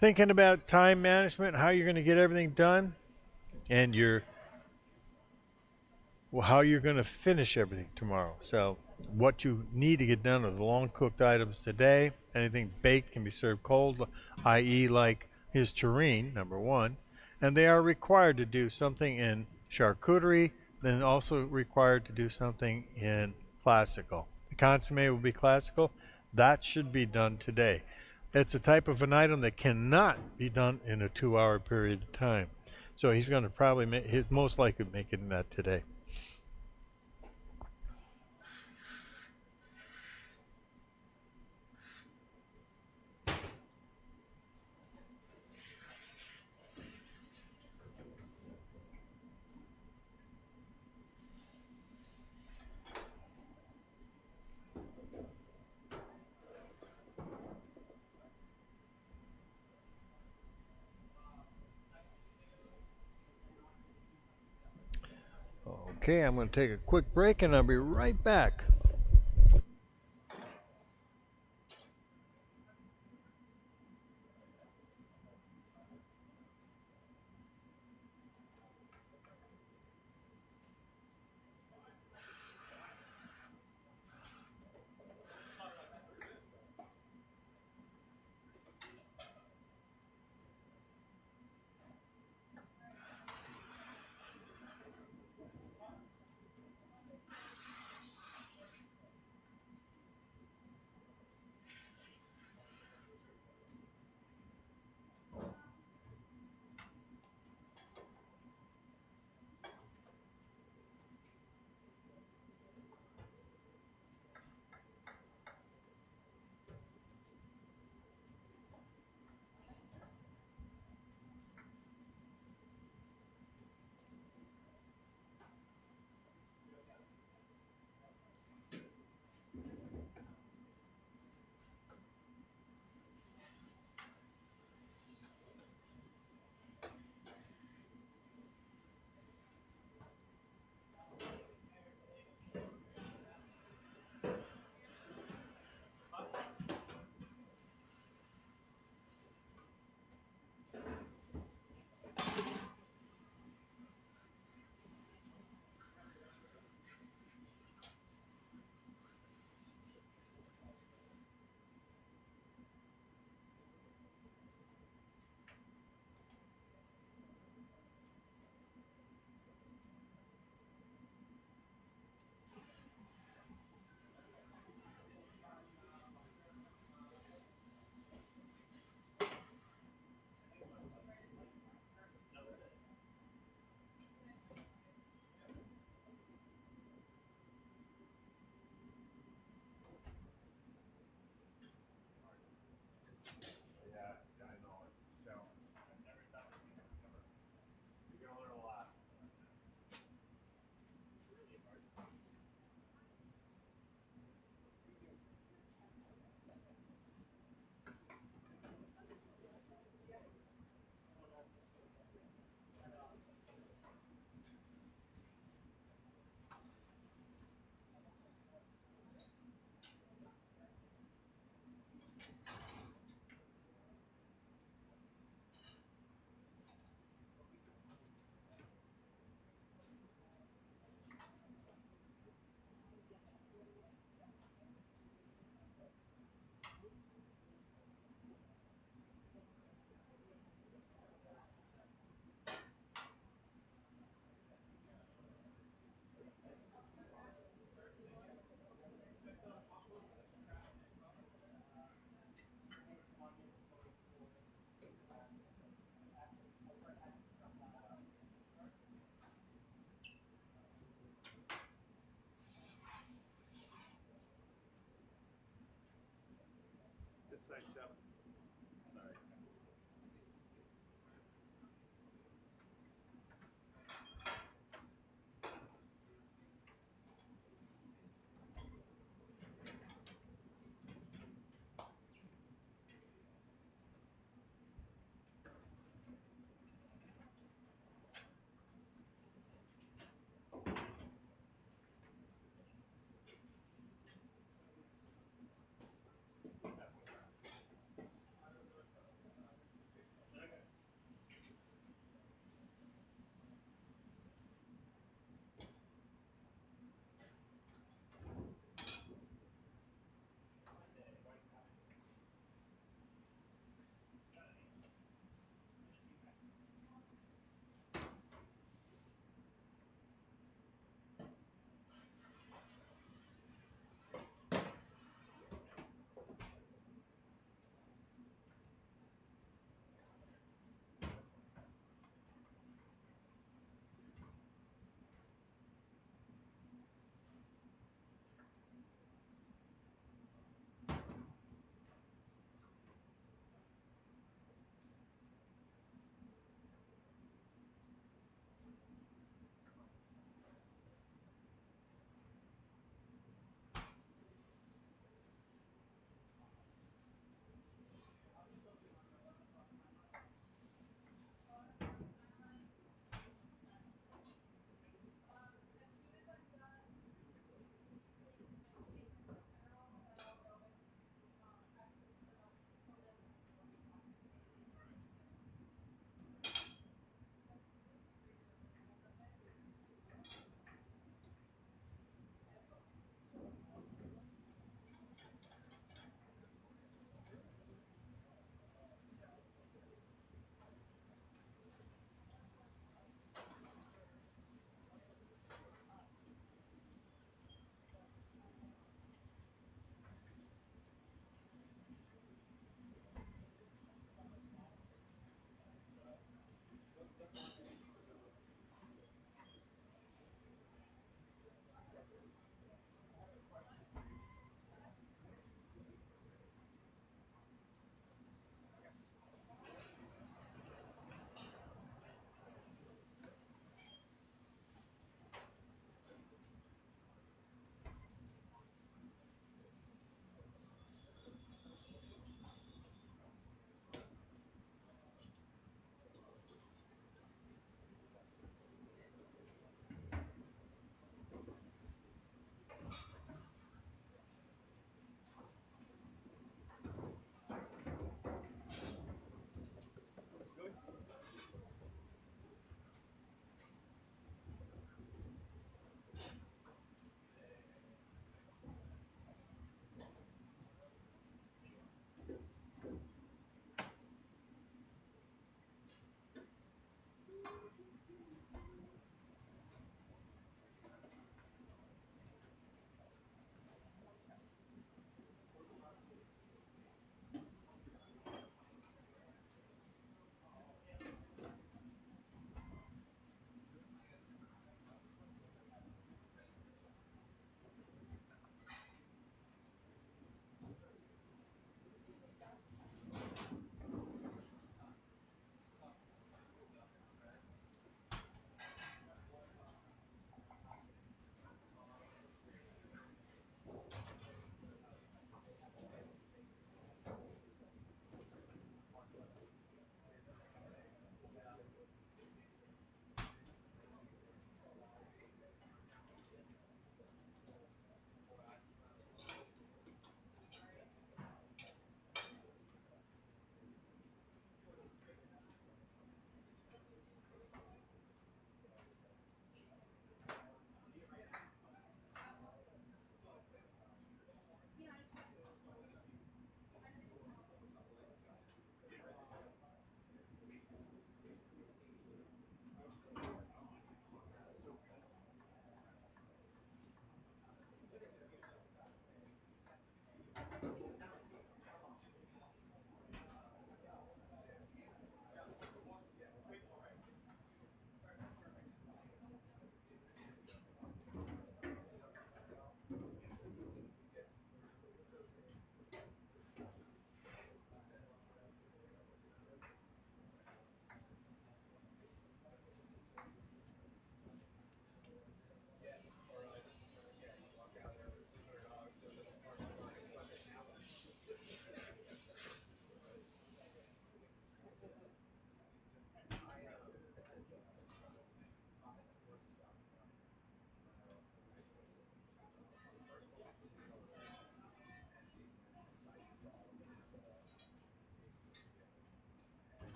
A: thinking about time management, how you're going to get everything done, and how you're going to finish everything tomorrow. So what you need to get done are the long cooked items today. Anything baked can be served cold, i.e. like his terrine, number 1. And they are required to do something in charcuterie, then also required to do something in classical. The consomme will be classical. That should be done today. It's a type of an item that cannot be done in a 2-hour period of time. So he's going to probably he's most likely making that today. Okay, I'm going to take a quick break and I'll be right back.
H: Thanks, Chef. Sorry.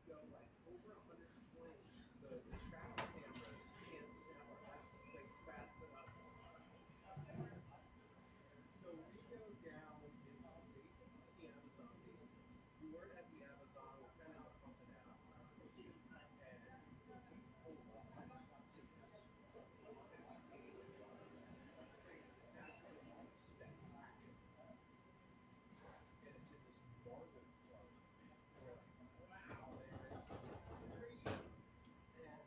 J: go like over 120. The traffic cameras can't snap our license plates fast enough. So we go down into basically the Amazon basement. We weren't at the Amazon, we're kind of pumping out. And we pull up to this absolutely spectacular. And it's in this marble club. We're like, wow, man, it's crazy. And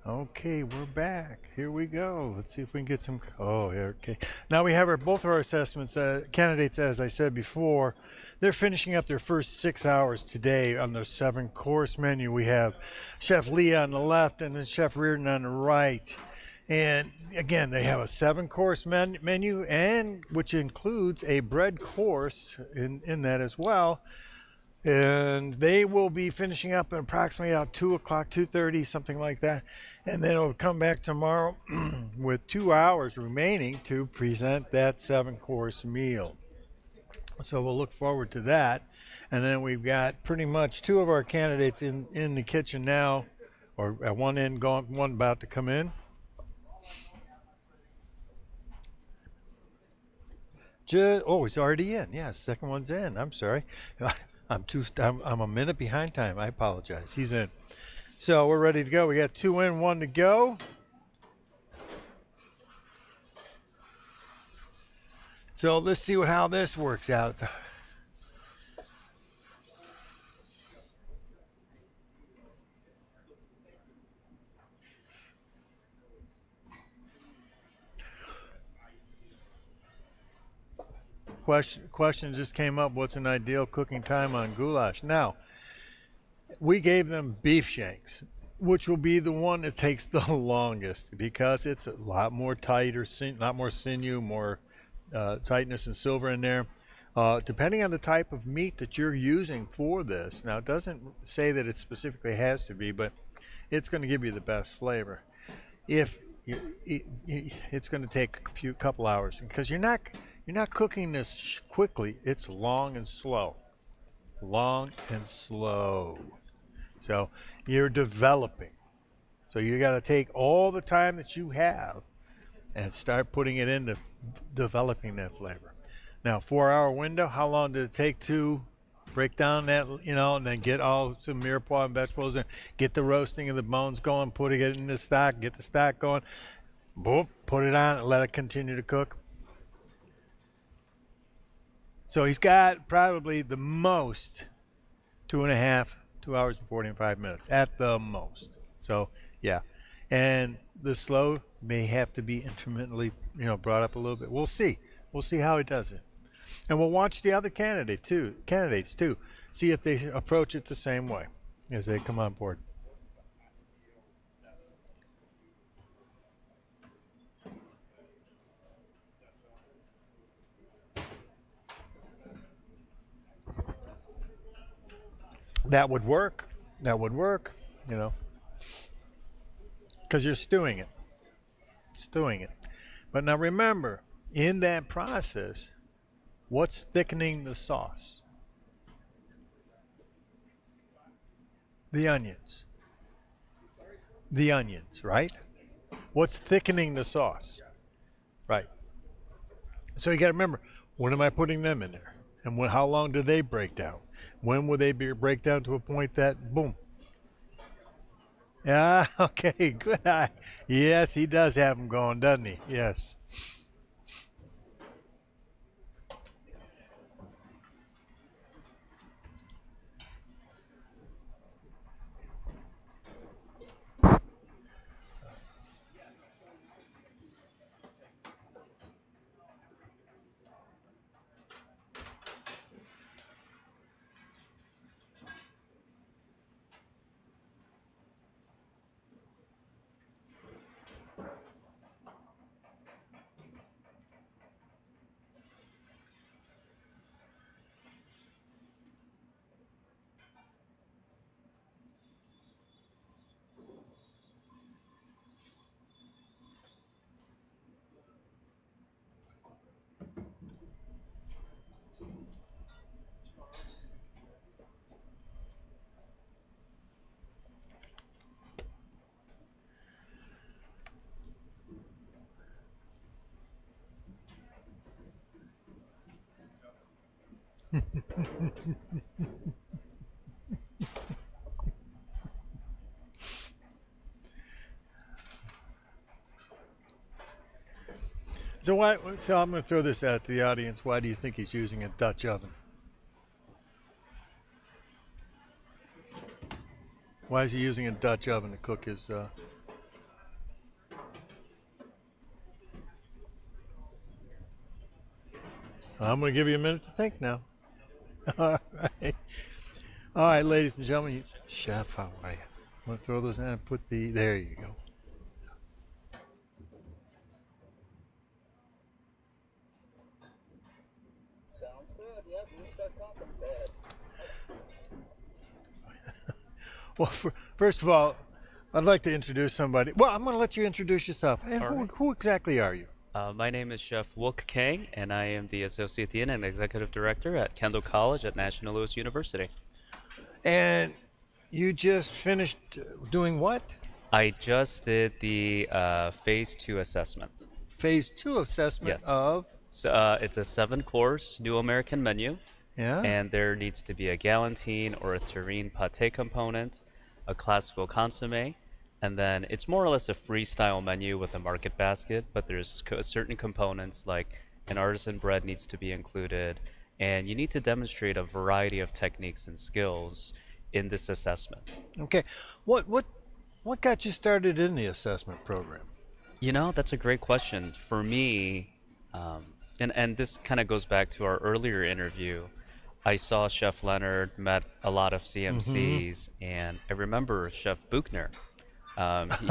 A: Okay, we're back. Here we go. Let's see if we can get some. Oh, yeah, okay. Now we have both of our assessments. Candidates, as I said before, they're finishing up their first 6 hours today on their 7-course menu. We have Chef Leah on the left and then Chef Reardon on the right. And again, they have a 7-course menu, and which includes a bread course in that as well. And they will be finishing up at approximately about 2 o'clock, 2:30, something like that. And then it'll come back tomorrow with 2 hours remaining to present that 7-course meal. So we'll look forward to that. And then we've got pretty much 2 of our candidates in the kitchen now, or at one end gone, one about to come in. Oh, he's already in. Yeah, second one's in. I'm sorry. I'm a minute behind time. I apologize. He's in. So we're ready to go. We got 2 in, 1 to go. So let's see how this works out. Question just came up. What's an ideal cooking time on goulash? Now, we gave them beef shanks, which will be the one that takes the longest because it's a lot more tighter, lot more sinew, more tightness and silver in there. Depending on the type of meat that you're using for this, now it doesn't say that it specifically has to be, but it's going to give you the best flavor. It's going to take a couple hours because you're not cooking this quickly. It's long and slow. Long and slow. So you're developing. So you got to take all the time that you have and start putting it into developing that flavor. Now, 4-hour window, how long did it take to break down that, and then get all some mirepoix and vegetables and get the roasting of the bones going, putting it in the stock, get the stock going, boom, put it on and let it continue to cook. So he's got probably the most 2 hours and 45 minutes at the most. So yeah, and the slow may have to be intermittently, brought up a little bit. We'll see how he does it, and we'll watch the other candidates too, see if they approach it the same way as they come on board. That would work, because you're stewing it. But now remember, in that process, what's thickening the sauce? The onions. The onions, right? What's thickening the sauce? Right. So you got to remember, when am I putting them in there? And how long do they break down? When will they break down to a point that, boom, Yeah, okay, good. Yes, he does have them going, doesn't he? Yes. So why? So I'm going to throw this at the audience. Why do you think he's using a Dutch oven? Why is he using a Dutch oven to cook his? I'm going to give you a minute to think now. All right. All right, ladies and gentlemen, Chef, how are you? I'm going to throw those in and put the. There you go.
L: Sounds good. Yep, you start talking. Go ahead.
A: Well, first of all, I'd like to introduce somebody. Well, I'm going to let you introduce yourself. And who exactly are you?
P: My name is Chef Wook Kang, and I am the Associate Dean and Executive Director at Kendall College at National Louis University.
A: And you just finished doing what?
P: I just did the Phase 2 assessment.
A: Phase 2 assessment of?
P: So, it's a 7-course New American menu.
A: Yeah.
P: And there needs to be a galantine or a terrine pate component, a classical consomme, and then it's more or less a freestyle menu with a market basket, but there's certain components like an artisan bread needs to be included, and you need to demonstrate a variety of techniques and skills in this assessment.
A: Okay. What got you started in the assessment program?
P: You know, that's a great question. For me, and this kind of goes back to our earlier interview, I saw Chef Leonard, met a lot of CMCs, and I remember Chef Buchner.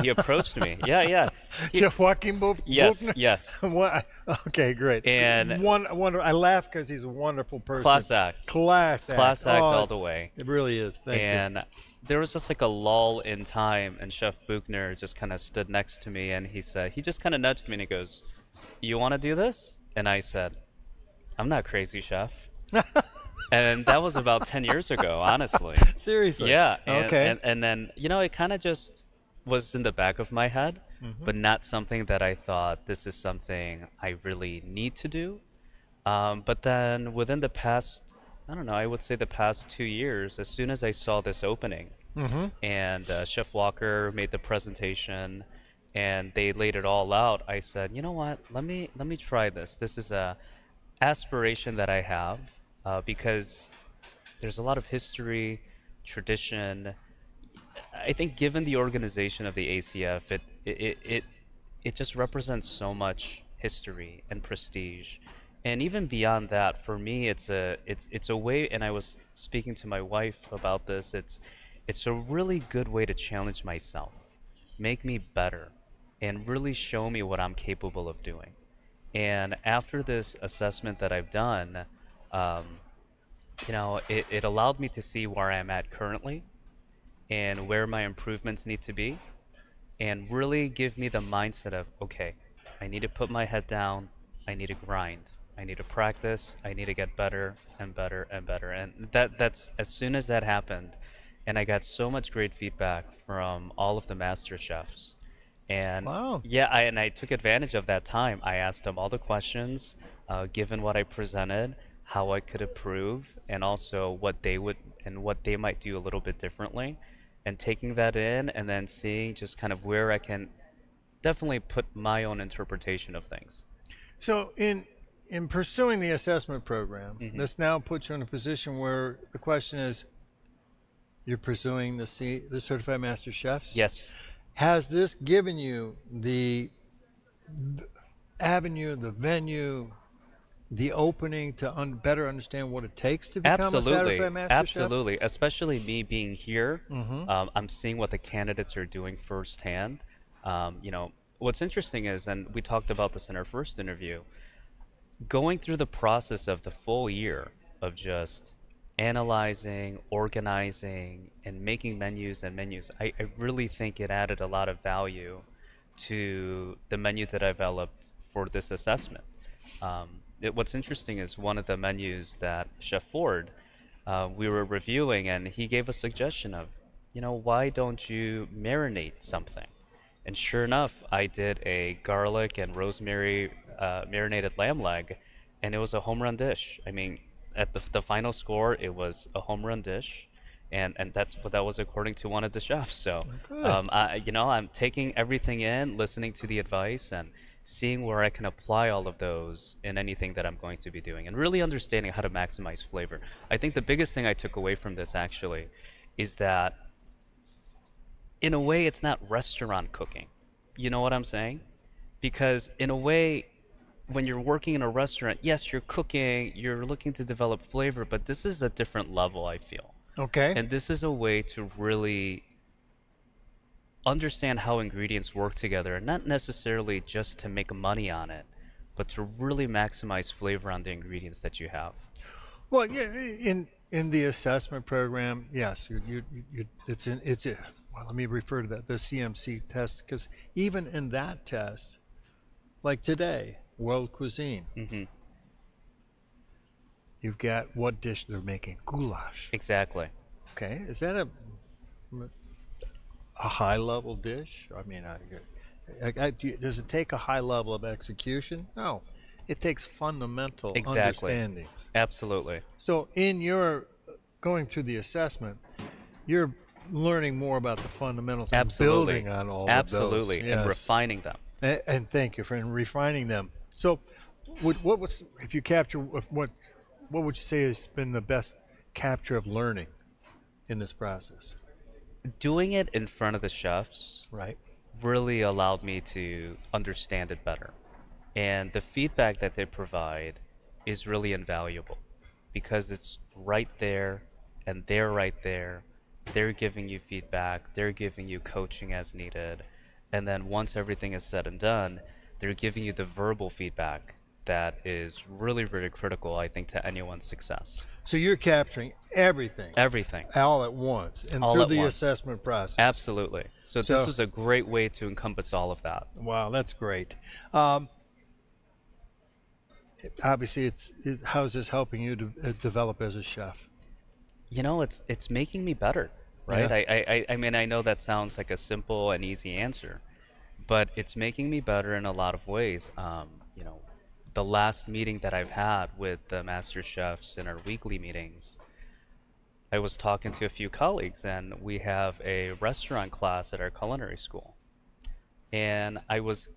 P: He approached me. Yeah.
A: Chef Joaquin Buchner?
P: Yes.
A: Okay, great.
P: And
A: I laugh because he's a wonderful person.
P: Class act.
A: Class act
P: all the way.
A: It really is. Thank you.
P: And there was just like a lull in time, and Chef Buchner just kind of stood next to me, and he just kind of nudged me, and he goes, "You want to do this?" And I said, "I'm not crazy, Chef." And that was about 10 years ago, honestly.
A: Seriously?
P: Yeah.
A: Okay.
P: And then, you know, it kind of just was in the back of my head, but not something that I thought this is something I really need to do. But then within the past, I don't know, I would say the past 2 years, as soon as I saw this opening, and Chef Walker made the presentation, and they laid it all out, I said, you know what, let me try this. This is a aspiration that I have. Because there's a lot of history, tradition. I think given the organization of the ACF, it just represents so much history and prestige. And even beyond that, for me, it's a way. And I was speaking to my wife about this. It's a really good way to challenge myself, make me better, and really show me what I'm capable of doing. And after this assessment that I've done, you know, it allowed me to see where I'm at currently and where my improvements need to be, and really give me the mindset of, okay, I need to put my head down, I need to grind, I need to practice, I need to get better and better and better. And that's as soon as that happened, and I got so much great feedback from all of the master chefs. And
A: wow.
P: Yeah, I took advantage of that time. I asked them all the questions, given what I presented, how I could improve, and also what they would and what they might do a little bit differently. and taking that in and then seeing just kind of where I can definitely put my own interpretation of things.
A: So in pursuing the assessment program, this now puts you in a position where the question is, you're pursuing the Certified Master Chefs?
P: Yes.
A: Has this given you the avenue, the venue, the opening to better understand what it takes to become a Certified Master Chef?
P: Absolutely. Especially me being here, I'm seeing what the candidates are doing firsthand. You know, what's interesting is, and we talked about this in our first interview, going through the process of the full year of just analyzing, organizing, and making menus and menus, I really think it added a lot of value to the menu that I developed for this assessment. What's interesting is one of the menus that Chef Ford, we were reviewing, and he gave a suggestion of, you know, why don't you marinate something? And sure enough, I did a garlic and rosemary marinated lamb leg, and it was a home run dish. I mean, at the final score, it was a home run dish, and that was according to one of the chefs. So, you know, I'm taking everything in, listening to the advice, and seeing where I can apply all of those in anything that I'm going to be doing, and really understanding how to maximize flavor. I think the biggest thing I took away from this actually is that, in a way, it's not restaurant cooking. You know what I'm saying? Because in a way, when you're working in a restaurant, yes, you're cooking, you're looking to develop flavor, but this is a different level, I feel.
A: Okay.
P: And this is a way to really understand how ingredients work together, and not necessarily just to make money on it, but to really maximize flavor on the ingredients that you have.
A: Well, yeah, in the assessment program, yes, well, let me refer to that, the CMC test, because even in that test, like today, World Cuisine, you've got what dish they're making, goulash.
P: Exactly.
A: Okay, is that a high level dish? I mean, does it take a high level of execution? No, it takes fundamental understandings.
P: Absolutely.
A: So in your going through the assessment, you're learning more about the fundamentals and building on all of those.
P: Absolutely, and refining them.
A: And thank you for refining them. So, what was, if you capture, what would you say has been the best capture of learning in this process?
P: Doing it in front of the chefs,
A: right,
P: really allowed me to understand it better. And the feedback that they provide is really invaluable, because it's right there and they're right there. They're giving you feedback, they're giving you coaching as needed. And then once everything is said and done, they're giving you the verbal feedback that is really, really critical, I think, to anyone's success.
A: So you're capturing everything.
P: Everything.
A: All at once, and
P: all
A: through
P: at
A: the
P: once.
A: assessment process.
P: Absolutely. So this was a great way to encompass all of that.
A: Wow, that's great. Obviously, how is this helping you to develop as a chef?
P: You know, it's making me better, right?
A: Yeah.
P: I mean, I know that sounds like a simple and easy answer, but it's making me better in a lot of ways. You know, the last meeting that I've had with the master chefs in our weekly meetings, I was talking to a few colleagues, and we have a restaurant class at our culinary school. And I was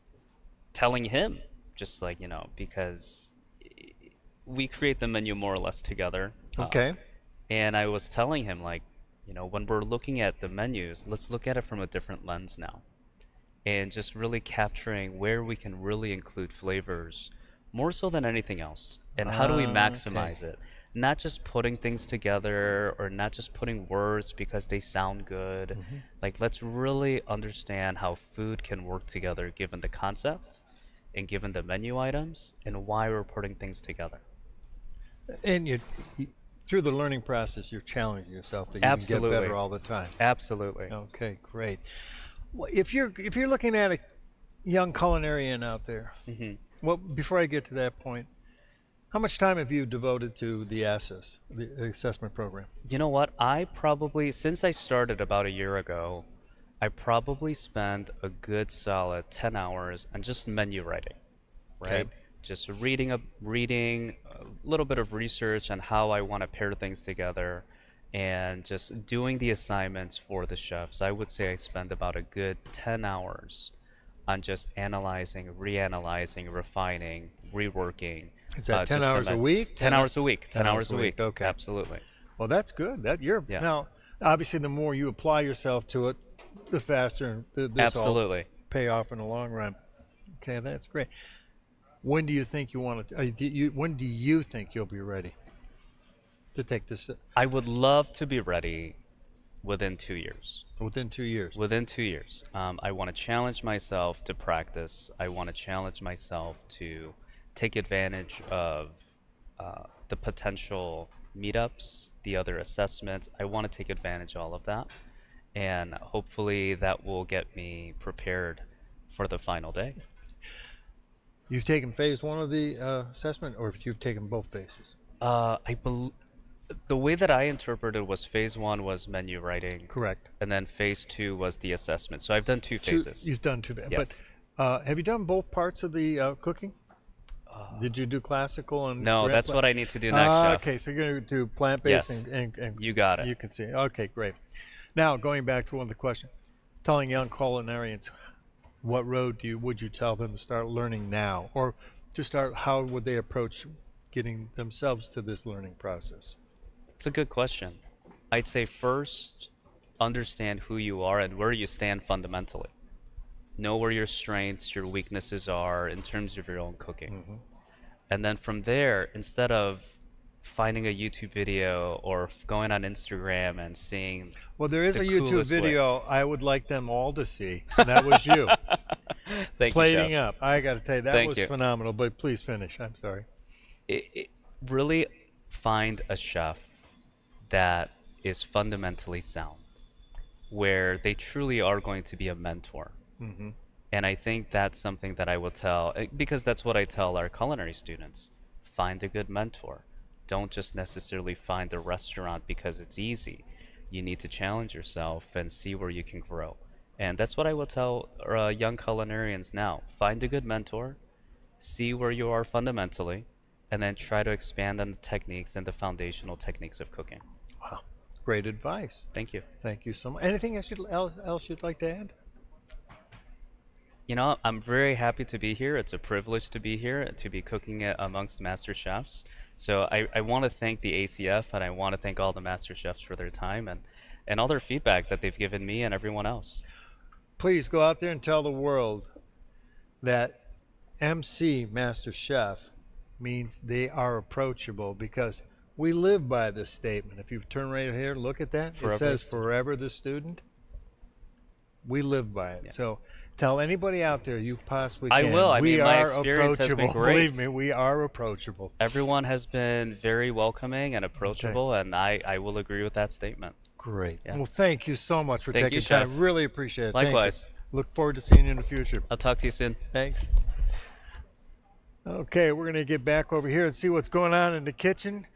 P: telling him, just like, you know, because we create the menu more or less together.
A: Okay.
P: And I was telling him, like, you know, when we're looking at the menus, let's look at it from a different lens now. And just really capturing where we can really include flavors more so than anything else. And how do we maximize it? Not just putting things together, or not just putting words because they sound good. Like, let's really understand how food can work together given the concept and given the menu items and why we're putting things together.
A: And through the learning process, you're challenging yourself to even get better all the time.
P: Absolutely.
A: Okay, great. Well, if you're looking at a young culinarian out there, well, before I get to that point, how much time have you devoted to the assessment program?
P: You know what? I probably, since I started about a year ago, I probably spent a good solid 10 hours on just menu writing, right?
A: Okay.
P: Just reading a little bit of research on how I want to pair things together, and just doing the assignments for the chefs. I would say I spend about a good 10 hours on just analyzing, reanalyzing, refining, reworking.
A: Is that 10
P: just
A: hours a week?
P: 10 hours a week.
A: 10
P: 10 hours a week.
A: Okay.
P: Absolutely.
A: Well, that's good. That you're
P: Yeah.
A: now obviously the more you apply yourself to it, the faster this
P: Absolutely.
A: all pay off in the long run. Okay, that's great. When do you think you want to? When do you think you'll be ready to take this?
P: I would love to be ready within 2 years.
A: Within 2 years.
P: Within 2 years. I want to challenge myself to practice. I want to challenge myself to take advantage of the potential meetups, the other assessments. I want to take advantage of all of that. And hopefully that will get me prepared for the final day.
A: You've taken phase one of the assessment, or if you've taken both phases?
P: The way that I interpreted was phase one was menu writing.
A: Correct.
P: And then phase two was the assessment. So I've done two phases.
A: You've done two.
P: Yes.
A: But have you done both parts of the cooking? Did you do classical and
P: no? That's what I need to do next, Chef.
A: Okay, so you're going to do plant-based
P: Yes.
A: and
P: you got it.
A: You can see. Okay, great. Now going back to one of the questions, telling young culinarians, what road would you tell them to start learning now, or to start? How would they approach getting themselves to this learning process?
P: It's a good question. I'd say first, understand who you are and where you stand fundamentally. Know where your strengths, your weaknesses are in terms of your own cooking.
A: Mm-hmm.
P: And then from there, instead of finding a YouTube video or going on Instagram and seeing
A: Well, there is
P: the
A: a YouTube
P: coolest way.
A: video I would like them all to see, and that was you.
P: Thank
A: Plating
P: you, Chef.
A: up. I got to tell you, that
P: Thank
A: was
P: you.
A: phenomenal, but please finish. I'm sorry.
P: Really find a chef that is fundamentally sound, where they truly are going to be a mentor.
A: Mm-hmm.
P: And I think that's something that I will tell, because that's what I tell our culinary students. Find a good mentor. Don't just necessarily find a restaurant because it's easy. You need to challenge yourself and see where you can grow. And that's what I will tell young culinarians now. Find a good mentor, see where you are fundamentally, and then try to expand on the techniques and the foundational techniques of cooking.
A: Wow. Great advice.
P: Thank you.
A: Thank you so much. Anything else you'd like to add?
P: You know, I'm very happy to be here. It's a privilege to be here, to be cooking it amongst master chefs. So I want to thank the ACF, and I want to thank all the master chefs for their time and all their feedback that they've given me and everyone else.
A: Please go out there and tell the world that MC Master Chef means they are approachable, because we live by this statement. If you turn right here, look at that.
P: Forever
A: it says,
P: the student.
A: forever the student. We live by it.
P: Yeah.
A: So tell anybody out there you possibly
P: I
A: can.
P: will. I
A: we
P: mean, my
A: are
P: experience has been
A: approachable.
P: great.
A: Believe me, we are approachable.
P: Everyone has been very welcoming and approachable, and I will agree with that statement.
A: Great.
P: Yeah.
A: Well, thank you so much for
P: Thank
A: taking
P: you, Chef.
A: time. Really appreciate it. Thank you.
P: Likewise.
A: Look forward to seeing you in the future.
P: I'll talk to you soon.
A: Thanks. Okay, we're going to get back over here and see what's going on in the kitchen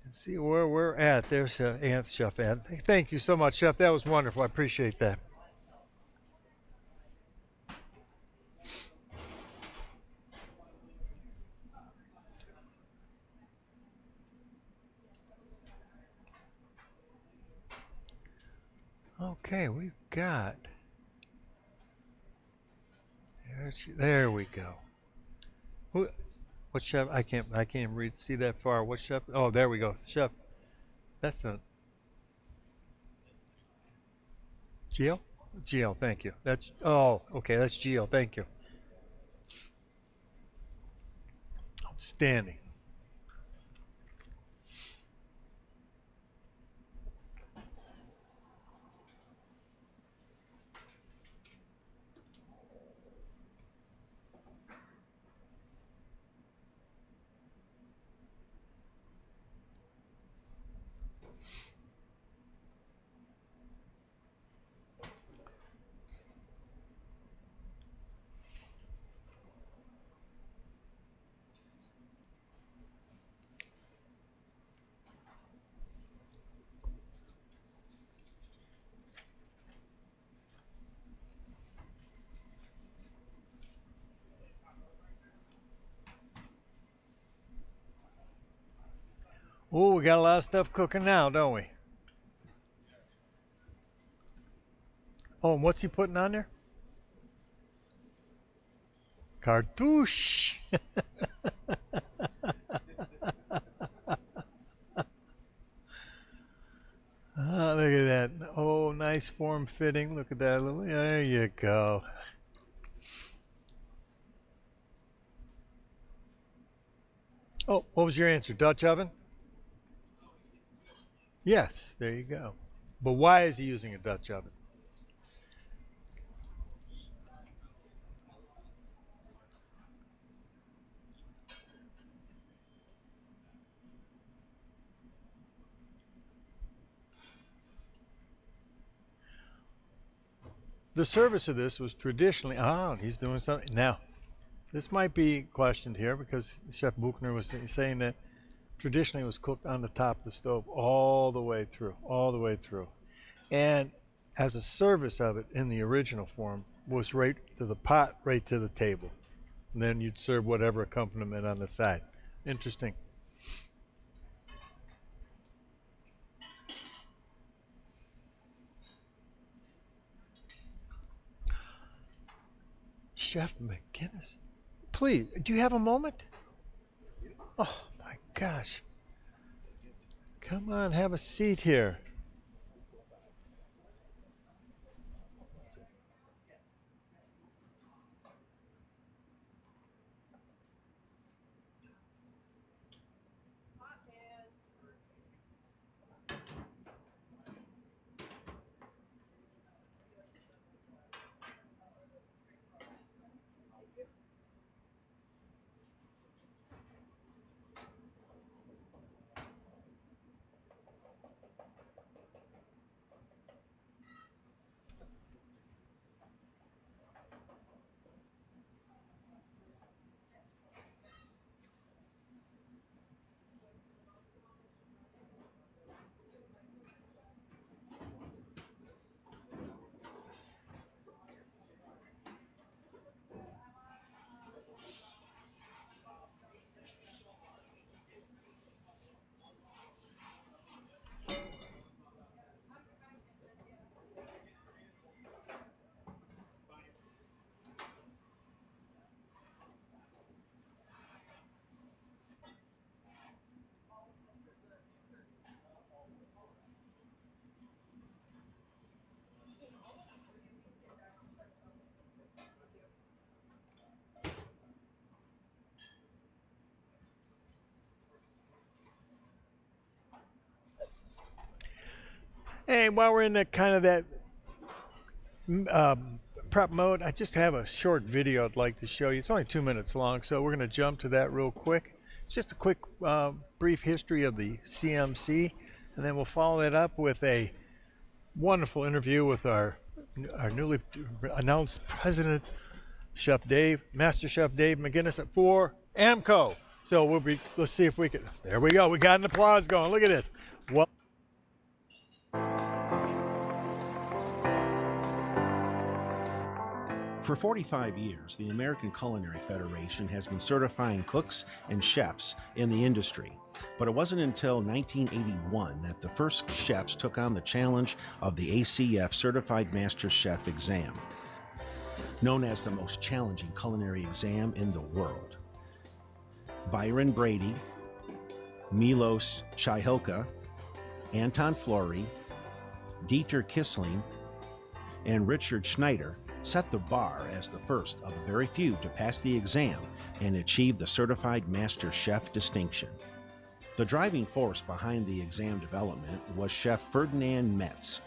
A: and see where we're at. There's Chef Anthony. Thank you so much, Chef. That was wonderful. I appreciate that. Okay, we've got. There we go. What chef? I can't read. See that far. What chef? Oh, there we go. Chef. That's a. Gio? Gio, thank you. That's. Oh, okay. That's Gio. Thank you. Outstanding. Oh, we got a lot of stuff cooking now, don't we? Oh, and what's he putting on there? Cartouche. Ah, look at that. Oh, nice form fitting. Look at that. There you go. Oh, what was your answer? Dutch oven? Yes, there you go. But why is he using a Dutch oven? The service of this was traditionally, he's doing something. Now, this might be questioned here because Chef Buchner was saying that traditionally it was cooked on the top of the stove all the way through. And as a service of it in the original form was right to the pot, right to the table. And then you'd serve whatever accompaniment on the side. Interesting. Chef McGinnis, please, do you have a moment? Oh my gosh. Come on, have a seat here. Hey, while we're in that kind of that prep mode, I just have a short video I'd like to show you. It's only 2 minutes long, so we're going to jump to that real quick. It's just a quick, brief history of the CMC, and then we'll follow that up with a wonderful interview with our newly announced president, Chef Dave, Master Chef Dave McGinnis for AMCO. So let's see if we can. There we go. We got an applause going. Look at this. Well.
M: For 45 years, the American Culinary Federation has been certifying cooks and chefs in the industry. But it wasn't until 1981 that the first chefs took on the challenge of the ACF Certified Master Chef Exam, known as the most challenging culinary exam in the world. Byron Brady, Milos Chihilka, Anton Flory, Dieter Kissling, and Richard Schneider set the bar as the first of a very few to pass the exam and achieve the Certified Master Chef distinction. The driving force behind the exam development was Chef Ferdinand Metz.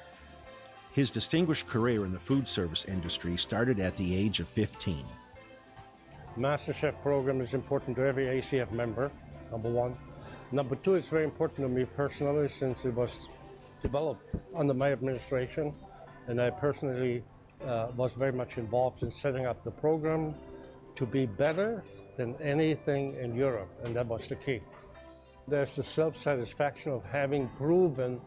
M: His distinguished career in the food service industry started at the age of 15.
Q: Master Chef program is important to every ACF member, number one. Number two, it's very important to me personally since it was developed under my administration, and I personally was very much involved in setting up the program to be better than anything in Europe, and that was the key. There's the self-satisfaction of having proven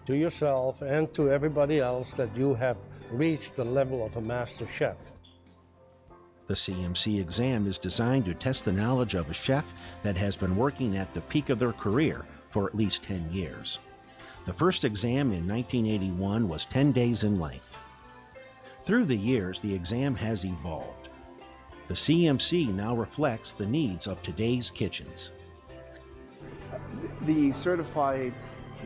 Q: to yourself and to everybody else that you have reached the level of a master chef.
M: The CMC exam is designed to test the knowledge of a chef that has been working at the peak of their career for at least 10 years. The first exam in 1981 was 10 days in length. Through the years, the exam has evolved. The CMC now reflects the needs of today's kitchens.
O: The Certified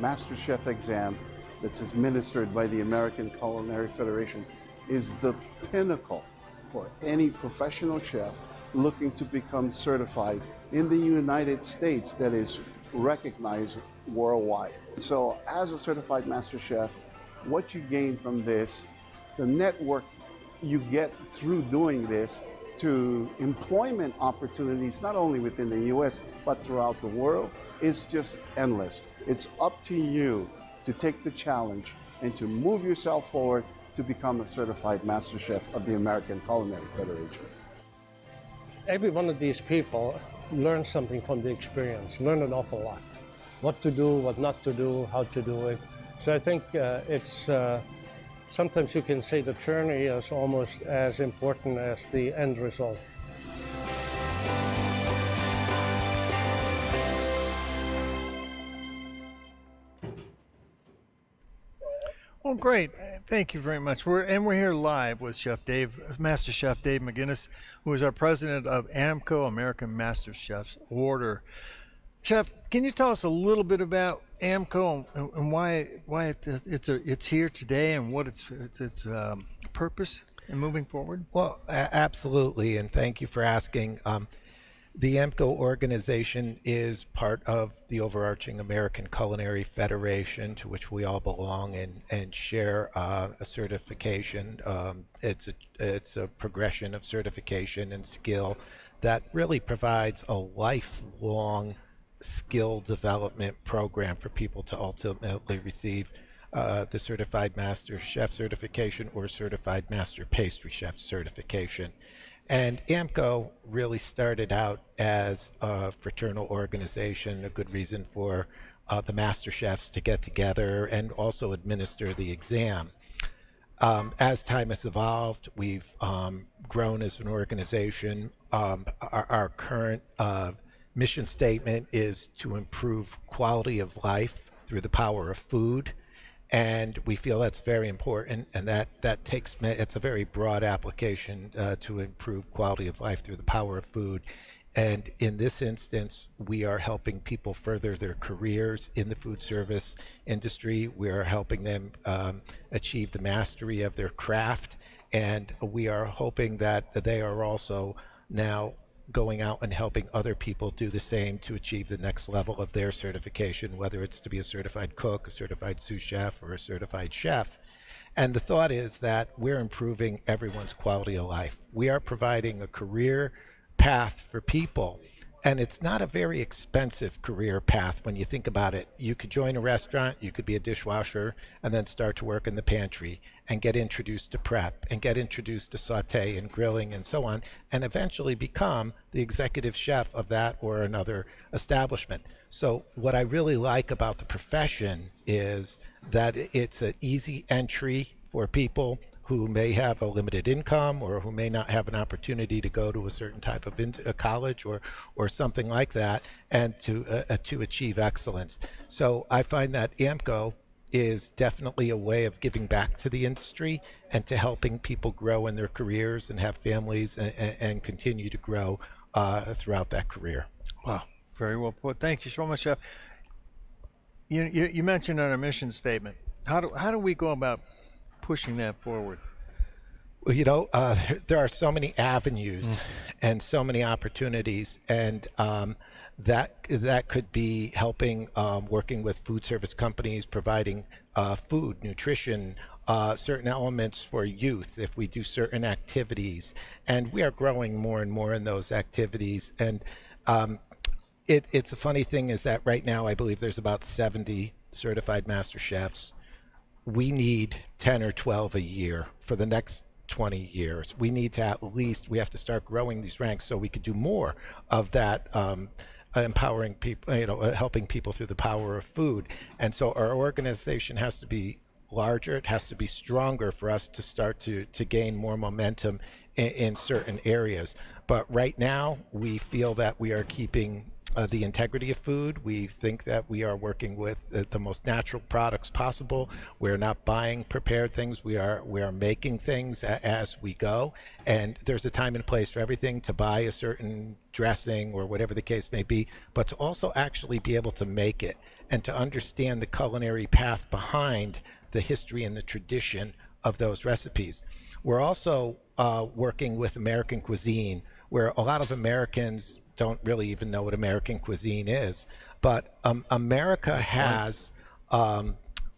O: Master Chef exam that's administered by the American Culinary Federation is the pinnacle for any professional chef looking to become certified in the United States that is recognized worldwide. So as a certified master chef, what you gain from this, the network you get through doing this to employment opportunities, not only within the US, but throughout the world, is just endless. It's up to you to take the challenge and to move yourself forward to become a certified master chef of the American Culinary Federation.
Q: Every one of these people learns something from the experience, learn an awful lot. What to do, what not to do, how to do it. So I think sometimes you can say the journey is almost as important as the end result.
A: Well, great. Thank you very much. We're here live with Chef Dave, Master Chef Dave McGinnis, who is our president of AMCO, American Master Chefs Order. Chef, can you tell us a little bit about AMCO and why it's here today and what its purpose in moving forward?
R: Well, absolutely, and thank you for asking. The AMCO organization is part of the overarching American Culinary Federation, to which we all belong and share a certification. It's a progression of certification and skill that really provides a lifelong skill development program for people to ultimately receive the Certified Master Chef certification or Certified Master Pastry Chef certification. And AMCO really started out as a fraternal organization, a good reason for the master chefs to get together and also administer the exam. As time has evolved, we've grown as an organization. Our current mission statement is to improve quality of life through the power of food. And we feel that's very important, and that takes, it's a very broad application to improve quality of life through the power of food. And in this instance, we are helping people further their careers in the food service industry. We are helping them achieve the mastery of their craft, and we are hoping that they are also now going out and helping other people do the same to achieve the next level of their certification, whether it's to be a certified cook, a certified sous chef, or a certified chef. And the thought is that we're improving everyone's quality of life. We are providing a career path for people, and it's not a very expensive career path when you think about it. You could join a restaurant, you could be a dishwasher, and then start to work in the pantry and get introduced to prep and get introduced to saute and grilling and so on, and eventually become the executive chef of that or another establishment. So what I really like about the profession is that it's an easy entry for people who may have a limited income or who may not have an opportunity to go to a certain type of a college or something like that, and to achieve excellence. So I find that AMCO is definitely a way of giving back to the industry and to helping people grow in their careers and have families and continue to grow throughout that career.
A: Wow, very well put. Thank you so much, Chef. You mentioned on our mission statement. How do we go about pushing that forward?
R: Well, there are so many avenues and so many opportunities, and that could be helping, working with food service companies, providing food, nutrition, certain elements for youth if we do certain activities, and we are growing more and more in those activities. And it's a funny thing is that right now I believe there's about 70 certified master chefs. We need 10 or 12 a year for the next 20 years. We need to we have to start growing these ranks so we could do more of that, empowering people, helping people through the power of food. And so our organization has to be larger, it has to be stronger for us to start to gain more momentum in certain areas. But right now we feel that we are keeping the integrity of food. We think that we are working with the most natural products possible. We're not buying prepared things. We are making things as we go. And there's a time and place for everything, to buy a certain dressing or whatever the case may be, but to also actually be able to make it and to understand the culinary path behind the history and the tradition of those recipes. We're also working with American cuisine, where a lot of Americans don't really even know what American cuisine is. But America has,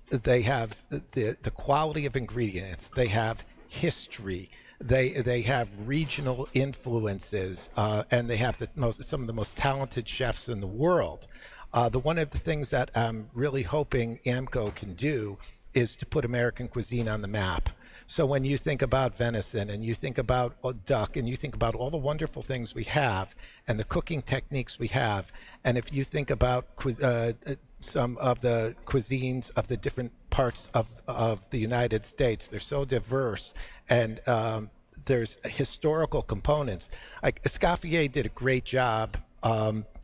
R: they have the quality of ingredients, they have history, they have regional influences, and they have some of the most talented chefs in the world. One of the things that I'm really hoping AMCO can do is to put American cuisine on the map. So when you think about venison and you think about duck and you think about all the wonderful things we have and the cooking techniques we have, and if you think about some of the cuisines of the different parts of the United States, they're so diverse, and there's historical components. Like Escoffier did a great job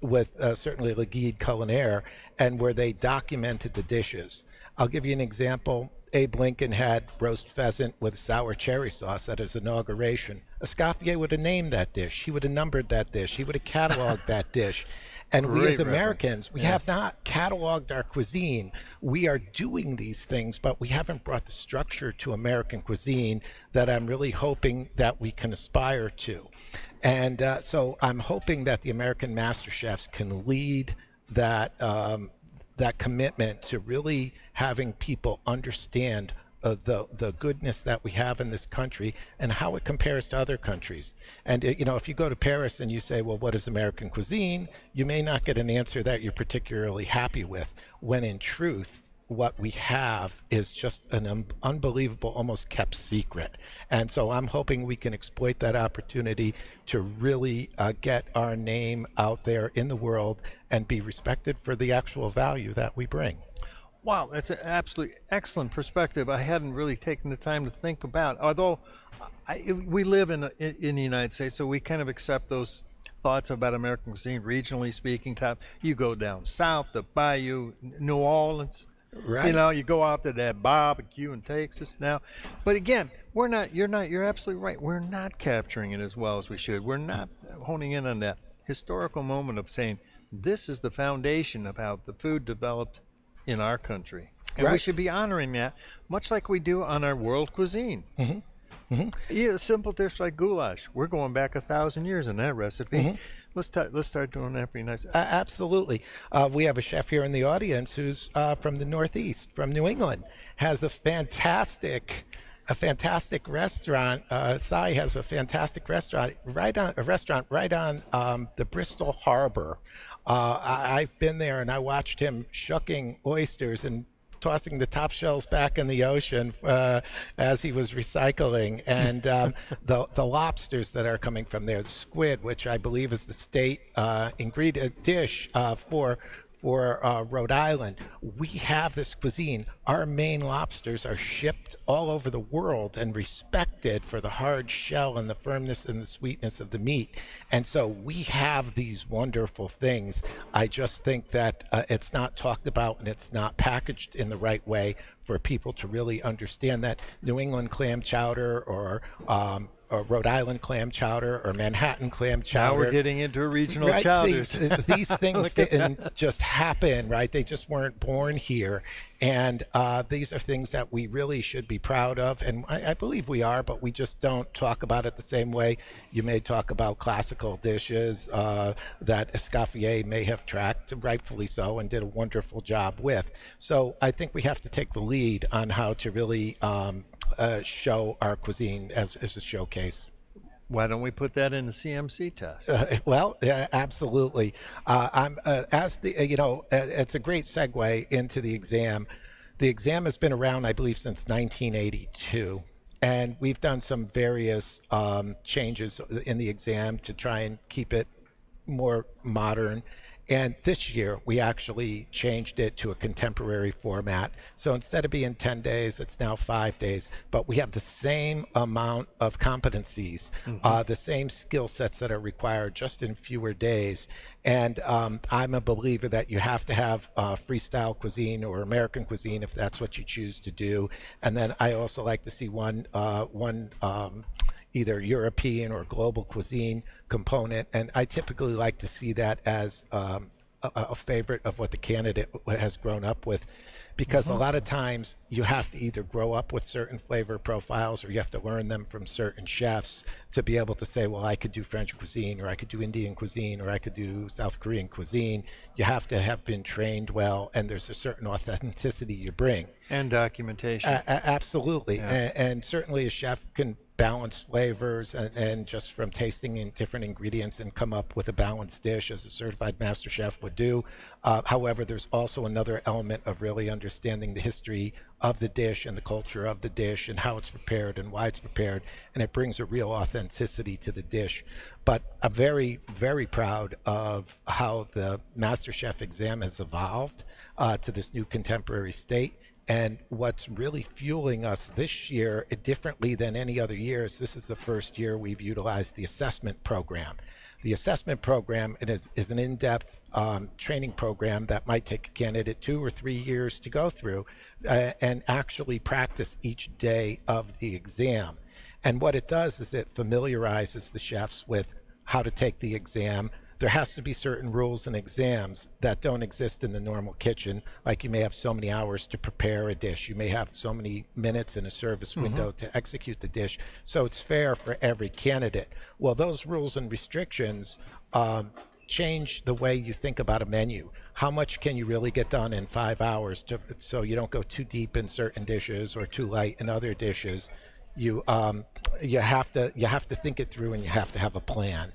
R: with certainly Le Guide Culinaire, and where they documented the dishes. I'll give you an example. Abe Lincoln had roast pheasant with sour cherry sauce at his inauguration. Escoffier would have named that dish. He would have numbered that dish. He would have cataloged that dish. And we as Americans, we have not cataloged our cuisine. We are doing these things, but we haven't brought the structure to American cuisine that I'm really hoping that we can aspire to. And so I'm hoping that the American Master Chefs can lead that that commitment to really having people understand the goodness that we have in this country and how it compares to other countries. And if you go to Paris and you say, well, what is American cuisine? You may not get an answer that you're particularly happy with, when in truth, what we have is just an unbelievable, almost kept secret. And so I'm hoping we can exploit that opportunity to really get our name out there in the world and be respected for the actual value that we bring.
A: Wow, that's an absolutely excellent perspective. I hadn't really taken the time to think about. Although we live in the United States, so we kind of accept those thoughts about American cuisine, regionally speaking. You go down south, the Bayou, New Orleans.
R: Right.
A: You go out to that barbecue in Texas now. But again, you're absolutely right. We're not capturing it as well as we should. We're not honing in on that historical moment of saying, this is the foundation of how the food developed in our country. And we should be honoring that, much like we do on our world cuisine.
R: Mm-hmm. Mm-hmm.
A: Yeah, a simple dish like goulash. We're going back 1,000 years in that recipe. Mm-hmm. Let's start doing that pretty nice.
R: Absolutely. We have a chef here in the audience who's from the Northeast, from New England, has a fantastic restaurant. Cy has a fantastic restaurant right on the Bristol Harbor. I've been there and I watched him shucking oysters and tossing the top shells back in the ocean as he was recycling, and the lobsters that are coming from there, the squid, which I believe is the state ingredient dish for Rhode Island. We have this cuisine. Our Maine lobsters are shipped all over the world and respected for the hard shell and the firmness and the sweetness of the meat. And so we have these wonderful things. I just think that it's not talked about and it's not packaged in the right way for people to really understand that New England clam chowder or Rhode Island clam chowder or Manhattan clam chowder.
A: Now we're getting into regional
R: right?
A: chowders.
R: These things didn't just happen, right? They just weren't born here. And these are things that we really should be proud of. And I believe we are, but we just don't talk about it the same way. You may talk about classical dishes that Escoffier may have tracked, rightfully so, and did a wonderful job with. So I think we have to take the lead on how to really show our cuisine as a showcase.
A: Why don't we put that in the CMC test?
R: Well, yeah, absolutely. It's a great segue into the exam. The exam has been around, I believe, since 1982, and we've done some various changes in the exam to try and keep it more modern. And this year, we actually changed it to a contemporary format. So instead of being 10 days, it's now 5 days. But we have the same amount of competencies, the same skill sets that are required, just in fewer days. And I'm a believer that you have to have freestyle cuisine or American cuisine if that's what you choose to do. And then I also like to see one either European or global cuisine component, and I typically like to see that as a favorite of what the candidate has grown up with, because a lot of times you have to either grow up with certain flavor profiles or you have to learn them from certain chefs to be able to say, well, I could do French cuisine, or I could do Indian cuisine, or I could do South Korean cuisine. You have to have been trained well, and there's a certain authenticity you bring.
A: And documentation.
R: Absolutely.
A: Yeah.
R: And certainly a chef can balance flavors and just from tasting in different ingredients and come up with a balanced dish, as a certified master chef would do. However, there's also another element of really understanding the history of the dish and the culture of the dish and how it's prepared and why it's prepared, and it brings a real authenticity to the dish. But I'm very, very proud of how the Master Chef exam has evolved to this new contemporary state. And what's really fueling us this year, differently than any other years, this is the first year we've utilized the assessment program. The assessment program is an in-depth training program that might take a candidate 2 or 3 years to go through and actually practice each day of the exam. And what it does is it familiarizes the chefs with how to take the exam. There has to be certain rules in exams that don't exist in the normal kitchen. Like you may have so many hours to prepare a dish. You may have so many minutes in a service window to execute the dish. So it's fair for every candidate. Well, those rules and restrictions change the way you think about a menu. How much can you really get done in 5 hours so you don't go too deep in certain dishes or too light in other dishes? You have to think it through, and you have to have a plan.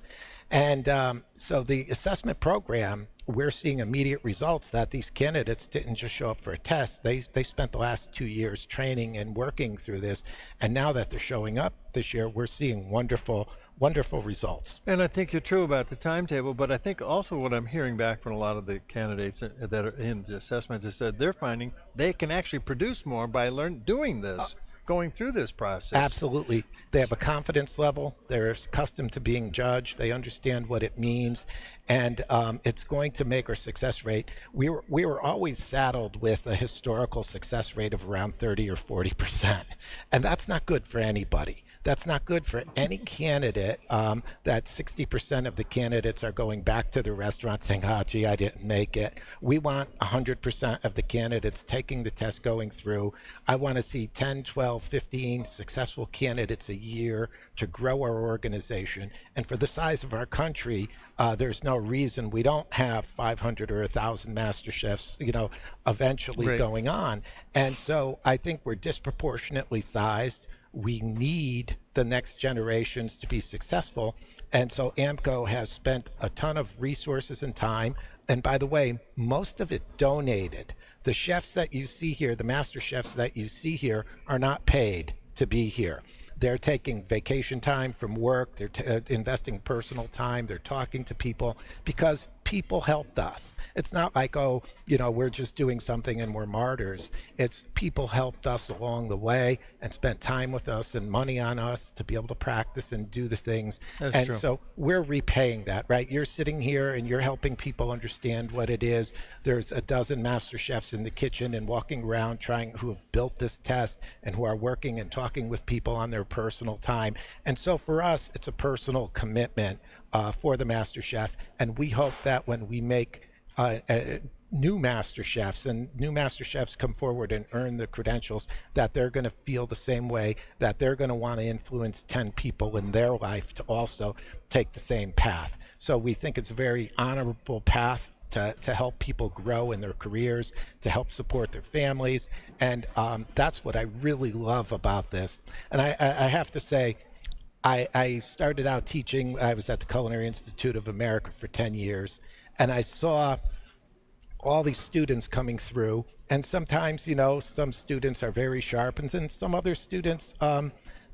R: And so the assessment program, we're seeing immediate results that these candidates didn't just show up for a test. They spent the last 2 years training and working through this. And now that they're showing up this year, we're seeing wonderful results.
A: And I think you're true about the timetable, but I think also what I'm hearing back from a lot of the candidates that are in the assessment is that they're finding they can actually produce more by doing this. Going through this process.
R: Absolutely. They have a confidence level. They're accustomed to being judged. They understand what it means. And it's going to make our success rate. We were always saddled with a historical success rate of around 30 or 40%. And that's not good for anybody. That's not good for any candidate. That 60% of the candidates are going back to the restaurant saying, gee, I didn't make it. We want 100% of the candidates taking the test, going through. I want to see 10, 12, 15 successful candidates a year to grow our organization. And for the size of our country, there's no reason we don't have 500 or 1,000 master chefs, eventually going on. And so I think we're disproportionately sized. We need the next generations to be successful. And so AMCO has spent a ton of resources and time. And by the way, most of it donated. The chefs that you see here, the master chefs that you see here, are not paid to be here. They're taking vacation time from work. They're investing personal time. They're talking to people because people helped us. It's not like, we're just doing something and we're martyrs. It's people helped us along the way and spent time with us and money on us to be able to practice and do the things.
A: That's true.
R: So we're repaying that, right? You're sitting here and you're helping people understand what it is. There's a dozen master chefs in the kitchen and walking around who have built this test and who are working and talking with people on their personal time. And so for us, it's a personal commitment for the master chef, and we hope that when we make new master chefs and new master chefs come forward and earn the credentials, that they're going to feel the same way, that they're going to want to influence 10 people in their life to also take the same path. So we think it's a very honorable path to help people grow in their careers, to help support their families. And that's what I really love about this. And I have to say, I started out teaching. I was at the Culinary Institute of America for 10 years, and I saw all these students coming through. And sometimes, some students are very sharp, and then some other students,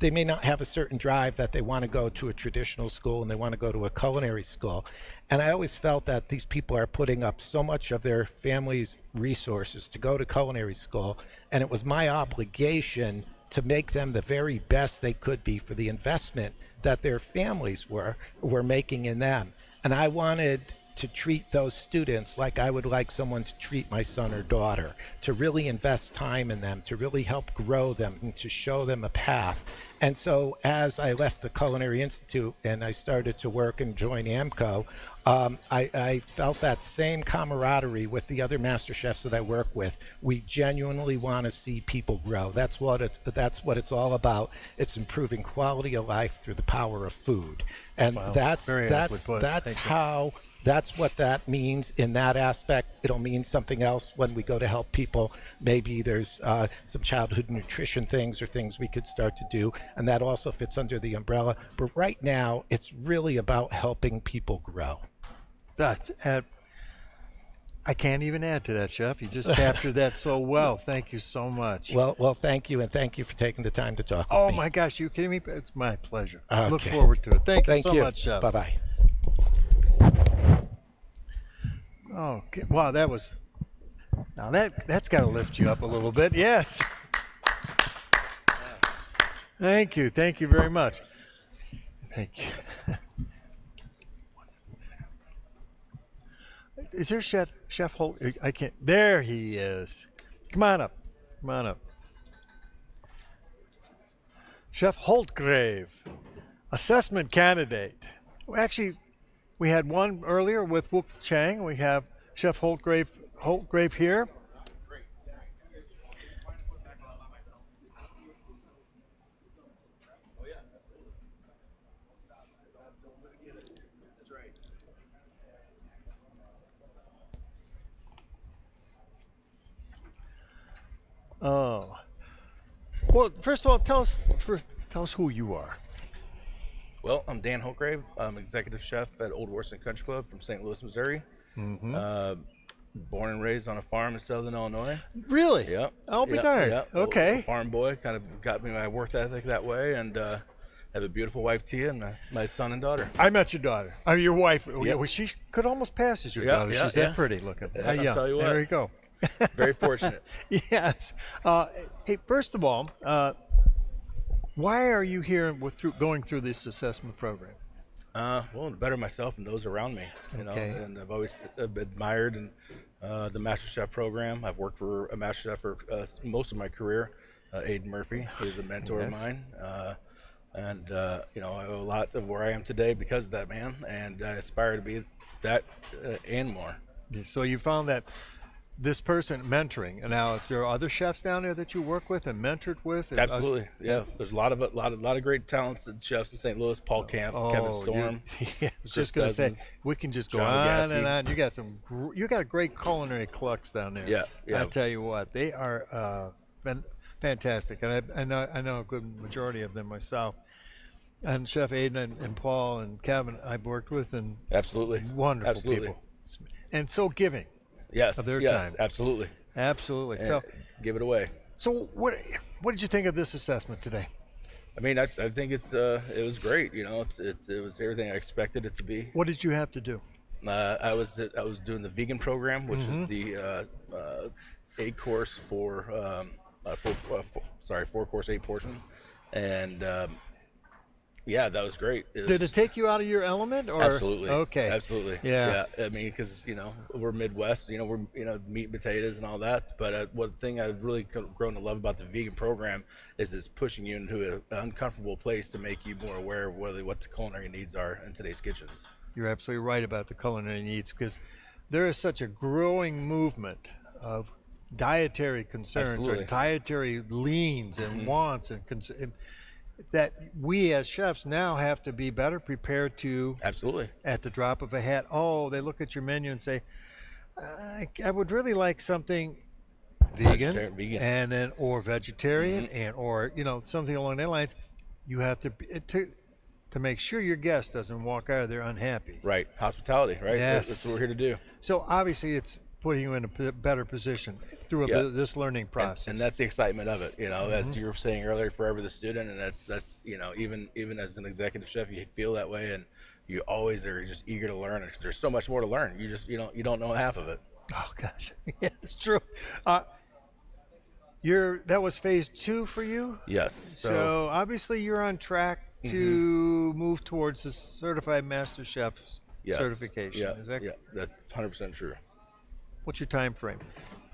R: they may not have a certain drive that they want to go to a traditional school and they want to go to a culinary school. And I always felt that these people are putting up so much of their family's resources to go to culinary school, and it was my obligation to make them the very best they could be for the investment that their families were making in them. And I wanted to treat those students like I would like someone to treat my son or daughter, to really invest time in them, to really help grow them, and to show them a path. And so as I left the Culinary Institute and I started to work and join AMCO, I felt that same camaraderie with the other master chefs that I work with. We genuinely want to see people grow. That's what it's all about. It's improving quality of life through the power of food. And
A: Wow.
R: that's
A: Thank you.
R: that's what that means in that aspect. It'll mean something else when we go to help people. Maybe there's some childhood nutrition things or things we could start to do, and that also fits under the umbrella. But right now, it's really about helping people grow.
A: I can't even add to that, Chef. You just captured that so well. Thank you so much.
R: Well, thank you, and thank you for taking the time to talk with me.
A: Oh my gosh, you kidding me? It's my pleasure.
R: Okay.
A: Look forward to it. Thank you so much, Chef.
R: Bye-bye.
A: Oh, wow, now that's got to lift you up a little bit. Yes. Thank you very much. Thank you. Is there Chef Holt? I can't. There he is. Come on up. Chef Holtgrave, assessment candidate. Well, actually, we had one earlier with Wook Chang. We have Chef Holtgrave here. Oh, well, first of all, tell us who you are.
N: Well, I'm Dan Holtgrave. I'm executive chef at Old Warson Country Club from St. Louis, Missouri. Born and raised on a farm in Southern Illinois.
A: Really?
N: Yep.
A: I'll be darned.
N: Yep.
A: Okay.
N: A farm boy, kind of got me my work ethic that way, and have a beautiful wife, Tia, and my son and daughter.
A: I met your daughter. I mean, your wife.
N: Yep.
A: Well, she could almost pass as your daughter. She's that pretty looking.
N: I'll tell you what.
A: There you go.
N: Very fortunate.
A: Yes. Hey, first of all, why are you here going through this assessment program?
N: Well, to better myself and those around me, you know, and I've always admired the Master Chef program. I've worked for a Master Chef for most of my career. Aiden Murphy, who's a mentor of mine, and you know, I owe a lot of where I am today because of that man, and I aspire to be that and more.
A: So you found that this person mentoring, and now is there other chefs down there that you work with and mentored with?
N: Absolutely, yeah. There's a lot of great talented chefs in St. Louis. Paul Camp, Kevin Storm.
A: I was just going to say, we can just go on and on. You got a great culinary clux down there.
N: Yeah.
A: I tell you what, they are fantastic, and I know a good majority of them myself. And Chef Aiden and Paul and Kevin I've worked with, and wonderful people, and so giving.
N: Yes,
A: of their time.
N: Absolutely.
A: And so
N: give it away.
A: So what did you think of this assessment today?
N: I mean, I think it was great. You know, it was everything I expected it to be.
A: What did you have to do?
N: I was doing the vegan program, which is the 8-course 4-course 8 portion, and yeah, that was great.
A: Did it take you out of your element? Or?
N: Absolutely.
A: Okay.
N: Absolutely.
A: Yeah.
N: I mean, because you know we're Midwest, you know we're meat and potatoes and all that. But one thing I've really grown to love about the vegan program is it's pushing you into an uncomfortable place to make you more aware of what the culinary needs are in today's kitchens.
A: You're absolutely right about the culinary needs, because there is such a growing movement of dietary concerns or dietary leans and wants and that we as chefs now have to be better prepared to at the drop of a hat. Oh, they look at your menu and say, I would really like something vegan. And then or vegetarian and or something along that lines. You have to make sure your guest doesn't walk out of there unhappy.
N: Right. Hospitality, right?
A: Yes.
N: That's what we're here to do.
A: So obviously putting you in a better position through this learning process.
N: And that's the excitement of it, you know, as you were saying earlier, forever the student, and that's you know, even as an executive chef, you feel that way, and you always are just eager to learn because there's so much more to learn. You don't know half of it.
A: Oh gosh, yeah, it's true. That was phase 2 for you?
N: Yes.
A: So obviously you're on track to move towards the certified master chef certification.
N: Yeah,
A: Is that
N: that's 100% true.
A: What's your time frame?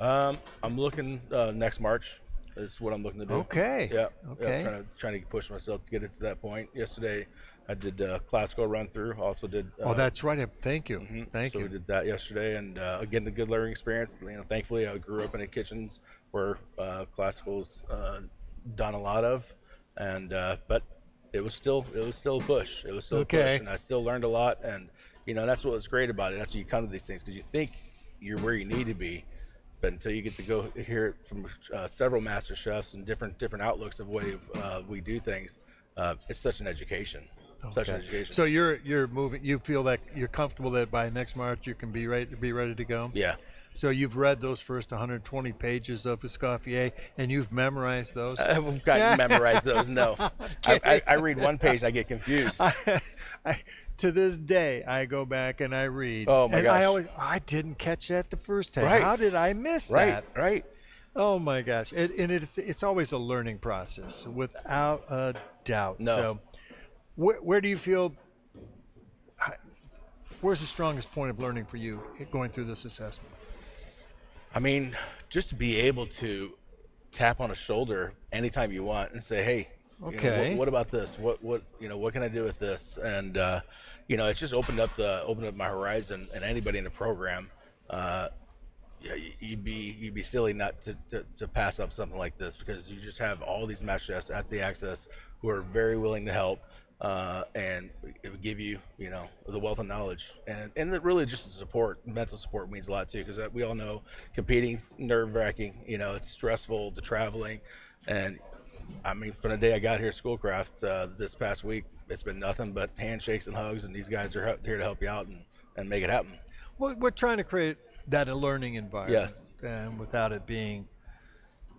N: I'm looking next March is what I'm looking to do.
A: Okay.
N: Yeah.
A: Okay.
N: Yeah, trying to push myself to get it to that point. Yesterday, I did classical run through. Also did.
A: Oh, that's right. Thank you. Thank you.
N: So we did that yesterday, and again, a good learning experience. You know, thankfully, I grew up in the kitchens where classical's done a lot of, and but it was still a push. It was still a push, and I still learned a lot. And you know, that's what was great about it. That's when you come to these things because you think you're where you need to be, but until you get to go hear it from several master chefs and different outlooks of way we do things, it's such an education.
A: Okay.
N: Such an education.
A: So you're moving. You feel that you're comfortable that by next March you can be ready to go.
N: Yeah.
A: So you've read those first 120 pages of Escoffier, and you've memorized those.
N: I've got to memorize those. No, I read one page and I get confused.
A: To this day, I go back and I read.
N: Oh my gosh!
A: I didn't catch that the first time.
N: Right.
A: How did I miss that?
N: Right.
A: Oh my gosh! And it's always a learning process, without a doubt.
N: No.
A: So, where do you feel? Where's the strongest point of learning for you going through this assessment?
N: I mean, just to be able to tap on a shoulder anytime you want and say, "Hey,
A: okay,
N: you know, what about this? What can I do with this?" And you know, it's just opened up my horizon. And anybody in the program, you'd be silly not to pass up something like this because you just have all these master chefs at the Access who are very willing to help. And it would give you, you know, the wealth of knowledge, and really just the support, mental support means a lot too, because we all know competing's nerve-wracking. You know, it's stressful, the traveling, and I mean, from the day I got here at Schoolcraft this past week, it's been nothing but handshakes and hugs, and these guys are here to help you out and make it happen.
A: Well, we're trying to create that a learning environment,
N: yes,
A: and without it being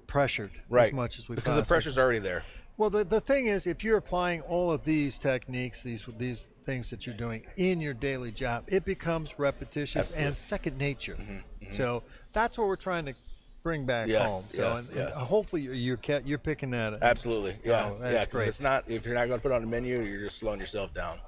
A: pressured as much as we
N: because the pressure's already there.
A: Well, the thing is, if you're applying all of these techniques, these things that you're doing in your daily job, it becomes repetitious and second nature. So that's what we're trying to bring back home. So and hopefully you're picking that up.
N: Absolutely, yeah,
A: that's great.
N: It's not, if you're not going to put it on the menu, you're just slowing yourself down.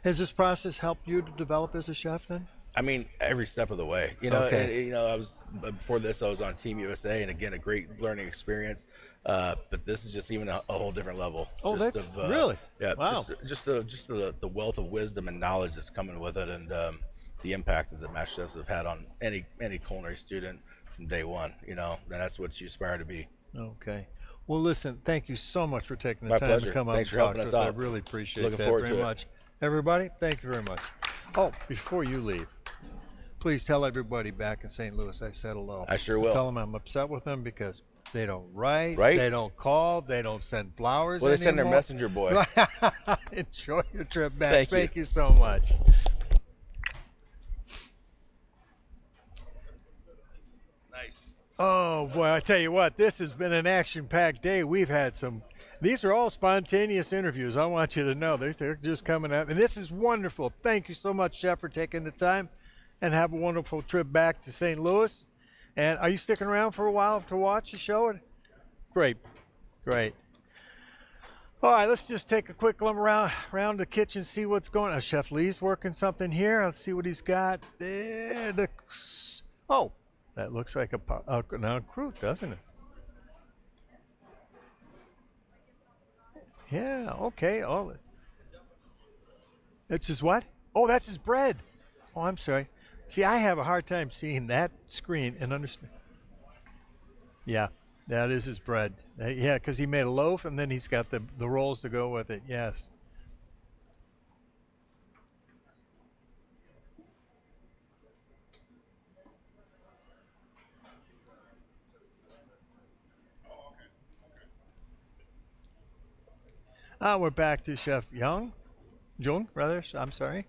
A: Has this process helped you to develop as a chef then?
N: I mean, every step of the way. You know, before this, I was on Team USA, and again, a great learning experience. But this is just even a whole different level.
A: Oh, really?
N: Yeah.
A: Wow.
N: Just the wealth of wisdom and knowledge that's coming with it, and the impact that the master chefs have had on any culinary student from day one. You know, and that's what you aspire to be.
A: Okay. Well, listen, thank you so much for taking the
N: My
A: time
N: pleasure.
A: to come up
N: Thanks
A: and
N: for
A: talk
N: helping
A: to
N: us
A: us.
N: out.
A: I really appreciate
N: Looking
A: that
N: forward
A: very
N: to it.
A: much. Everybody, thank you very much. Oh, before you leave, please tell everybody back in St. Louis I said hello.
N: I sure will.
A: Tell them I'm upset with them because they don't write,
N: Right?
A: They don't call, they don't send flowers
N: Well, they send their
A: anymore.
N: messenger boy.
A: Enjoy your trip back.
N: Thank you.
A: You so much.
N: Nice.
A: Oh boy, I tell you what, this has been an action-packed day. We've had these are all spontaneous interviews. I want you to know they're just coming out, and this is wonderful. Thank you so much, Chef, for taking the time, and have a wonderful trip back to St. Louis. And are you sticking around for a while to watch the show? Great. All right, let's just take a quick look around the kitchen, see what's going on. Chef Lee's working something here. Let's see what he's got there. Oh, that looks like a croute, doesn't it? Yeah, okay. It's his what? Oh, that's his bread. Oh, I'm sorry. See, I have a hard time seeing that screen and understand. Yeah, that is his bread. Yeah, because he made a loaf and then he's got the rolls to go with it. Yes. We're back to Chef Jung, rather. I'm sorry.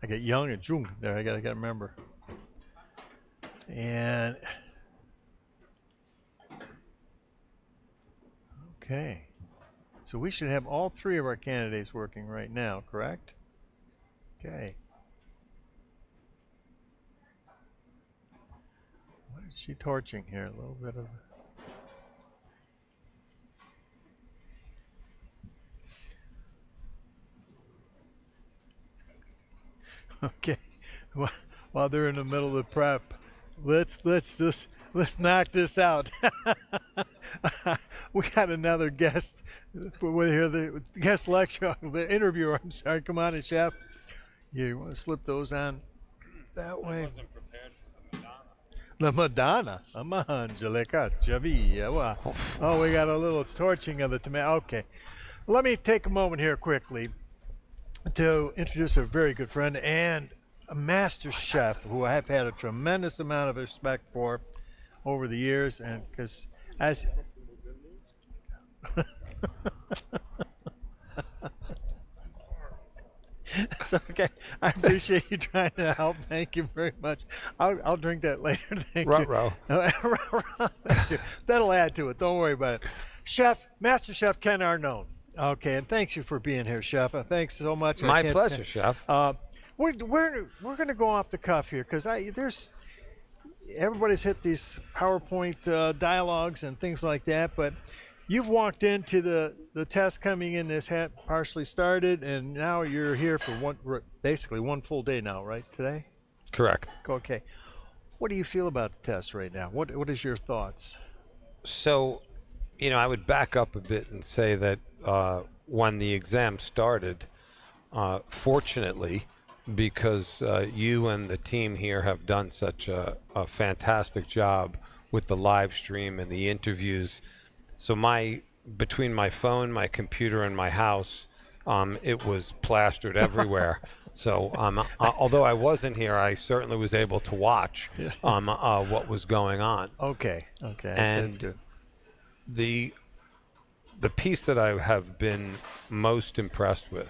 A: I get Young and Jung there. I gotta remember. And okay, so we should have all three of our candidates working right now, correct? Okay. What is she torching here? A little bit of. Okay. While they're in the middle of the prep, let's knock this out. We got another guest. We're here, the guest lecturer, the interviewer. I'm sorry. Come on, chef. You want to slip those on that way? The Madonna. Angelica Javia. Oh, we got a little torching of the tomato. Okay. Let me take a moment here quickly to introduce a very good friend and a master chef who I have had a tremendous amount of respect for over the years, and because as it's okay. I appreciate you trying to help. Thank you very much. I'll drink that later. Thank you. Thank you. That'll add to it. Don't worry about it. Chef, Master Chef Ken Arnone. Okay, and thanks you for being here, Chef. Thanks so much.
K: My pleasure, Chef.
A: We're going to go off the cuff here because everybody's hit these PowerPoint dialogues and things like that, but you've walked into the test coming in this hat partially started, and now you're here for basically one full day now, right? Today?
K: Correct.
A: Okay. What do you feel about the test right now? What is your thoughts?
K: So, I would back up a bit and say that when the exam started, fortunately, because you and the team here have done such a fantastic job with the live stream and the interviews. So between my phone, my computer, and my house, it was plastered everywhere. So although I wasn't here, I certainly was able to watch what was going on.
A: Okay.
K: And the piece that I have been most impressed with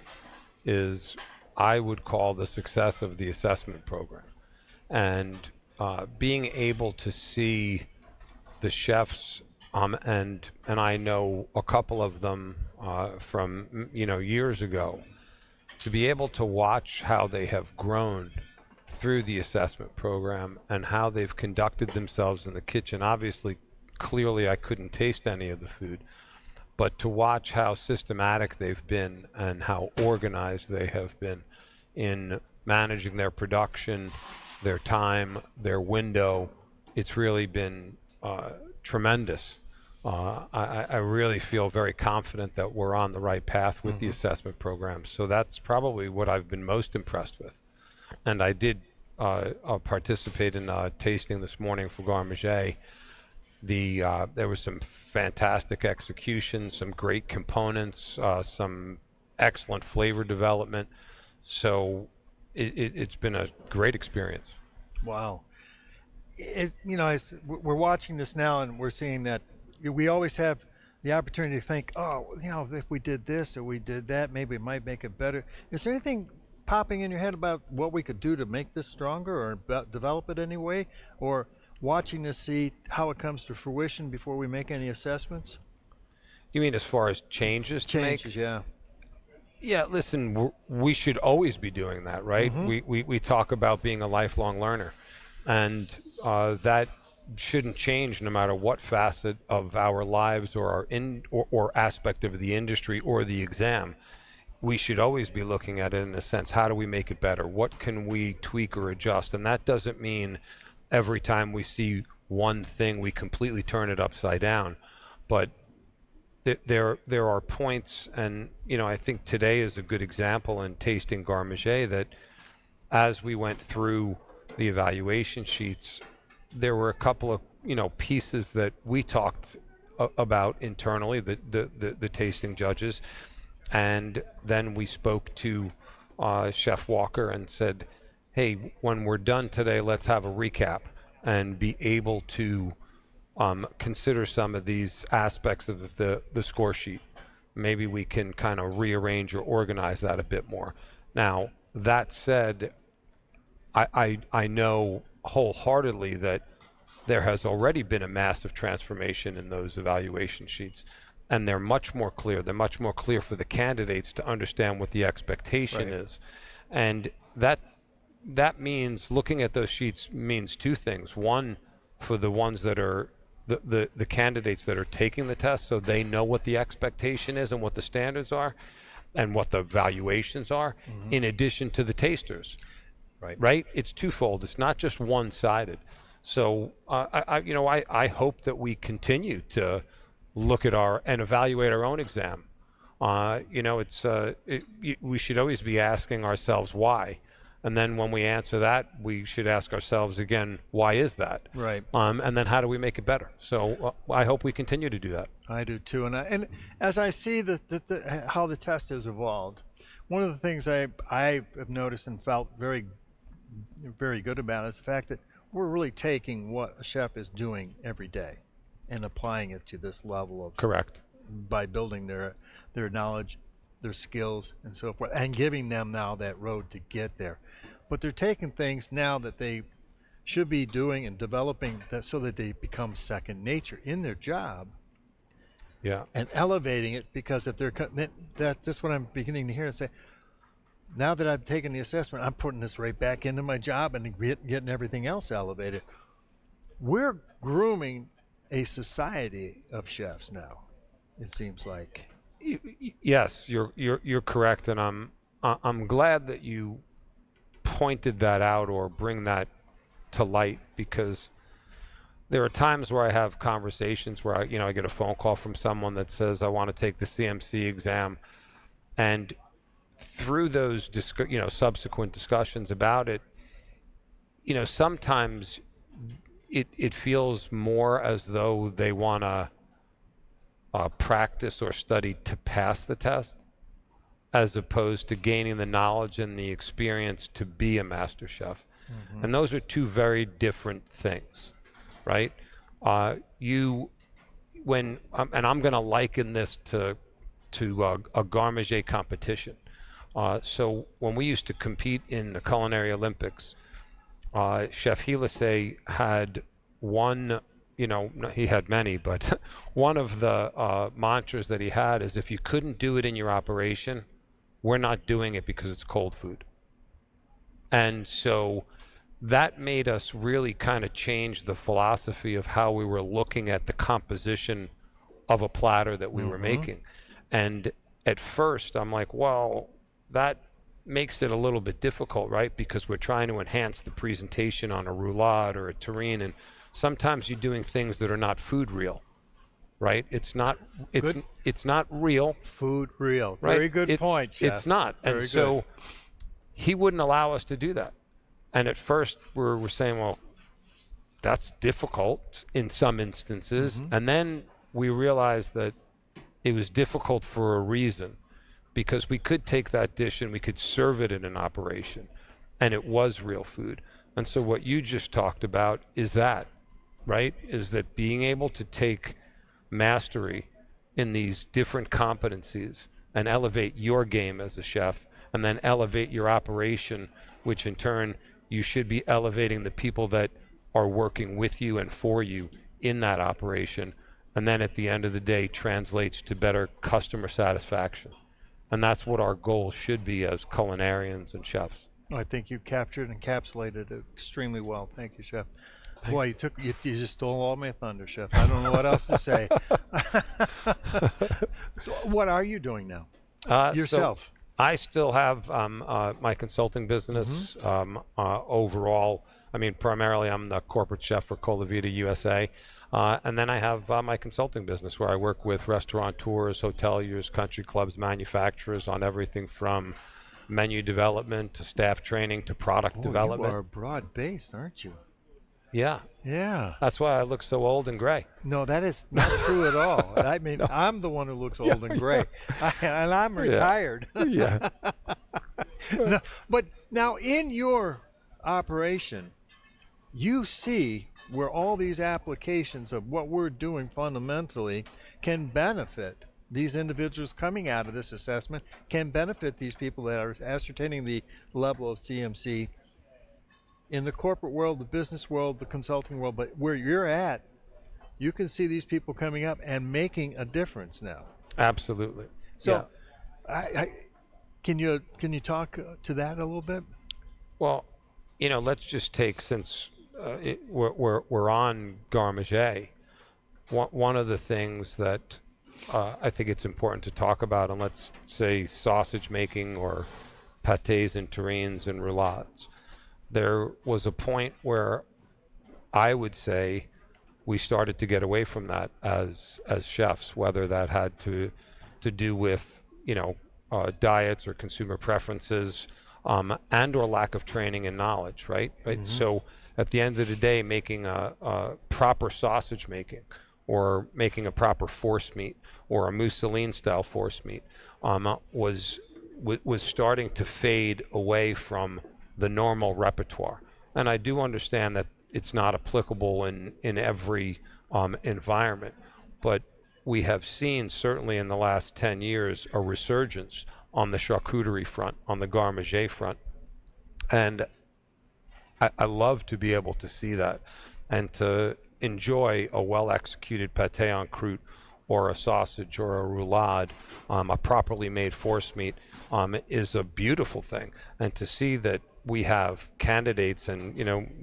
K: is I would call the success of the assessment program, and being able to see the chefs, and I know a couple of them from years ago, to be able to watch how they have grown through the assessment program and how they've conducted themselves in the kitchen. Obviously, clearly I couldn't taste any of the food, but to watch how systematic they've been and how organized they have been in managing their production, their time, their window, it's really been tremendous. I really feel very confident that we're on the right path with the assessment program. So that's probably what I've been most impressed with. And I did participate in tasting this morning for Garnish. There was some fantastic execution, some great components, some excellent flavor development. So it's been a great experience.
A: Wow. We're watching this now, and we're seeing that we always have the opportunity to think, if we did this or we did that, maybe it might make it better. Is there anything popping in your head about what we could do to make this stronger or develop it anyway? Or watching to see how it comes to fruition before we make any assessments?
K: You mean as far as changes to make?
A: Changes, yeah.
K: Yeah, listen, we should always be doing that, right? We talk about being a lifelong learner, and that shouldn't change no matter what facet of our lives or or aspect of the industry or the exam. We should always be looking at it in a sense, how do we make it better? What can we tweak or adjust? And that doesn't mean every time we see one thing we completely turn it upside down, but there are points, and I think today is a good example in tasting Garnish that as we went through the evaluation sheets, there were a couple of pieces that we talked about internally, the tasting judges, and then we spoke to Chef Walker and said, hey, when we're done today, let's have a recap and be able to consider some of these aspects of the score sheet. Maybe we can kind of rearrange or organize that a bit more. Now, that said, I know wholeheartedly that there has already been a massive transformation in those evaluation sheets, and they're much more clear. They're much more clear for the candidates to understand what the expectation is. And that means looking at those sheets means two things. One, for the ones that are the candidates that are taking the test, so they know what the expectation is and what the standards are and what the valuations are, in addition to the tasters. Right? It's twofold. It's not just one-sided. So I hope that we continue to look at and evaluate our own exam. We should always be asking ourselves why. And then when we answer that, we should ask ourselves again, why is that?
A: Right.
K: And then how do we make it better? So I hope we continue to do that.
A: I do too. And as I see how the test has evolved, one of the things I have noticed and felt very, very good about is the fact that we're really taking what a chef is doing every day and applying it to this level of
K: correct
A: by building their knowledge, their skills, and so forth, and giving them now that road to get there. But they're taking things now that they should be doing and developing that so that they become second nature in their job.
K: Yeah.
A: And elevating it, because if they're that's what I'm beginning to hear and say. Now that I've taken the assessment, I'm putting this right back into my job and getting everything else elevated. We're grooming a society of chefs now, it seems like.
K: Yes, you're correct, and I'm glad that you pointed that out or bring that to light, because there are times where I have conversations where I get a phone call from someone that says I want to take the CMC exam, and through those subsequent discussions about it, sometimes it feels more as though they want to practice or study to pass the test, as opposed to gaining the knowledge and the experience to be a master chef. And those are two very different things, right? And I'm going to liken this to a Garde Manger competition. So when we used to compete in the Culinary Olympics, Chef Hilase had one, he had many, but one of the mantras that he had is, if you couldn't do it in your operation, we're not doing it because it's cold food. And so that made us really kind of change the philosophy of how we were looking at the composition of a platter that we were making. And at first I'm like, well, that makes it a little bit difficult, right? Because we're trying to enhance the presentation on a roulade or a terrine, and sometimes you're doing things that are not food real, right? It's not real.
A: Food real.
K: Right?
A: Very good point, Chef.
K: It's not.
A: Very
K: and so he wouldn't allow us to do that. And at first we're saying, well, that's difficult in some instances. And then we realized that it was difficult for a reason, because we could take that dish and we could serve it in an operation, and it was real food. And so what you just talked about is that, right? Is that being able to take mastery in these different competencies and elevate your game as a chef, and then elevate your operation, which in turn you should be elevating the people that are working with you and for you in that operation, and then at the end of the day translates to better customer satisfaction. And that's what our goal should be as culinarians and chefs.
A: I think you captured and encapsulated it extremely well. Thank you, Chef. Boy, you just stole all my thunder, Chef. I don't know what else to say. So what are you doing now? Yourself?
K: So I still have my consulting business. Overall, I mean, primarily I'm the corporate chef for Cola Vita USA. And then I have my consulting business where I work with restaurateurs, hoteliers, country clubs, manufacturers on everything from menu development to staff training to product development.
A: You are broad-based, aren't you?
K: Yeah.
A: Yeah.
K: That's why I look so old and gray.
A: No, that is not true at all. I mean, no. I'm the one who looks old and gray, and I'm retired.
K: Yeah.
A: No, but now in your operation, you see where all these applications of what we're doing fundamentally can benefit these individuals coming out of this assessment, can benefit these people that are ascertaining the level of CMC in the corporate world, the business world, the consulting world, but where you're at, you can see these people coming up and making a difference now.
K: Absolutely.
A: So, can you talk to that a little bit?
K: Well, let's just take, since we're on Garde. One of the things that I think it's important to talk about, and let's say sausage making or pâtés and terrines and roulades, there was a point where I would say we started to get away from that as chefs, whether that had to do with diets or consumer preferences, and or lack of training and knowledge, right? So at the end of the day, making a proper sausage making, or making a proper force meat, or a mousseline style force meat, was starting to fade away from the normal repertoire. And I do understand that it's not applicable in every environment, but we have seen, certainly in the last 10 years, a resurgence on the charcuterie front, on the Garde Manger front. And I love to be able to see that, and to enjoy a well-executed pâté en croûte, or a sausage, or a roulade, a properly made force meat, is a beautiful thing. And to see that we have candidates, and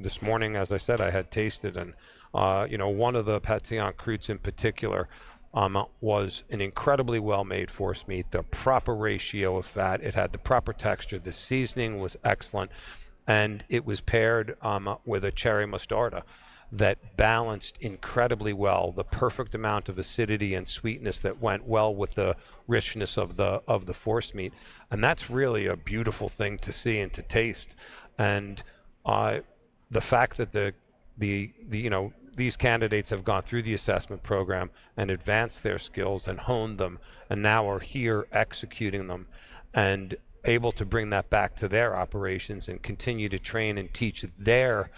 K: this morning, as I said, I had tasted, and one of the pâté en croûtes in particular was an incredibly well-made force meat, the proper ratio of fat, it had the proper texture, the seasoning was excellent, and it was paired with a cherry mostarda that balanced incredibly well the perfect amount of acidity and sweetness that went well with the richness of the force meat. And that's really a beautiful thing to see and to taste. And the fact that these candidates have gone through the assessment program and advanced their skills and honed them, and now are here executing them and able to bring that back to their operations and continue to train and teach their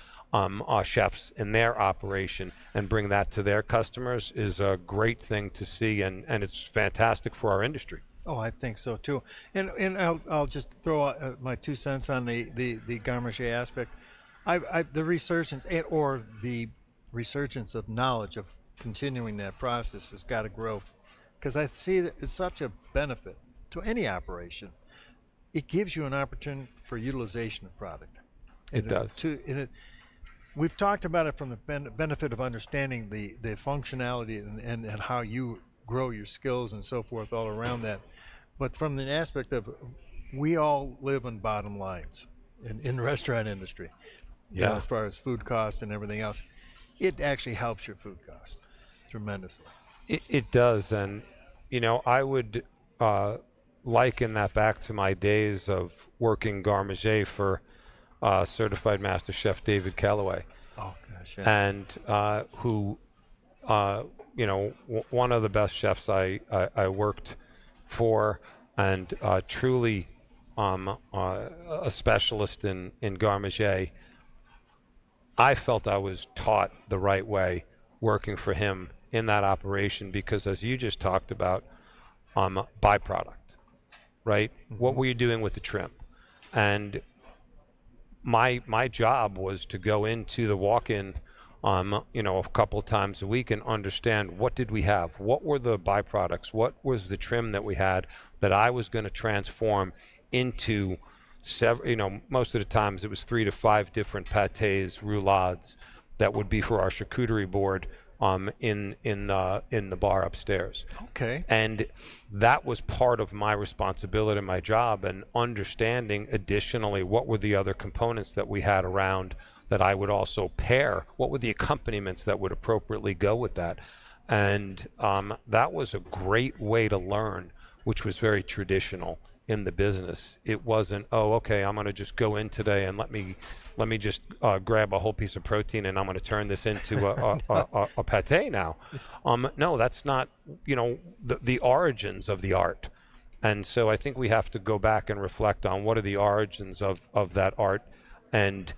K: chefs in their operation and bring that to their customers, is a great thing to see, and it's fantastic for our industry.
A: Oh, I think so too. And I'll just throw out my 2 cents on the Garde Manger aspect. The resurgence, or the resurgence of knowledge of continuing that process, has got to grow, because I see that it's such a benefit to any operation. It gives you an opportunity for utilization of product.
K: It does.
A: We've talked about it from the benefit of understanding the functionality and how you grow your skills and so forth all around that. But from the aspect of, we all live on bottom lines in the restaurant industry, as far as food costs and everything else. It actually helps your food costs tremendously.
K: It does. And, I would liken that back to my days of working Garde Manger for certified master chef David Calloway.
A: Oh gosh, yeah.
K: And who one of the best chefs I worked for, and truly a specialist in Garde Manger. I felt I was taught the right way working for him in that operation, because, as you just talked about, byproduct, right? What were you doing with the trim? And my job was to go into the walk-in a couple of times a week and understand, what did we have? What were the byproducts? What was the trim that we had that I was going to transform into several, most of the times it was 3 to 5 different pâtés, roulades that would be for our charcuterie board in the bar upstairs.
A: Okay.
K: And that was part of my responsibility, my job, and understanding additionally what were the other components that we had around that I would also pair, what were the accompaniments that would appropriately go with that. And that was a great way to learn, which was very traditional in the business. It wasn't, oh, okay, I'm going to just go in today and let me just grab a whole piece of protein and I'm going to turn this into a pâté now. No, that's not, the origins of the art. And so I think we have to go back and reflect on what are the origins of that art, and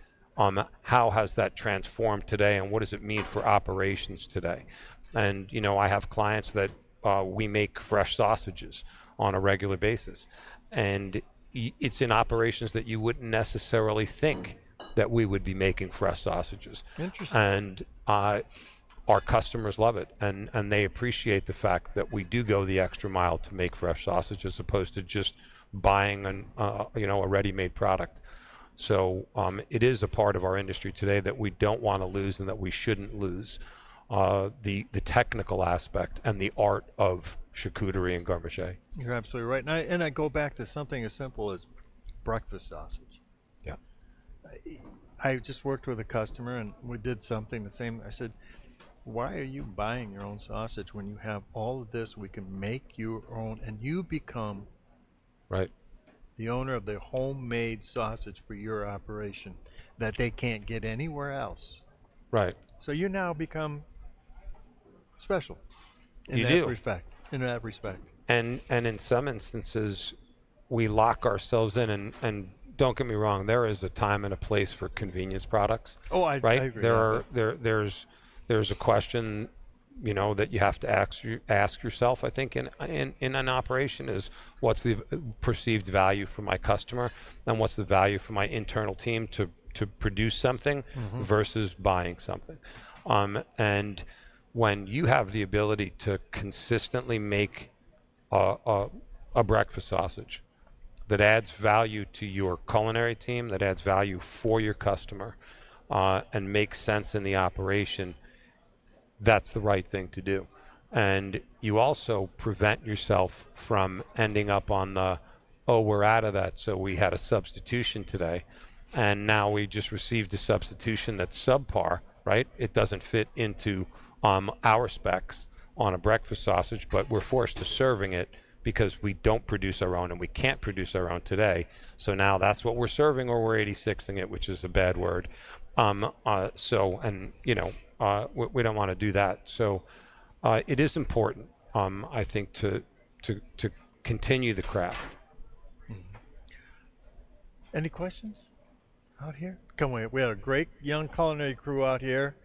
K: how has that transformed today, and what does it mean for operations today. And, I have clients that we make fresh sausages on a regular basis. And it's in operations that you wouldn't necessarily think that we would be making fresh sausages.
A: Interesting.
K: And our customers love it, and they appreciate the fact that we do go the extra mile to make fresh sausage as opposed to just buying a ready-made product. So it is a part of our industry today that we don't want to lose and that we shouldn't lose. The technical aspect and the art of charcuterie and garnish.
A: You're absolutely right. And I go back to something as simple as breakfast sausage.
K: Yeah.
A: I just worked with a customer and we did something the same. I said, why are you buying your own sausage when you have all of this? We can make your own, and you become
K: right
A: the owner of the homemade sausage for your operation that they can't get anywhere else.
K: Right.
A: So you now become special in
K: You
A: that
K: do.
A: respect. In that respect.
K: And in some instances, we lock ourselves in, and don't get me wrong, there is a time and a place for convenience products.
A: Oh, I agree.
K: There's a question, that you have to ask yourself. I think in an operation is what's the perceived value for my customer, and what's the value for my internal team to produce something versus buying something. And when you have the ability to consistently make a breakfast sausage that adds value to your culinary team, that adds value for your customer, and makes sense in the operation, that's the right thing to do. And you also prevent yourself from ending up on we're out of that, so we had a substitution today, and now we just received a substitution that's subpar, right? It doesn't fit into our specs on a breakfast sausage, but we're forced to serving it because we don't produce our own and we can't produce our own today. So now that's what we're serving, or we're 86ing it, which is a bad word. We don't want to do that. So it is important, I think, to continue the craft.
A: Any questions out here? Come on, we had a great young culinary crew out here.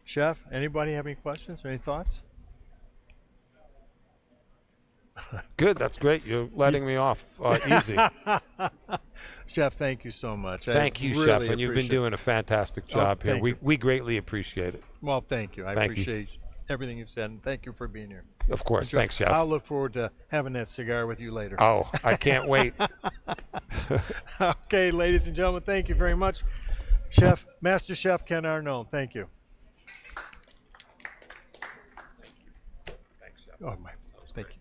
A: Chef, anybody have any questions or any thoughts?
K: Good, that's great. You're letting me off easy.
A: Chef, thank you so much.
K: Thank you,
A: really
K: Chef, and you've been doing a fantastic job here. We greatly appreciate it.
A: Well, thank you. I
K: Thank
A: appreciate everything you've said, and thank you for being here.
K: Of course. Thanks, Chef.
A: I'll look forward to having that cigar with you later.
K: Oh, I can't wait.
A: Okay, ladies and gentlemen, thank you very much. Chef, Master Chef Ken Arnone, thank you.
K: Thanks, Chef.
A: Oh, thank you.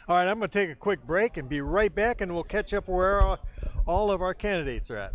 A: All right, I'm going to take a quick break and be right back, and we'll catch up where all of our candidates are at.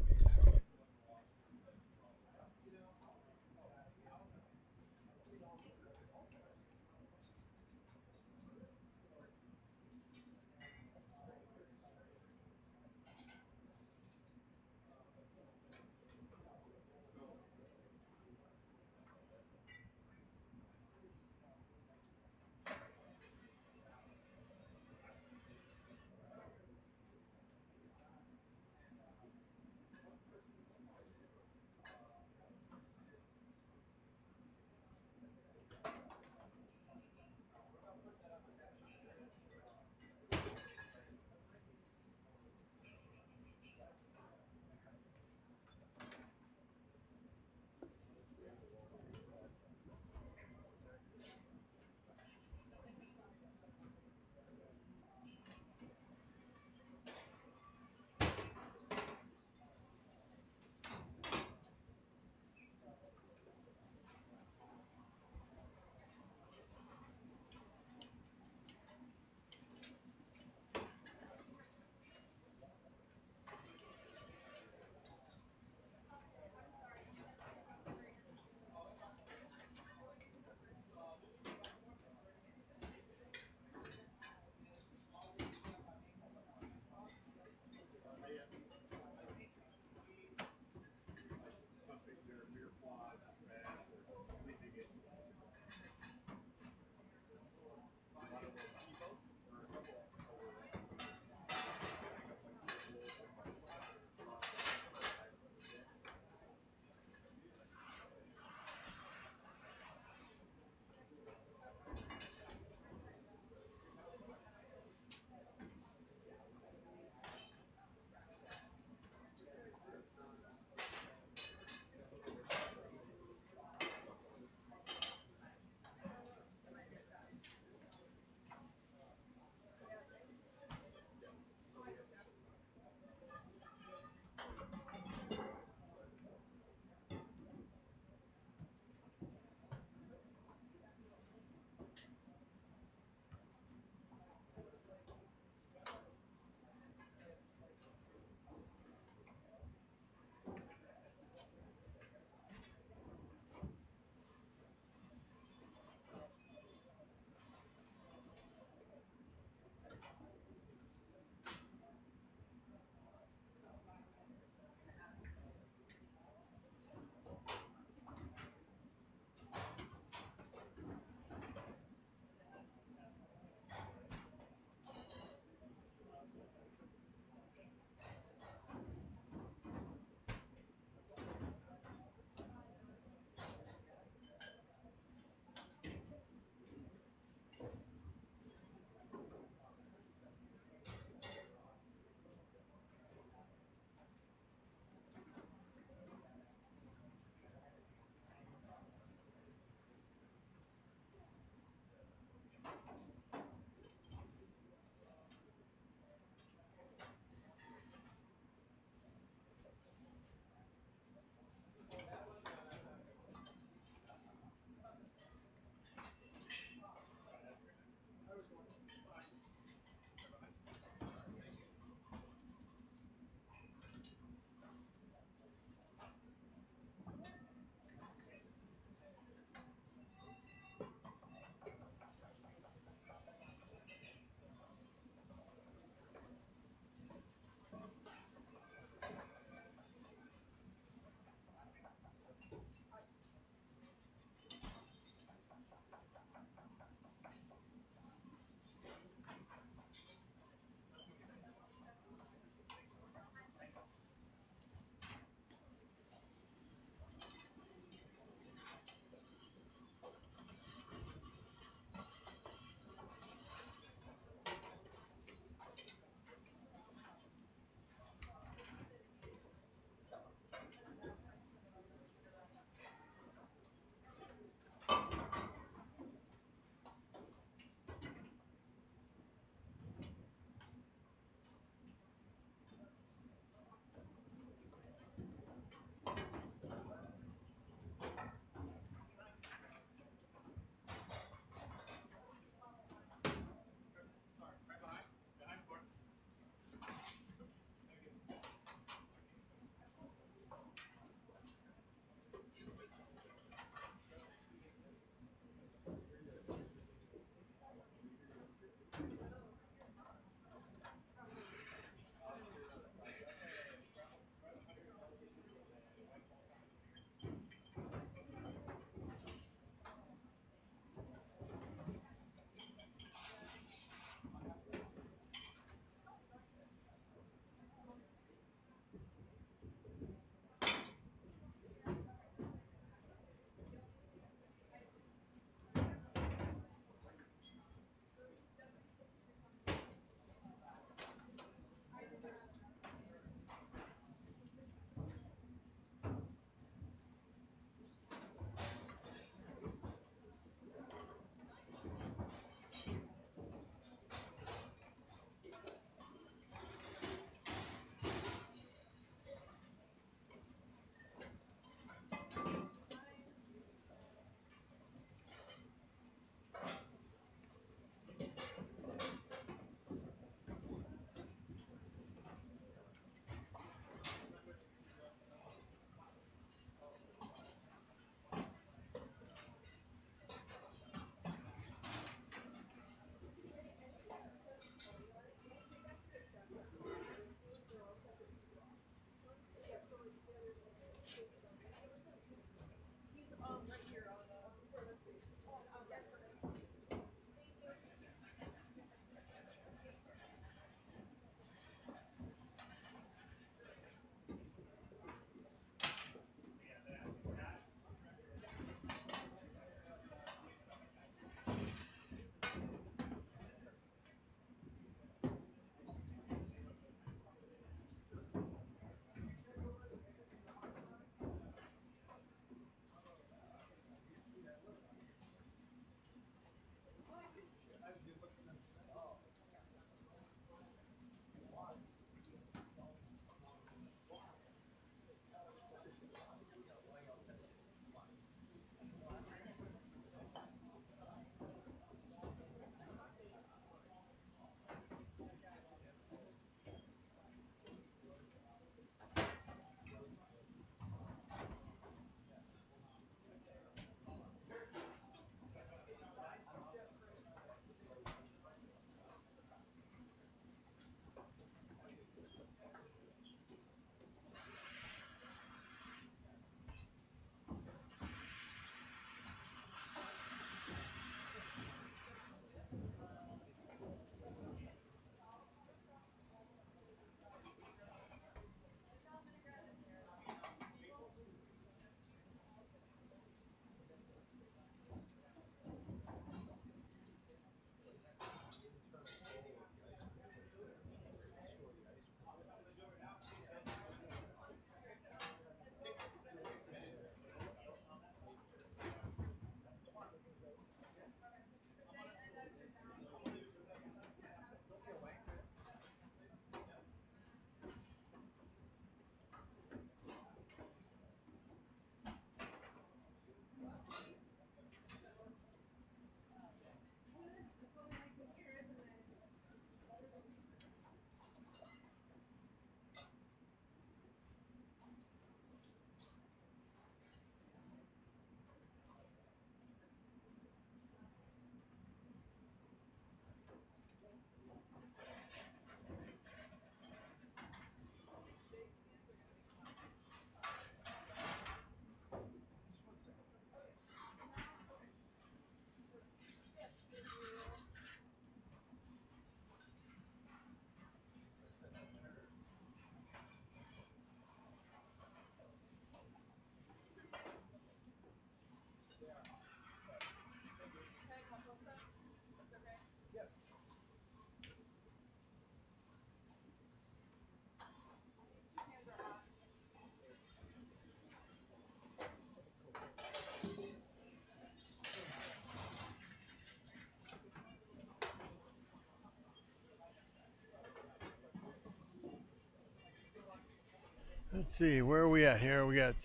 A: Let's see, where are we at here? We got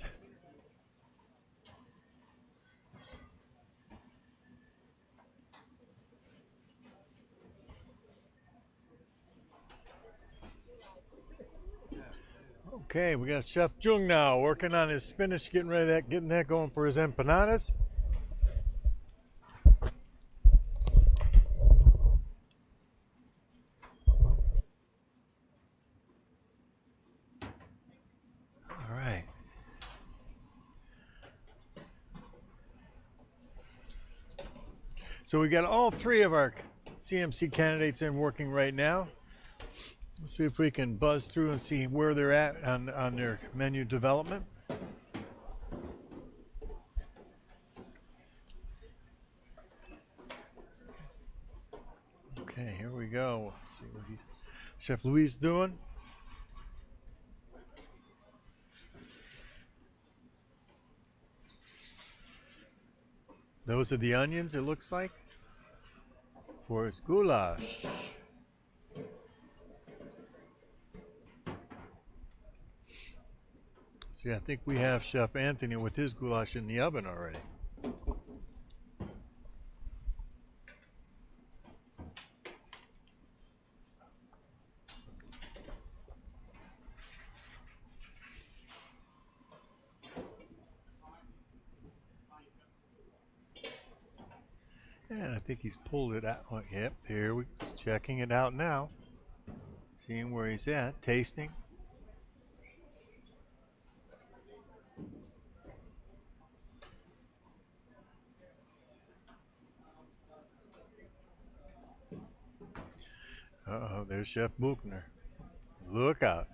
A: okay, we got Chef Jung now working on his spinach, getting that going for his empanadas. All right. So we got all three of our CMC candidates in working right now. Let's see if we can buzz through and see where they're at on their menu development. Okay, here we go. Let's see what Chef Louis doing. Those are the onions, it looks like, for his goulash. See, I think we have Chef Anthony with his goulash in the oven already. And I think he's pulled it out. Oh, yep, there we go. Checking it out now. Seeing where he's at, tasting. Uh-oh, there's Chef Buchner. Look out.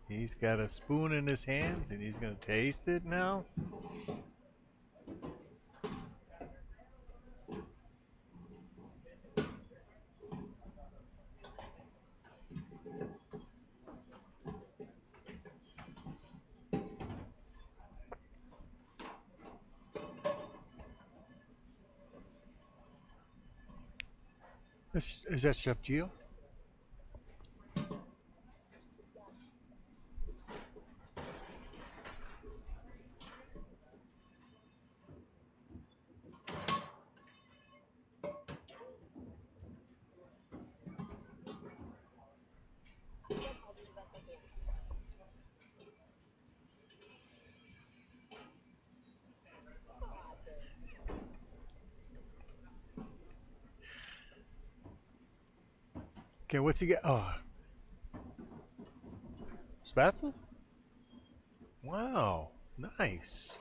A: He's got a spoon in his hands and he's going to taste it now. Is that Chef Gio? Okay, what's he got? Oh, spatulas? Wow, nice.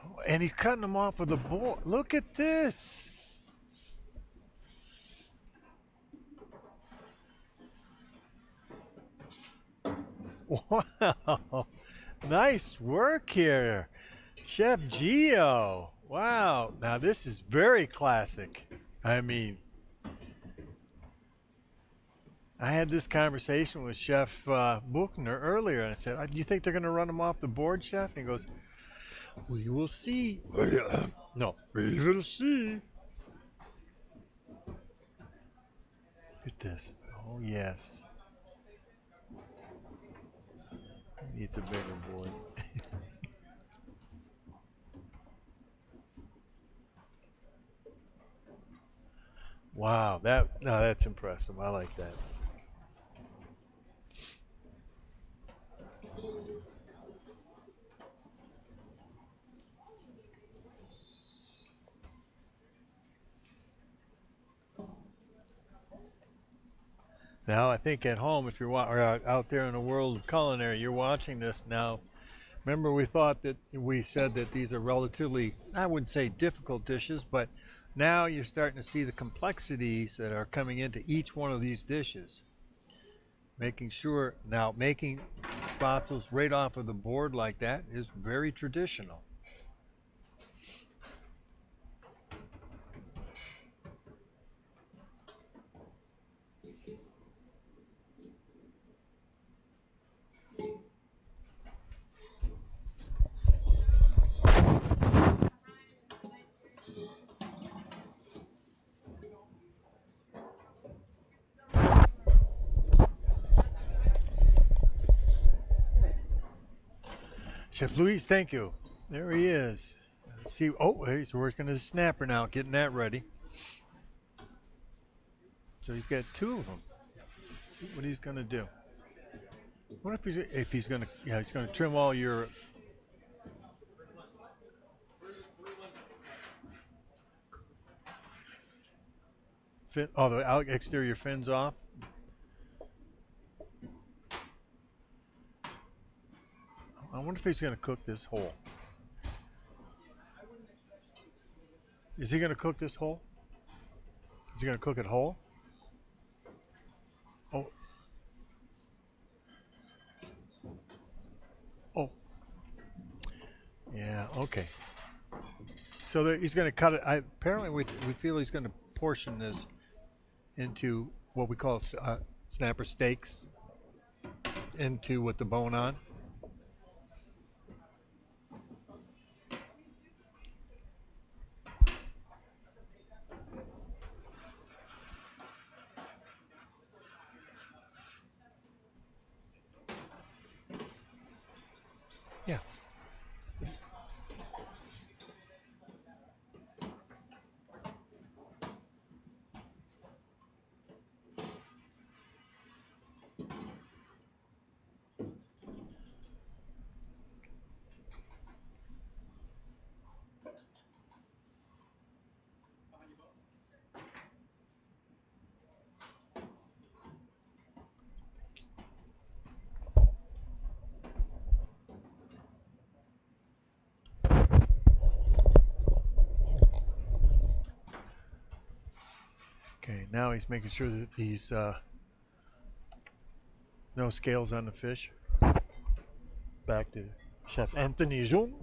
A: Oh, and he's cutting them off with a board. Look at this. Wow, nice work here, Chef Gio. Wow, now this is very classic. I mean, I had this conversation with Chef Buchner earlier, and I said, "Do you think they're going to run them off the board, Chef?" And he goes, "We will see." No, we will see. Look at this. Oh yes. He needs a bigger board. Wow, that's impressive. I like that. Now, I think at home, if you're or out there in the world of culinary, you're watching this now. Remember, we said that these are relatively, I wouldn't say difficult dishes, but now you're starting to see the complexities that are coming into each one of these dishes. Making spatulas right off of the board like that is very traditional. Chef Luis, thank you. There he is. Let's see. Oh, he's working his snapper now, getting that ready. So he's got two of them. Let's see what he's going to do. What if he's going to, yeah, he's going to trim all your fin, all the exterior fins off. I wonder if he's going to cook this whole. Is he going to cook this whole? Is he going to cook it whole? Oh. Oh. Yeah, okay. So there, he's going to cut it. Apparently, we feel he's going to portion this into what we call snapper steaks, into with the bone on. Yeah. Okay, now he's making sure that these no scales on the fish. Back to Chef Anthony Zoom.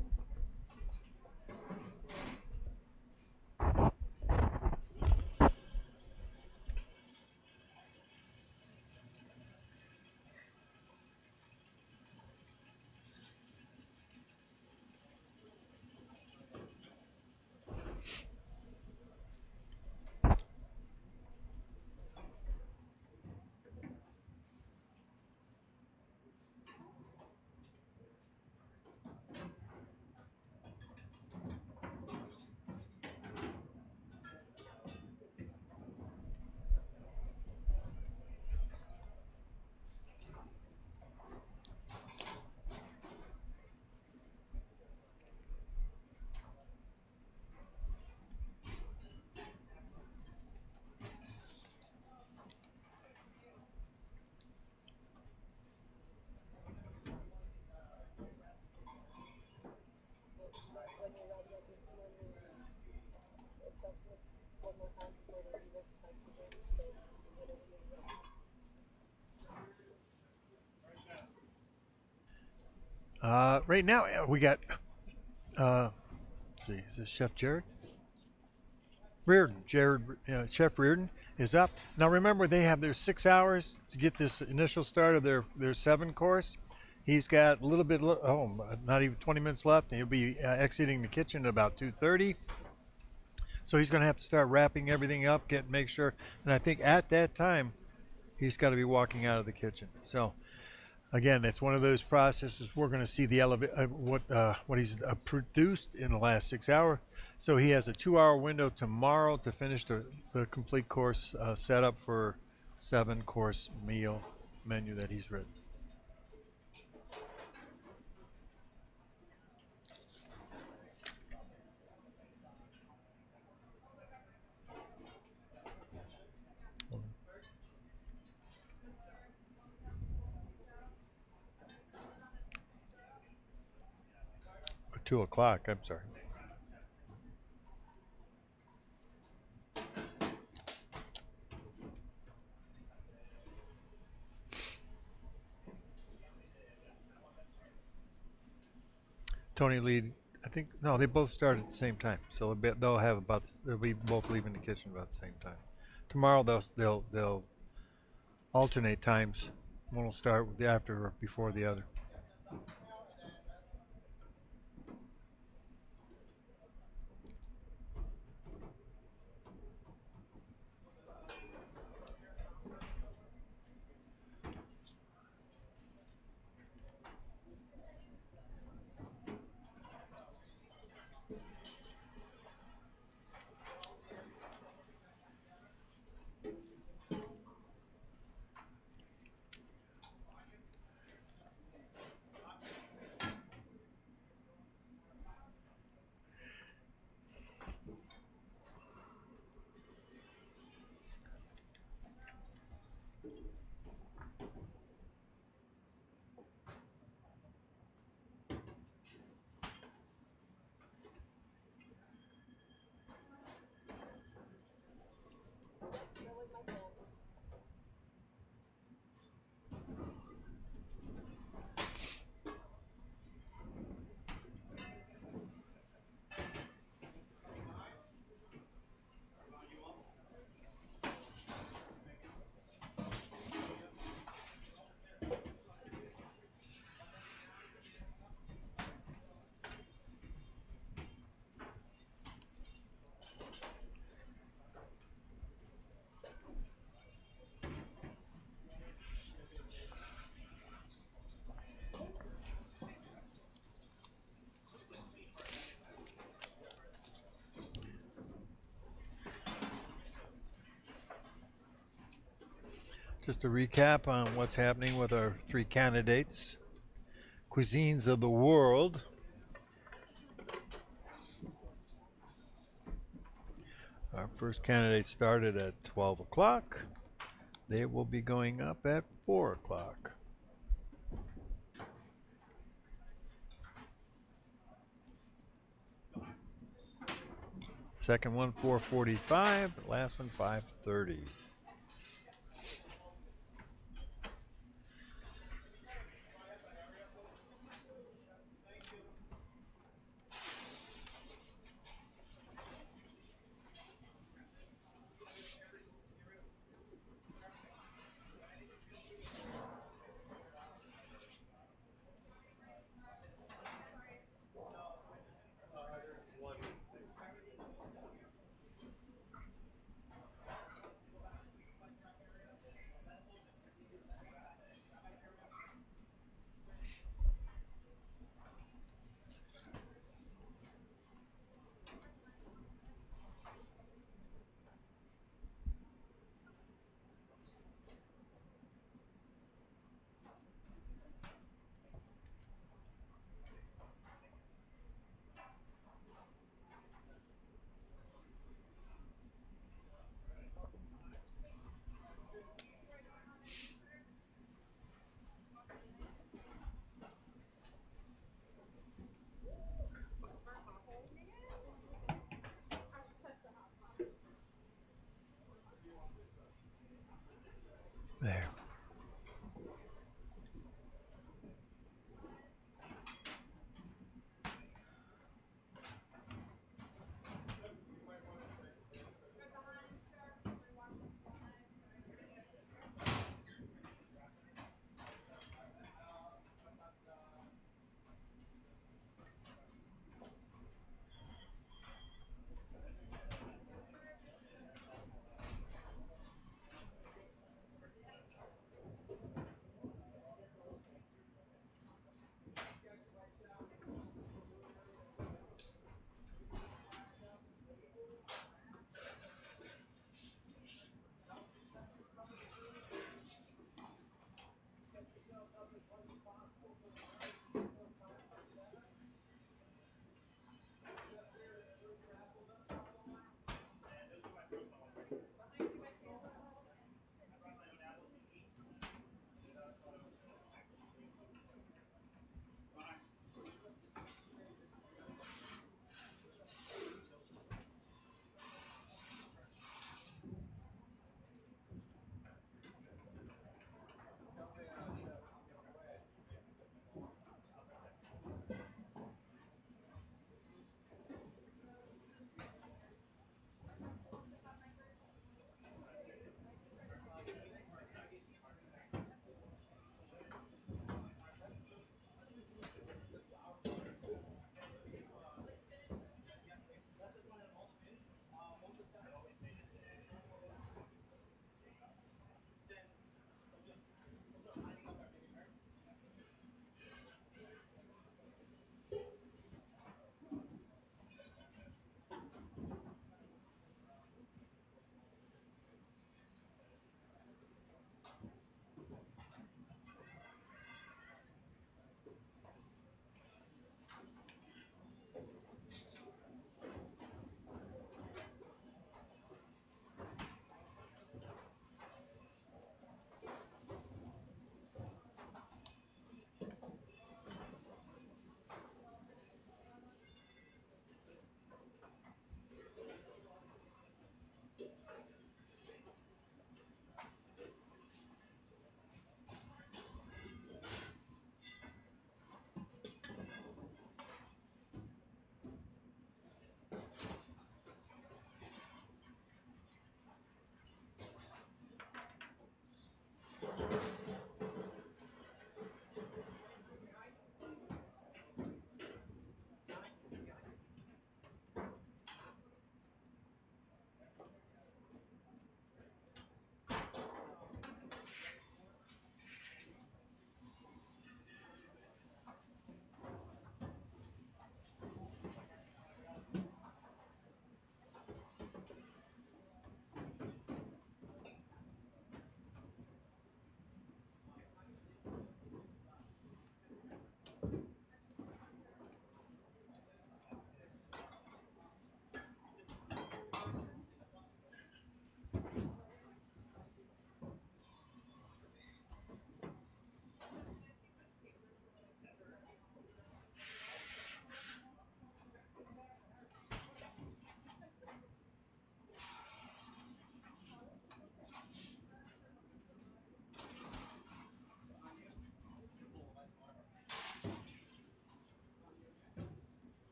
A: Right now we got, let's see, is this Chef Jared? Reardon, Chef Reardon is up. Now remember, they have their 6 hours to get this initial start of their 7-course. He's got a little bit, not even 20 minutes left, and he'll be exiting the kitchen at about 2:30. So he's going to have to start wrapping everything up, make sure, and I think at that time, he's got to be walking out of the kitchen. So again, it's one of those processes. We're going to see the what he's produced in the last 6 hours. So he has a 2-hour window tomorrow to finish the complete course setup for 7-course meal menu that he's written. Or 2 o'clock, I'm sorry. Tony Lee, I think, no, they both start at the same time. So they'll be both leaving the kitchen about the same time. Tomorrow they'll alternate times. One will start after or before the other. Just a recap on what's happening with our 3 candidates. Cuisines of the world. Our first candidate started at 12 o'clock. They will be going up at 4 o'clock. Second one 4:45, last one 5:30. There.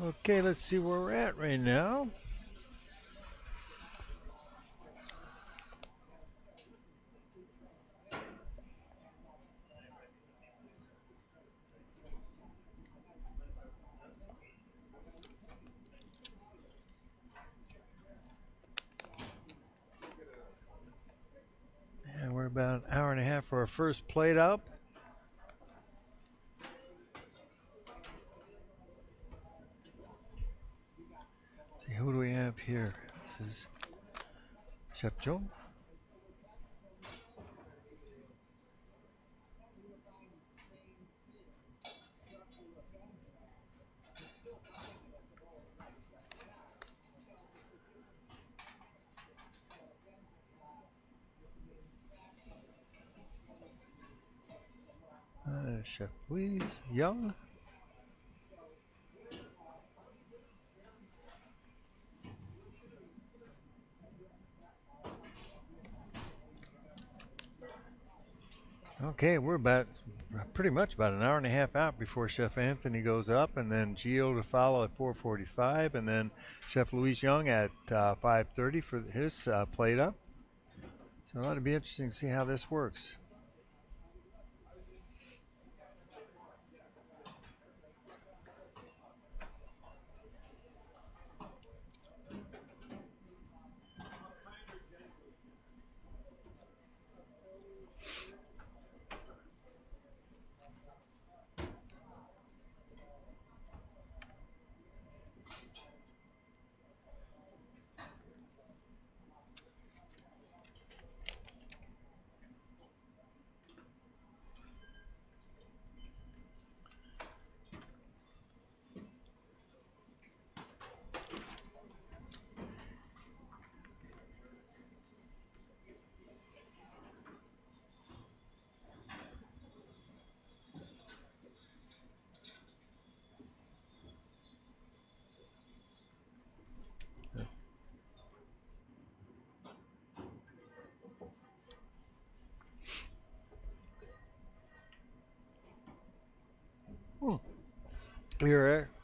A: Okay, let's see where we're at right now. And we're about an hour and a half for our first plate up. Let's see, who do we have here? This is Chef Joe. Chef Louise Young. Okay, we're pretty much about an hour and a half out before Chef Anthony goes up, and then Gio to follow at 4:45, and then Chef Louise Young at 5:30 for his plate up. So it ought to be interesting to see how this works.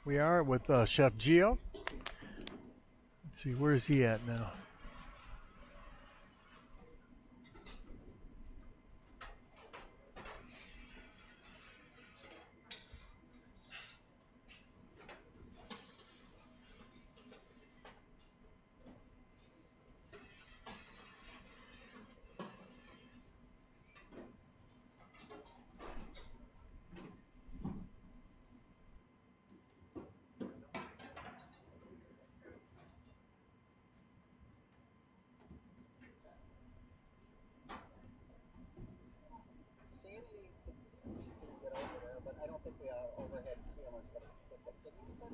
A: We are with Chef Gio. Let's see, where is he at now?
L: Sandy can see if she can get over there, but I don't think the overhead camera's going to pick up. Can you put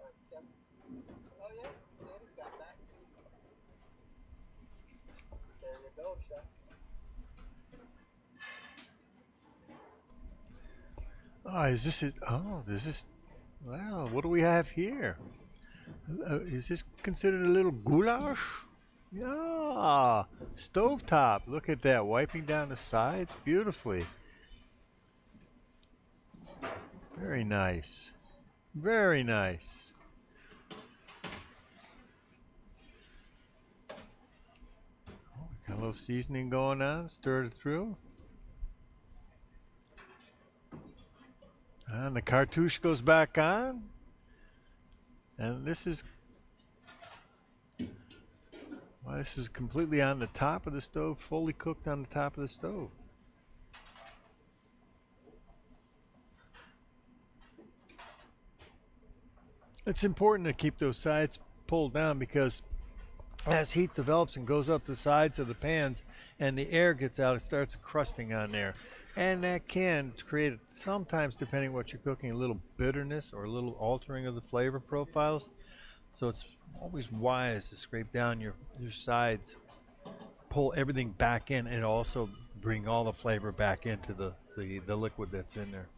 L: or Kim? Oh yeah, Sandy's got that. There you go, Chef.
A: Oh, this is, wow, what do we have here? Is this considered a little goulash? Yeah, stovetop. Look at that, wiping down the sides beautifully. Very nice. Very nice. Oh, got a little seasoning going on. Stir it through. And the cartouche goes back on. And this is completely on the top of the stove, fully cooked on the top of the stove. It's important to keep those sides pulled down because as heat develops and goes up the sides of the pans and the air gets out, it starts crusting on there. And that can create, sometimes depending on what you're cooking, a little bitterness or a little altering of the flavor profiles. So it's always wise to scrape down your sides, pull everything back in, and also bring all the flavor back into the liquid that's in there.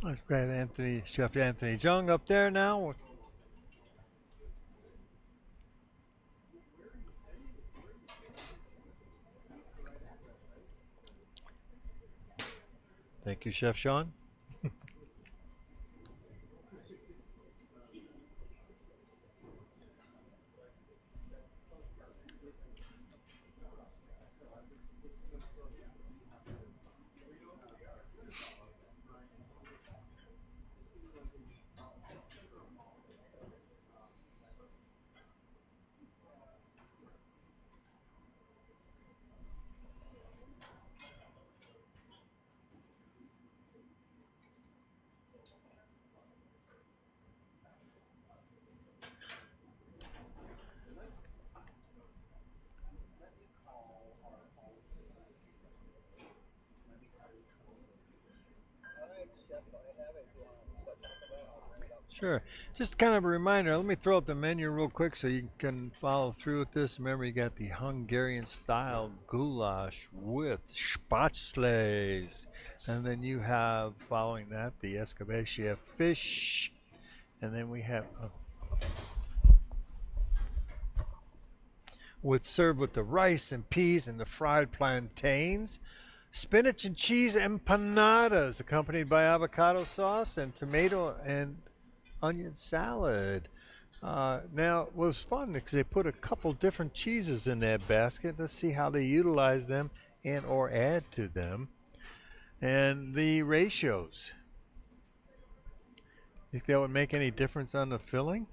A: Let's grab Chef Anthony Jung up there now. Thank you, Chef Sean. Sure. Just kind of a reminder, let me throw up the menu real quick so you can follow through with this. Remember, you got the Hungarian style goulash with spätzles. And then you have, following that, the escabeche fish. And then we have, served with the rice and peas and the fried plantains. Spinach and cheese empanadas, accompanied by avocado sauce and tomato and onion salad. Now, it was fun because they put a couple different cheeses in that basket. Let's see how they utilize them and or add to them. And the ratios. Think that would make any difference on the filling?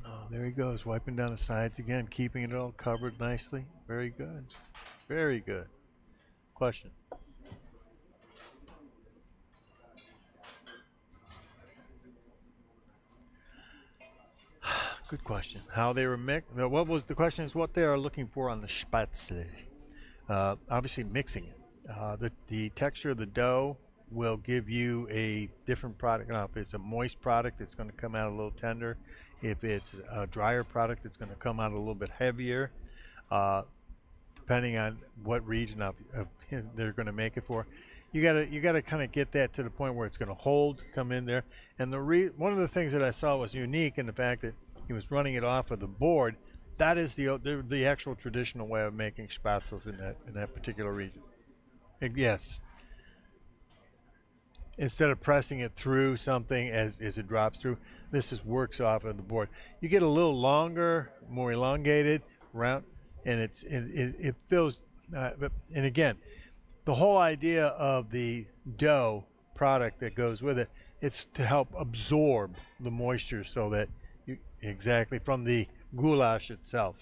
A: Oh, there he goes, wiping down the sides again, keeping it all covered nicely. Very good. Very good. Question? Good question. How they were mixed? What was the question? Is what they are looking for on the spätzle. Obviously, mixing it. The texture of the dough will give you a different product. Now, if it's a moist product, it's going to come out a little tender. If it's a drier product, it's going to come out a little bit heavier, depending on what region of they're going to make it for. You gotta kind of get that to the point where it's going to hold, come in there. And one of the things that I saw was unique in the fact that he was running it off of the board. That is the actual traditional way of making spatzels in that particular region. And yes, instead of pressing it through something as it drops through, this is works off of the board. You get a little longer, more elongated, round, and it feels. And again, the whole idea of the dough product that goes with it, it's to help absorb the moisture so that you exactly from the goulash itself.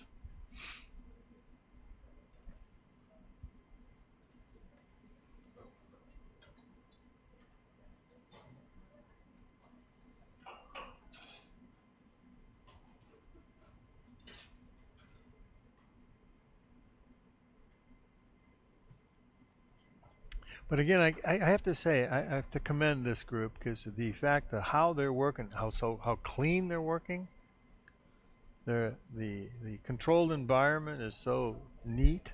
A: But again, I have to say, I have to commend this group because the fact that how they're working, how clean they're working, the controlled environment is so neat.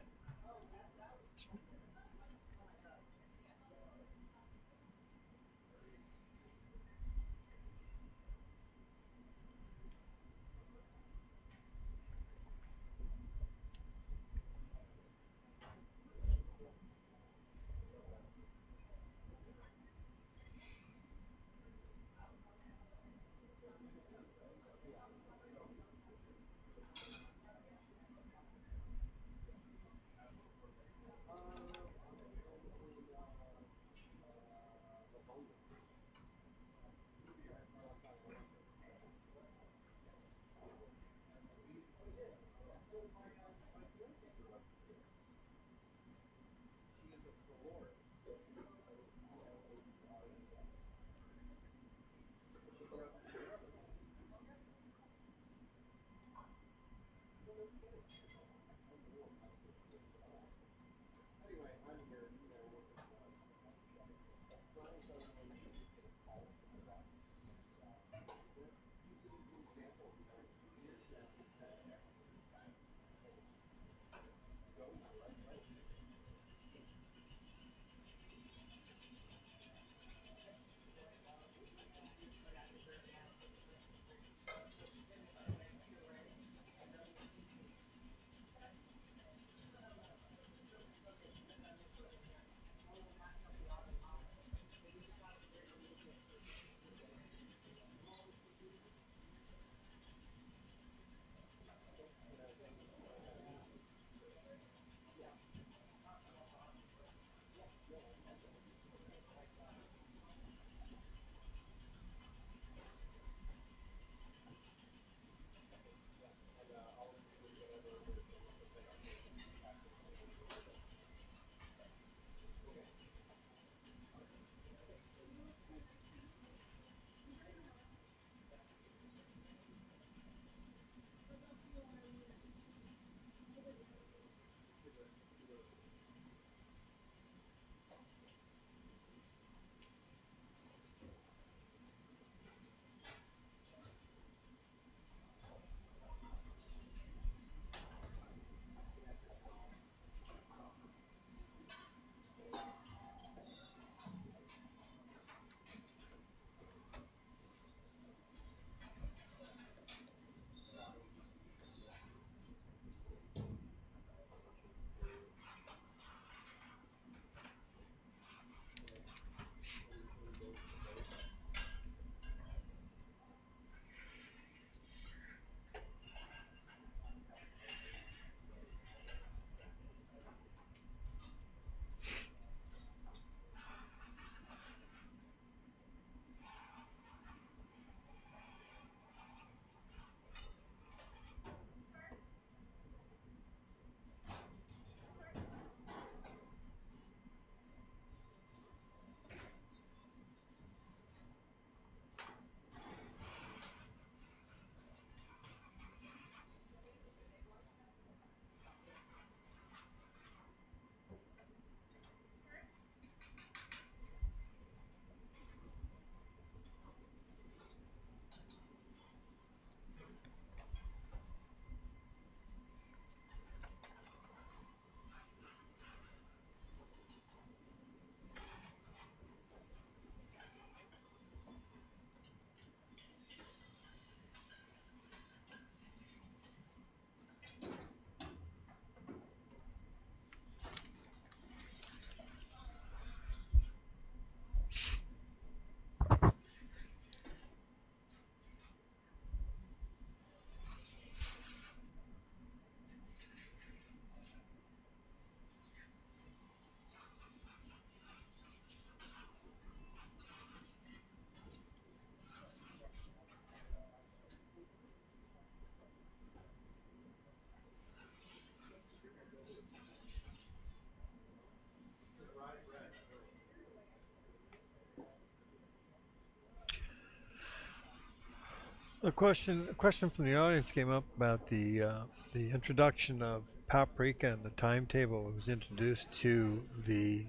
A: A question from the audience came up about the introduction of paprika and the timetable it was introduced to the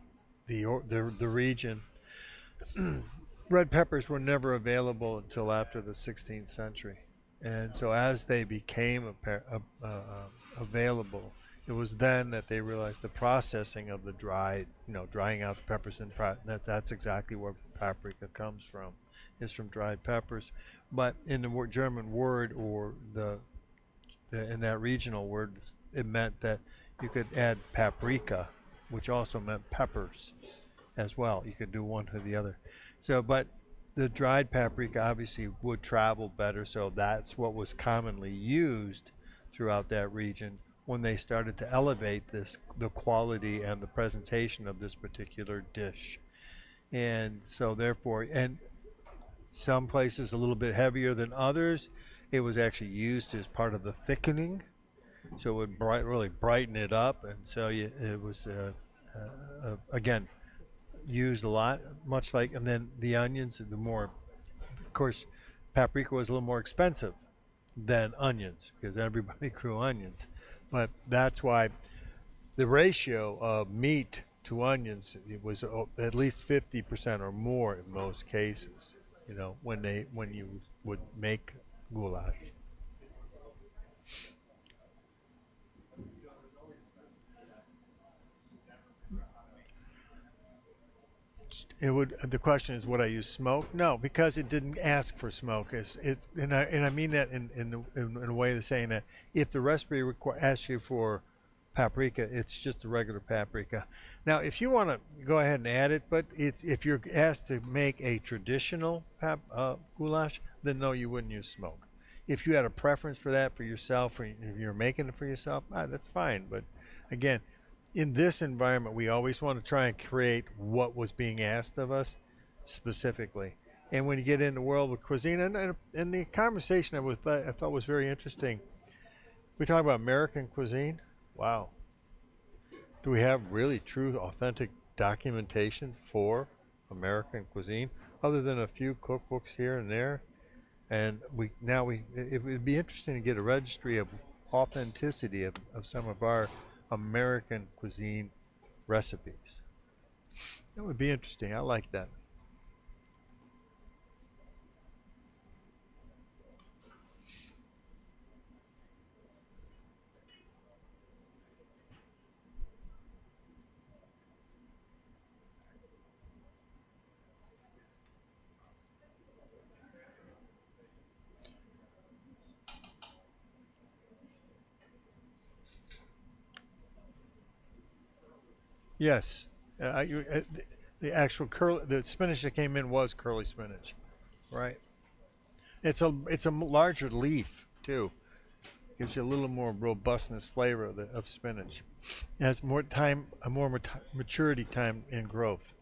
A: region. Red peppers were never available until after the 16th century, and so as they became available, it was then that they realized the processing of the dried, drying out the peppers and that's exactly where paprika comes from, is from dried peppers. But in the German word or in that regional word, it meant that you could add paprika, which also meant peppers as well. You could do one or the other. So, but the dried paprika obviously would travel better, so that's what was commonly used throughout that region when they started to elevate the quality and the presentation of this particular dish. And so therefore, and some places a little bit heavier than others, it was actually used as part of the thickening, so it would really brighten it up, and so it was again used a lot, much like, and then the onions, the more, of course, paprika was a little more expensive than onions because everybody grew onions, but that's why the ratio of meat to onions, it was at least 50% or more in most cases, when you would make goulash. It would. The question is, would I use smoke? No, because it didn't ask for smoke. And I mean that in a way of saying that if the recipe asks you for paprika, it's just a regular paprika. Now, if you want to go ahead and add it, but if you're asked to make a traditional goulash, then no, you wouldn't use smoke. If you had a preference for that for yourself, or if you're making it for yourself, that's fine. But again, in this environment, we always want to try and create what was being asked of us specifically. And when you get in the world of cuisine, and the conversation I thought was very interesting, we talk about American cuisine. Wow. Do we have really true, authentic documentation for American cuisine, other than a few cookbooks here and there? And it would be interesting to get a registry of authenticity of some of our American cuisine recipes. That would be interesting. I like that. Yes, the actual the spinach that came in was curly spinach, right? It's a larger leaf too. Gives you a little more robustness flavor of spinach. It has more time, a more maturity time in growth.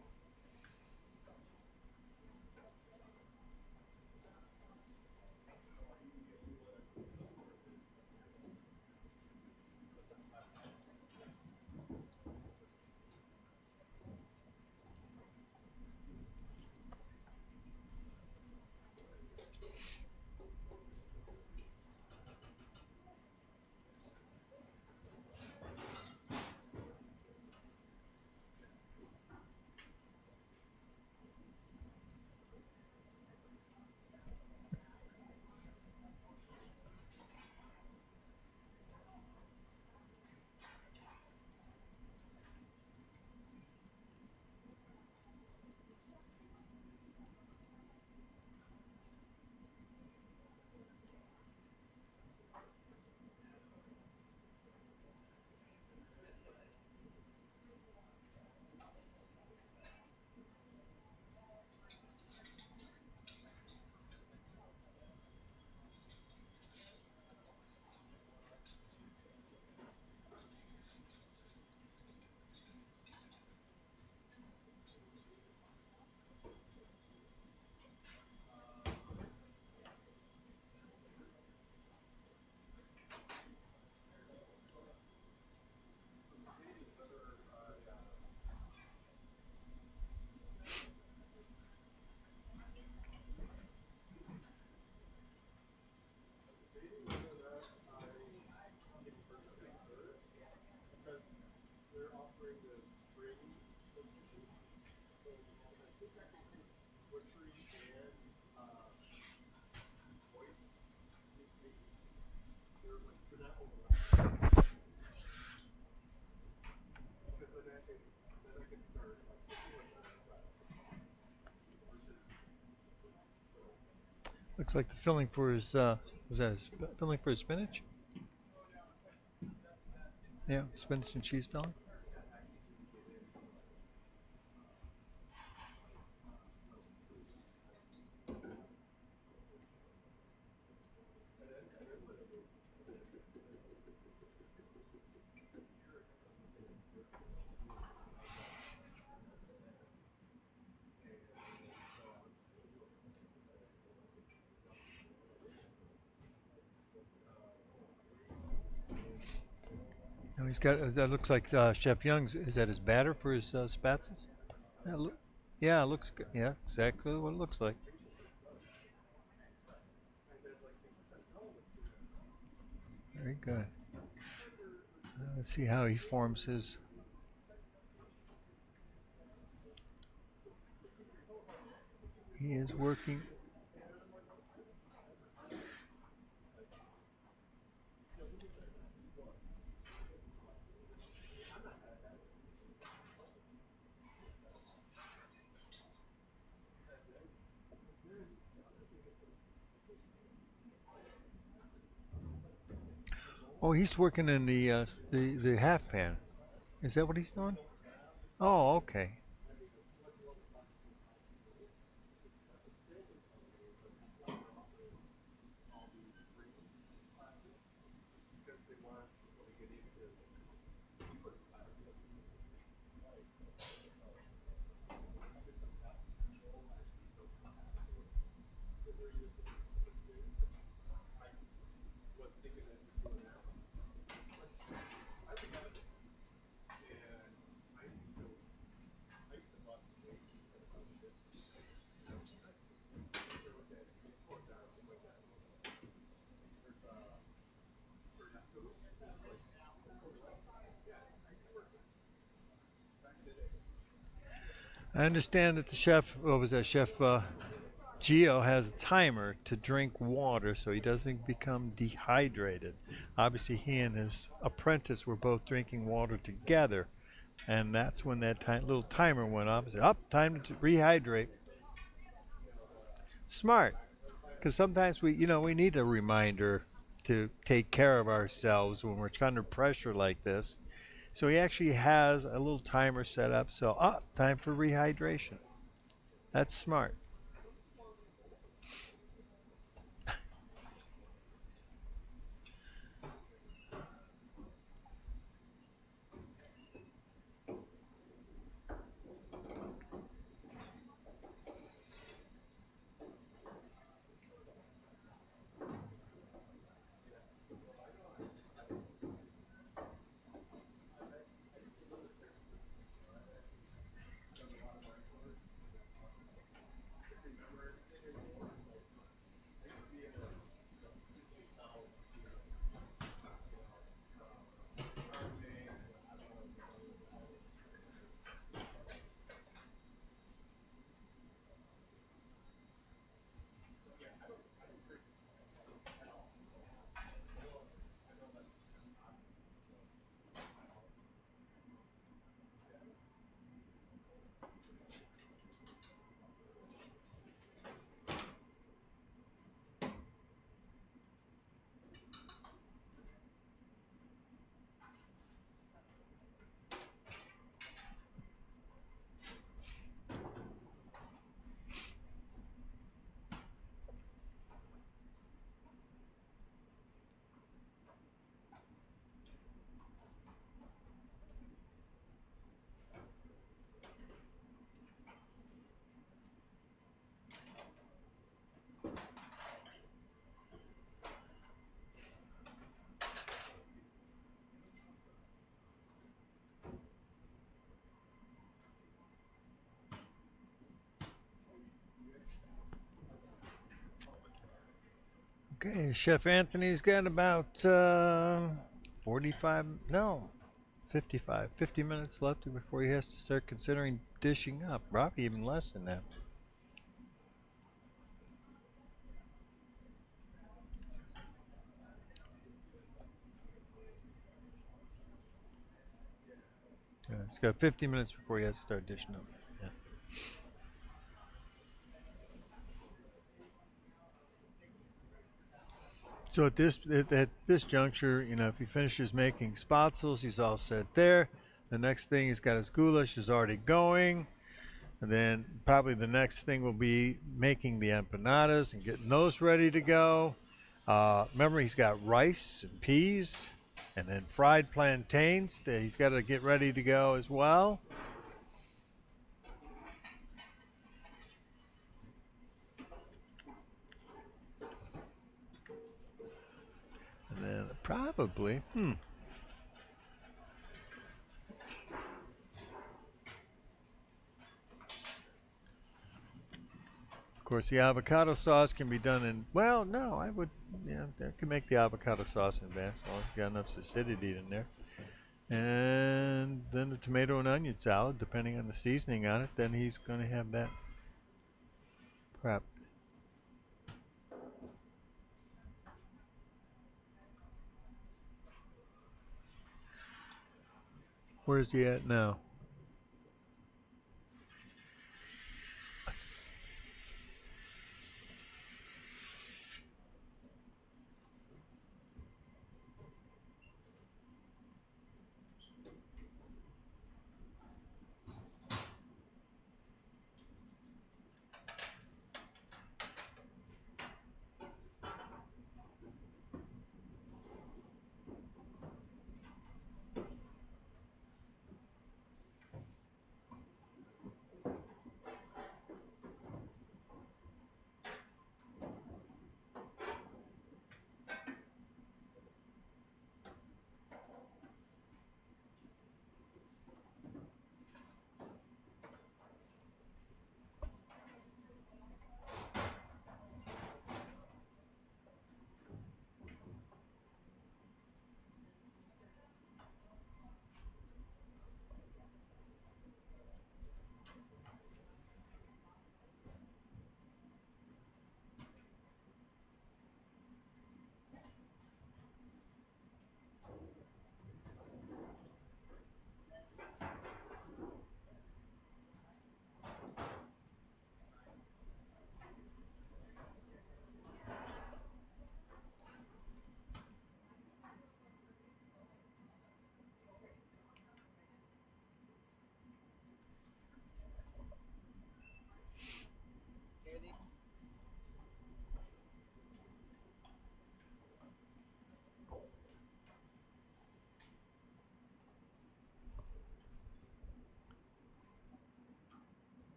A: Looks like the filling for his, was that his filling for his spinach? Yeah, spinach and cheese filling. No, he's got, that looks like Chef Young's, is that his batter for his spatzes? Yeah, it looks good. Yeah, exactly what it looks like. Very good. Let's see how he forms his. He is working. Oh, he's working in the half pan. Is that what he's doing? Oh, okay. I understand that the chef, what was that, Chef Gio has a timer to drink water so he doesn't become dehydrated. Obviously, he and his apprentice were both drinking water together, and that's when that little timer went off. He said, "Up, time to rehydrate." Smart, because sometimes we need a reminder to take care of ourselves when we're under pressure like this. So he actually has a little timer set up. So, time for rehydration. That's smart. Okay, Chef Anthony's got about 45, no, 55, 50 minutes left before he has to start considering dishing up. Probably even less than that. Yeah, it's got 15 minutes before he has to start dishing up. Yeah. So at this juncture, you know, if he finishes making spatzels, he's all set there. The next thing, he's got his goulash is already going. And then probably the next thing will be making the empanadas and getting those ready to go. Remember, he's got rice and peas and then fried plantains that he's got to get ready to go as well. And then probably, Of course, the avocado sauce can be done in, well, no, I would, yeah, I can make the avocado sauce in advance as long as you got enough acidity in there. And then the tomato and onion salad, depending on the seasoning on it, then he's going to have that prepped. Where's he at now?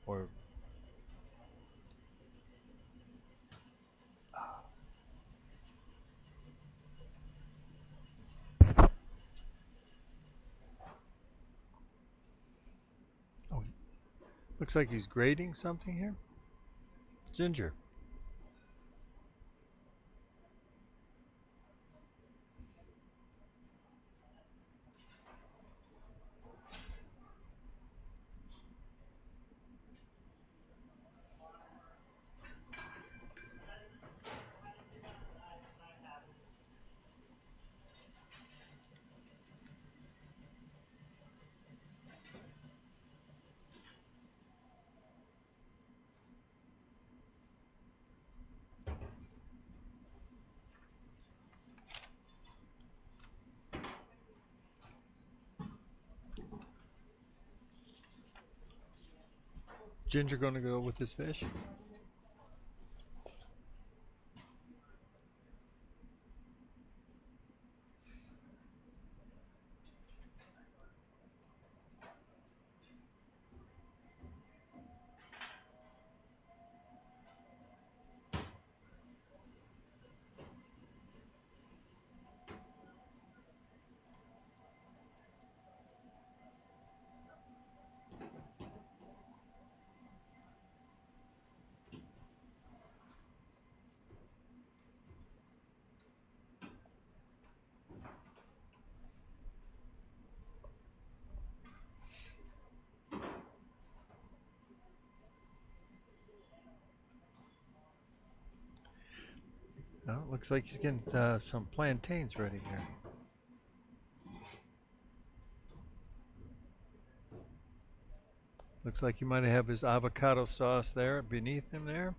A: Or oh, looks like he's grating something here. Ginger. Ginger going to go with his fish? Looks like he's getting some plantains ready here. Looks like he might have his avocado sauce there beneath him there.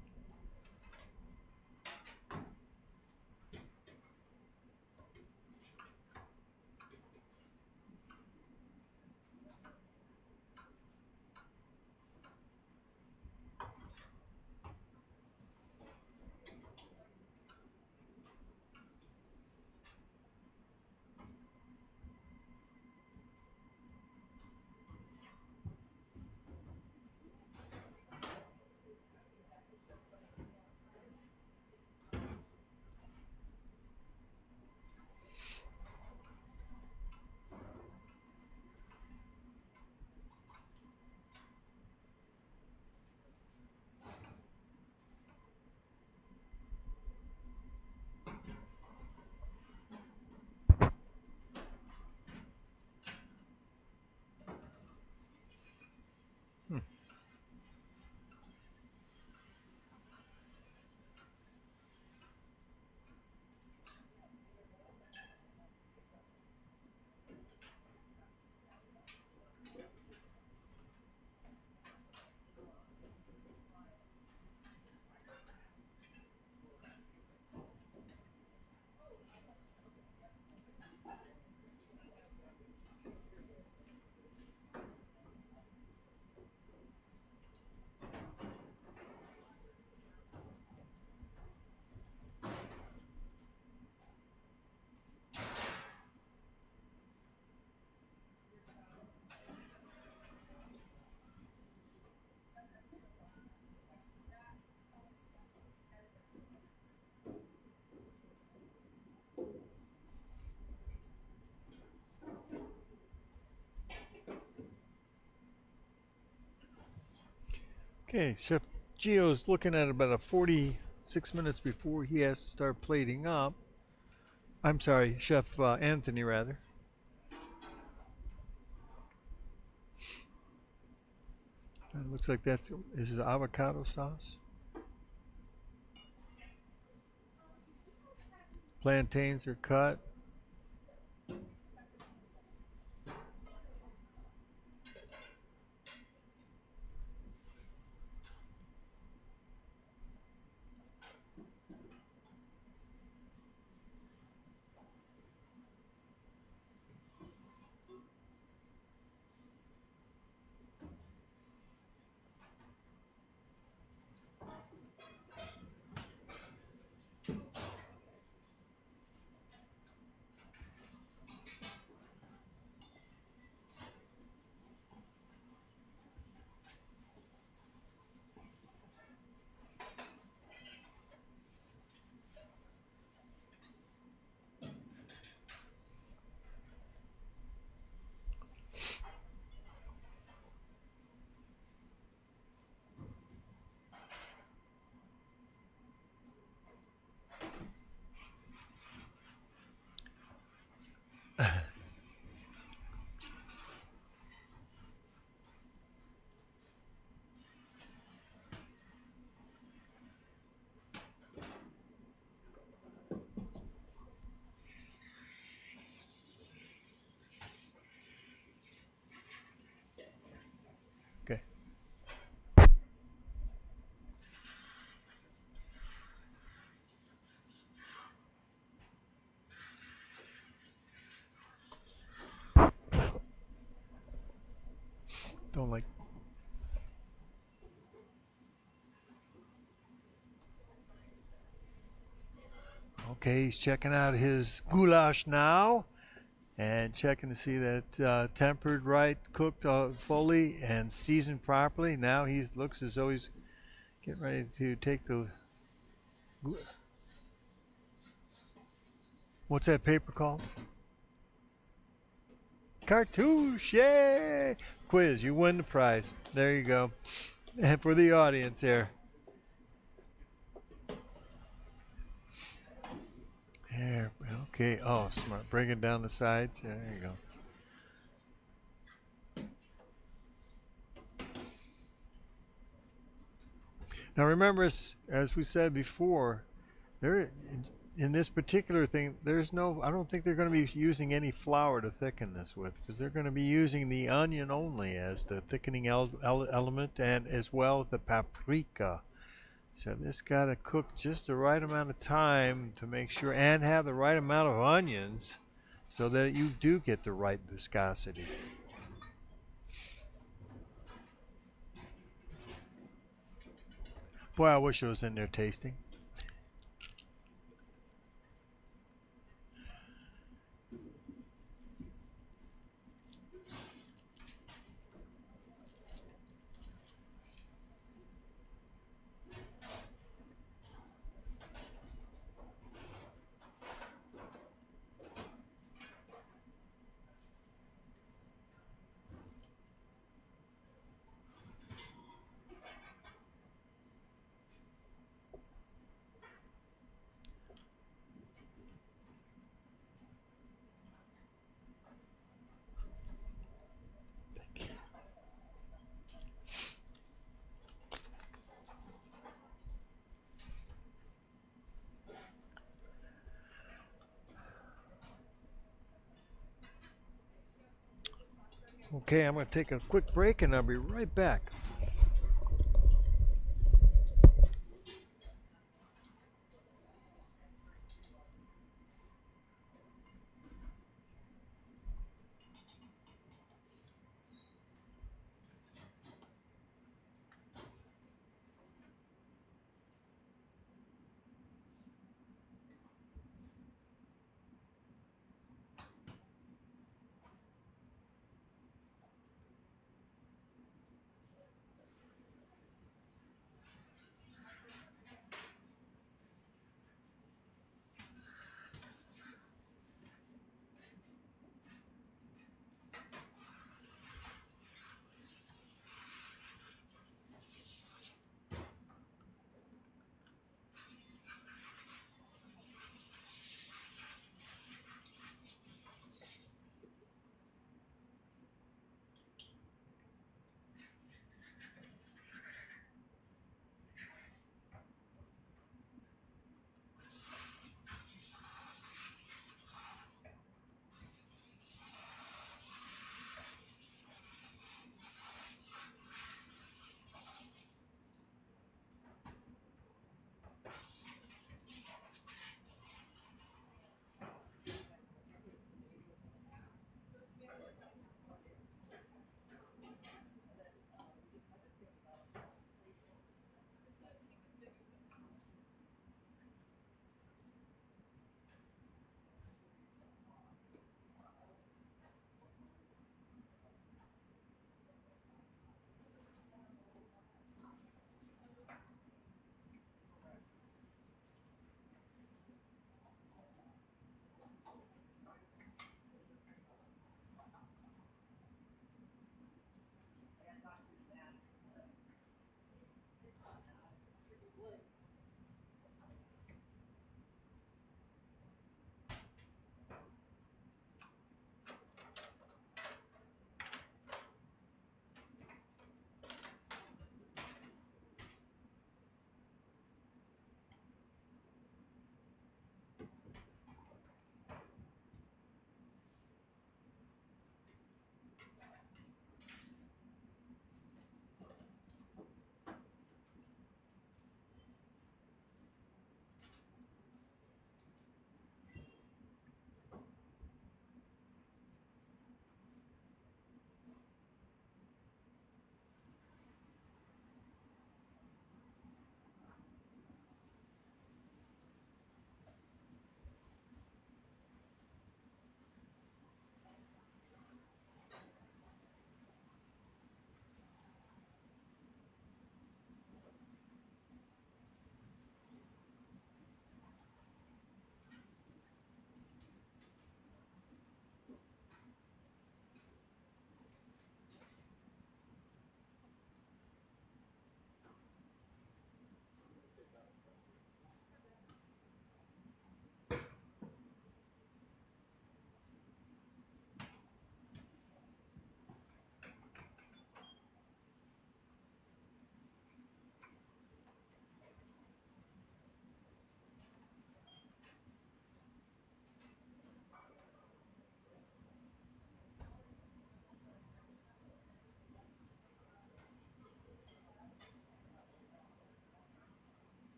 A: Okay, Chef Gio's looking at about 46 minutes before he has to start plating up. I'm sorry, Chef Anthony, rather. It looks like that's his avocado sauce. Plantains are cut. Okay. Don't like. Okay, he's checking out his goulash now and checking to see that tempered right, cooked fully, and seasoned properly. Now he looks as though he's getting ready to take the. What's that paper called? Cartouche! Yay! Quiz, you win the prize. There you go. And for the audience here. There, okay. Oh, smart. Bring it down the sides. Yeah, there you go. Now remember, as we said before, in this particular thing, there's no, I don't think they're going to be using any flour to thicken this with, because they're going to be using the onion only as the thickening element, and as well the paprika. So this got to cook just the right amount of time to make sure, and have the right amount of onions so that you do get the right viscosity. Boy, I wish it was in there tasting. Okay, I'm going to take a quick break and I'll be right back.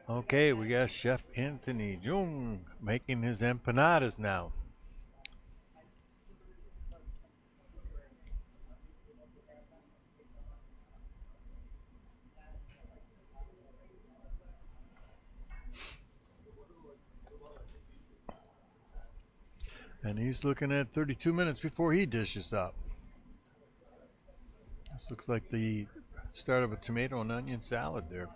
A: Okay, we got Chef Anthony Jung making his empanadas now. And he's looking at 32 minutes before he dishes up. This looks like the start of a tomato and onion salad there.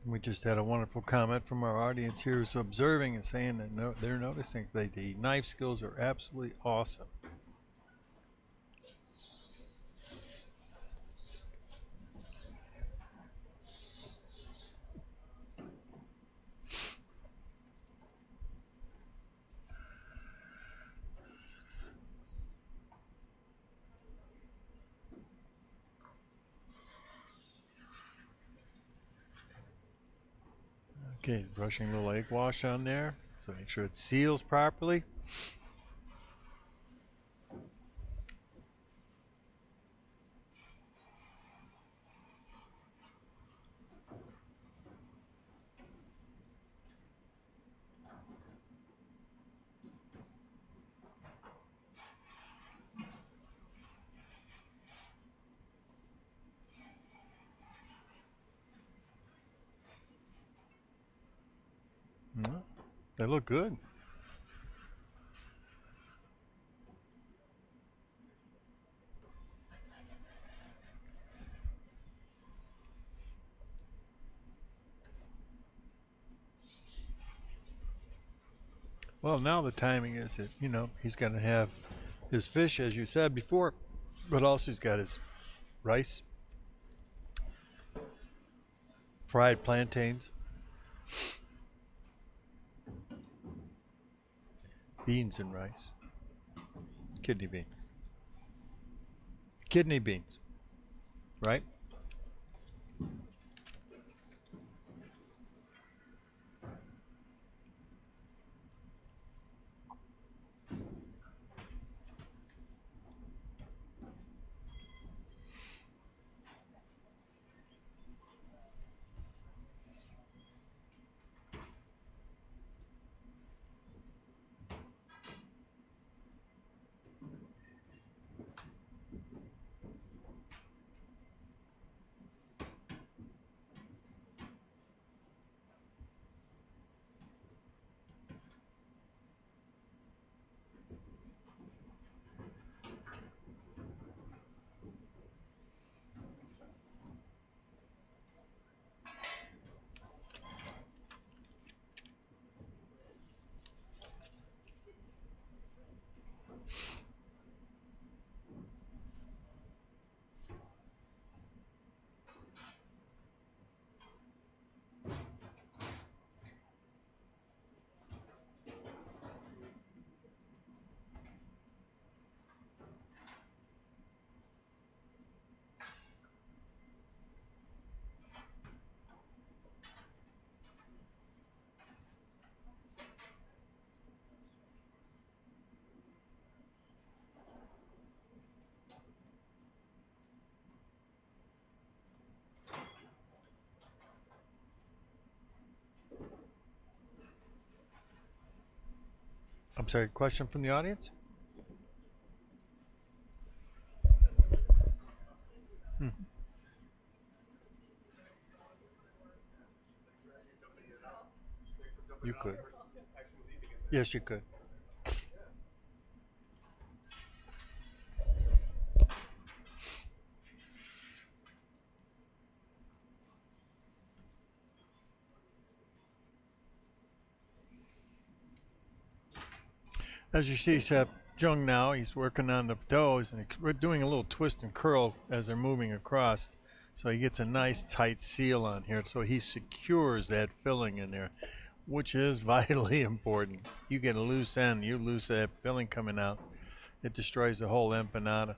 A: We just had a wonderful comment from our audience here who's observing and saying that they're noticing that the knife skills are absolutely awesome. Okay, he's brushing a little egg wash on there, so make sure it seals properly. They look good. Well, now the timing is that, he's going to have his fish, as you said before, but also he's got his rice, fried plantains, beans and rice, kidney beans, right? I'm sorry, question from the audience? Hmm. You could. Yes, you could. As you see, Chef Jung now, he's working on the doughs, and we're doing a little twist and curl as they're moving across. So he gets a nice tight seal on here, so he secures that filling in there, which is vitally important. You get a loose end, you lose that filling coming out, it destroys the whole empanada.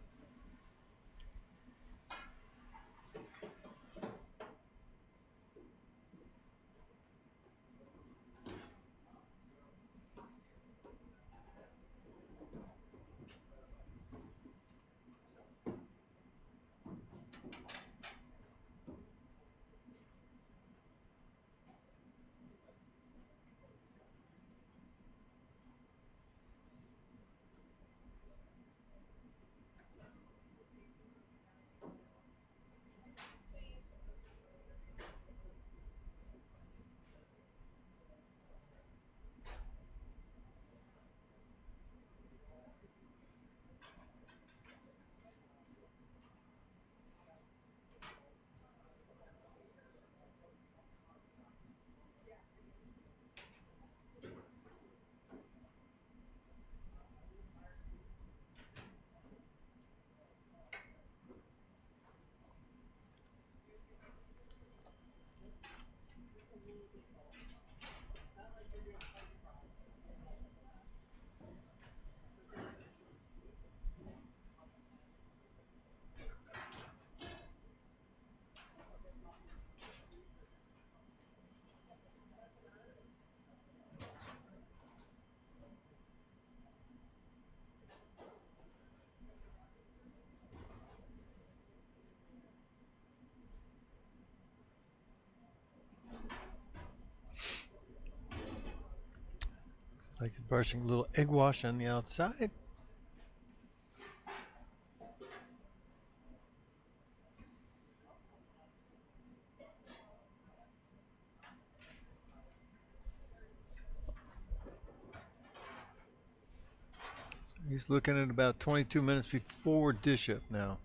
A: Like he's brushing a little egg wash on the outside. He's looking at about 22 minutes before dish up now.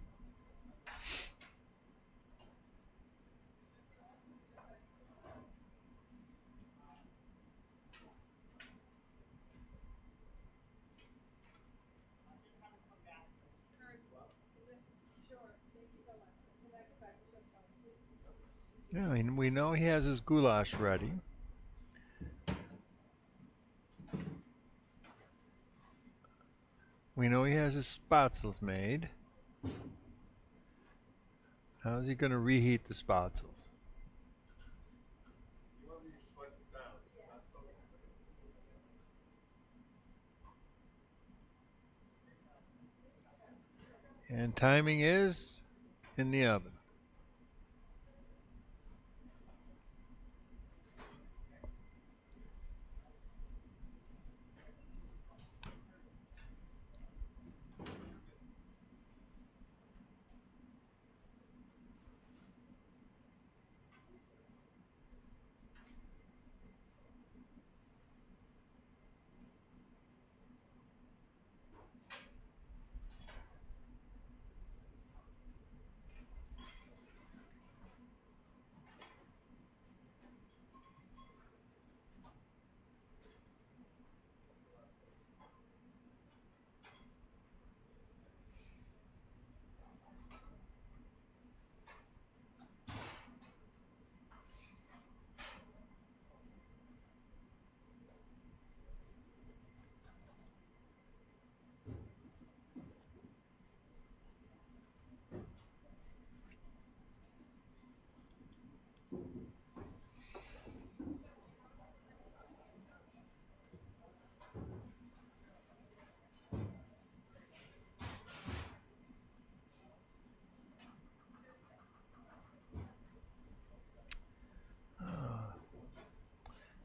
A: Yeah, and we know he has his goulash ready. We know he has his spatzels made. How is he going to reheat the spatzels? And timing is in the oven.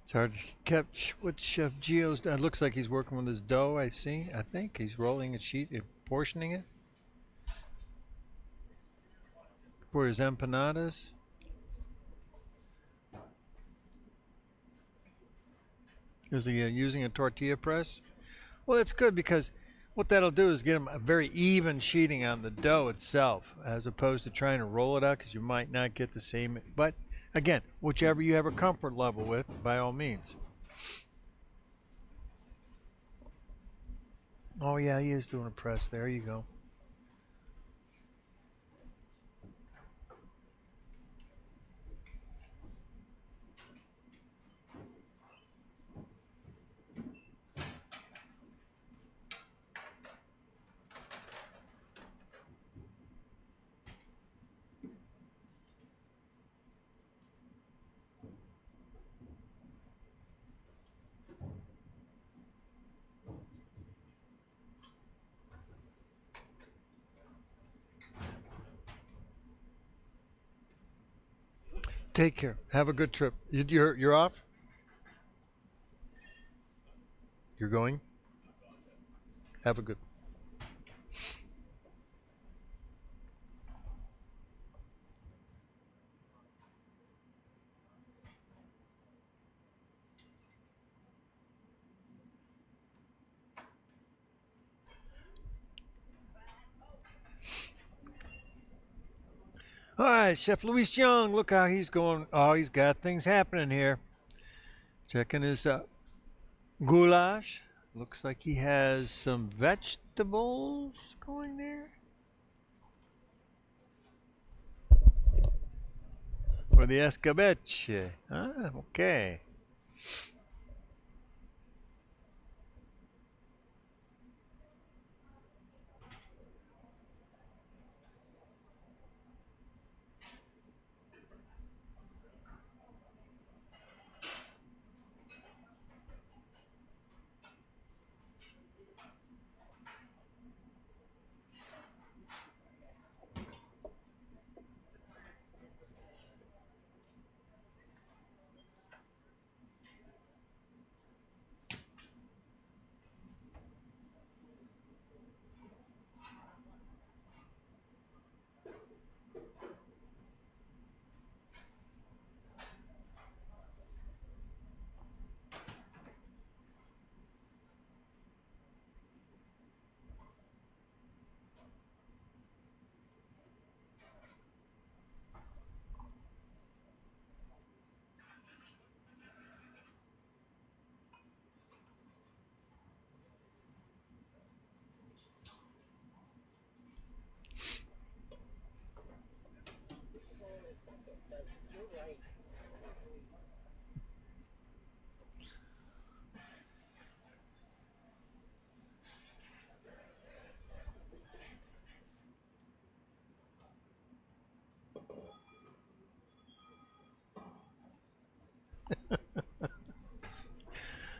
A: It's hard to catch what Chef Gio's done. It looks like he's working with his dough, I think he's rolling a sheet and portioning it for his empanadas. Is he using a tortilla press? Well, that's good because what that'll do is get him a very even sheeting on the dough itself, as opposed to trying to roll it out because you might not get the same. But again, whichever you have a comfort level with, by all means. Oh yeah, he is doing a press. There you go. Take care. Have a good trip. You're off? You're going? Have a good. All right, Chef Luis Young, look how he's going. Oh, he's got things happening here. Checking his goulash. Looks like he has some vegetables going there. For the escabeche. Ah, okay.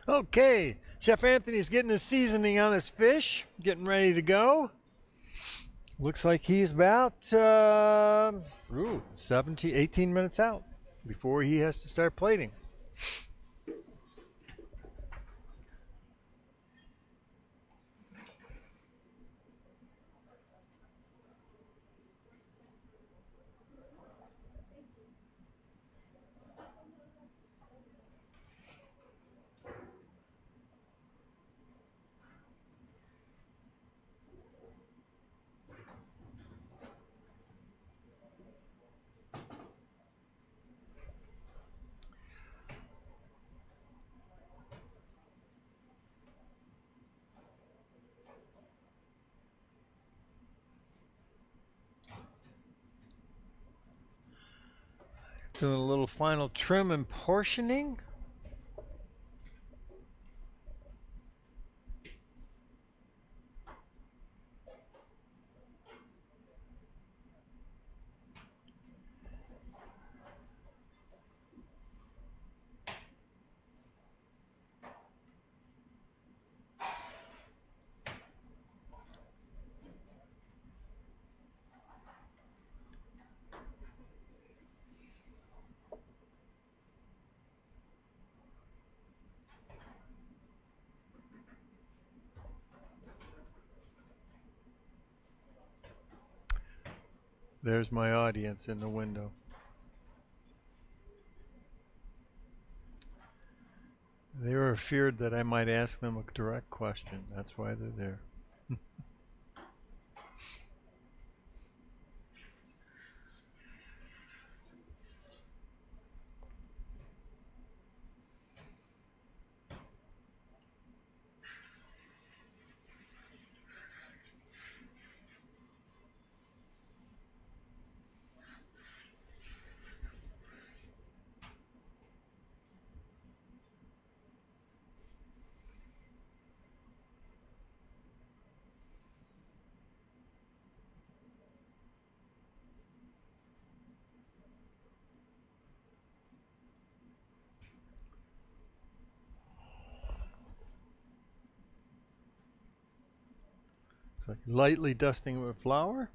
A: Okay, Chef Anthony's getting his seasoning on his fish, getting ready to go. Looks like he's about 18 minutes out before he has to start plating. Doing a little final trim and portioning. There's my audience in the window. They were feared that I might ask them a direct question. That's why they're there. It's like lightly dusting with flour.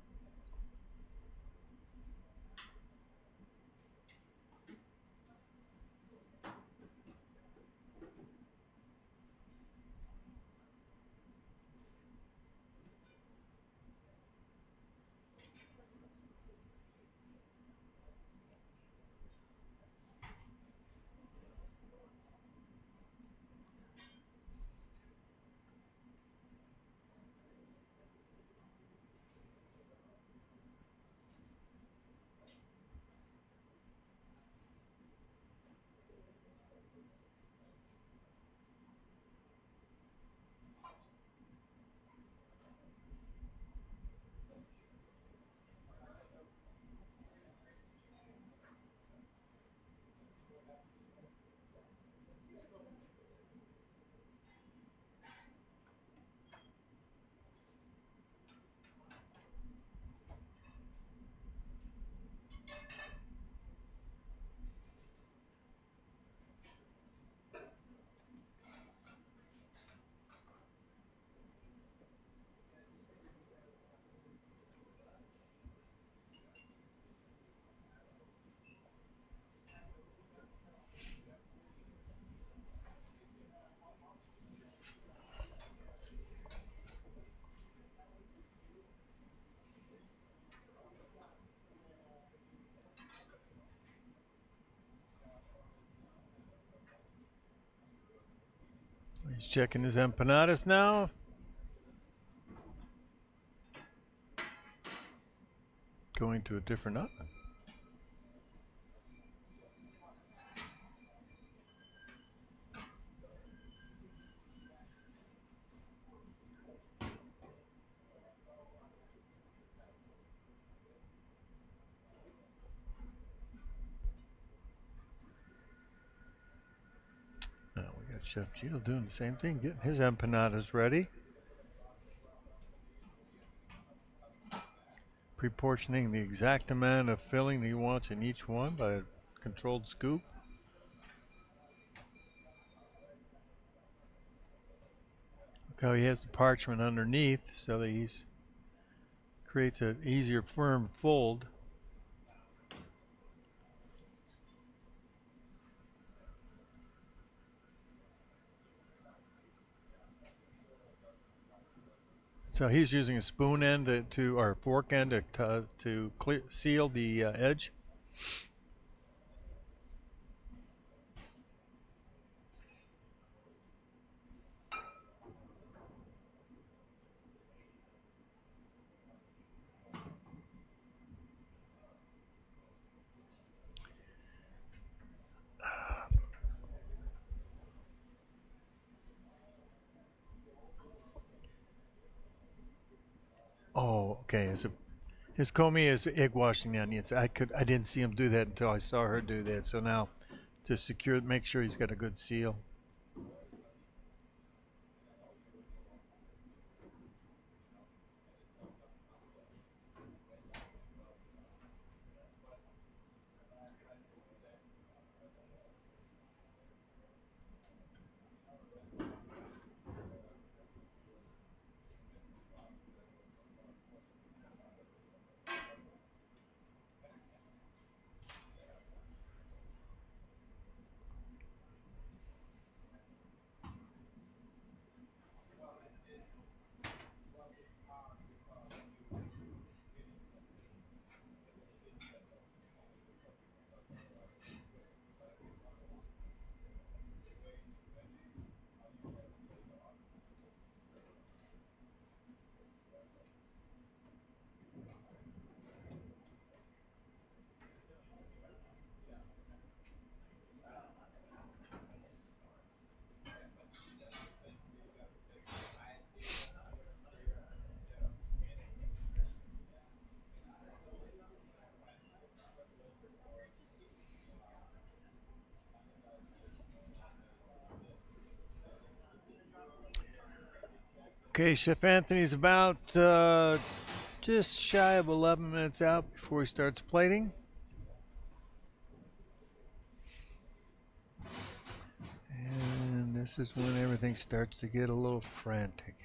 A: He's checking his empanadas now. Going to a different oven. We got Chef Gio doing the same thing, getting his empanadas ready. Proportioning the exact amount of filling that he wants in each one by a controlled scoop. Look how he has the parchment underneath so that he's creates an easier firm fold. So he's using a spoon end or fork end to seal the edge. Oh, okay. His Comey is egg washing the onions. I didn't see him do that until I saw her do that. So now, to make sure he's got a good seal. Okay, Chef Anthony's about just shy of 11 minutes out before he starts plating. And this is when everything starts to get a little frantic.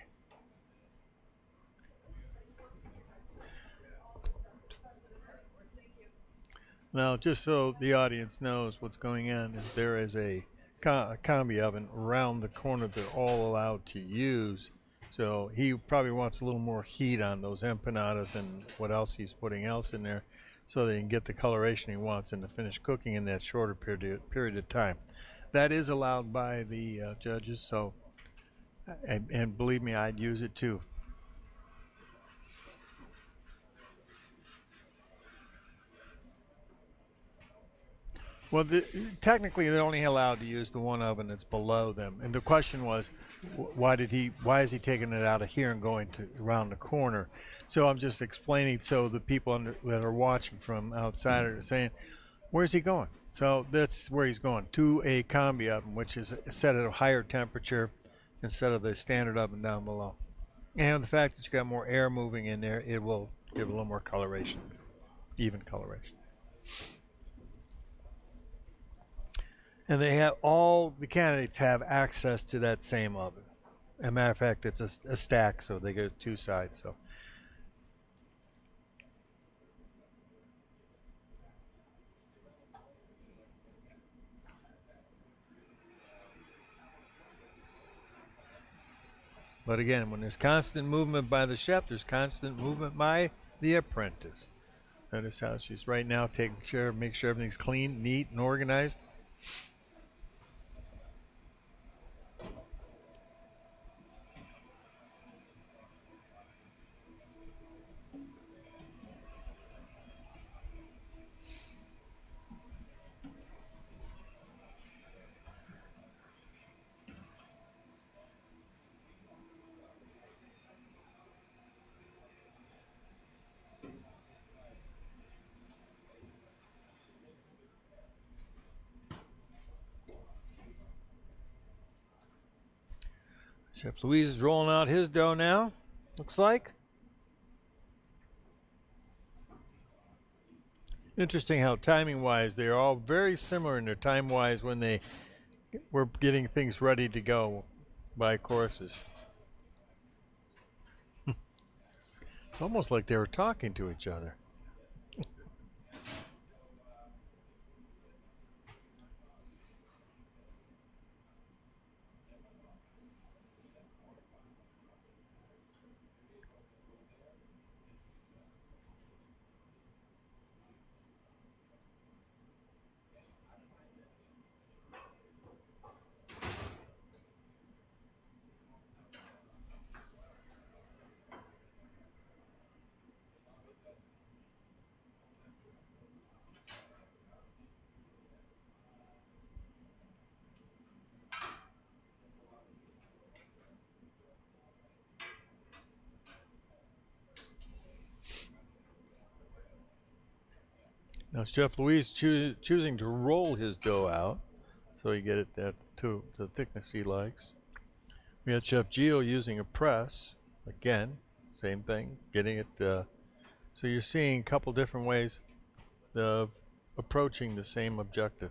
A: Now, just so the audience knows what's going on, is there is a combi oven around the corner they're all allowed to use. So he probably wants a little more heat on those empanadas and what else he's putting else in there, so they can get the coloration he wants and to finish cooking in that shorter period of time. That is allowed by the judges, so and believe me, I'd use it too. Well, technically, they're only allowed to use the one oven that's below them. And the question was, why is he taking it out of here and going to around the corner? So I'm just explaining so the people that are watching from outside are saying, where's he going? So that's where he's going, to a combi oven, which is set at a higher temperature instead of the standard oven down below. And the fact that you got more air moving in there, it will give a little more coloration, even coloration. And they have all the candidates have access to that same oven. As a matter of fact, it's a stack, so they go two sides. So. But again, when there's constant movement by the chef, there's constant movement by the apprentice. Notice how she's right now taking care of, make sure everything's clean, neat, and organized. Chef Louise is rolling out his dough now, looks like. Interesting how timing-wise, they're all very similar in their time-wise when they were getting things ready to go by courses. It's almost like they were talking to each other. Now Chef Louise choosing to roll his dough out so he get it to the thickness he likes. We had Chef Gio using a press. Again, same thing, getting it. So you're seeing a couple different ways of approaching the same objective.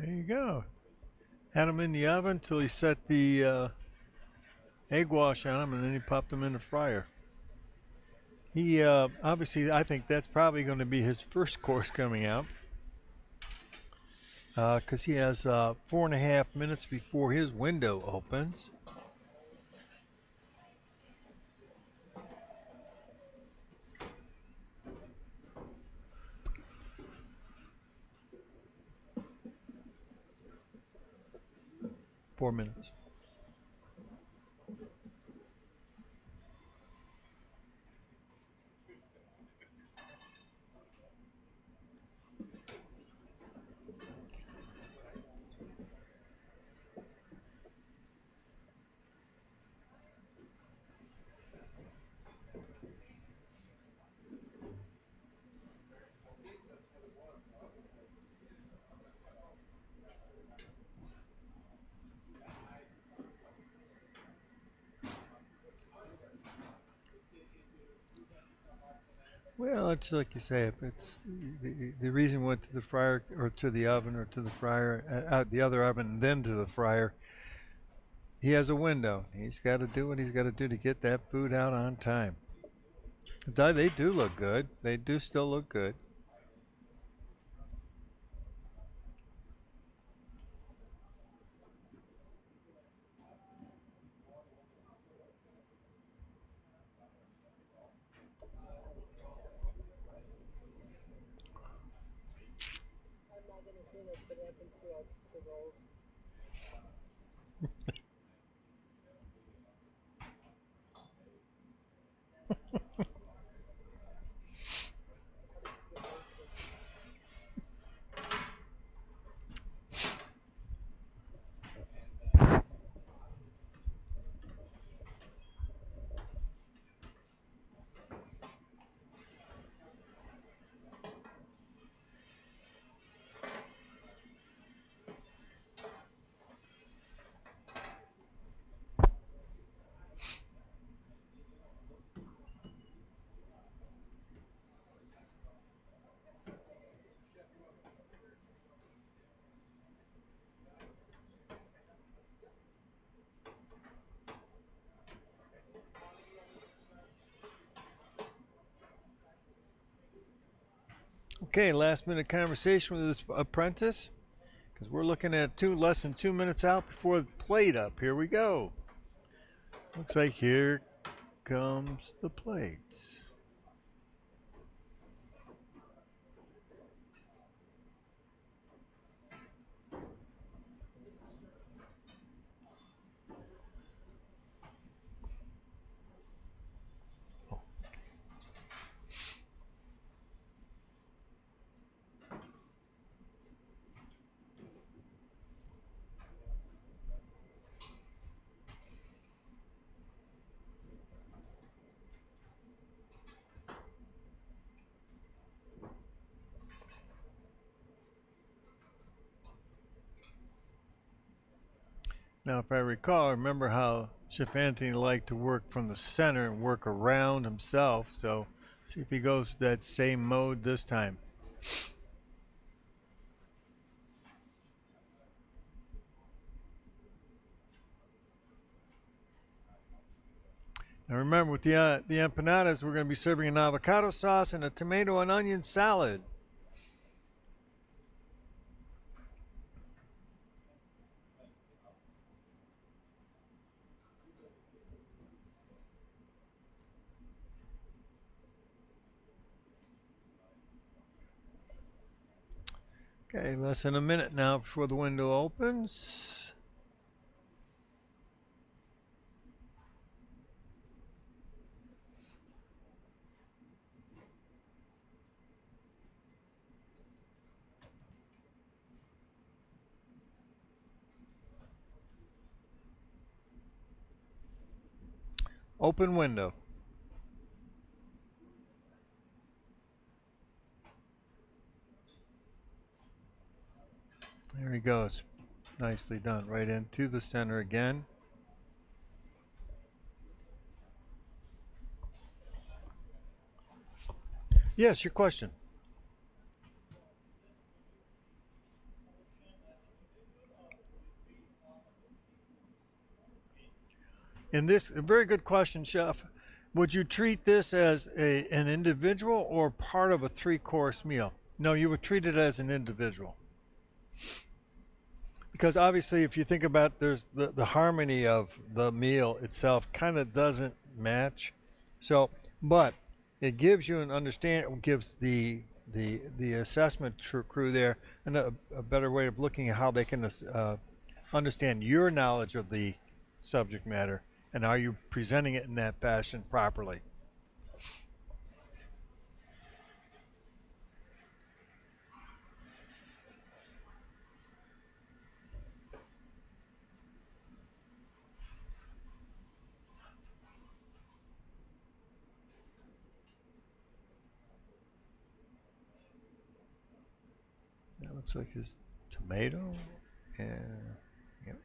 A: There you go. Had them in the oven until he set the egg wash on them, and then he popped them in the fryer. He obviously, I think that's probably going to be his first course coming out, because he has 4.5 minutes before his window opens. Four minutes. Well, it's like you say, if it's the reason went to the fryer or to the oven or to the fryer, out the other oven, and then to the fryer. He has a window. He's got to do what he's got to do to get that food out on time. They do look good. They do still look good.
L: I'm not going to say that's what happens to rolls.
A: Okay, last minute conversation with this apprentice, because we're looking at less than 2 minutes out before the plate up. Here we go. Looks like here comes the plates. Now, if I recall, remember how Chef Anthony liked to work from the center and work around himself. So, see if he goes to that same mode this time. Now, remember, with the empanadas, we're going to be serving an avocado sauce and a tomato and onion salad. Okay, less than a minute now before the window opens. Open window. There he goes. Nicely done. Right into the center again. Yes, your question. In this, a very good question, Chef. Would you treat this as an individual or part of a three-course meal? No, you would treat it as an individual. Because obviously, if you think about, there's the harmony of the meal itself kind of doesn't match. So, but it gives you an understanding, gives the assessment crew there a better way of looking at how they can understand your knowledge of the subject matter and are you presenting it in that fashion properly. That looks like his tomato and yep.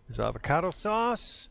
A: His avocado sauce.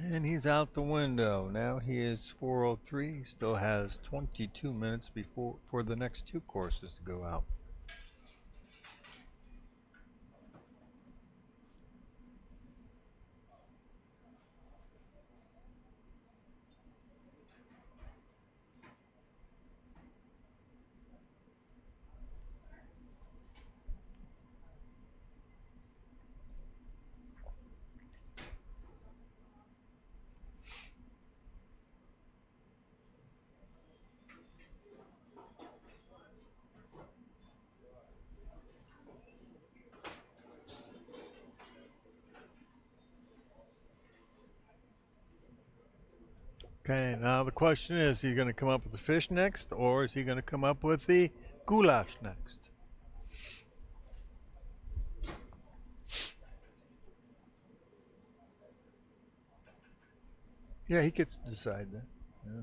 A: And he's out the window. Now he is 4:03. He still has 22 minutes before for the next two courses to go out. Okay, now the question is he going to come up with the fish next, or is he going to come up with the goulash next? Yeah, he gets to decide that. Yeah.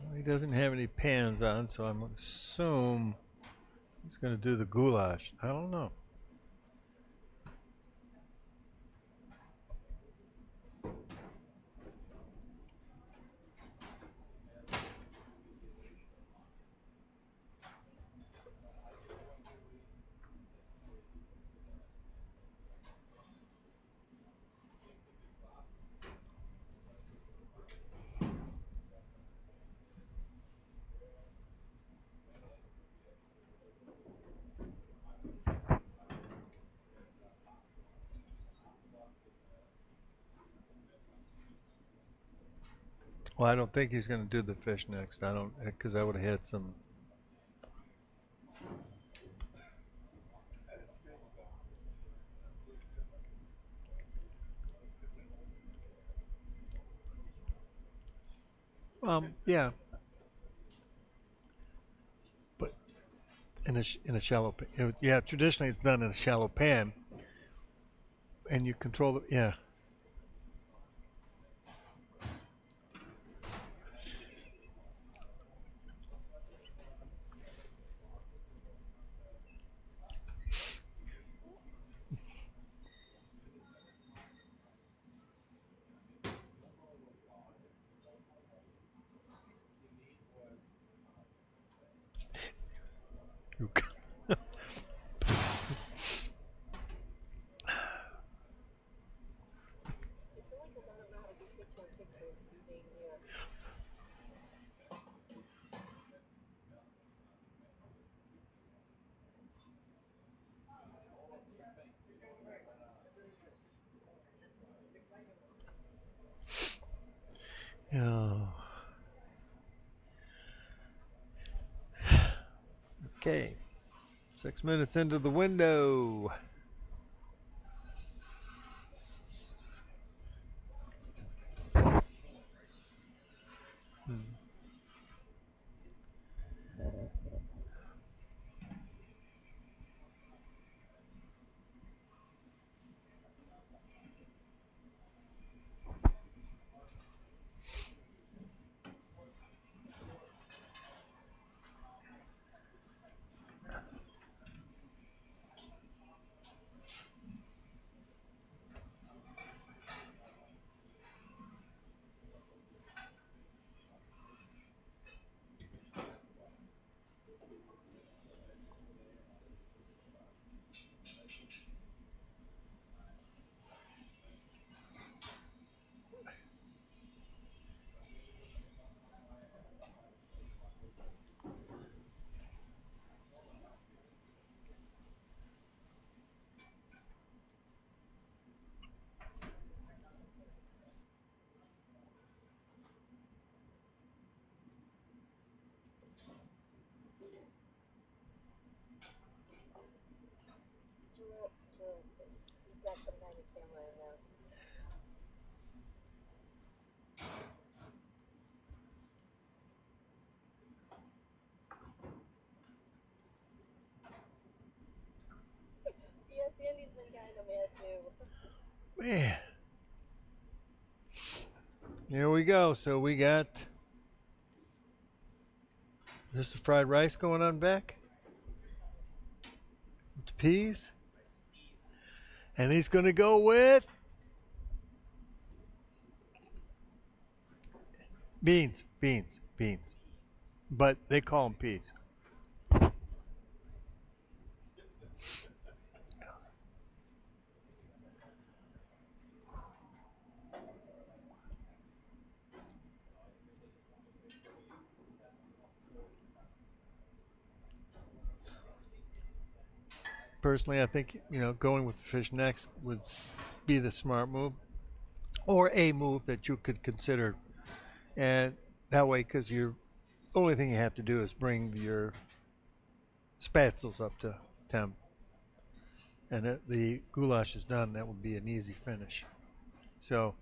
A: Well, he doesn't have any pans on, so I'm going to assume He's going to do the goulash. I don't know. Well, I don't think he's going to do the fish next. I don't, because I would have had some. Yeah, but in a shallow pan. Yeah, traditionally it's done in a shallow pan, and you control it. Yeah.
I: It's only because I don't know how to do pictures being here.
A: Oh. Okay. 6 minutes into the window.
I: He's got some kind of camera in there. Yeah, Sandy's been kind of mad too.
A: Man. Here we go. So we got this the fried rice going on back with the peas, and he's going to go with beans, but they call them peas. Personally, I think going with the fish next would be the smart move, or a move that you could consider, and that way, because your only thing you have to do is bring your spatzels up to temp, and the goulash is done. That would be an easy finish. So.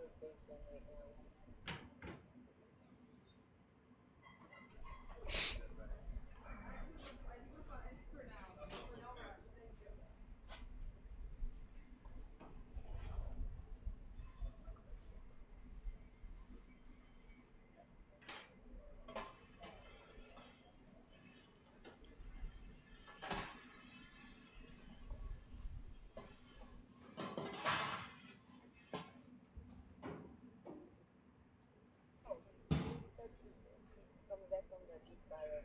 S: conversation right now. She said he's coming back from the deep fryer.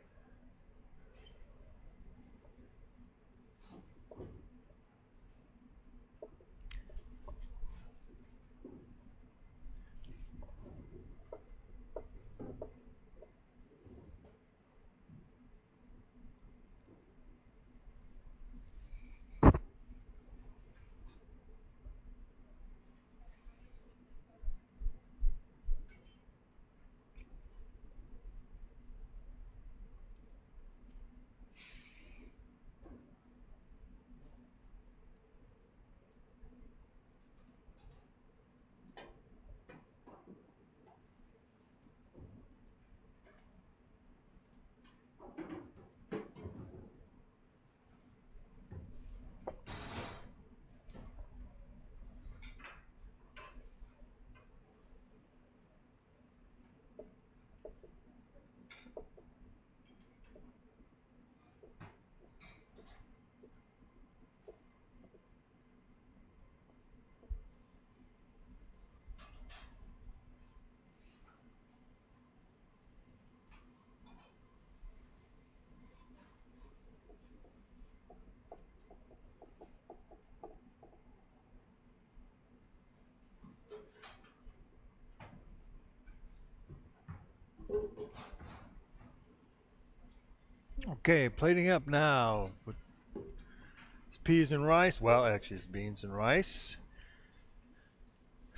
A: Okay, plating up now. It's peas and rice. Well, actually, it's beans and rice.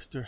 A: Stir.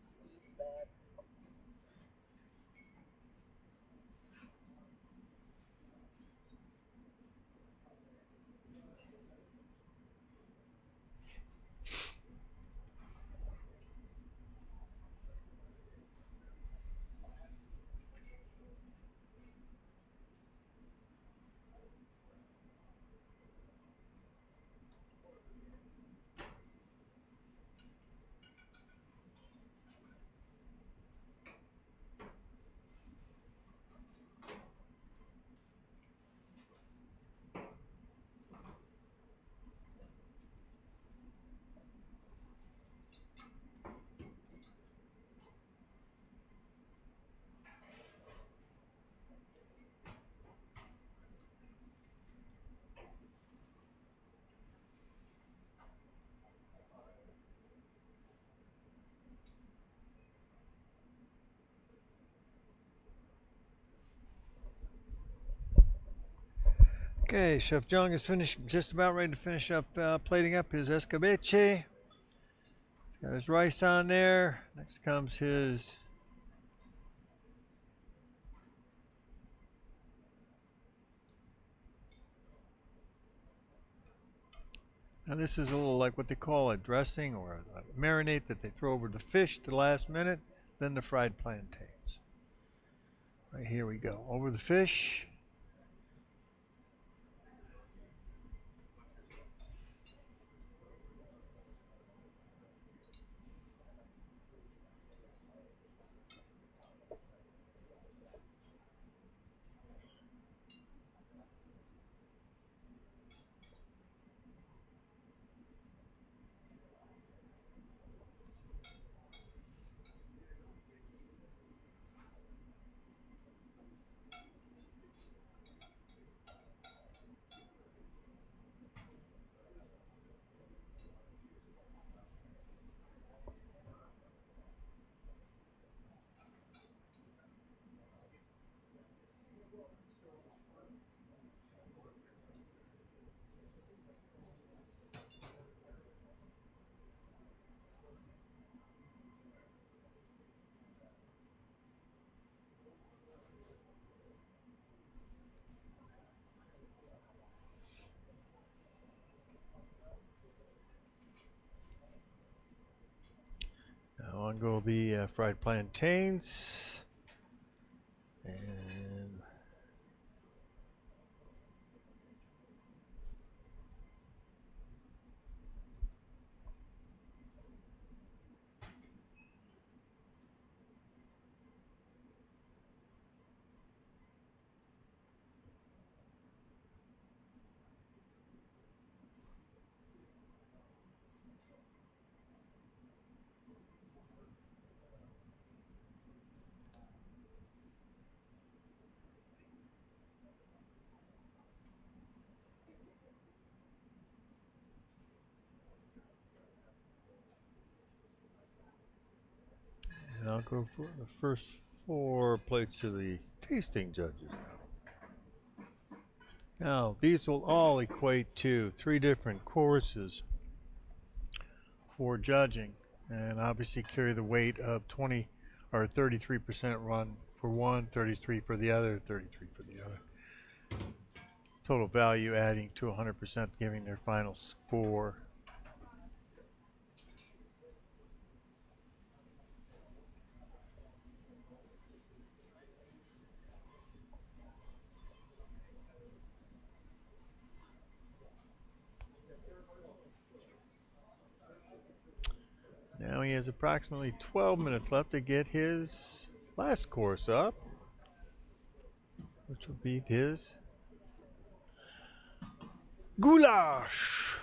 S: Steve's bad.
A: Okay, Chef Jung is finished, just about ready to finish up plating up his escabeche. He's got his rice on there. Next comes his now this is a little like what they call a dressing or a marinade that they throw over the fish at the last minute, then the fried plantains. Right, here we go. Over the fish. on go the fried plantains. And I'll go for the first 4 plates to the tasting judges. Now, these will all equate to 3 different courses for judging, and obviously carry the weight of 20 or 33% run for one, 33 for the other, 33 for the other. Total value adding to 100%, giving their final score. Now he has approximately 12 minutes left to get his last course up, which will be his goulash.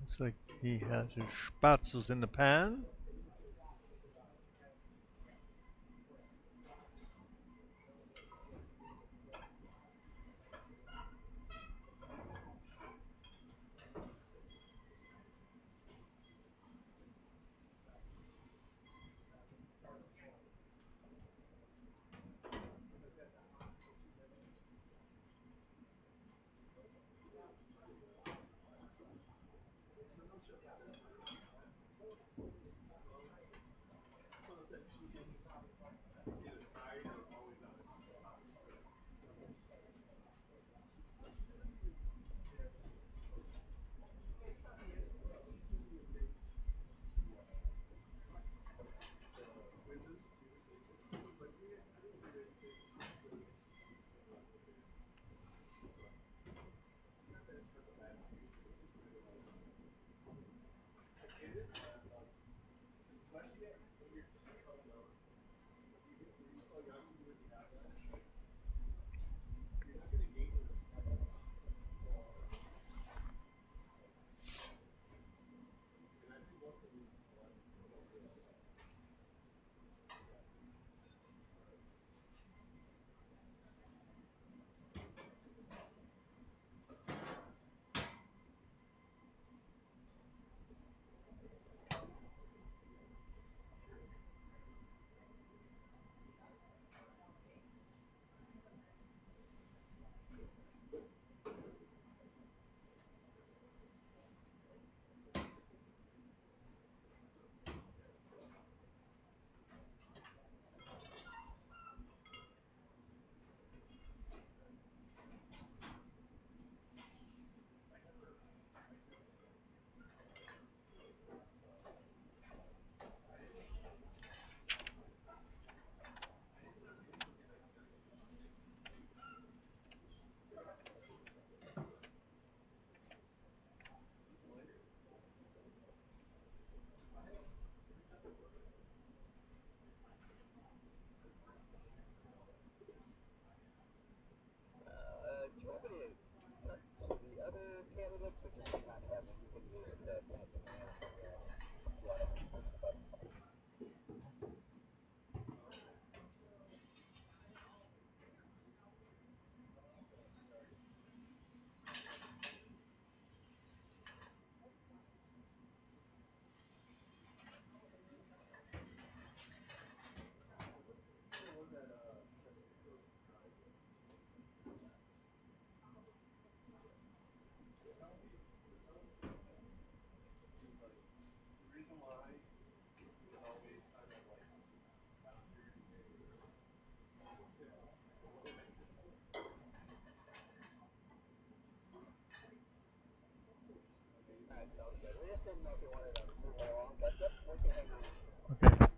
A: Looks like he has his spatzels in the pan.
L: right, sounds good. We just didn't know if you wanted to move along, but yep, we can hang on.
A: Okay.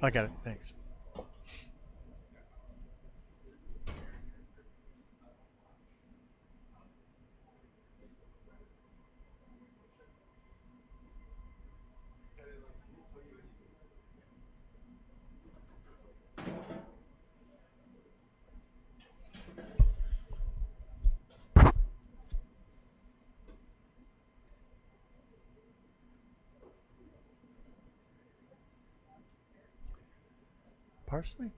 A: I got it. Thanks. Parsley?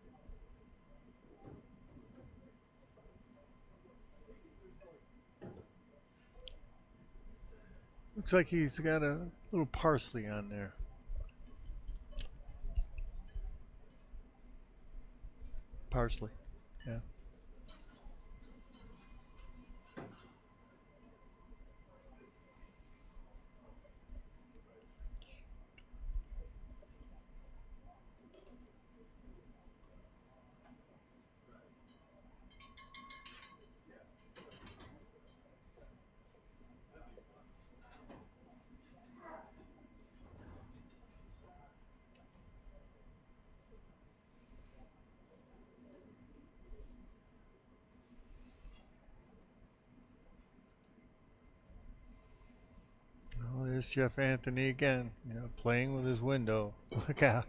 A: Looks like he's got a little parsley on there. Parsley. Yeah. Oh, there's Chef Anthony again, you know, playing with his window. Look out.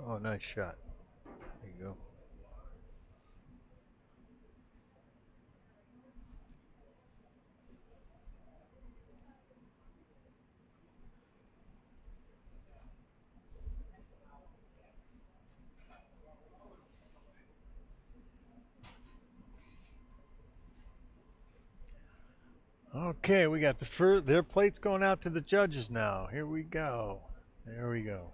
A: Oh, nice shot. There you go. Okay, we got the first. Their plate's going out to the judges now. Here we go. There we go.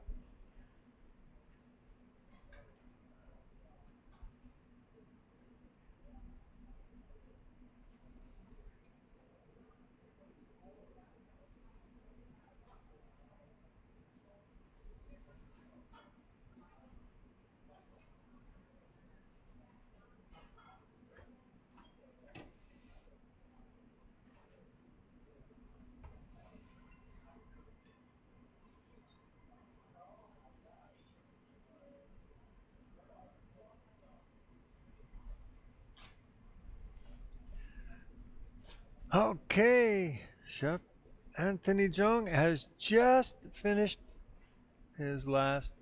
A: Okay, Chef Anthony Jung has just finished his last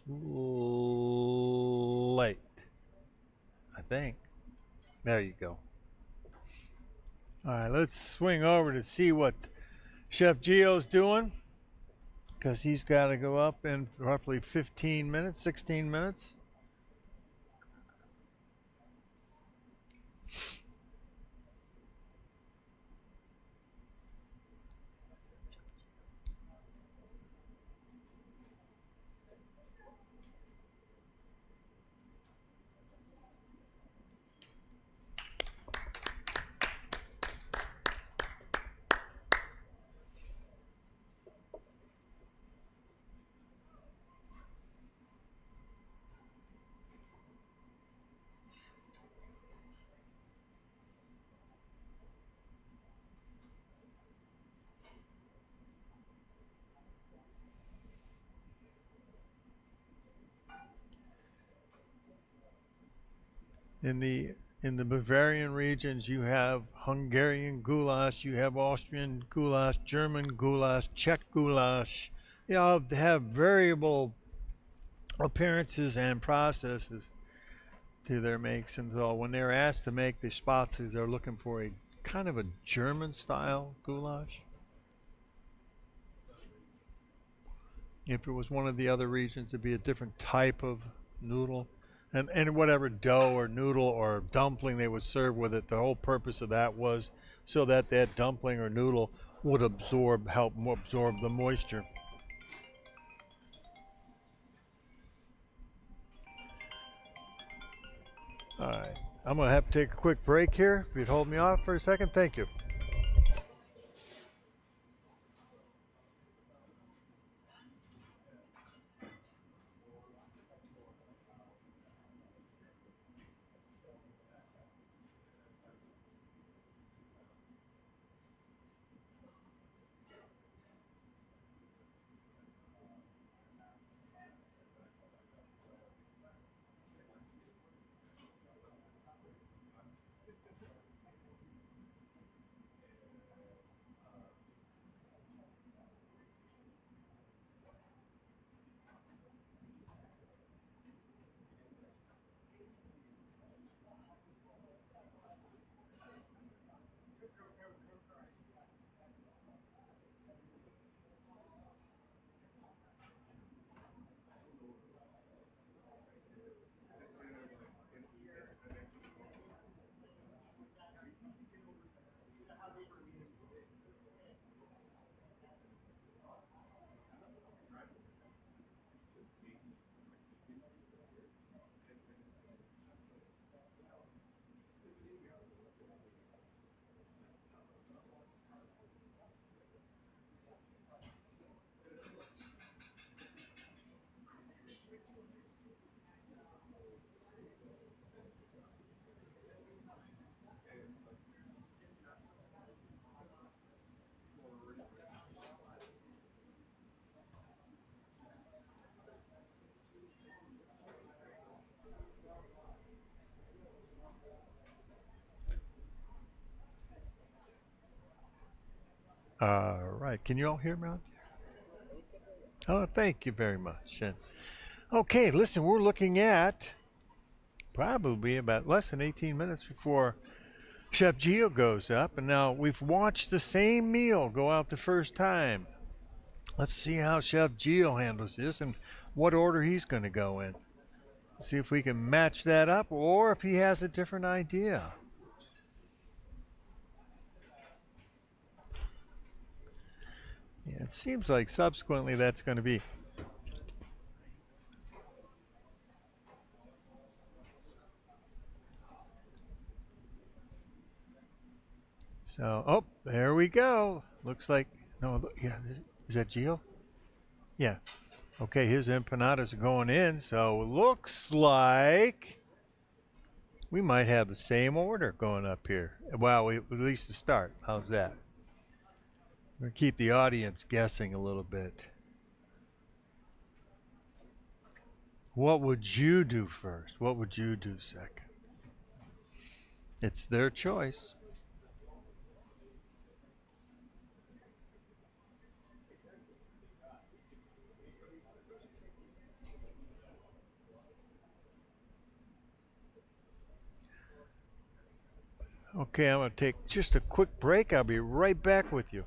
A: plate. I think. There you go. All right, let's swing over to see what Chef Gio's doing, because he's got to go up in roughly 15 minutes, 16 minutes. In the Bavarian regions, you have Hungarian goulash, you have Austrian goulash, German goulash, Czech goulash. They all have variable appearances and processes to their makes, and so when they're asked to make the spatzes, they're looking for a kind of a German style goulash. If it was one of the other regions, it'd be a different type of noodle. And whatever dough or noodle or dumpling they would serve with it, the whole purpose of that was so that that dumpling or noodle would help absorb the moisture. All right, I'm gonna have to take a quick break here. If you'd hold me off for a second, thank you. All right, can you all hear me? Oh, thank you very much. And okay, listen, we're looking at probably about less than 18 minutes before Chef Gio goes up, and now we've watched the same meal go out the first time. Let's see how Chef Gio handles this and what order he's going to go in. See if we can match that up or if he has a different idea. Yeah, it seems like subsequently that's going to be. So, oh, there we go. Looks like, no, yeah, is that Gio? Yeah. Okay, his empanadas are going in, so looks like we might have the same order going up here. Well, at least to start. How's that? We're going to keep the audience guessing a little bit. What would you do first? What would you do second? It's their choice. Okay, I'm going to take just a quick break. I'll be right back with you.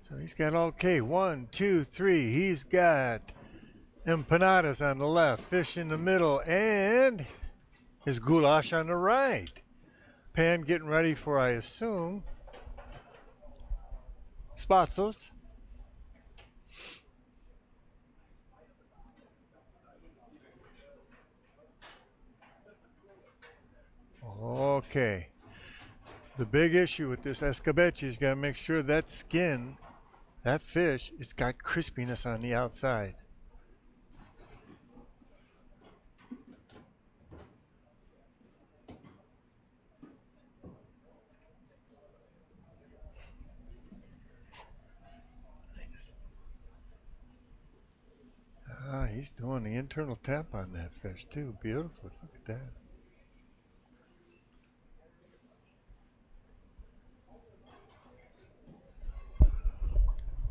A: So he's got okay, 1, 2, 3. He's got empanadas on the left, fish in the middle, and his goulash on the right. Pan getting ready for, I assume, spatzels. Okay. The big issue with this escabeche is got to make sure that skin, that fish, it's got crispiness on the outside. Ah, he's doing the internal tap on that fish too. Beautiful. Look at that.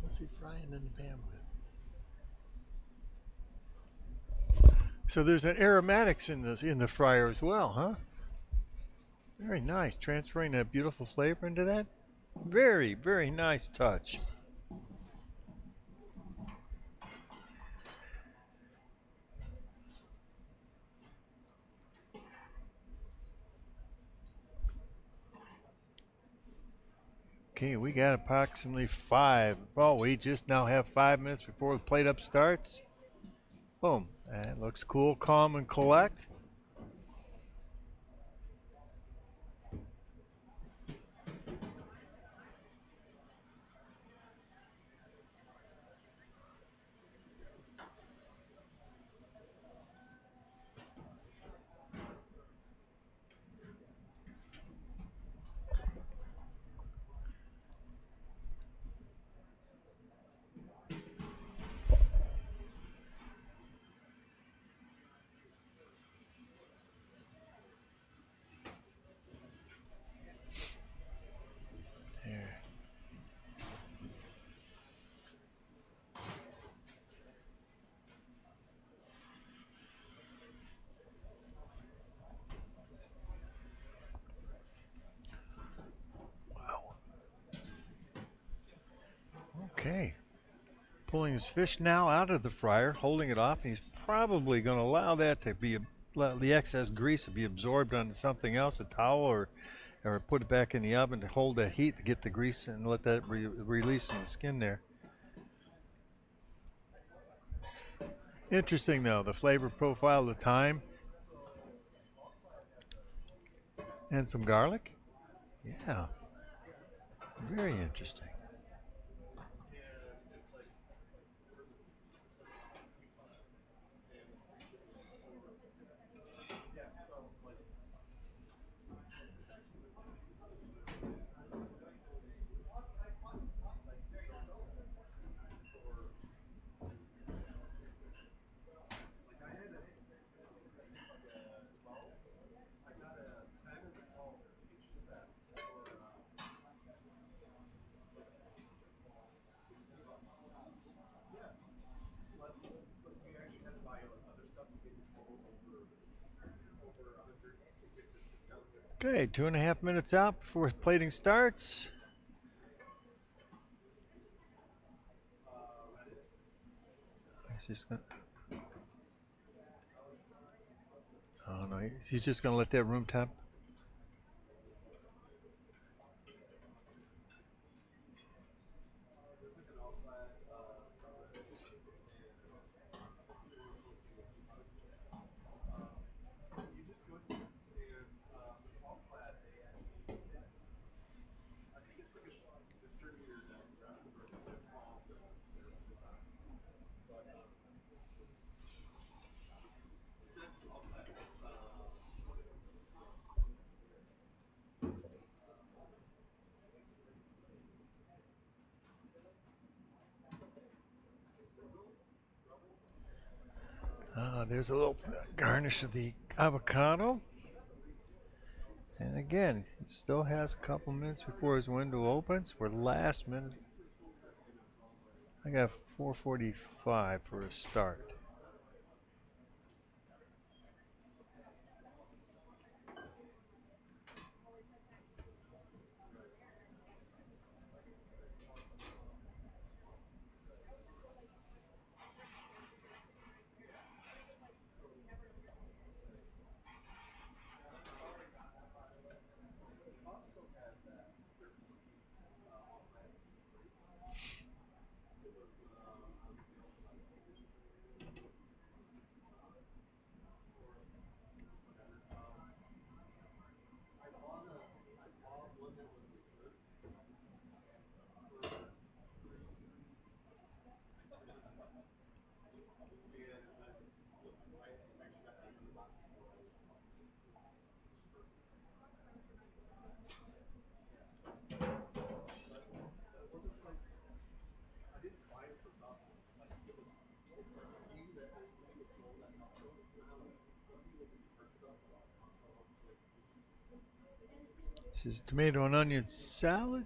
A: What's he frying in the pan with? So there's an aromatics in the fryer as well, huh? Very nice. Transferring that beautiful flavor into that. Very, very nice touch. Okay, we got approximately 5. Oh, we just now have 5 minutes before the plate up starts. Boom. That looks cool, calm, and collect. There. Wow. Okay. Pulling his fish now out of the fryer, holding it off, and he's probably going to allow that to be, the excess grease to be absorbed onto something else, a towel, or put it back in the oven to hold that heat to get the grease and let that release from the skin there. Interesting though, the flavor profile, the thyme, and some garlic. Yeah, very interesting. Okay, 2.5 minutes out before plating starts. He's just gonna, oh no, he's just gonna let that room temp. There's a little garnish of the avocado. And again, he still has a couple minutes before his window opens. We're last minute. I got 4:45 for a start. This is tomato and onion salad.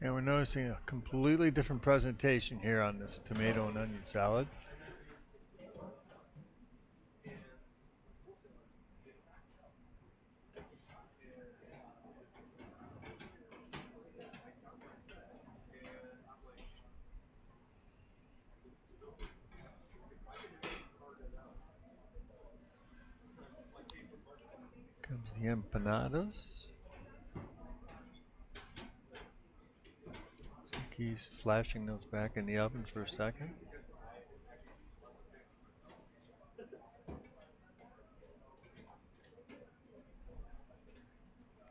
A: And we're noticing a completely different presentation here on this tomato and onion salad. Comes the empanadas. Looks like he's flashing those back in the oven for a second.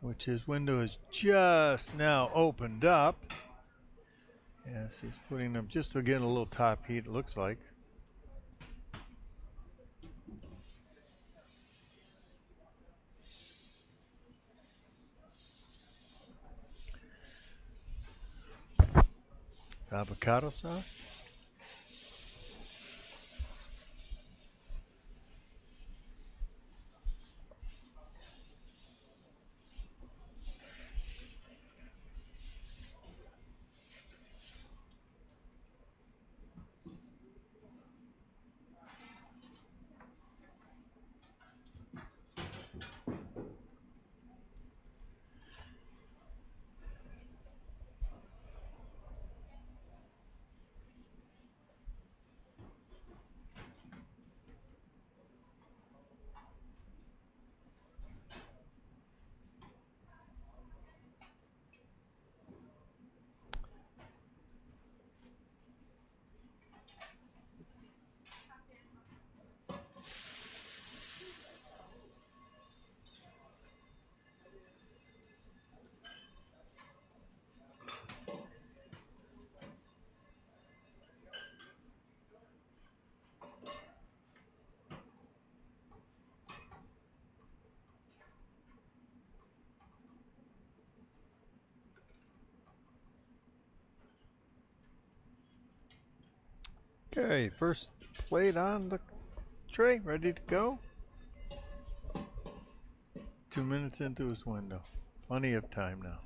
A: Which his window is just now opened up. Yes, he's putting them just to get a little top heat, it looks like. Avocado sauce. Okay, first plate on the tray, ready to go. 2 minutes into his window. Plenty of time now.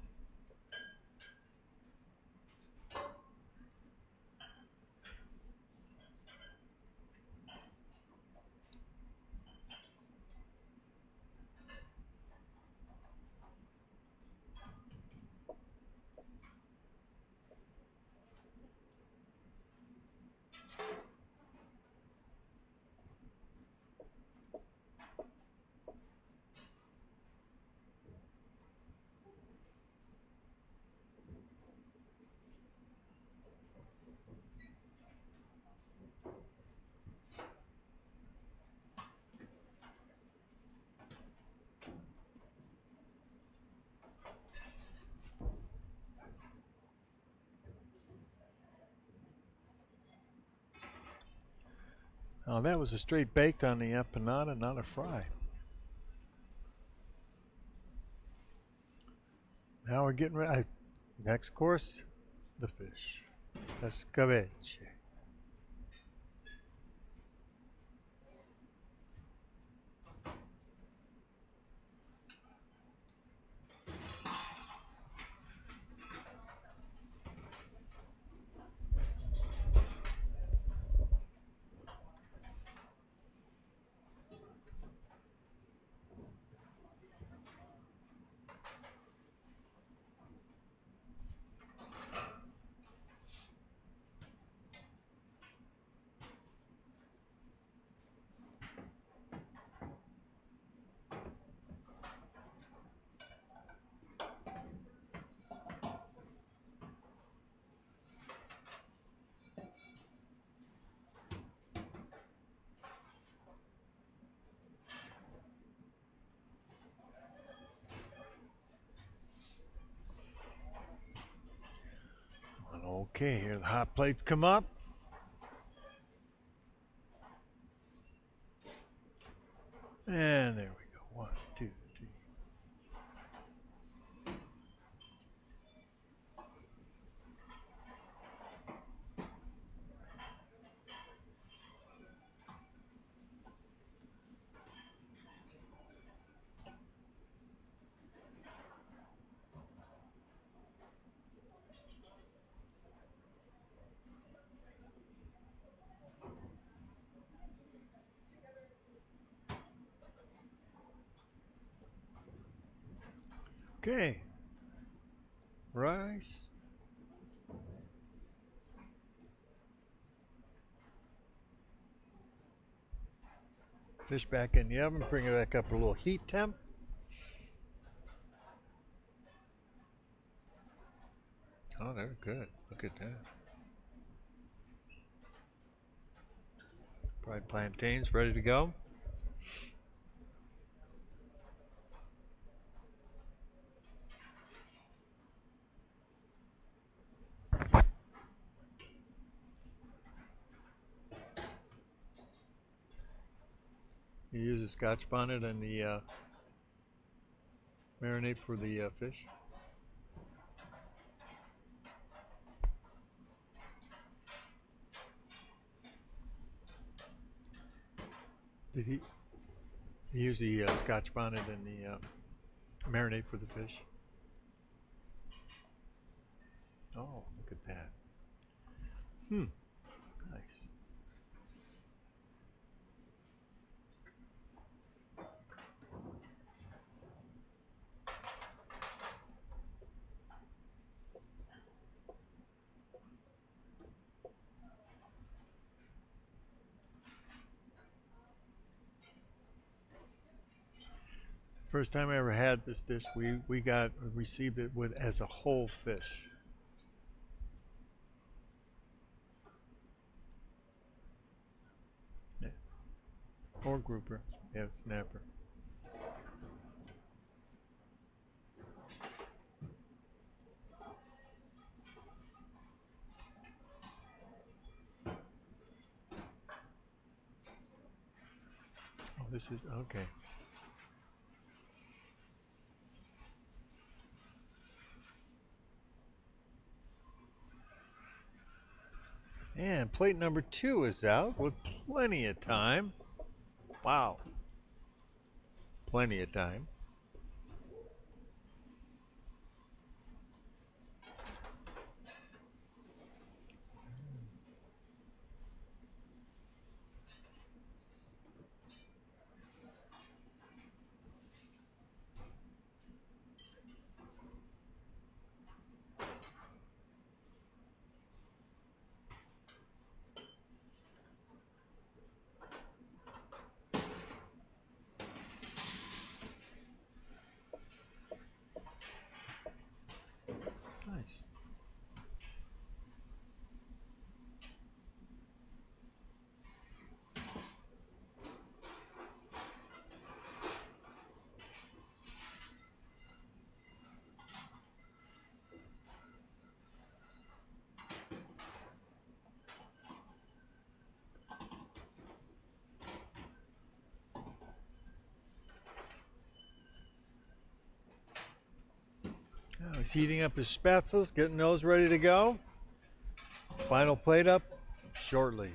A: Now that was a straight baked on the empanada, not a fry. Now we're getting ready. Next course, the fish. Escabeche. Okay, here the hot plates come up. And there we go. 1, 2, 3. Okay. Rice. Fish back in the oven. Bring it back up a little heat temp. Oh, they're good. Look at that. Fried plantains ready to go. You use a Scotch bonnet and the marinade for the fish. Did he use the Scotch bonnet and the marinade for the fish? Oh, look at that. Nice. First time I ever had this dish, we received it with as a whole fish. Yeah. Or grouper. Yeah, snapper. Oh, this is okay. And plate number 2 is out with plenty of time. Wow. Plenty of time. Nice. Now he's heating up his spätzles, getting those ready to go. Final plate up shortly.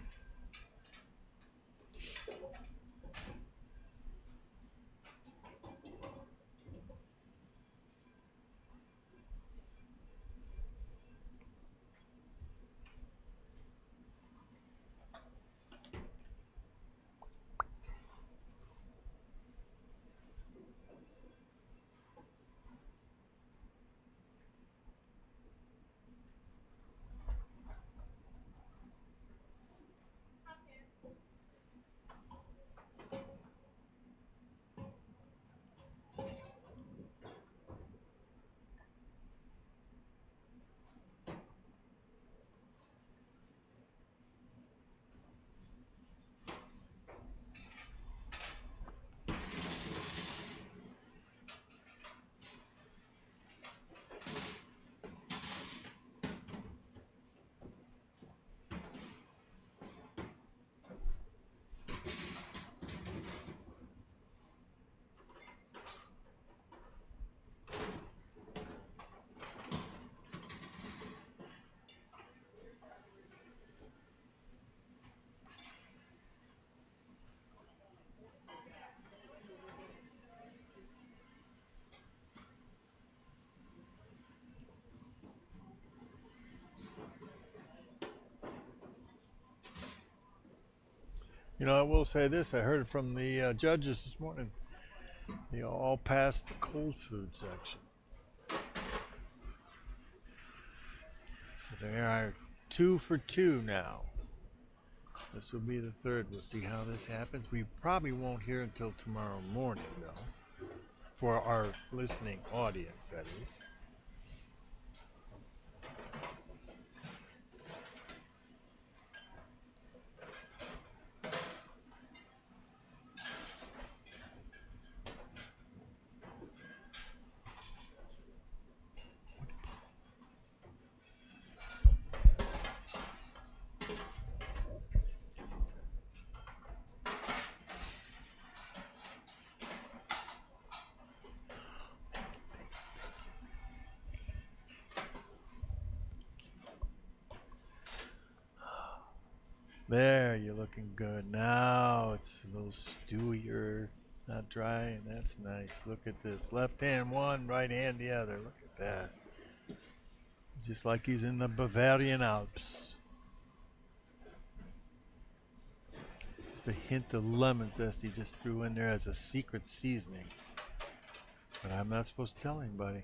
A: You know, I will say this. I heard from the judges this morning. They all passed the cold food section. So they are 2 for 2 now. This will be the third. We'll see how this happens. We probably won't hear until tomorrow morning, though, for our listening audience, that is. There, you're looking good. Now it's a little stewier, not dry, and that's nice. Look at this. Left hand one, right hand the other. Look at that. Just like he's in the Bavarian Alps. Just a hint of lemon zest he just threw in there as a secret seasoning. But I'm not supposed to tell anybody.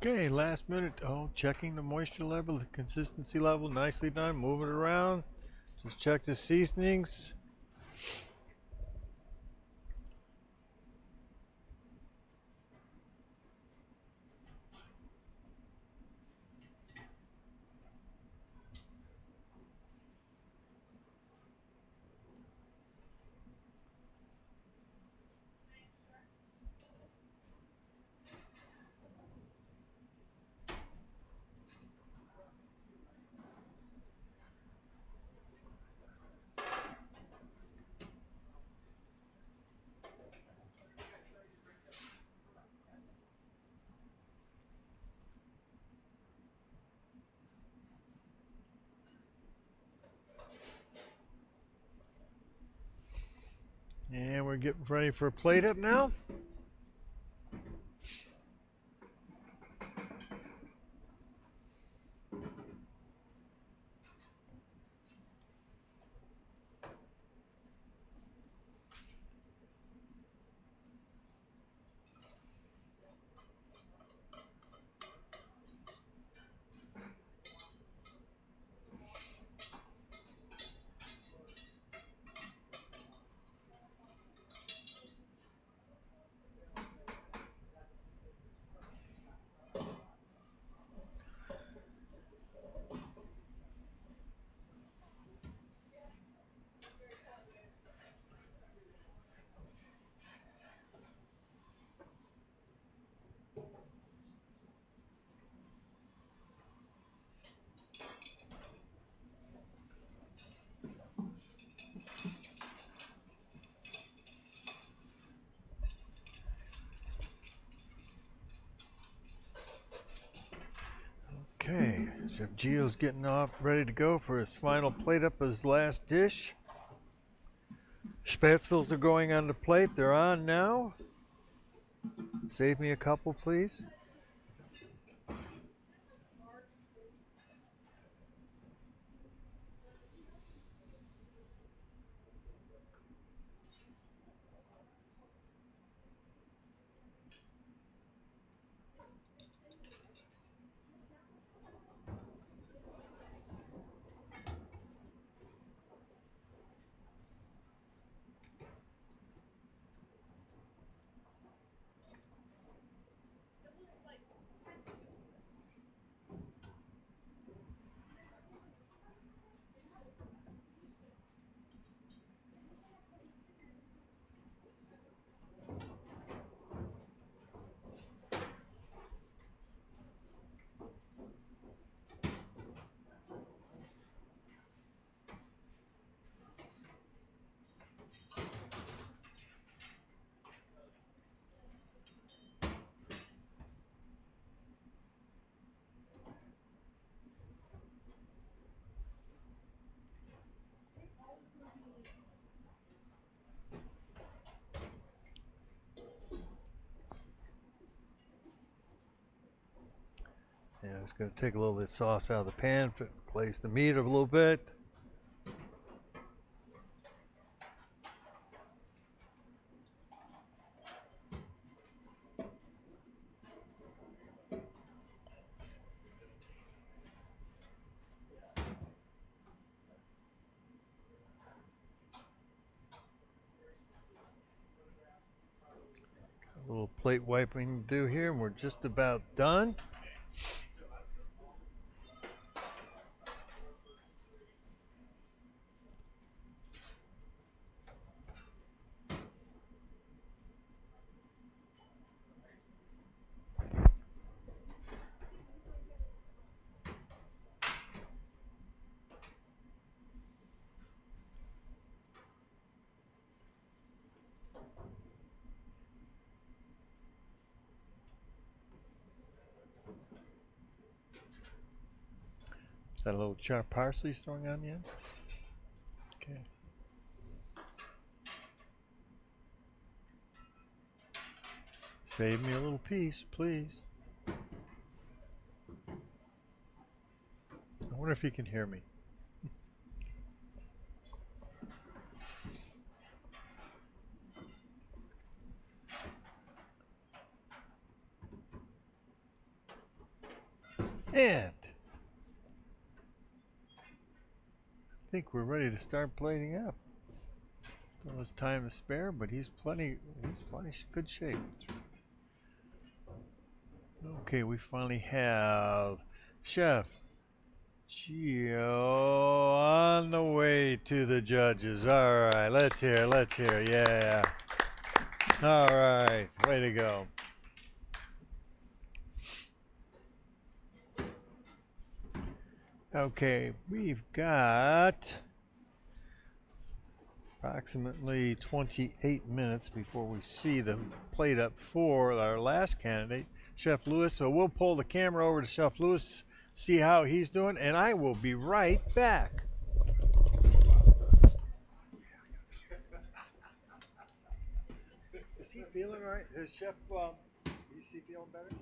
A: Okay, last minute. Oh, checking the moisture level, the consistency level. Nicely done. Move it around. Just check the seasonings. And we're getting ready for a plate up now. Okay, Chef Gio's getting off, ready to go for his final plate up his last dish. Spätzles are going on the plate. They're on now. Save me a couple, please. Just going to take a little of this sauce out of the pan, place the meat a little bit. A little plate wiping to do here, and we're just about done. Is that a little chopped parsley throwing on the end? Okay. Save me a little piece, please. I wonder if you can hear me. And I think we're ready to start plating up. Still has time to spare, but he's plenty good shape. Okay, we finally have Chef Gio on the way to the judges. All right, let's hear, yeah. All right, way to go. Okay, we've got approximately 28 minutes before we see the plate up for our last candidate, Chef Lewis. So we'll pull the camera over to Chef Lewis, see how he's doing, and I will be right back. Is he feeling all right? Is Chef, is he feeling better?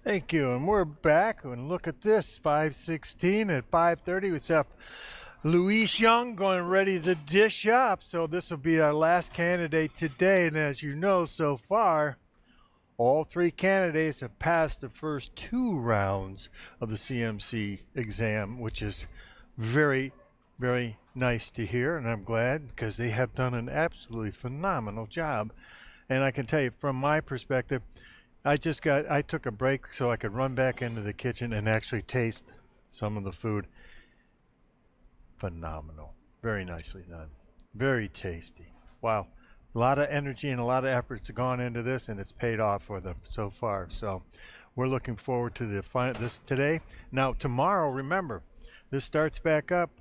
A: Thank you, and we're back. And look at this, 5:16 at 5:30. We have Luis Young going ready to dish up. So this will be our last candidate today. And as you know, so far, all three candidates have passed the first two rounds of the CMC exam, which is very, very nice to hear. And I'm glad because they have done an absolutely phenomenal job. And I can tell you from my perspective, I took a break so I could run back into the kitchen and actually taste some of the food. Phenomenal. Very nicely done. Very tasty. Wow. A lot of energy and a lot of efforts have gone into this, and it's paid off for them so far. So we're looking forward to this today. Now, tomorrow, remember, this starts back up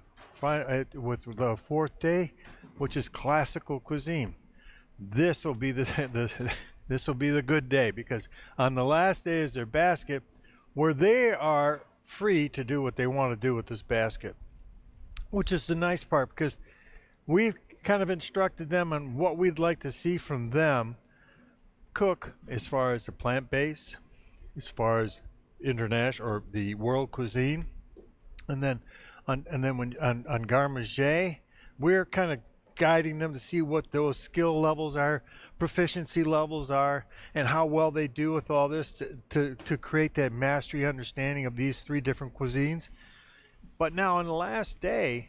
A: with the fourth day, which is classical cuisine. This will be this will be the good day, because on the last day is their basket, where they are free to do what they want to do with this basket, which is the nice part, because we've kind of instructed them on what we'd like to see from them cook as far as the plant base, as far as international or the world cuisine, and then on Garde Manger, we're kind of guiding them to see what those skill levels are, proficiency levels are, and how well they do with all this to create that mastery understanding of these three different cuisines. But now on the last day,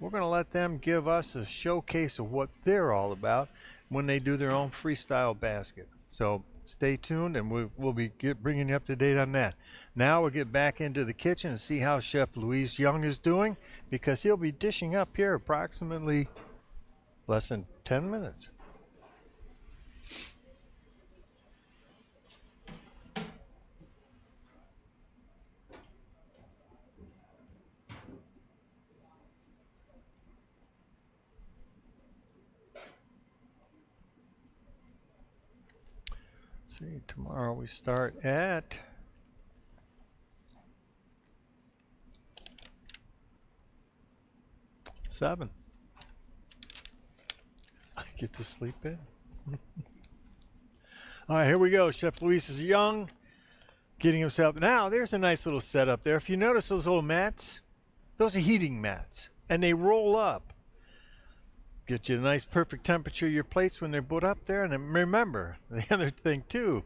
A: we're going to let them give us a showcase of what they're all about when they do their own freestyle basket. So stay tuned, and we'll be bringing you up to date on that. Now we'll get back into the kitchen and see how Chef Luis Young is doing, because he'll be dishing up here approximately less than 10 minutes. See, tomorrow we start at 7. I get to sleep in. All right, here we go. Chef Luis is Young, getting himself. Now, there's a nice little setup there. If you notice those little mats, those are heating mats, and they roll up. Get you a nice perfect temperature of your plates when they're put up there. And then remember, the other thing too,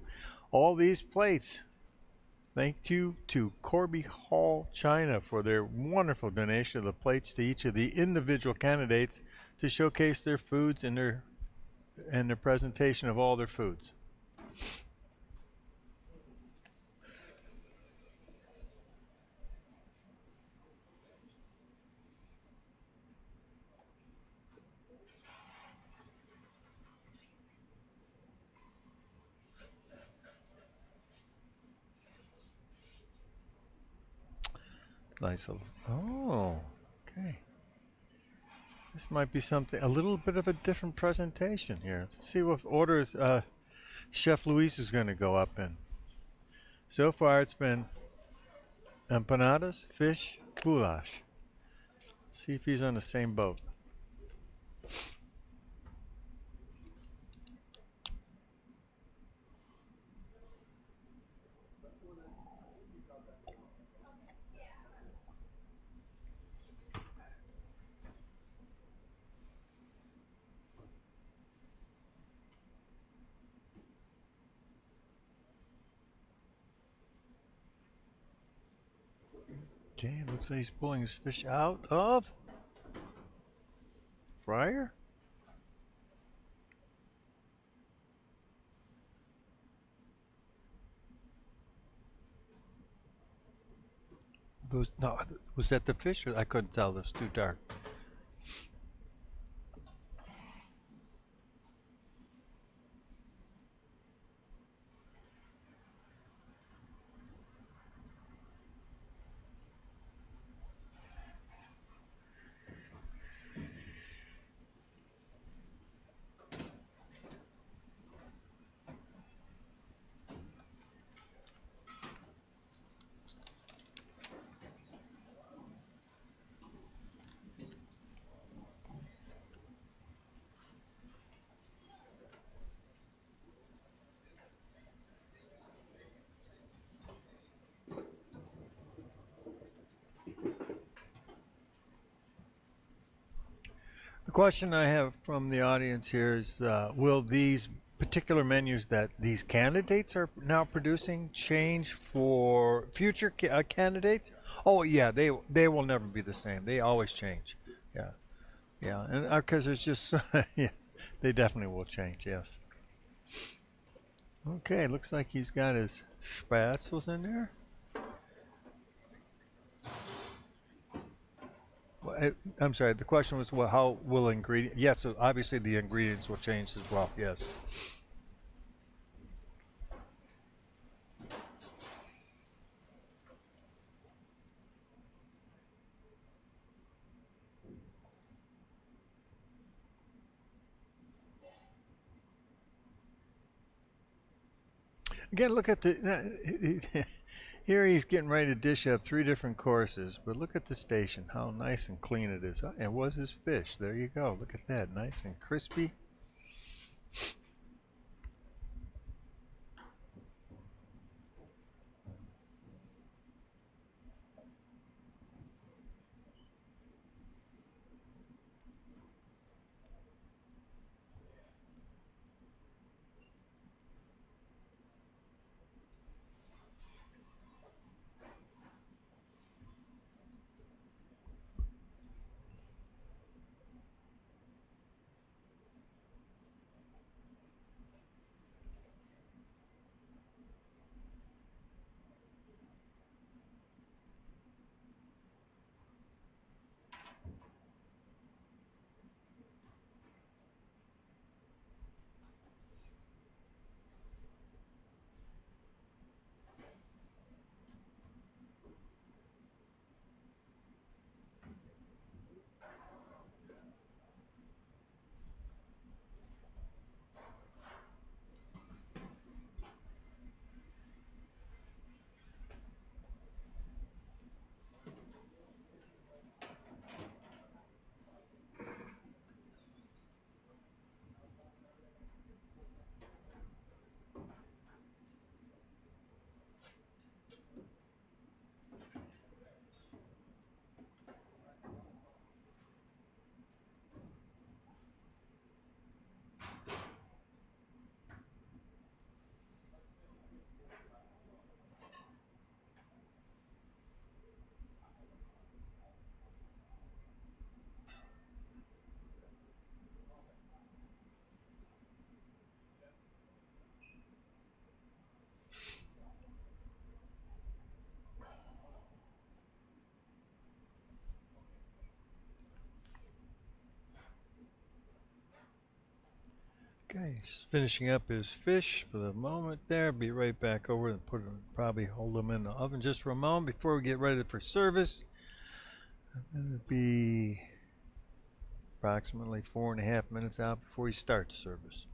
A: all these plates, thank you to Corby Hall China for their wonderful donation of the plates to each of the individual candidates to showcase their foods and their presentation of all their foods. Nice little, oh, okay. This might be something, a little bit of a different presentation here. Let's see what orders Chef Luis is going to go up in. So far it's been empanadas, fish, goulash. See if he's on the same boat. Okay, looks like he's pulling his fish out of fryer. No, was that the fish? Or I couldn't tell. It was too dark. question I have from the audience here is, will these particular menus that these candidates are now producing change for future candidates? Oh yeah, they will never be the same. They always change. Yeah, yeah, and because it's just yeah, they definitely will change. Yes. Okay, looks like he's got his spatzels in there. I'm sorry. The question was, well, how will ingredient? Yes, so obviously the ingredients will change as well. Yes. Again, look at the. Here he's getting ready to dish up 3 different courses, but look at the station, how nice and clean it is. And was his fish. There you go. Look at that, nice and crispy. Okay, he's finishing up his fish for the moment there. Be right back over and probably hold them in the oven just for a moment before we get ready for service. And it'll be approximately 4.5 minutes out before he starts service.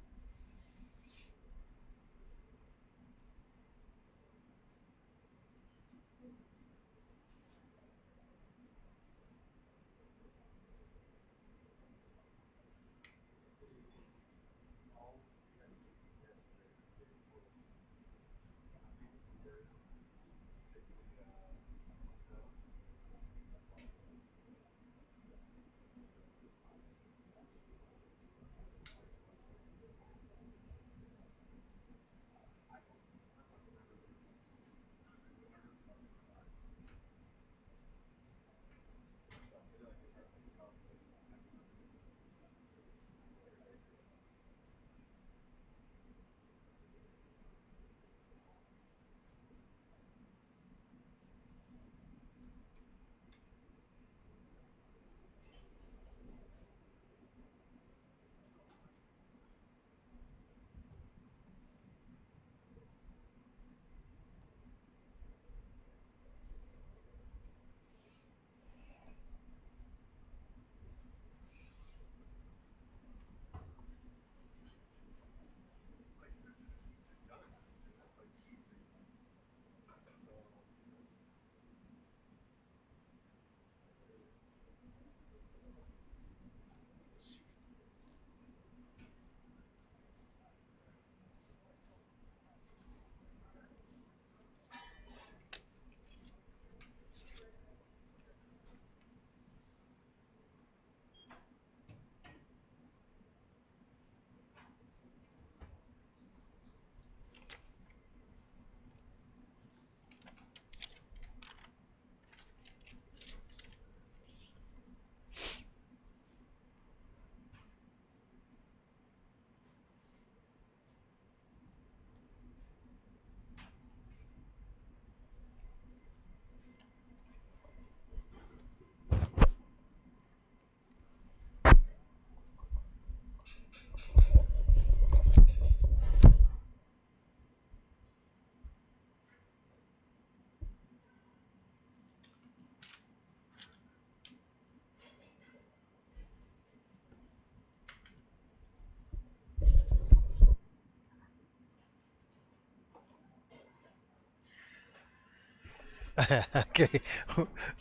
A: Okay,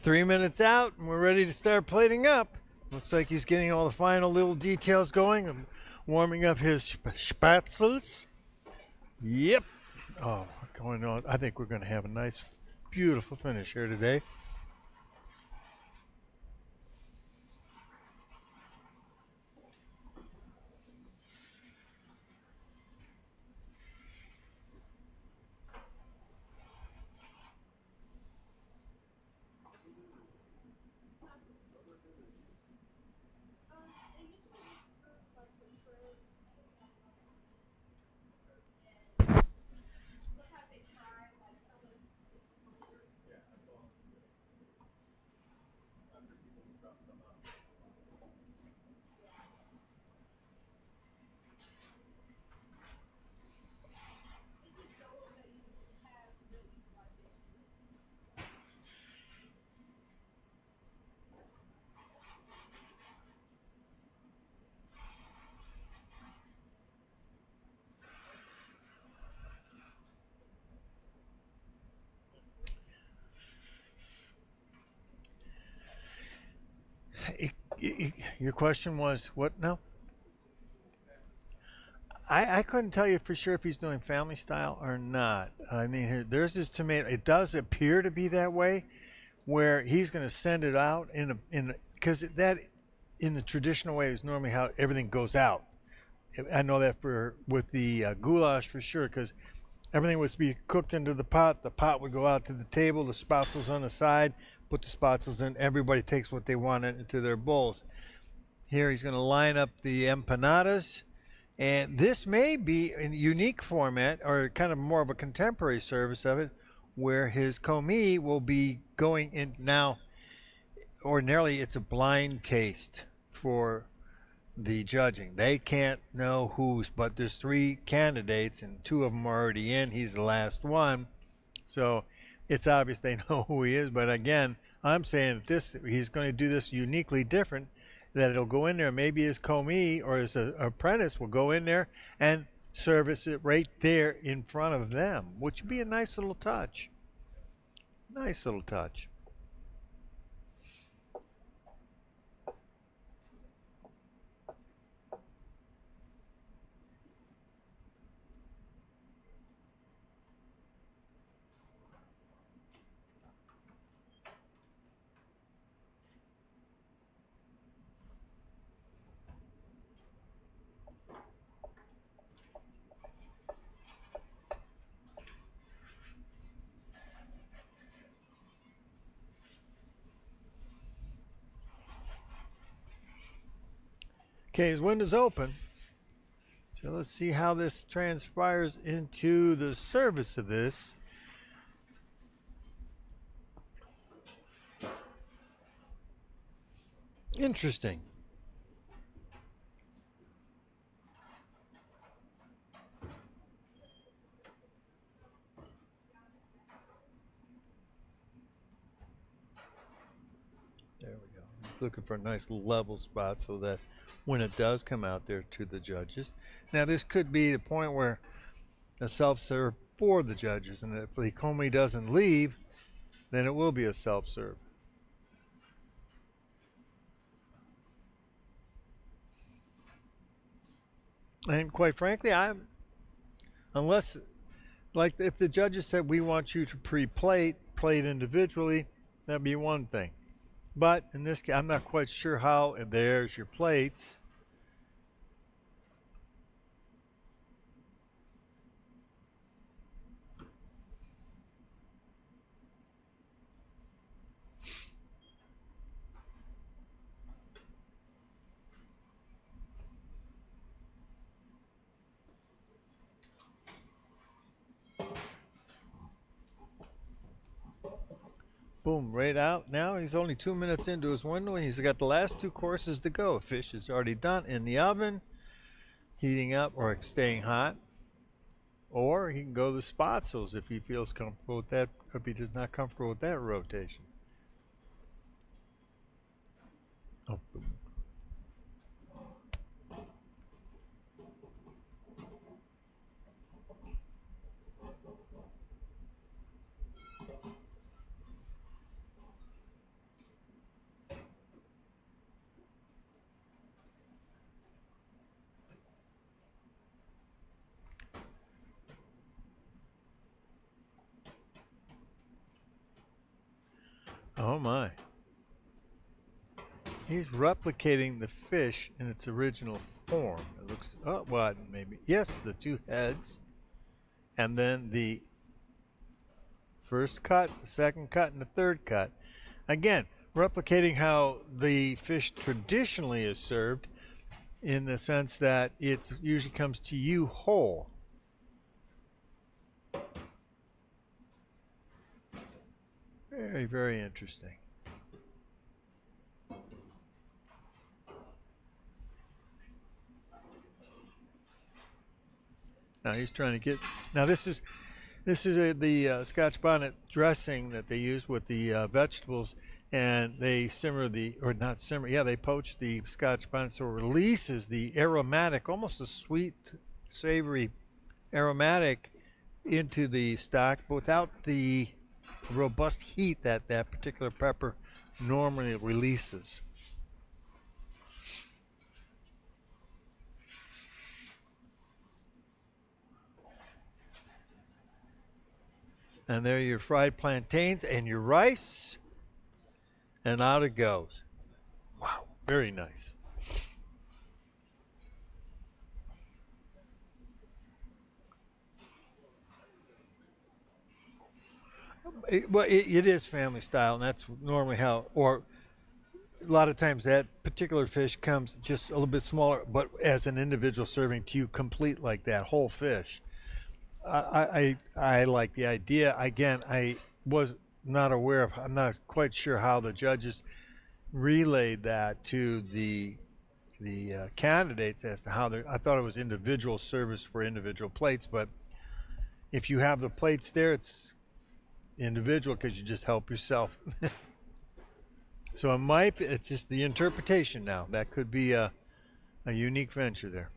A: 3 minutes out, and we're ready to start plating up. Looks like he's getting all the final little details going and warming up his spatzels. Yep. Oh, going on. I think we're going to have a nice, beautiful finish here today. Your question was what now? I couldn't tell you for sure if he's doing family style or not. I mean, there's this tomato. It does appear to be that way, where he's going to send it out because that in the traditional way is normally how everything goes out. I know that with the goulash for sure, because everything was to be cooked into the pot. The pot would go out to the table. The spatzels on the side. Put the spatzels in. Everybody takes what they want into their bowls. Here he's going to line up the empanadas. And this may be a unique format or kind of more of a contemporary service of it, where his commis will be going in. Now, ordinarily it's a blind taste for the judging. They can't know who's, but there's 3 candidates and 2 of them are already in. He's the last one. So it's obvious they know who he is. But again, I'm saying that he's going to do this uniquely different, that it'll go in there. Maybe his commis or his apprentice will go in there and service it right there in front of them, which would be a nice little touch. Nice little touch. Okay, his window's open. So let's see how this transpires into the service of this. Interesting. There we go. Looking for a nice level spot so that when it does come out there to the judges. Now this could be the point where a self-serve for the judges, and if the commis doesn't leave, then it will be a self-serve. And quite frankly, unless, like if the judges said we want you to plate individually, that'd be one thing. But in this case, I'm not quite sure how. And there's your plates. Boom, right out. Now he's only 2 minutes into his window. He's got the last 2 courses to go. Fish is already done in the oven, heating up or staying hot. Or he can go the spatzels if he feels comfortable with that, if he is not comfortable with that rotation. Oh, boom. Oh my. He's replicating the fish in its original form. It looks, oh, what, maybe, yes, the two heads, and then the first cut, the second cut, and the third cut. Again, replicating how the fish traditionally is served in the sense that it usually comes to you whole. Very, very interesting. Now he's trying to get. Now this is the Scotch bonnet dressing that they use with the vegetables, and they simmer or not simmer. Yeah, they poach the Scotch bonnet so it releases the aromatic, almost a sweet, savory, aromatic into the stock, but without the robust heat that that particular pepper normally releases. And there are your fried plantains and your rice. And out it goes. Wow, very nice. It is family style, and that's normally how, or a lot of times that particular fish comes just a little bit smaller, but as an individual serving to you, complete like that, whole fish. I like the idea. Again, I was not aware of. I'm not quite sure how the judges relayed that to the candidates as to how they. I thought it was individual service for individual plates, but if you have the plates there, it's individual because you just help yourself. So it might be, it's just the interpretation now. That could be a unique venture there.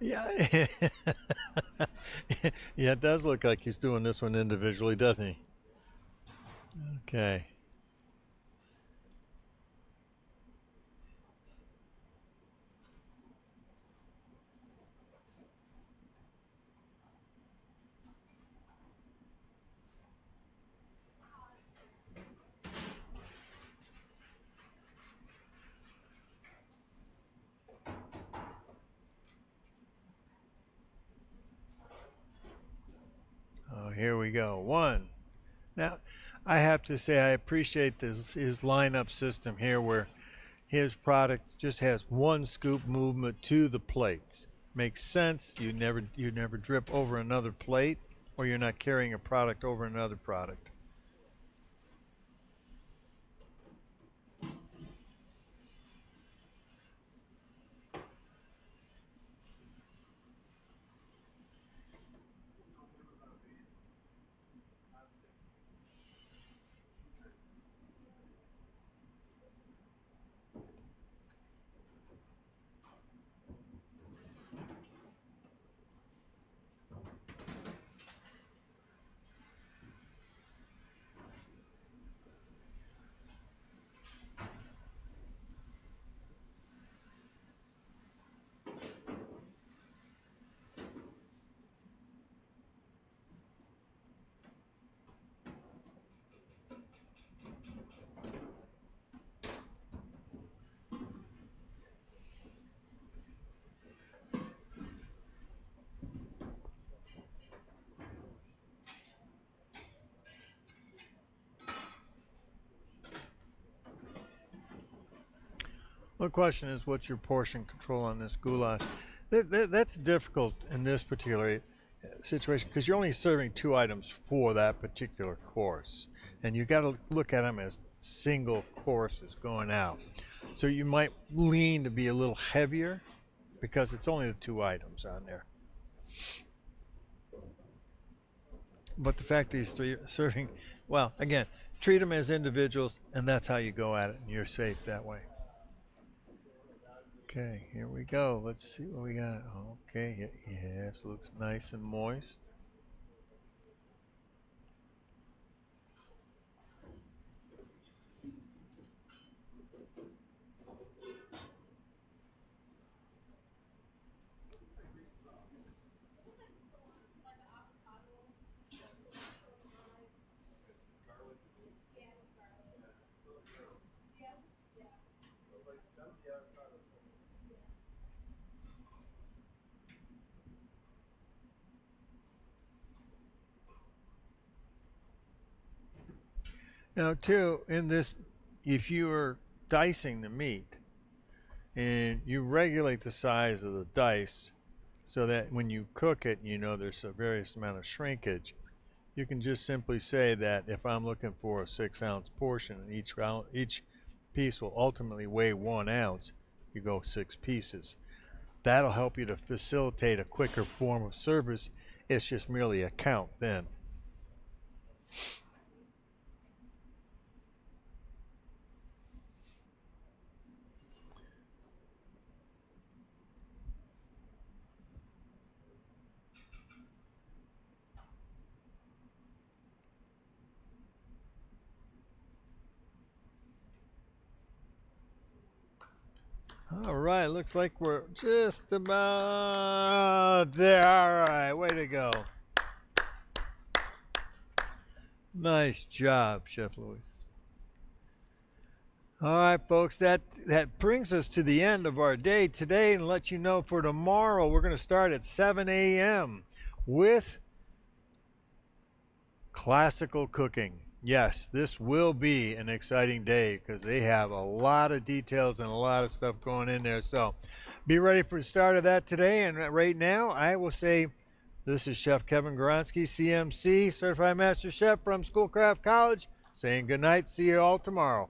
A: Yeah. Yeah, it does look like he's doing this one individually, doesn't he? Okay. Oh, here we go. One. Now, I have to say I appreciate this his lineup system here where his product just has one scoop movement to the plates. Makes sense. You never drip over another plate, or you're not carrying a product over another product. One question is, what's your portion control on this goulash? That's difficult in this particular situation because you're only serving two items for that particular course, and you got to look at them as single courses going out. So you might lean to be a little heavier because it's only the two items on there. But the fact that these three are serving, well, again, treat them as individuals, and that's how you go at it, and you're safe that way. Okay, here we go. Let's see what we got. Okay, yes, looks nice and moist. Now, too, in this, if you are dicing the meat and you regulate the size of the dice so that when you cook it, you know there's a various amount of shrinkage, you can just simply say that if I'm looking for a 6-ounce portion and each piece will ultimately weigh 1 ounce, you go 6 pieces. That'll help you to facilitate a quicker form of service. It's just merely a count then. All right, looks like we're just about there. All right, way to go. Nice job, Chef Louis. All right, folks, that brings us to the end of our day today, and let you know for tomorrow we're going to start at 7 a.m. with classical cooking. Yes, this will be an exciting day because they have a lot of details and a lot of stuff going in there. So be ready for the start of that today. And right now, I will say this is Chef Kevin Goronsky, CMC, Certified Master Chef from Schoolcraft College, saying good night. See you all tomorrow.